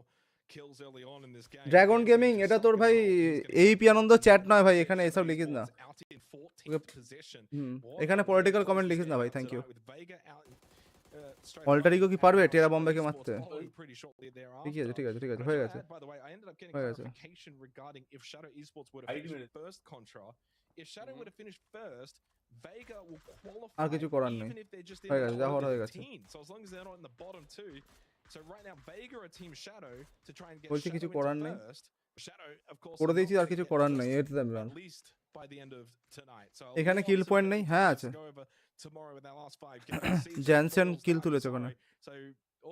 kills early on in this game. Dragon gaming, এটা তোর ভাই এইপি আনন্দ chat নয় ভাই, এখানে এসব লিখিস না। এখানে political comment লিখিস না ভাই, থ্যাংক ইউ। অল্টার ইগো কি পারবে টেরা বম্বেকে মারতে? ঠিক আছে ঠিক আছে ঠিক আছে, হয়ে গেছে হয়ে গেছে। If Shadow would have finished first, Vega will qualify আর কিছু করার নেই, even if they're just in হয়ে the গেছে, যা হওয়ার top হয়ে গেছে। 15. So as long as they're not in the bottom two. So right now Vega are Team Shadow to try and get বলছি কিছু Shadow করার into নেই, first. Shadow of course করে are দিয়েছি, not আর gonna কিছু get করার first নেই, এর দাম at least by the end of tonight. So এখানে lots কিল of পয়েন্ট নেই, হ্যাঁ opportunities আছে। to go over tomorrow with our last 5 games. Season Jansen falls kill down, তুলেছে ওখানে। So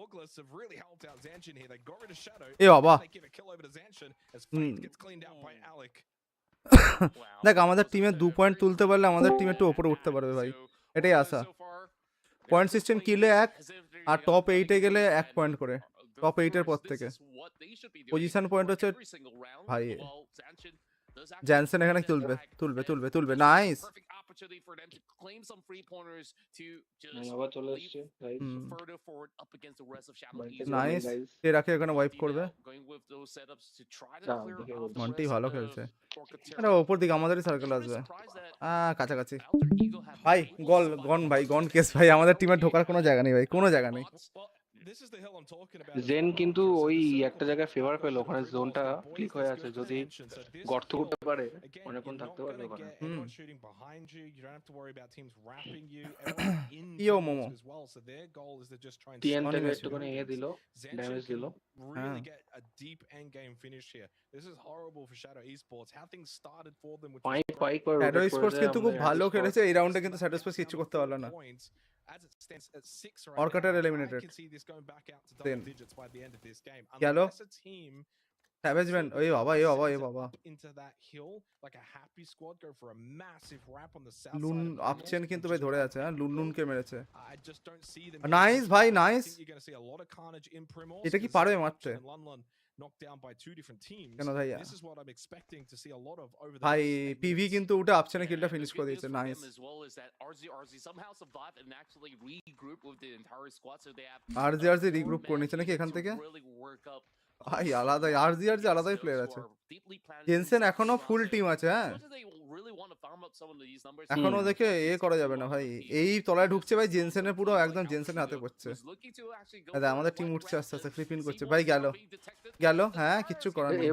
Auglis have really helped out Zanshin here. They got rid of Shadow. এ বাবা, They give a kill over to Zanshin as Fate gets cleaned out by Alec. দেখ আমাদের টিমে 2 point তুলতে পারলে আমাদের team একটু উপরে উঠতে পারবে ভাই, এটাই আশা। পয়েন্ট সিস্টেম কিলে 1 আর টপ 8 এ গেলে 1 পয়েন্ট করে, টপ 8 এর পর থেকে। পজিশন পয়েন্ট হচ্ছে ভাই জ্যানসেন এখানে তুলবে তুলবে তুলবে তুলবে, নাইস। আবার চলে এসছে নাইস, টেরাকে এখানে ওয়াইপ করবে। মন্টি ভালো খেলছে, এটা ওপর দিকে আমাদেরই সার্কেল আসবে, কাছাকাছি। ভাই গল গন ভাই, গন কেস ভাই, আমাদের টিমে ঢোকার কোনো জায়গা নেই ভাই, কোনো জায়গা নেই। জেন কিন্তু ওই একটা জায়গায় ফেভার পেল, ওখানে জোনটা ক্লিক হয়ে আছে, যদি গর্ত করতে পারে অনেকক্ষণ থাকতে পারবে ওখানে। ইয়ো মোমো টিএন থেকে একটুখানি দিল, ড্যামেজ দিল। Really get a deep end game finish here. This is horrible for Shadow Esports. How things started for them, which shadow sports কিন্তু খুব ভালো খেলেছে এই রাউন্ডে, কিন্তু শ্যাডো স্পোর্টস কিছু করতে পারলো না। as it stands at 6 right Orcater now, eliminated. I can see this going back out to double digits by the end of this game. Yellow. Unless a team স্যাভেজম্যান, ওই বাবা এ বাবা এ বাবা, into that hill like a happy squad go for a massive wrap on the south Lun side of the আপচেন hill. কিন্তু ভাই ধরে আছে, হ্যাঁ লুনকে মেরেছে। I just don't see them. Nice ভাই, nice. I think you're going to see a lot of carnage in Primos. এটা কি পারবে মারতে? Knocked down by 2 different teams. কেন ভাই, This is what I'm expecting to see a lot of over the ভাই next 8 PV minutes. কিন্তু উঠে আপচেনে কিলটা finish করে দিয়েছে, নাইস। আরজি রিগ্রুপ করে নিচ্ছে নাকি এখান থেকে, ভাই আলাদাই আরজি আলাদাই প্লেয়ার আছে। জেনসেন এখনো ফুল টিম আছে, হ্যাঁ এখনো দেখে এ করা যাবে না ভাই, এই তলায় ঢুকছে ভাই, জেনসেনের পুরো একদম জেনসেনের হাতে পড়ছে। আমাদের টিম উঠছে আস্তে আস্তে, ফ্লিপিং করছে ভাই, গেল গেল, হ্যাঁ কিচ্ছু করার নেই,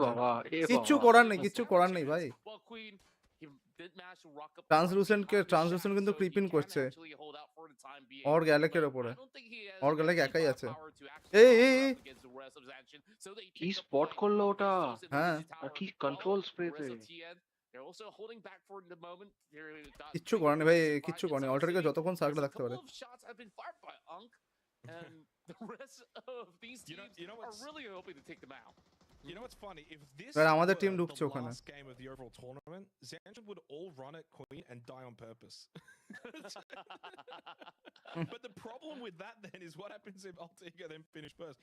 কিচ্ছু করার নেই, কিচ্ছু করার নেই ভাই। ট্রান্সলুসেন্ট কিন্তু ক্রিপিং করছে অর গ্যালেকের উপরে, অর গ্যালেক একাই আছে। এই কি স্পট করলো ওটা, হ্যাঁ আর কি কন্ট্রোল স্প্রেতে। কিচ্ছু করার নেই ভাই, কিচ্ছু করার নেই, অল্টারকে যতক্ষণ সার্কেল থাকতে পারে। And the rest of these teams are really hoping to take them out. You know what's funny? If this এবার আমাদের টিম were ঢুকছে the ওখানে। last game of the overall tournament, Zanshin would all run at Queen and die on purpose. But the problem with that then is what happens if Alter Ego then finish first.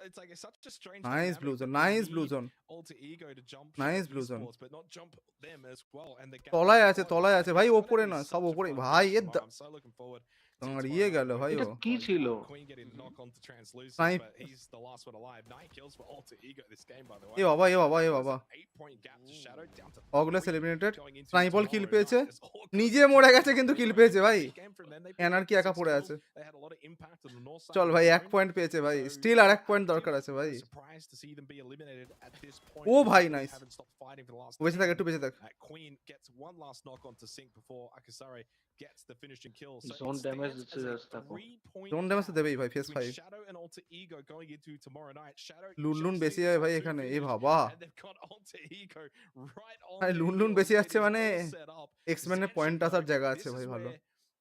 It's like it's such a strange Nice dynamic blue zone, because nice you blue need zone. Alter Ego to jump Nice Shadow blue zone. Esports, but not jump them as well. And the gap তলায় is আছে closed. তলায় আছে ভাই, It's ওপরে gonna না, be সব such a ওপরে fun ভাই, match এর tomorrow. I'm so looking forward to দাঁড়িয়ে tomorrow গেল night. ভাই এটা ও। কি ছিল? Queen getting knock on to translucent, Snipe. but he's the last one alive. 9 kills for Alter Ego this game, by the way. এ বাবা এ বাবা এ বাবা, 8-point gap to Shadow down to অগলেস 3 এলিমিনেটেড, going into স্নাইপল kill tomorrow পেয়েছে, night as August নিজে মরে গেছে কিন্তু কিল পেয়েছে ভাই। game from them. They anarchy picked up একা 6 পড়ে kills. আছে। They had a lot of impact on the north side চল of ভাই the 1 zone. পয়েন্ট পেয়েছে ভাই, So স্টিল আর 1 পয়েন্ট active. দরকার আছে ভাই। Surprised to see them be eliminated at this point. ও ভাই, They nice. haven't stopped fighting for the last বেঁচে থাক, 10. একটু বেঁচে থাক। Queen gets one last knock on to Sync before Akasare gets the finishing kill. So Zone it damage stands দিচ্ছে as a just দেখো। 3-point zone damage তো gap দেবেই ভাই, face between 5 Shadow and Alter Ego going into tomorrow night. Shadow Lun just বেশি needs হয় a ভাই 2 এখানে, এ finish, বাবা and they've got Alter Ego right on ভাই, their লুন heels, বেশি যাচ্ছে getting মানে all set up. এক্সম্যানের পয়েন্ট Zanshin, আসার though, জায়গা আছে this ভাই is ভালো। where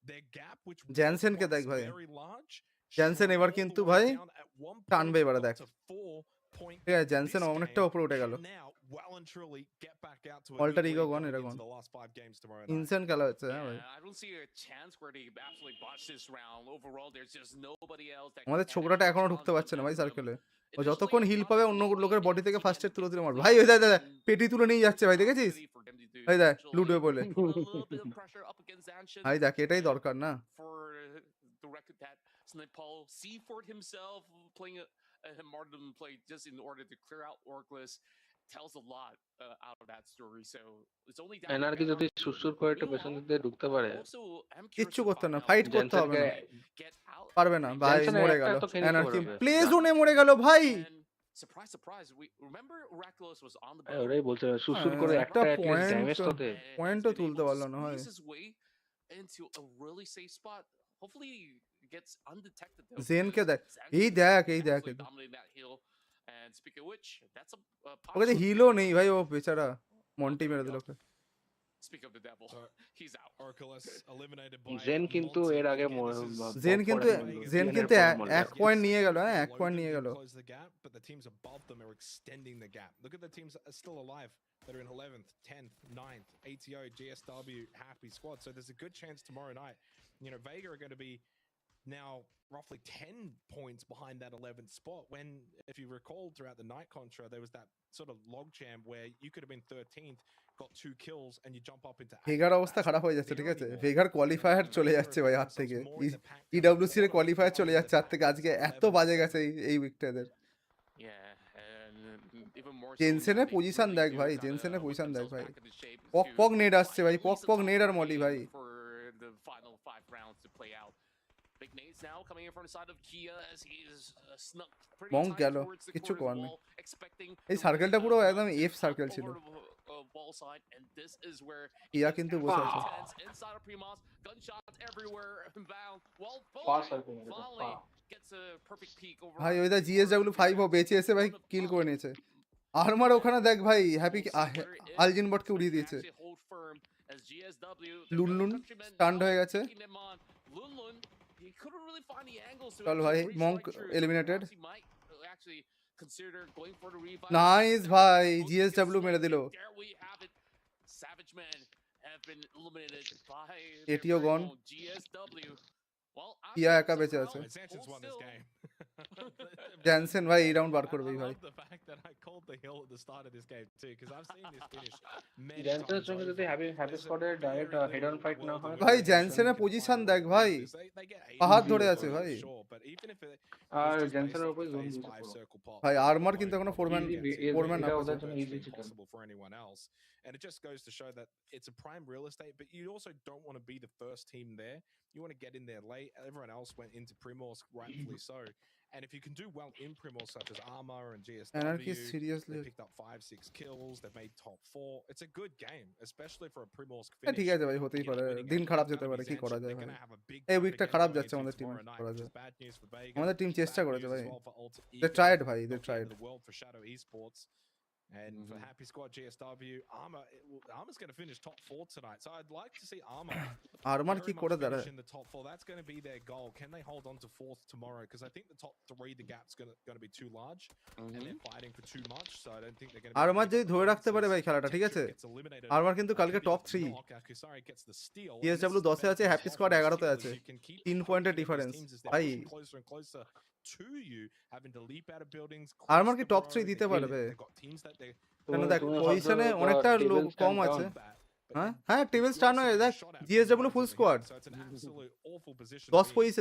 their gap, which was জ্যানসেনকে once দেখ ভাই, very large, জ্যানসেন shrunk এবার all the কিন্তু way ভাই down at 1 টানবে point এবারে up দেখ। to 4 point ঠিক আছে, this জ্যানসেন অনেকটা game উপরে উঠে গেল। can now well and truly get back out to a Alter good ego lead gone, going এটা into gone. the last 5 games tomorrow night. Insane খেলা হচ্ছে হ্যাঁ ভাই। Yeah, I don't see a chance where they absolutely botch this round. Overall, there's just nobody else that আমাদের can ছোকরাটা actually এখনো challenge ঢুকতে পারছে না ভাই momentum. সার্কেলে। ও Initially, যতক্ষণ হিল পাবে অন্য obviously, লোকের বডি থেকে Team ফার্স্ট এড তুলে gets মারবে। the ভাই ওই দেখ দেখ, and পেটি তুলে নিয়ে যাচ্ছে ভাই, দেখেছিস? opportunity for them to do ওই দেখ eventually লুডো বলে। put a little bit of pressure up against Zanshin. ভাই দেখ এটাই দরকার না। For the record that Snipal Seaford himself playing a martyrdom play just in order to clear out Orcless tells a lot out of that story. So it's only down to এনআরকি যদি Anarchy. সুসুর করে একটু পেছন দিক দিয়ে ঢুকতে পারে, Also, I'm curious কিচ্ছু to করতে find না, out ফাইট who করতে হবে জ্যানসেনকে না। get out. পারবে না ভাই, জ্যানসেনের মরে একটা গেল। তো ফিনিশ এনার্কি করবে। প্লে জোনে মরে গেল ভাই। And surprise, surprise, we remember Oraculous was on the boat. ওরাই বলছে সুসুর করে হ্যাঁ, একটা একটা অ্যাটলিস্ট ড্যামেজ পয়েন্ট তো দে। and পয়েন্টও has been তুলতে able to পারলো না ভাই। squeeze his way into a really safe spot. Hopefully, he gets undetected though. জেনকে because দেখ, Zanshin এই is দেখ, এই দেখ। absolutely dominating that hill. And speaking of which, that's a ওকে যে pot হিলও shot. নেই ভাই, ও বেচারা মন্টি মেরে দিল ওকে। Speak of the devil, he's out. Orculus eliminated by জেন কিন্তু Monty. এর আগে Again, this is জেন কিন্তু জেন কিন্তু জেনের এক পয়েন্ট নিয়ে গেল, হ্যাঁ এক পয়েন্ট নিয়ে গেল। Close the gap, but the teams above them are extending the gap. Look at the teams that are still alive that are in 11th, 10th, 9th, ATO, GSW, Happy Squad. So there's a good chance tomorrow night. You know, Vega are going to be now roughly 10 points behind that 11th spot when, if you recall, throughout the night contra, there was that sort of logjam where you could have been 13th, got 2 kills, and you jump up into ভেগার অবস্থা খারাপ হয়ে যাচ্ছে, ঠিক আছে? ভেগার qualifier চলে যাচ্ছে ভাই হাত থেকে। ইডব্লিউসি এর কোয়ালিফায়ার চলে যাচ্ছে হাত থেকে। আজকে এত বাজে গেছে এই উইকটাদের। জেনসেনের পজিশন দেখ ভাই, জেনসেনের পজিশন দেখ ভাই। পক পক নেড আসছে ভাই, পক পক নেড আর মলি ভাই। Big nades now coming in from the side of Kia as he is snuck pretty Monk tight গেল, towards the কিচ্ছু corner করার of the নেই। wall, expecting এই the সার্কেলটা rest পুরো of the একদম shots এফ সার্কেল ছিল। over the wall side, and this is where ইয়া কিন্তু বসে আছে। intense inside of Primos, gunshots everywhere, inbound. Well, Far circle মেরে দাও, finally far. gets a perfect peek over. ভাই ওইটা জিএসডব্লিউ 5 ও বেঁচে এসে ভাই কিল করে নিয়েছে। আরমার ওখানে দেখ ভাই, হ্যাপি আলজিন বটকে উড়িয়ে দিয়েছে। লুনলুন স্টান্ড হয়ে গেছে। চল ভাই, মঙ্ক এলিমিনেটেড। নাইস ভাই, জিএসডব্লিউ মেরে দিল। এটিও গন। কিয়া একা বেঁচে আছে। Zanshin's won this game. Jansen ভাই এই রাউন্ড বার করবেই I ভাই। love the fact that I called the hill at the start of this game too, because I've seen this finish many জ্যানসেনের times সঙ্গে যদি over. হ্যাপি স্কোয়াডের direct head on fight না হয়, ভাই জ্যানসেনের position দেখ ভাই, পাহাড় ধরে আছে ভাই। আর জ্যানসেনের উপরে জোন দিয়েছে পুরো। ভাই আর্মার কিন্তু এখনো ফোরম্যান না এটা পেয়েছে। ওদের জন্য ইজি ছিল। for anyone else, and it just goes to show that it's a prime real estate, but you also don't want to be the first team there. You want to get in there late. Everyone else went into Primorsk, rightfully so. And if you can do well in Primorsk, such as ARMR and GSW, Anarchy they seriously picked up 5-6 kills. They made top 4. It's a good game, especially for a Primorsk হ্যাঁ finish. ঠিক আছে ভাই, হতেই পারে। দিন খারাপ যেতে পারে, কি করা যায় ভাই। এই উইকটা খারাপ যাচ্ছে আমাদের টিম, করা যায়। আমাদের টিম চেষ্টা করেছে ভাই। They tried ভাই, they tried. And for Happy Squad GSW, Armor's going to finish top 4 tonight. So I'd like to see Armor armour কি very much করে finish দাঁড়ায়? in the top 4. That's going to be their goal. Can they hold on to 4th tomorrow? Because I think the top 3, the gap's going to be too large, and they're fighting for too much. So I don't think they're going to. Armour যদি ধরে রাখতে পারে ভাই খেলাটা, ঠিক আছে? Armour কিন্তু কালকে টপ 3, PSW 10 এ আছে, হ্যাপি স্কোয়াড 11 তে আছে। 3 পয়েন্টের ডিফারেন্স ভাই। আর্মার কি টপ 3 দিতে পারবে? কেন দেখ পজিশনে অনেকটা লোক কম আছে। হ্যাঁ হ্যাঁ, টেবিল স্টার্ন হয়ে দেখ, জিএসডব্লিউ ফুল স্কোয়াড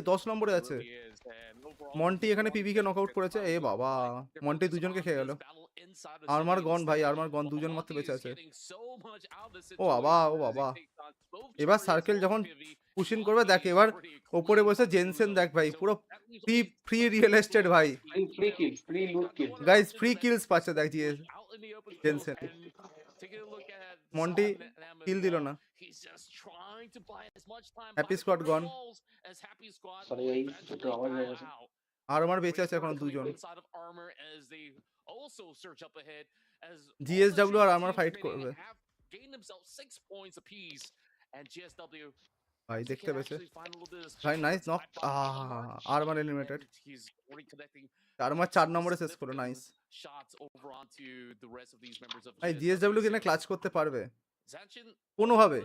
10 নম্বরে আছে। মন্টি এখানে পিবিকে নকআউট করেছে। এ বাবা, মন্টি দুজনকে খেয়ে গেল। আর্মার গন ভাই, আর্মার গন, দুজন মাত্র বেঁচে আছে। ও বাবা, ও বাবা, এবার সার্কেল যখন পুশিং করবে দেখ, এবার ওপরে বসে জেনসেন দেখ ভাই, পুরো ফ্রি রিয়েল এস্টেট ভাই। ফ্রি কিল, ফ্রি লুট কিল। গাইস ফ্রি কিলস পাচ্ছে দেখ জেনসেন। মন্টি কিল দিল না। হ্যাপি স্কোয়াড গন। সরি এই ছোট আওয়াজ হয়ে গেছে। আর্মার বেঁচে আছে এখন দুজন। জিএসডব্লিউ আর আর্মার ফাইট করবে। ভাই They দেখতে can পেয়েছে actually find a little bit of ভাই nice knock armour eliminated armour 4 নম্বরে শেষ করলো নাইস ভাই জিএসডব্লিউ কিনা ক্লাচ করতে পারবে কোনোভাবে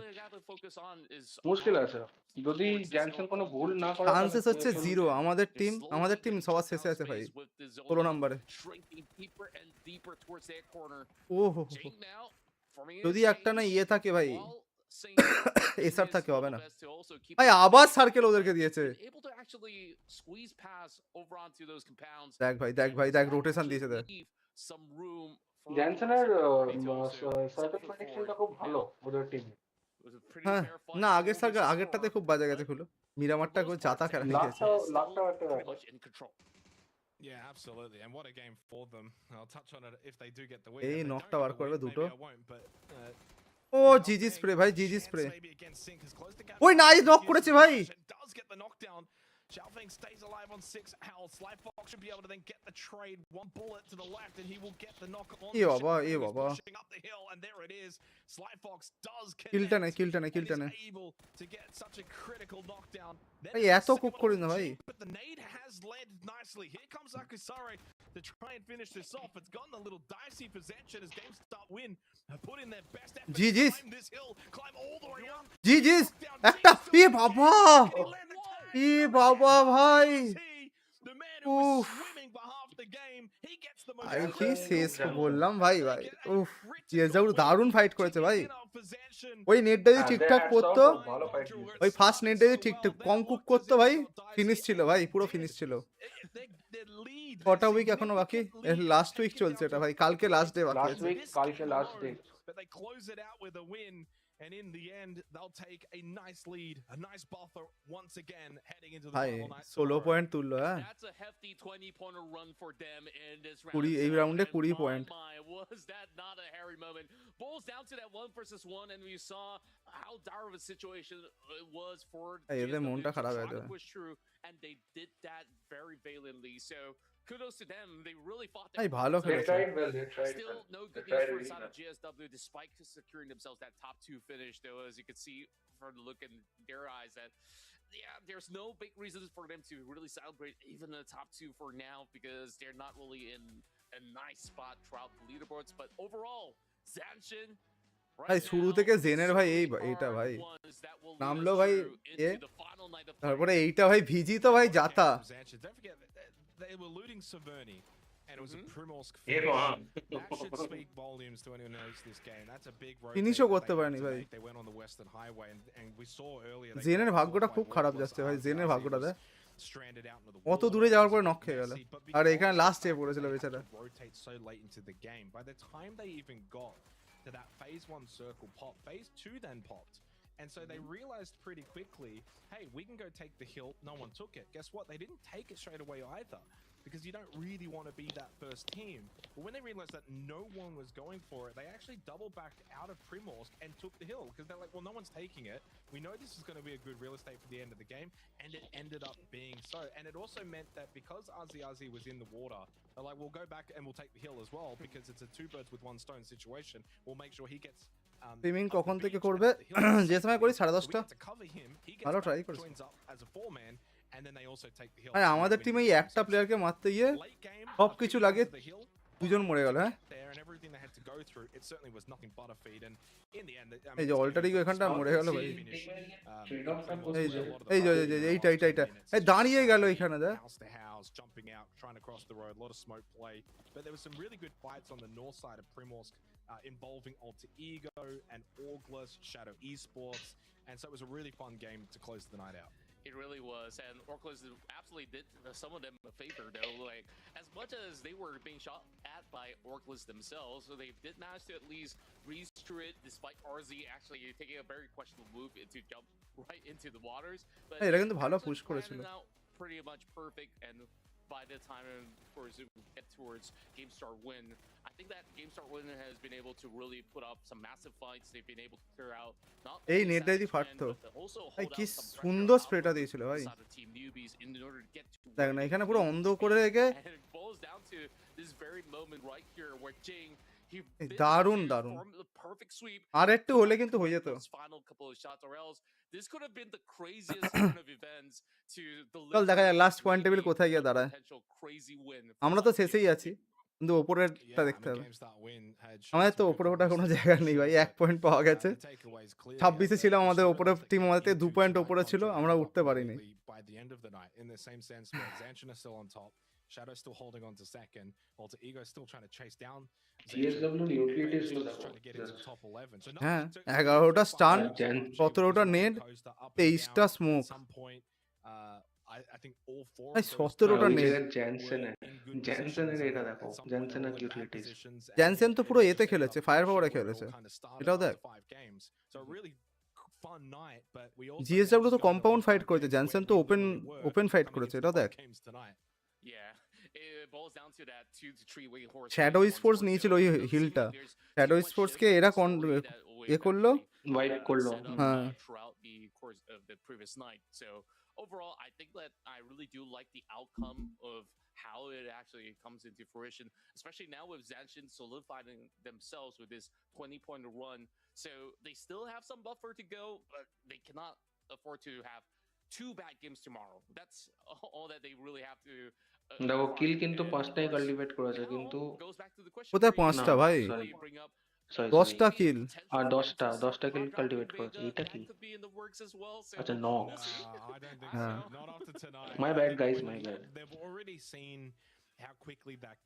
মুশকিল আছে যদি জ্যানসন কোনো ভুল না করে চান্সেস হচ্ছে জিরো আমাদের টিম সবার শেষে আছে ভাই 16 নম্বরে ওহো যদি একটা না ইয়ে থাকে ভাই এসআর থাকে হবে না ভাই আবার সার্কেল ওদেরকে দিয়েছে দেখ ভাই রোটেশন দিয়েছে দেখ জ্যানসনের সার্কেল প্রেডিকশনটা খুব ভালো ওদের টিমে হ্যাঁ না আগেরটাতে খুব বাজে গেছে খুলো মিরামারটা করে জাতা খেলা খেলেছে লাস্টটাও একটা ব্যাপার Yeah, absolutely. And what a game for them. I'll touch on it if they do get the win. এই If they নকটা don't bar get the করবে win, দুটো maybe I won't, but, ও জিজি স্প্রে ভাই G G spray maybe against Sync has closed the gap. ওই nice knock করেছে ভাই Does get the knockdown. Xiaofeng stays alive on 6 health. Slyfox should be able to then get the trade. One bullet to the left, and he will get the knock on. এ বাবা এ বাবা Pushing up the hill, and there it is. Slyfox does কিলটা নে and is able to get such a critical knockdown. ভাই এত cook করি না ভাই But the nade has landed nicely. Here comes Akusare to try and finish this off. It's gotten a little dicey for ZSHN as games start win. Have put in their best effort to GG's. climb this hill, climb all the way up. জিজিস একটা এ বাবা এ বাবা ভাই The man who was Oof. swimming for half the game, he gets the most. ভাই কি শেষ বললাম ভাই উফ জিএসডব্লিউ দারুণ ফাইট করেছে ভাই ওই নেটটা যদি ঠিকঠাক করতো ভালো ফাইট ওই ফার্স্ট নেটটা যদি ঠিকঠাক কম কুক করতো ভাই ফিনিশ ছিল ভাই পুরো ফিনিশ ছিল কটা উইক এখনো বাকি লাস্ট উইক চলছে এটা ভাই কালকে লাস্ট ডে বাকি লাস্ট আছে উইক কালকে last day But they close it out with a win, and in the end, they'll take a nice lead, a nice buffer once again heading into the ভাই final night. 16 point তুললো হ্যাঁ That's a hefty 20-pointer run for them in this round. 20 এই রাউন্ডে 20 point Was that not a hairy moment? Bulls down to that 1-1, and we saw how dire of a situation it was for এদের মনটা খারাপ হয়ে to যাবে push through, and they did that very valiantly. So kudos to them. They really fought ভাই that. ভালো they খেলেছে tried well they tried Still well no they good tried news for really the side well. of GSW, despite securing themselves that top 2 finish. Though, as you can see from the look in their eyes, that yeah, there's no big reasons for them to really celebrate even the top 2 for now because they're not really in a nice spot throughout the leaderboards. But overall, ZSHN ভাই শুরু থেকে জেনের ভাই এইটা ভাই নামলো ভাই এ তারপরে এইটা ভাই ভিজি তো ভাই জাতা Don't forget that they were looting Severny, and it was a Primorsk Yeah, finish. man. That should speak volumes to anyone who knows this game. That's a big rotate Finish O that করতে they পারেনি had to ভাই make. They went on the Western Highway, and we saw earlier they জেনের got ভাগ্যটা caught খুব by খারাপ Warclubs. যাচ্ছে ভাই জেনের Arzi ভাগ্যটা was দেখ stranded out into the অত water. দূরে যাওয়ার পরে That was নক খেয়ে গেল messy, but আর because এখানে of last the A fact পড়েছিল they had বেচারা to rotate so late into the game, by the time they even got to that phase 1 circle pop, phase 2 then popped. And so they realized pretty quickly, hey, we can go take the hill. No one took it. Guess what? They didn't take it straight away either, because you don't really want to be that first team. But when they realized that no one was going for it, they actually doubled back out of Primorsk and took the hill, because they're like, well, no one's taking it. We know this is going to be a good real estate for the end of the game, and it ended up being so. And it also meant that because Arzi was in the water, they're like, we'll go back and we'll take the hill as well, because it's a 2 birds with 1 stone situation. We'll make sure he gets streaming কখন থেকে করবে যে সময় করি 10:30 ভালো try করছি ভাই আমাদের টিমে এই একটা প্লেয়ারকে মারতে গিয়ে সব কিছু লাগে দুজন মরে গেল হ্যাঁ এই যে অল্টারিগো এখানটা মরে গেল ভাই এইটা এই দাঁড়িয়ে গেল এখানে দেখ jumping out, trying to cross the road, a lot of smoke play. But there were some really good fights on the north side of Primorsk, involving Alter Ego and Orgless, Shadow Esports, and so it was a really fun game to close the night out. It really was, and Orclus absolutely did some of them a favor, though. Like, as much as they were being shot at by Orclus themselves, so they did manage to at least breeze through it, despite RZ actually taking a very questionable move to jump right into the waters. But এরা কিন্তু ভালো push করেছিল pretty much perfect, and by the time, of course, we get towards GameStar win, I think that GameStar win has been able to really put up some massive fights. They've been able to clear out not এই only নেটটাই the ZSHN, ফাটতো but also ভাই hold কি out some pressure সুন্দর out স্প্রেটা from দিয়েছিল ভাই the side of Team Newbies in order to get to দেখ না এখানে পুরো অন্ধ করে রেখে and it boils down to this very moment right here where Jing দারুণ from the perfect sweep আর একটু হলে কিন্তু হয়ে যেত those final couple of shots, or else this could have been the craziest turn of events to চল দেখা যাক deliver last point table really কোথায় গিয়ে a দাঁড়ায়। potential crazy win for আমরা তো some শেষেই team. আছি, কিন্তু ওপরেরটা Yeah, I দেখতে mean, হবে। GameStart win had আমাদের shown তো some ওপরে good ওঠার কোনো promise জায়গা to নেই ভাই, sure, 1 পয়েন্ট পাওয়া but গেছে। the takeaway is clear. 26 ছিল আমাদের Shadow ওপরের has টিম, taken আমাদের 2 into পয়েন্ট tonight ওপরে ছিল, contract আমরা and উঠতে got পারিনি। completely by the end of the night. In the same sense, where Zanshin is still on top, Shadow still holding on to second, Alter Ego still trying to chase down GSW utility Zanshin, ছিল still দেখো trying to get into just top 11. So হ্যাঁ, it took 11টা স্টান, আর জেন 17টা নেড, 23টা smoke. I think all four ভাই of those 17টা ওই নেড। জায়গায় জ্যানসেনের এটা দেখো, জ্যানসেনের ইউটিলিটিস জ্যানসেন তো পুরো এতে খেলেছে, ফায়ার পাওয়ারে খেলেছে, এটাও দেখ। জিএসডব্লিউ তো কম্পাউন্ড ফাইট করেছে, জ্যানসেন তো ওপেন ফাইট করেছে, এটাও দেখ। Yeah, it boils down to that 2 to 3 way horse. Shadow sports নিয়েছিল ওই হিলটা, শ্যাডো স্পোর্টসকে এরা এ করলো, ওয়াইপ করলো। হ্যাঁ। throughout the course of the previous night. So overall, I think that I really do like the outcome of how it actually comes into fruition, especially now with Zanshin solidifying themselves with this 20-point run. So they still have some buffer to go, but they cannot afford to have 2 bad games tomorrow. That's all that they really have to. দেখো কিল কিন্তু 5টাই cultivate করেছে, কিন্তু কোথায় 5টা ভাই, sorry 10টা কিল। আর 10টা কিল cultivate করেছে। এটা কি? আচ্ছা, নক্স। হ্যাঁ, my bad guys, my bad.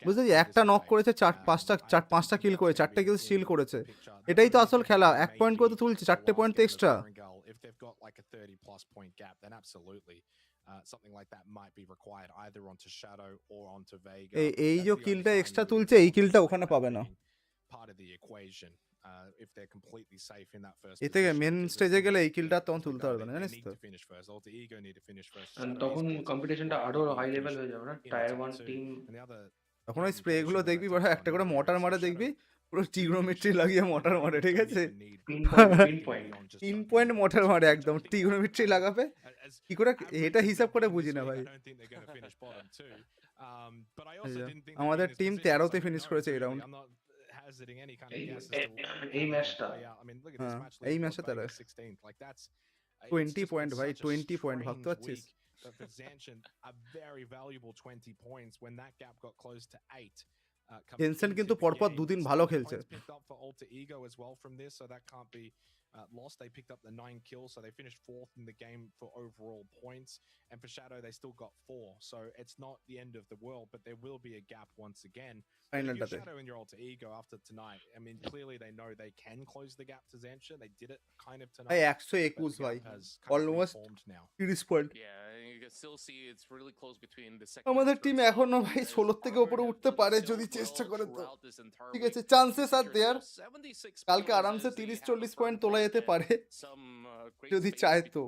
বুঝলি, একটা নক করেছে, 4-5টা কিল করে, 4টে কিল স্টিল করেছে। এটাই তো আসল খেলা, 1 পয়েন্ট করে তো তুলছে, 4টে পয়েন্ট তো extra. If they've got like a 30+ point gap, then absolutely something like that might be required either onto Shadow or onto Vega. এই যে কিলটা এক্সট্রা তুলছে, এই কিলটা ওখানে পাবে না। Part of the equation if they're completely safe in that first এতে main স্টেজে গেলে এই কিলটা তখন তুলতে পারবে না, জানিস তো। তখন কম্পিটিশনটা আরো হাই লেভেল হয়ে যাবে না, টায়ার 1 টিম। তখন ওই স্প্রে গুলো দেখবি, বড় একটা করে মোটর মারে, দেখবি পুরো ট্রিগনোমেট্রি লাগিয়ে মোটর মারে, ঠিক আছে, পিন পয়েন্ট মোটর মারে, একদম ট্রিগনোমেট্রি লাগাবে। কি করে এটা হিসাব করে বুঝি না ভাই। আমাদের টিম 13তে ফিনিশ করেছে এই রাউন্ড। এই ম্যাচটা এই ম্যাচে তারা 20 পয়েন্ট ভাই, 20 পয়েন্ট, ভাবতে পারছিস? But for Zanshin, a very valuable 20 points when that gap got close to 8. Jensen কিন্তু পরপর 2 দিন ভালো খেলছে। Picked up for Alter Ego as well from this, so that can't be lost. They picked up the 9 kills, so they finished 4th in the game for overall points. And for Shadow, they still got 4, so it's not the end of the world, but there will be a gap once again. If you're Shadow and your Alter Ego after tonight, I mean, clearly they know they can close the gap to Zanshin. They did it kind of tonight. ভাই 121 ভাই, almost 30 point. আমাদের team এখনো ভাই 16 থেকে উপরে উঠতে পারে যদি চেষ্টা করে, তো ঠিক আছে, চান্সেস আর দেয়ার। কালকে আরামসে 30-40 পয়েন্ট তোলা যেতে পারে যদি চায় তো,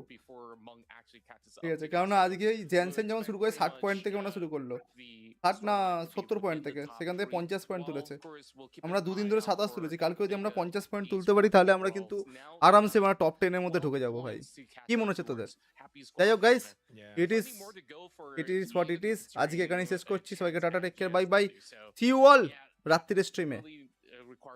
ঠিক আছে। কারণ আজকে জ্যানসেন যেমন শুরু করে 60 পয়েন্ট থেকে আমরা শুরু করলো, 60 না 70 পয়েন্ট থেকে, সেখান থেকে 50 পয়েন্ট তুলেছে। আমরা 2 দিন ধরে 27 তুলেছি, কালকে যদি আমরা 50 পয়েন্ট তুলতে পারি, তাহলে আমরা কিন্তু আরামসে মানে টপ 10 এর মধ্যে ঢুকে যাবো ভাই। কি মনে হচ্ছে তোদের? যাই হোক guys, it is what it is. আজকে এখানেই শেষ করছি, সবাইকে টাটা, take care, bye bye, see you all রাত্রির স্ট্রিমে।